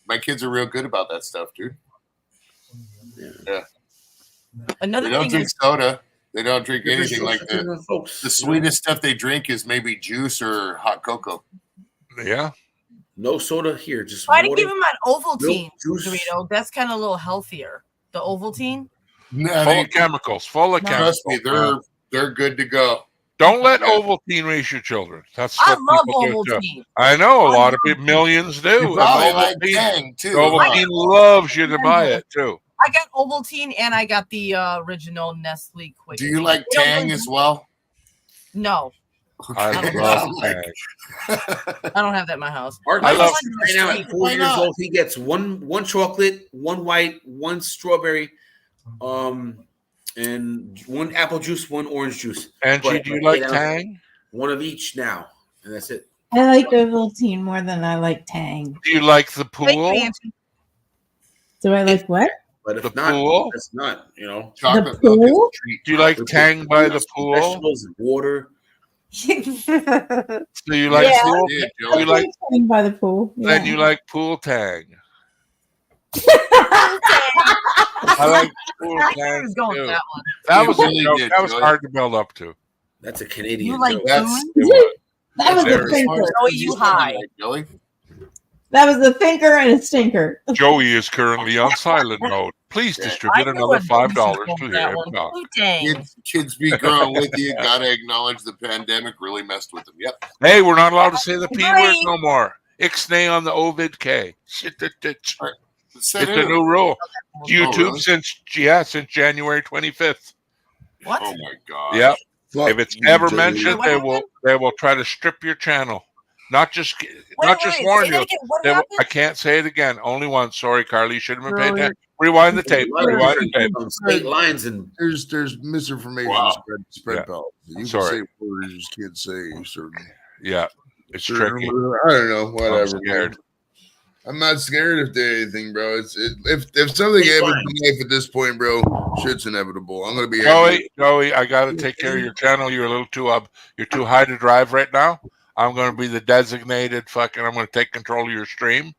My kids are real good about that stuff, dude. Yeah. Another they don't thing drink is soda. They don't drink anything like that. The sweetest stuff they drink is maybe juice or hot cocoa. Yeah. No soda here. Just try to give him an Ovaltine, juice. Dorito. That's kind of a little healthier. The Ovaltine. Full of chemicals. Full of chemicals. Trust me, they're good to go. Don't let Ovaltine race your children. That's I what love people do too. Ovaltine. I know a lot of people, millions do. You probably And like Tang too. Ovaltine loves you to buy it too. I got Ovaltine and I got the original Nestle Quick. Do you like Tang as well? No. I love Tang. I don't have that in my house. Right now at 4 Why years not? old, he gets one chocolate, one white, one strawberry, and one apple juice, one orange juice. Angie, do you like Tang? One of each now, and that's it. I like Ovaltine more than I like Tang. Do you like the pool? Do I like what? But if The not, pool? it's not. You know, The pool? Do you like Tang by the pool? Vegetables and water. Do you like pool? Yeah, Do you like? Tang by the pool. Then Yeah. you like pool Tang. I like pool Tang was going with too. that one. That was a really joke. did, That was Joey. hard to build up to. That's a Canadian You like joke. Boone? That was a Very thinker. Joey, you high. Joey? That was a thinker and a stinker. Joey is currently on silent mode. Please distribute another $5 to hear him talk. Kids be growing with you. Gotta acknowledge the pandemic really messed with them. Yep. Hey, we're not allowed to say the P word no more. Ixnay on the Ovid K. Shit, it's a new rule. YouTube really? since January 25th. What? Oh my god. Yep. Fuck If it's you, ever Joey. mentioned, they will try to strip your channel. Not just warn say you. that again. What They will- happened? I can't say it again. Only once. Sorry, Carly. You should have been paying attention. Rewind the tape. Rewind the tape. State lines and There's misinformation Wow. spread Yeah. policy. You Sorry. can say words you just can't say certain. Yeah, it's certain- tricky. I don't know. Whatever. I'm scared. I'm not scared of anything, bro. If something happens in life at this point, bro, shit's inevitable. I'm gonna be Joey, I got to take care of your channel. You're a little too up. You're too high to drive right now. I'm going to be the designated fucking. I'm going to take control of your stream.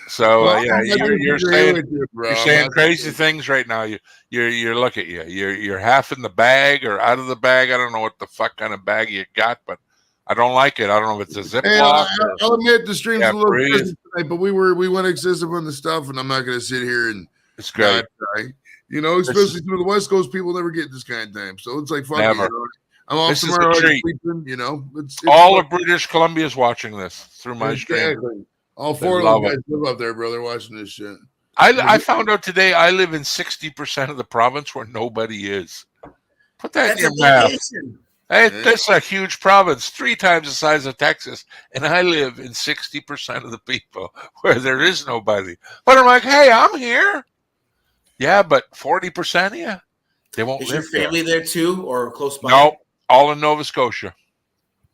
So Well, yeah, I'm not you're disagreeing saying with you, bro. you're I'm saying not crazy things right now. You're look at you. You're half in the bag or out of the bag. I don't know what the fuck kind of bag you got, but I don't like it. I don't know if it's a Hey, Ziploc. I'll admit the stream's Yeah, a little breathe. excessive tonight, but we went excessive on the stuff, and I'm not gonna sit here and It's great. not try. You know, especially some of the West Coast people never get this kind of time. So it's like fuck it, Never. you know? I'm off This is tomorrow. a I'm treat. sleeping, you know. It's All fun. of British Columbia is watching this through my stream. Exactly. All They four of love those it. guys live up there, bro. They're watching this shit. I found out today I live in 60% of the province where nobody is. Put that that's in a your map. vacation. Hey, that's a huge province, 3 times the size of Texas, and I live in 60% of the people where there is nobody. But I'm like, hey, I'm here. Yeah, but 40% of you, they won't Is your live there. family there too, or close by? No, all in Nova Scotia.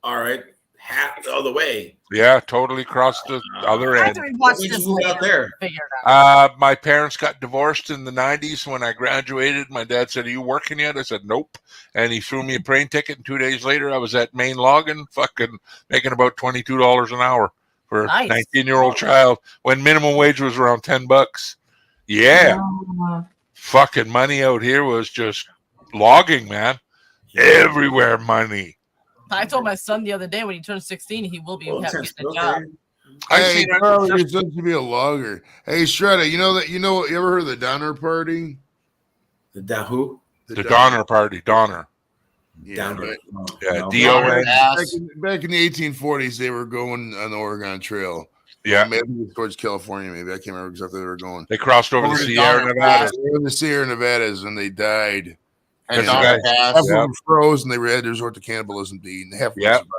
All right, half the other way. Yeah, totally across the other I have end. to rewatch What made this you move out later. there? Figure it out. My parents got divorced in the 90s. When I graduated, my dad said, "Are you working yet?" I said, "Nope." And he threw me a plane ticket. And 2 days later, I was at Maine Logan, fucking making about $22 an hour for a Nice. 19-year-old child when minimum wage was around $10. Yeah. Fucking money out here was just logging, man. Everywhere money. I told my son the other day when he turns 16, he will be getting a job. Hey, Carl, you're supposed to be a logger. Hey, Shredder, you ever heard of the Donner Party? The who? The Donner Party. Donner. Yeah, Donner. Yeah, No. D-O-N. Back in the 1840s, they were going on the Oregon Trail. Yeah. Maybe towards California, maybe. I can't remember exactly where they were going. They crossed over the to Sierra Donner Nevadas. Pass. They were in the Sierra Nevadas, and they died. At And Donner half Pass. of them froze, and they had to resort to cannibalism to eat. And half of them Yep. survived.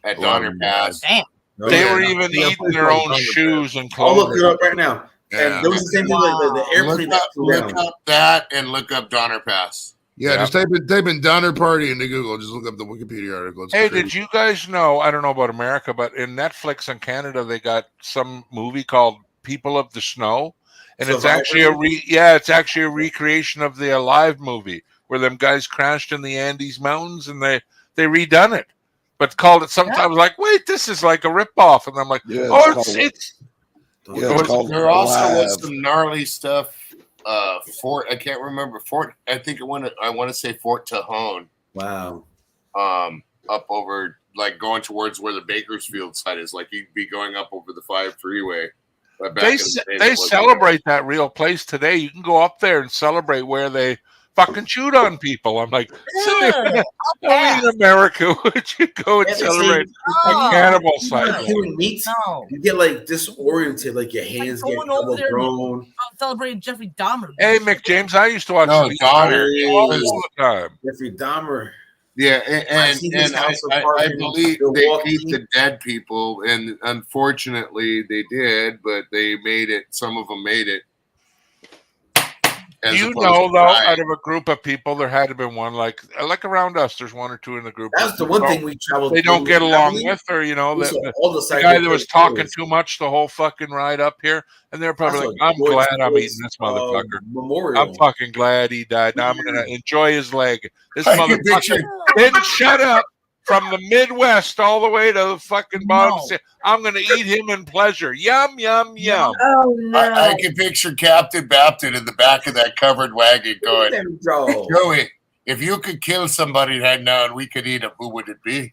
At A lot of Donner them Pass. Damn. They Yeah. were even Yeah, eating their own shoes and I'll look clothing. it up right now. Yeah. And there was the same thing like the airplane that flew Look down. up that and look up Donner Pass. Yeah, just type in Donner Party into Google. Just look up the Wikipedia article. It's Hey, crazy. did you guys know? I don't know about America, but in Netflix in Canada, they got some movie called People of the Snow, and it's Survivor? actually it's actually a recreation of the Alive movie where them guys crashed in the Andes Mountains, and they redone it, but called it sometimes like, wait, this is like a ripoff, and I'm like, Yeah, oh, it's it's called There also was Alive. some gnarly stuff. Fort, I can't remember. Fort, I think I want to say Fort Tejon. Wow. Up over, like going towards where the Bakersfield side is. Like you'd be going up over the 5 freeway They celebrate that real place today. You can go up there and celebrate where they fucking shoot on people. I'm like, only in America would you go and celebrate cannibal site. Human meat. No. You get like disoriented, like your hands get double grown. Celebrating Jeffrey Dahmer. Hey, Mick James, I used to watch the Dahmer all the time. Jeffrey Dahmer. Yeah, and I believe they keep the dead people, and unfortunately they did, but they made it. Some of them made it. You know, though, out of a group of people, there had to be one like around us. There's one or two in the group. That's the one thing we traveled. They don't get along with, or the guy that was talking too much the whole fucking ride up here, and they're probably like, "I'm glad I'm eating this motherfucker. I'm fucking glad he died. Now I'm gonna enjoy his leg. This motherfucker didn't shut up from the Midwest all the way to the fucking bottom. I'm gonna eat him in pleasure. Yum yum yum. Oh no! I can picture Captain Bapton in the back of that covered wagon going, "Joey, if you could kill somebody right now and we could eat him, who would it be?"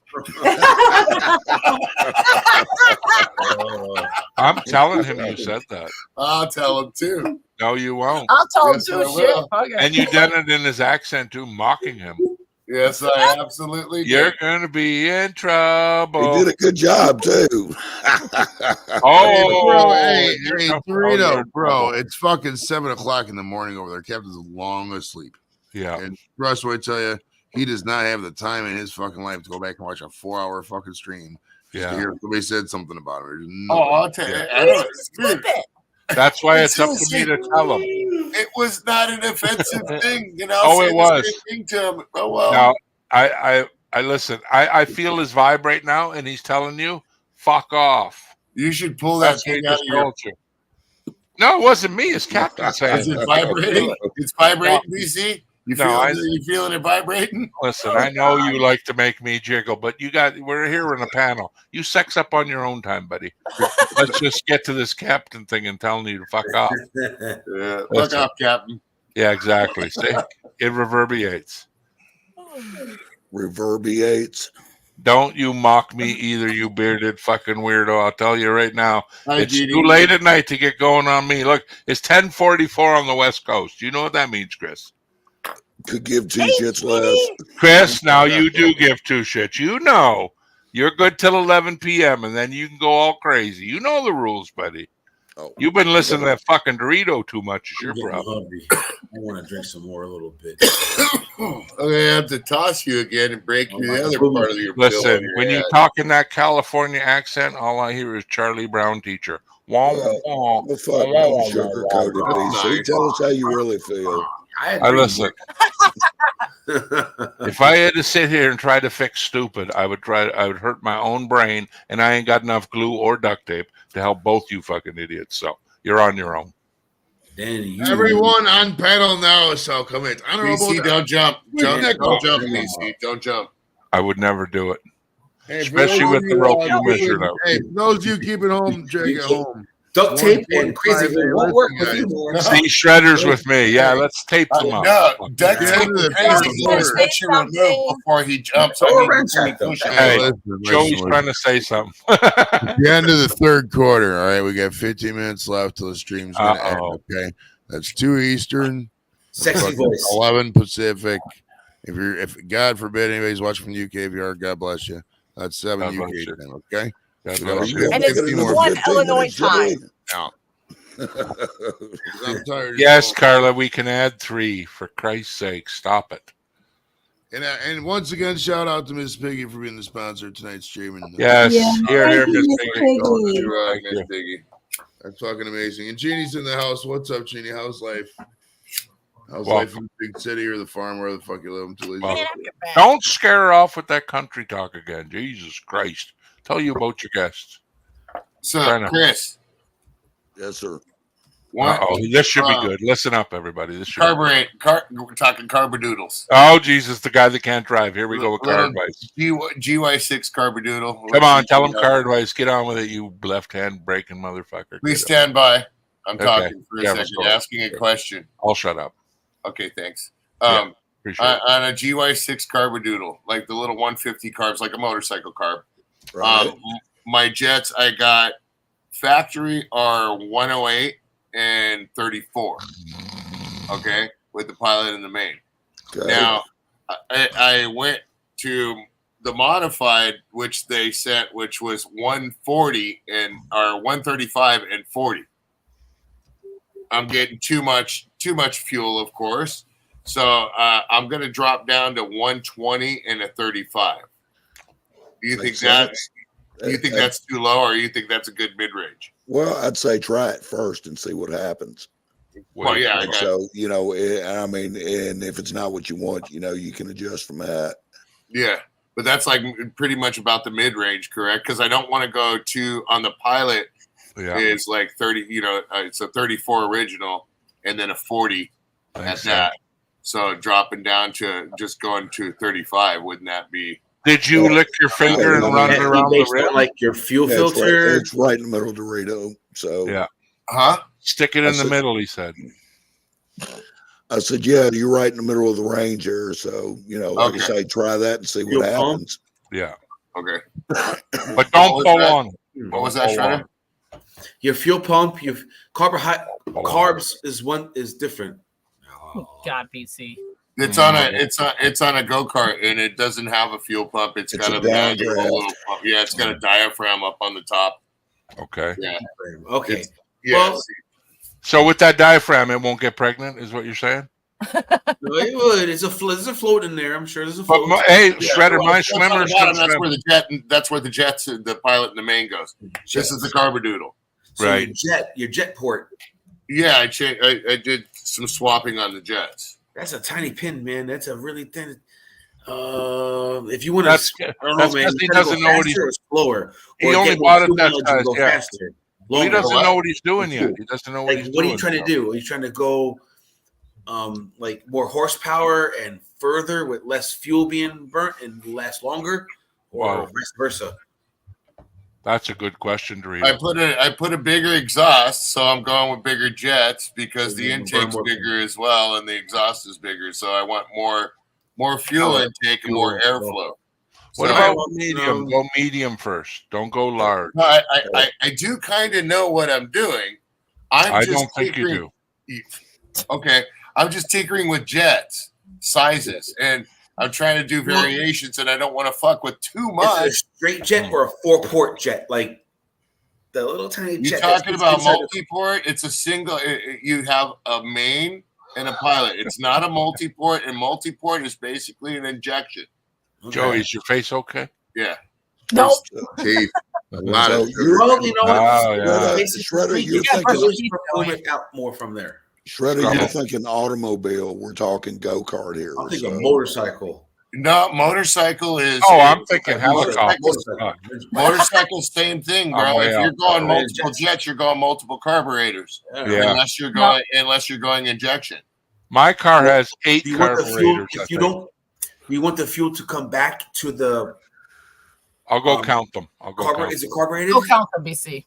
I'm telling him you said that. I'll tell him too. No, you won't. I'll tell him Yes, too. I Shit. will. Okay. And you did it in his accent too, mocking him. Yes, I absolutely did. You're gonna be in trouble. He did a good job too. Hey, Dorito, bro, it's fucking 7 o'clock in the morning over there. Captain's long asleep. Yeah. And Russ, what I tell you, he does not have the time in his fucking life to go back and watch a 4-hour fucking stream. Yeah. To hear somebody said something about him. I'll tell you. That's why it's up to me to tell him. It was not an offensive thing, you know. Oh, it was. Thing to him. Oh well. Now, I listen. I feel his vibe right now, and he's telling you, "Fuck off." You should pull that That's thing what out he of your. told you. No, it wasn't me. It's Captain saying. Is it vibrating? It's vibrating, BC. You feeling it vibrating? Listen, I know you like to make me jiggle, but we're here in a panel. You sex up on your own time, buddy. Let's just get to this Captain thing and telling you to fuck off. Fuck off, Captain. Yeah, exactly. See, it reverberates. Reverberates. Don't you mock me either, you bearded fucking weirdo. I'll tell you right now. It's Didi. too late at night to get going on me. Look, it's 10:44 on the West Coast. You know what that means, Chris? Could give two shits less. Chris, now you do give two shits. You know. You're good till 11 p.m. and then you can go all crazy. You know the rules, buddy. Oh, You've been listening to that fucking Dorito too much. It's your I'm getting problem. hungry. I want to drink some more a little bit. I have to toss you again and break you the other part of your bill Listen, in your when you head. talk in that California accent, all I hear is Charlie Brown teacher. Wah, wah, well, fuck, don't sugarcoat it, BC. Tell us how you really feel. I listen. If I had to sit here and try to fix stupid, I would hurt my own brain, and I ain't got enough glue or duct tape to help both you fucking idiots. So you're on your own. Danny, Everyone on pedal now, so come in. BC, don't jump. Don't jump, BC. Don't jump. I would never do it. Hey, especially with the rope you measured out. Hey, for those of you keeping home, drag it home. Duct tape and crazy glue won't work with you, man. See, shredders with me. Yeah, let's tape them up. No, duct tape and crazy glue is what you remove before he jumps. Hey, Joey's trying to say something. At the end of the third quarter, all right, we got 15 minutes left till the stream's going to end. Okay, that's 2 Eastern, Sexy voice. 11 Pacific. If God forbid anybody's watching from the UK, if you are, God bless you. That's 7 God UK bless you. time. Okay, God we bless got you. And it's 1 Illinois time. now. I'm tired. Yes, Carla, we can add 3. For Christ's sake, stop it. And once again, shout out to Miss Piggy for being the sponsor of tonight's stream. Yes, here, Miss Piggy. Piggy. Miss Piggy. That's fucking amazing. And Jeannie's in the house. What's up, Jeannie? How's life? How's life in the big city or the farm, where the fuck you live? Until Don't scare her off with that country talk again. Jesus Christ. Tell you about your guests. So, Chris. Yes, sir. This should be good. Listen up, everybody. This should we're talking carbodoodles. Oh, Jesus, the guy that can't drive. Here we go with car advice. GY6 carbodoodle. Come on, tell him car advice. Get on with it, you left-hand braking motherfucker. Please stand by. I'm talking for a Yeah, second, asking a question. I'll shut up. Okay, thanks. Appreciate it. On a GY6 carbodoodle, like the little 150 carbs, like a motorcycle carb. Right. My jets, I got factory are 108 and 34. Okay, with the pilot and the main. Okay. Now, I went to the modified, which they sent, which was 140 or 135 and 40. I'm getting too much fuel, of course. So I'm going to drop down to 120 and a 35. Do you think that's too low, or you think that's a good mid range? Well, I'd say try it first and see what happens. Well, yeah. And so I mean, and if it's not what you want, you can adjust from that. Yeah, but that's like pretty much about the mid range, correct? Because I don't want to go on the pilot. Yeah. Is like 30. It's a 34 original, and then a 40 at that. So dropping down to just going to 35, wouldn't that be? Did you lick your finger and run it around the rim? Like your fuel filter? It's right in the middle of Dorito. So yeah. Huh? Stick it in the middle, he said. I said, yeah, you're right in the middle of the range here. So, like I say, try that and see what happens. Yeah. Okay. But don't pull on. What was that, Shredder? Your fuel pump, your carbs is different. God, BC. It's on a go-kart, and it doesn't have a fuel pump. It's got a manual little pump. Yeah, it's got a diaphragm up on the top. Okay. Yeah. Okay. Well, so with that diaphragm, it won't get pregnant, is what you're saying? No, it would. There's a float in there. I'm sure there's a float. But hey, Shredder, my swimmers. That's where the jets, the pilot and the main goes. This is the carbodoodle. So right. Your jet port. Yeah, I did some swapping on the jets. That's a tiny pin, man. That's a really thin. If you want to, I don't know, man. He doesn't know what he's slower. He only bought it that size. Yeah. Faster. He doesn't know what he's doing yet. He doesn't know what he's doing. What are you trying to do? Are you trying to go, like more horsepower and further with less fuel being burnt and last longer, or vice versa? That's a good question, Dorito. I put a bigger exhaust, so I'm going with bigger jets because the intake's bigger as well, and the exhaust is bigger. So I want more fuel intake and more airflow. What about medium? Go medium first. Don't go large. No, I do kind of know what I'm doing. I don't think you do. Okay, I'm just tinkering with jets sizes, and I'm trying to do variations, and I don't want to fuck with too much. Is it a straight jet or a 4-port jet, like the little tiny jet? You're talking about multi-port. It's a single. You have a main and a pilot. It's not a multi-port, and multi-port is basically an injection. Okay. Joey, is your face okay? Yeah. No. Teeth. Well, you know what? Shredder, you're thinking out more from there. Shredder, you're thinking automobile. We're talking go-kart here. I'm thinking motorcycle. No, motorcycle is. Oh, I'm thinking helicopter. Motorcycle, same thing, bro. If you're going multiple jets, you're going multiple carburetors. Yeah. Unless you're going injection. My car has 8 carburetors. If you want the fuel to come back to the. I'll go count them. Is it carbureted? Go count them, BC.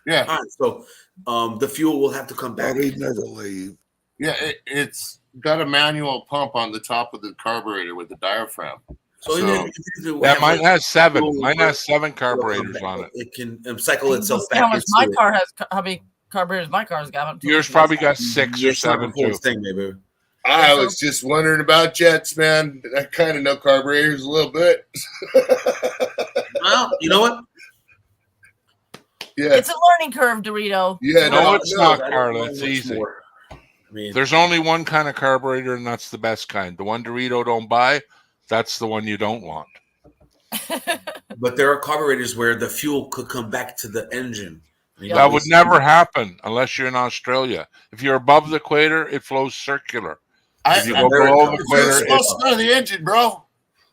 Yeah. All right, so the fuel will have to come back. He'd never leave. Yeah, it's got a manual pump on the top of the carburetor with the diaphragm. Mine has 7. Mine has 7 carburetors on it. It can cycle itself back. How much my car has? How many carburetors my car's got? Yours probably got 6 or 7 too. Maybe. I was just wondering about jets, man. I kind of know carburetors a little bit. Well, you know what? Yeah, it's a learning curve, Dorito. Yeah, no, it's not, Carla. It's easy. There's only one kind of carburetor, and that's the best kind. The one Dorito don't buy, that's the one you don't want. But there are carburetors where the fuel could come back to the engine. That would never happen unless you're in Australia. If you're above the equator, it flows circular. If you go below the equator, it's supposed to go to the engine, bro.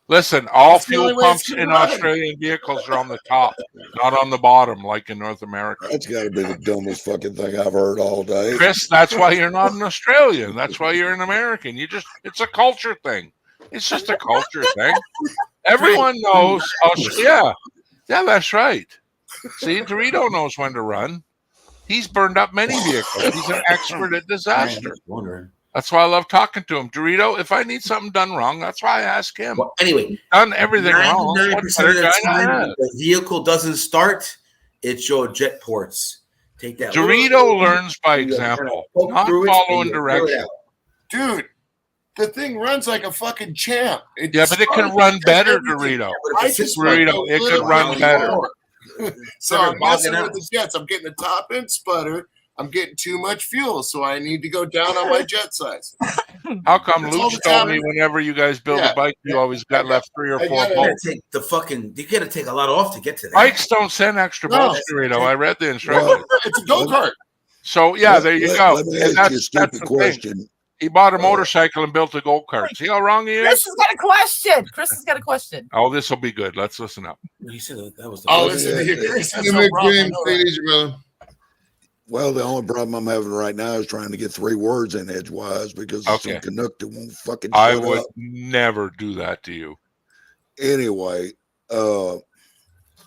Listen, all fuel pumps in Australian vehicles are on the top, not on the bottom, like in North America. That's got to be the dumbest fucking thing I've heard all day. Chris, that's why you're not an Australian. That's why you're an American. It's a culture thing. It's just a culture thing. Everyone knows. Yeah, that's right. See, Dorito knows when to run. He's burned up many vehicles. He's an expert at disaster. That's why I love talking to him. Dorito, if I need something done wrong, that's why I ask him. Well, anyway, done everything wrong. 99% of the time, the vehicle doesn't start. It's your jet ports. Take that. Dorito learns by example, not following directions. Dude, the thing runs like a fucking champ. Yeah, but it can run better, Dorito. Dorito, it could run better. So I'm messing with the jets. I'm getting the top end sputter. I'm getting too much fuel, so I need to go down on my jet size. How come Luke told me whenever you guys build a bike, you always got left 3 or 4 bolts? You gotta take a lot off to get to that. Bikes don't send extra bolts, Dorito. I read the instructions. It's a go-kart. So yeah, there you go. Let me ask you a stupid question. He bought a motorcycle and built a go-kart. See how wrong he is? Chris has got a question. Chris has got a question. Oh, this will be good. Let's listen up. He said that was Well, the only problem I'm having right now is trying to get 3 words in edgewise because some Canuck that won't fucking I shut would up. never do that to you. Anyway, hell,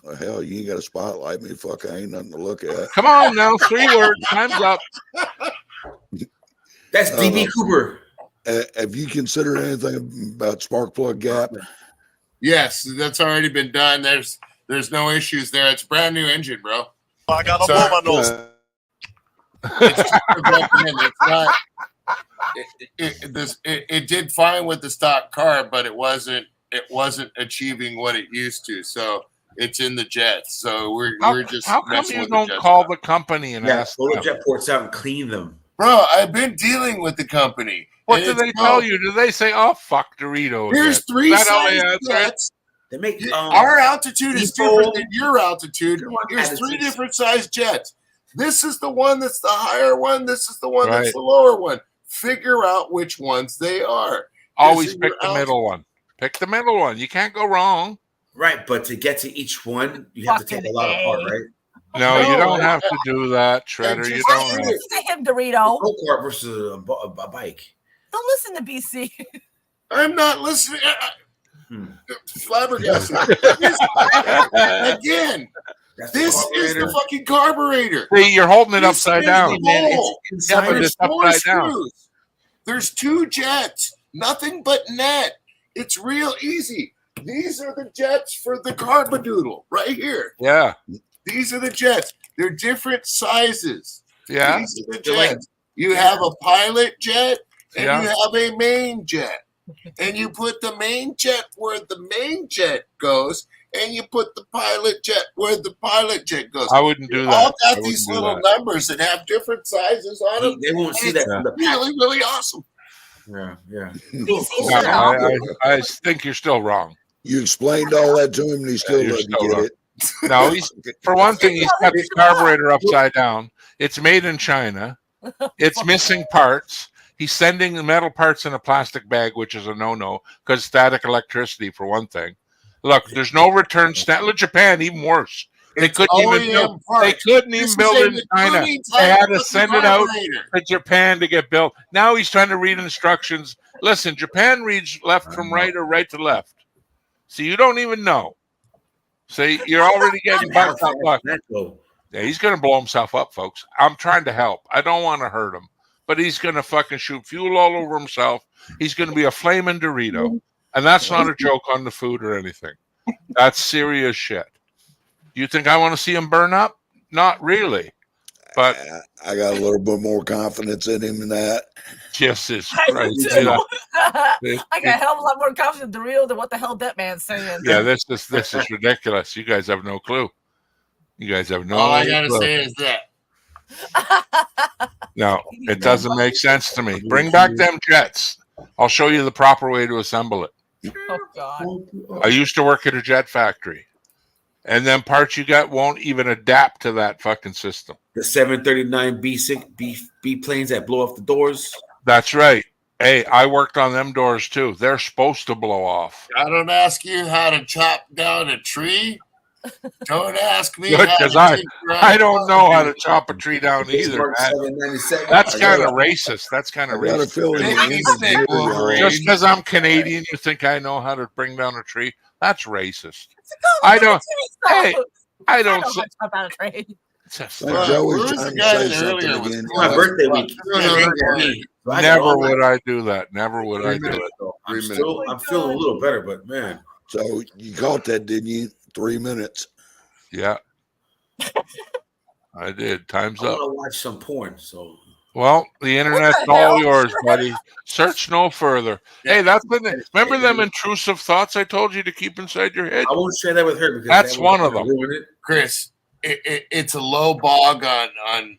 you ain't got to spotlight me. Fuck, I ain't nothing to look at. Come on now, 3 words. Time's up. That's DB Cooper. Have you considered anything about spark plug gap? Yes, that's already been done. There's no issues there. It's a brand new engine, bro. I got to blow my nose. It did fine with the stock car, but it wasn't achieving what it used to. So it's in the jets. So we're just how come you don't call the company and ask pull them? the jet ports out and clean them. Bro, I've been dealing with the company. What do they tell you? Do they say, "Oh fuck, Dorito"? Here's again? 3 Is that how they size answer it? jets. They make our altitude is people- different than your altitude. Here's 3 attitudes. different size jets. This is the one that's the higher one. This is the one Right. that's the lower one. Figure out which ones they are. Always This is pick your the middle one. Pick the middle one. You can't go wrong. Right, but to get to each one, you have to take a lot apart, right? No, you don't have to do that, Shredder. You don't have to. Listen to him, Dorito. Go-kart versus a bike. Don't listen to BC. I'm not listening. Flabbergasted. Again, this is the fucking carburetor. See, you're holding it This upside is down. the bowl. Yeah, but There's it's 4 upside down. screws. There's 2 jets. Nothing but net. It's real easy. These are the jets for the carbadoodle right here. Yeah. These are the jets. They're different sizes. Yeah. These are the jets. You have a pilot jet and Yeah. you have a main jet. And you put the main jet where the main jet goes, and you put the pilot jet where the pilot jet goes. I wouldn't do They that. all I got wouldn't these do little that. numbers that have different sizes on them. They won't see that It's from the really, really awesome. Yeah. No, I think you're still wrong. You explained all that to him, and he still you're doesn't still get wrong. it. No, for one thing, he's got the carburetor upside down. It's made in China. It's missing parts. He's sending the metal parts in a plastic bag, which is a no-no because static electricity, for one thing. Look, there's no return stand. Look, Japan, even worse. They couldn't even build. They couldn't even build it in China. They had to send it out to Japan to get built. Now he's trying to read instructions. Listen, Japan reads left from right or right to left. So you don't even know. See, you're already getting bucked up. Yeah, he's going to blow himself up, folks. I'm trying to help. I don't want to hurt him. But he's going to fucking shoot fuel all over himself. He's going to be a flaming Dorito. And that's not a joke on the food or anything. That's serious shit. You think I want to see him burn up? Not really. But I got a little bit more confidence in him than that. Jesus I Christ. do too. Yeah. I got a hell of a lot more confidence in Dorito than what the hell that man's saying. Yeah, this is ridiculous. You guys have no clue. You guys have no All I gotta clue. say is that. No, it doesn't make sense to me. Bring back them jets. I'll show you the proper way to assemble it. Oh God. I used to work at a jet factory. And then parts you got won't even adapt to that fucking system. The 739 B planes that blow off the doors. That's right. Hey, I worked on them doors too. They're supposed to blow off. I don't ask you how to chop down a tree. Don't ask me. Good, how because to I take don't know how to chop a tree down either, man. That's kind of racist. That's kind of I got a racist. feeling Just because I'm Canadian, you think I know how to bring down a tree? That's racist. I don't. Hey, I don't. know how to about a trade. Joey's trying to say something again. My birthday week. Never would I do that. Never would I do it. I'm feeling a little better, but man. So you caught that, didn't you? 3 minutes. Yeah. I did. Time's I up. want to watch some porn. So. Well, the internet's all yours, buddy. Search no further. Hey, remember them intrusive thoughts I told you to keep inside your head? I won't share that with her because that's one of them. Chris, it's a low bog on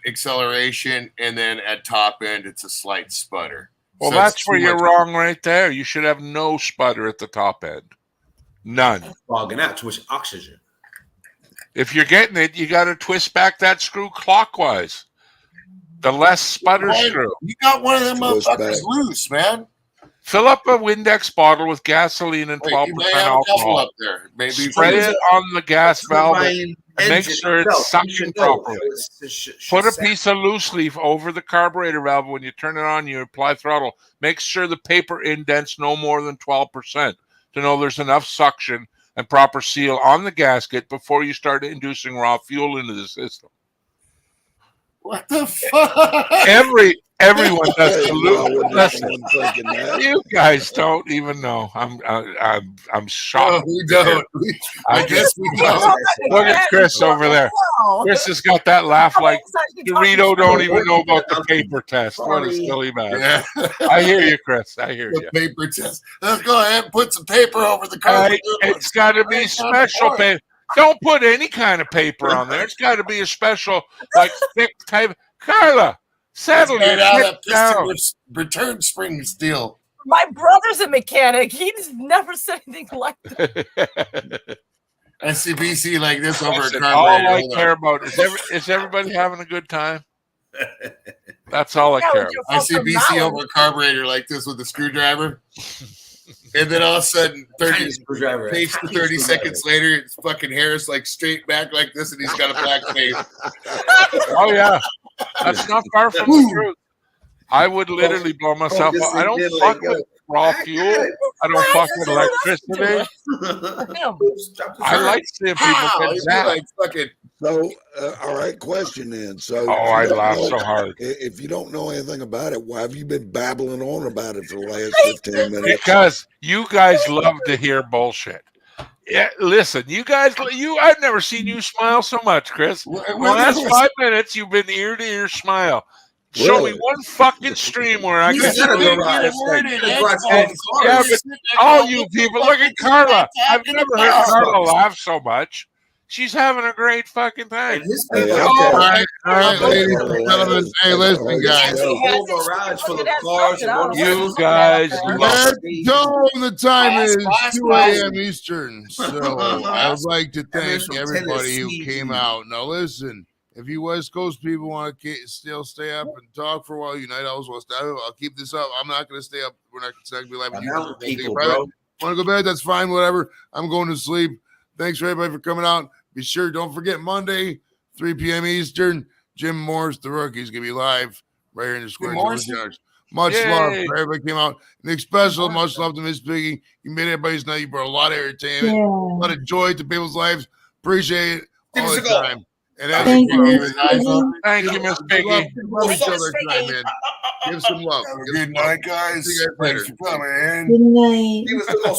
acceleration, and then at top end, it's a slight sputter. Well, so that's where you're wrong right there. You should have no sputter at the top end. None. Bogging out, too much oxygen. If you're getting it, you got to twist back that screw clockwise. The less sputter screw. You got one of them motherfuckers loose, man. Fill up a Windex bottle with gasoline and 12% alcohol. Up there. Maybe spray it on the gas valve and make sure it's suctioned properly. Put a piece of loose leaf over the carburetor valve. When you turn it on, you apply throttle. Make sure the paper indents no more than 12% to know there's enough suction and proper seal on the gasket before you start inducing raw fuel into the system. What the fuck? Everyone does. Listen, you guys don't even know. I'm shocked. No, we don't. I guess we don't. Look at Chris over there. Chris has got that laugh like Dorito don't even know about the paper test. What a silly man. Yeah. I hear you, Chris. I hear you. Paper test. Let's go ahead and put some paper over the car. It's got to be special paper. Don't put any kind of paper on there. It's got to be a special, like thick type. Carla, settle your shit down. Return spring steel. My brother's a mechanic. He's never said anything like that. SCBC like this over a carburetor. All I care about is everybody having a good time. That's all I care about. ICBC over a carburetor like this with a screwdriver. And then all of a sudden, 30 seconds later, it's fucking Harris like straight back like this, and he's got a black face. Oh yeah, that's not far from the truth. I would literally blow myself up. I don't fuck with raw fuel. I don't fuck with electricity. I like seeing people get zapped. So, all right, question then. So, I laugh so hard. If you don't know anything about it, why have you been babbling on about it for the last 15 minutes? Because you guys love to hear bullshit. Yeah, listen, you guys. I've never seen you smile so much, Chris. In the last 5 minutes, you've been ear to ear smile. Show me one fucking stream where I can but all you people, look at Carla. I've never heard Carla laugh so much. She's having a great fucking time. All right, ladies and gentlemen. Hey, listen, guys. You guys love the time is 2 a.m. Eastern. So I would like to thank everybody who came out. Now, listen. If you West Coast people want to still stay up and talk for a while, United Owls will stay up. I'll keep this up. I'm not going to stay up. We're not going to be live. Want to go bed? That's fine. Whatever. I'm going to sleep. Thanks for everybody for coming out. Be sure, don't forget Monday, 3 p.m. Eastern. Jim Morris, the rookie's going to be live right here in the square. Much love for everybody came out. Nick Special, much love to Miss Piggy. You made everybody's night. You brought a lot of entertainment, a lot of joy to people's lives. Appreciate it all the time. And thank you, Miss Piggy. Love each other time, man. Give some love. Good night, guys. See you guys later. Thanks for coming. Good night.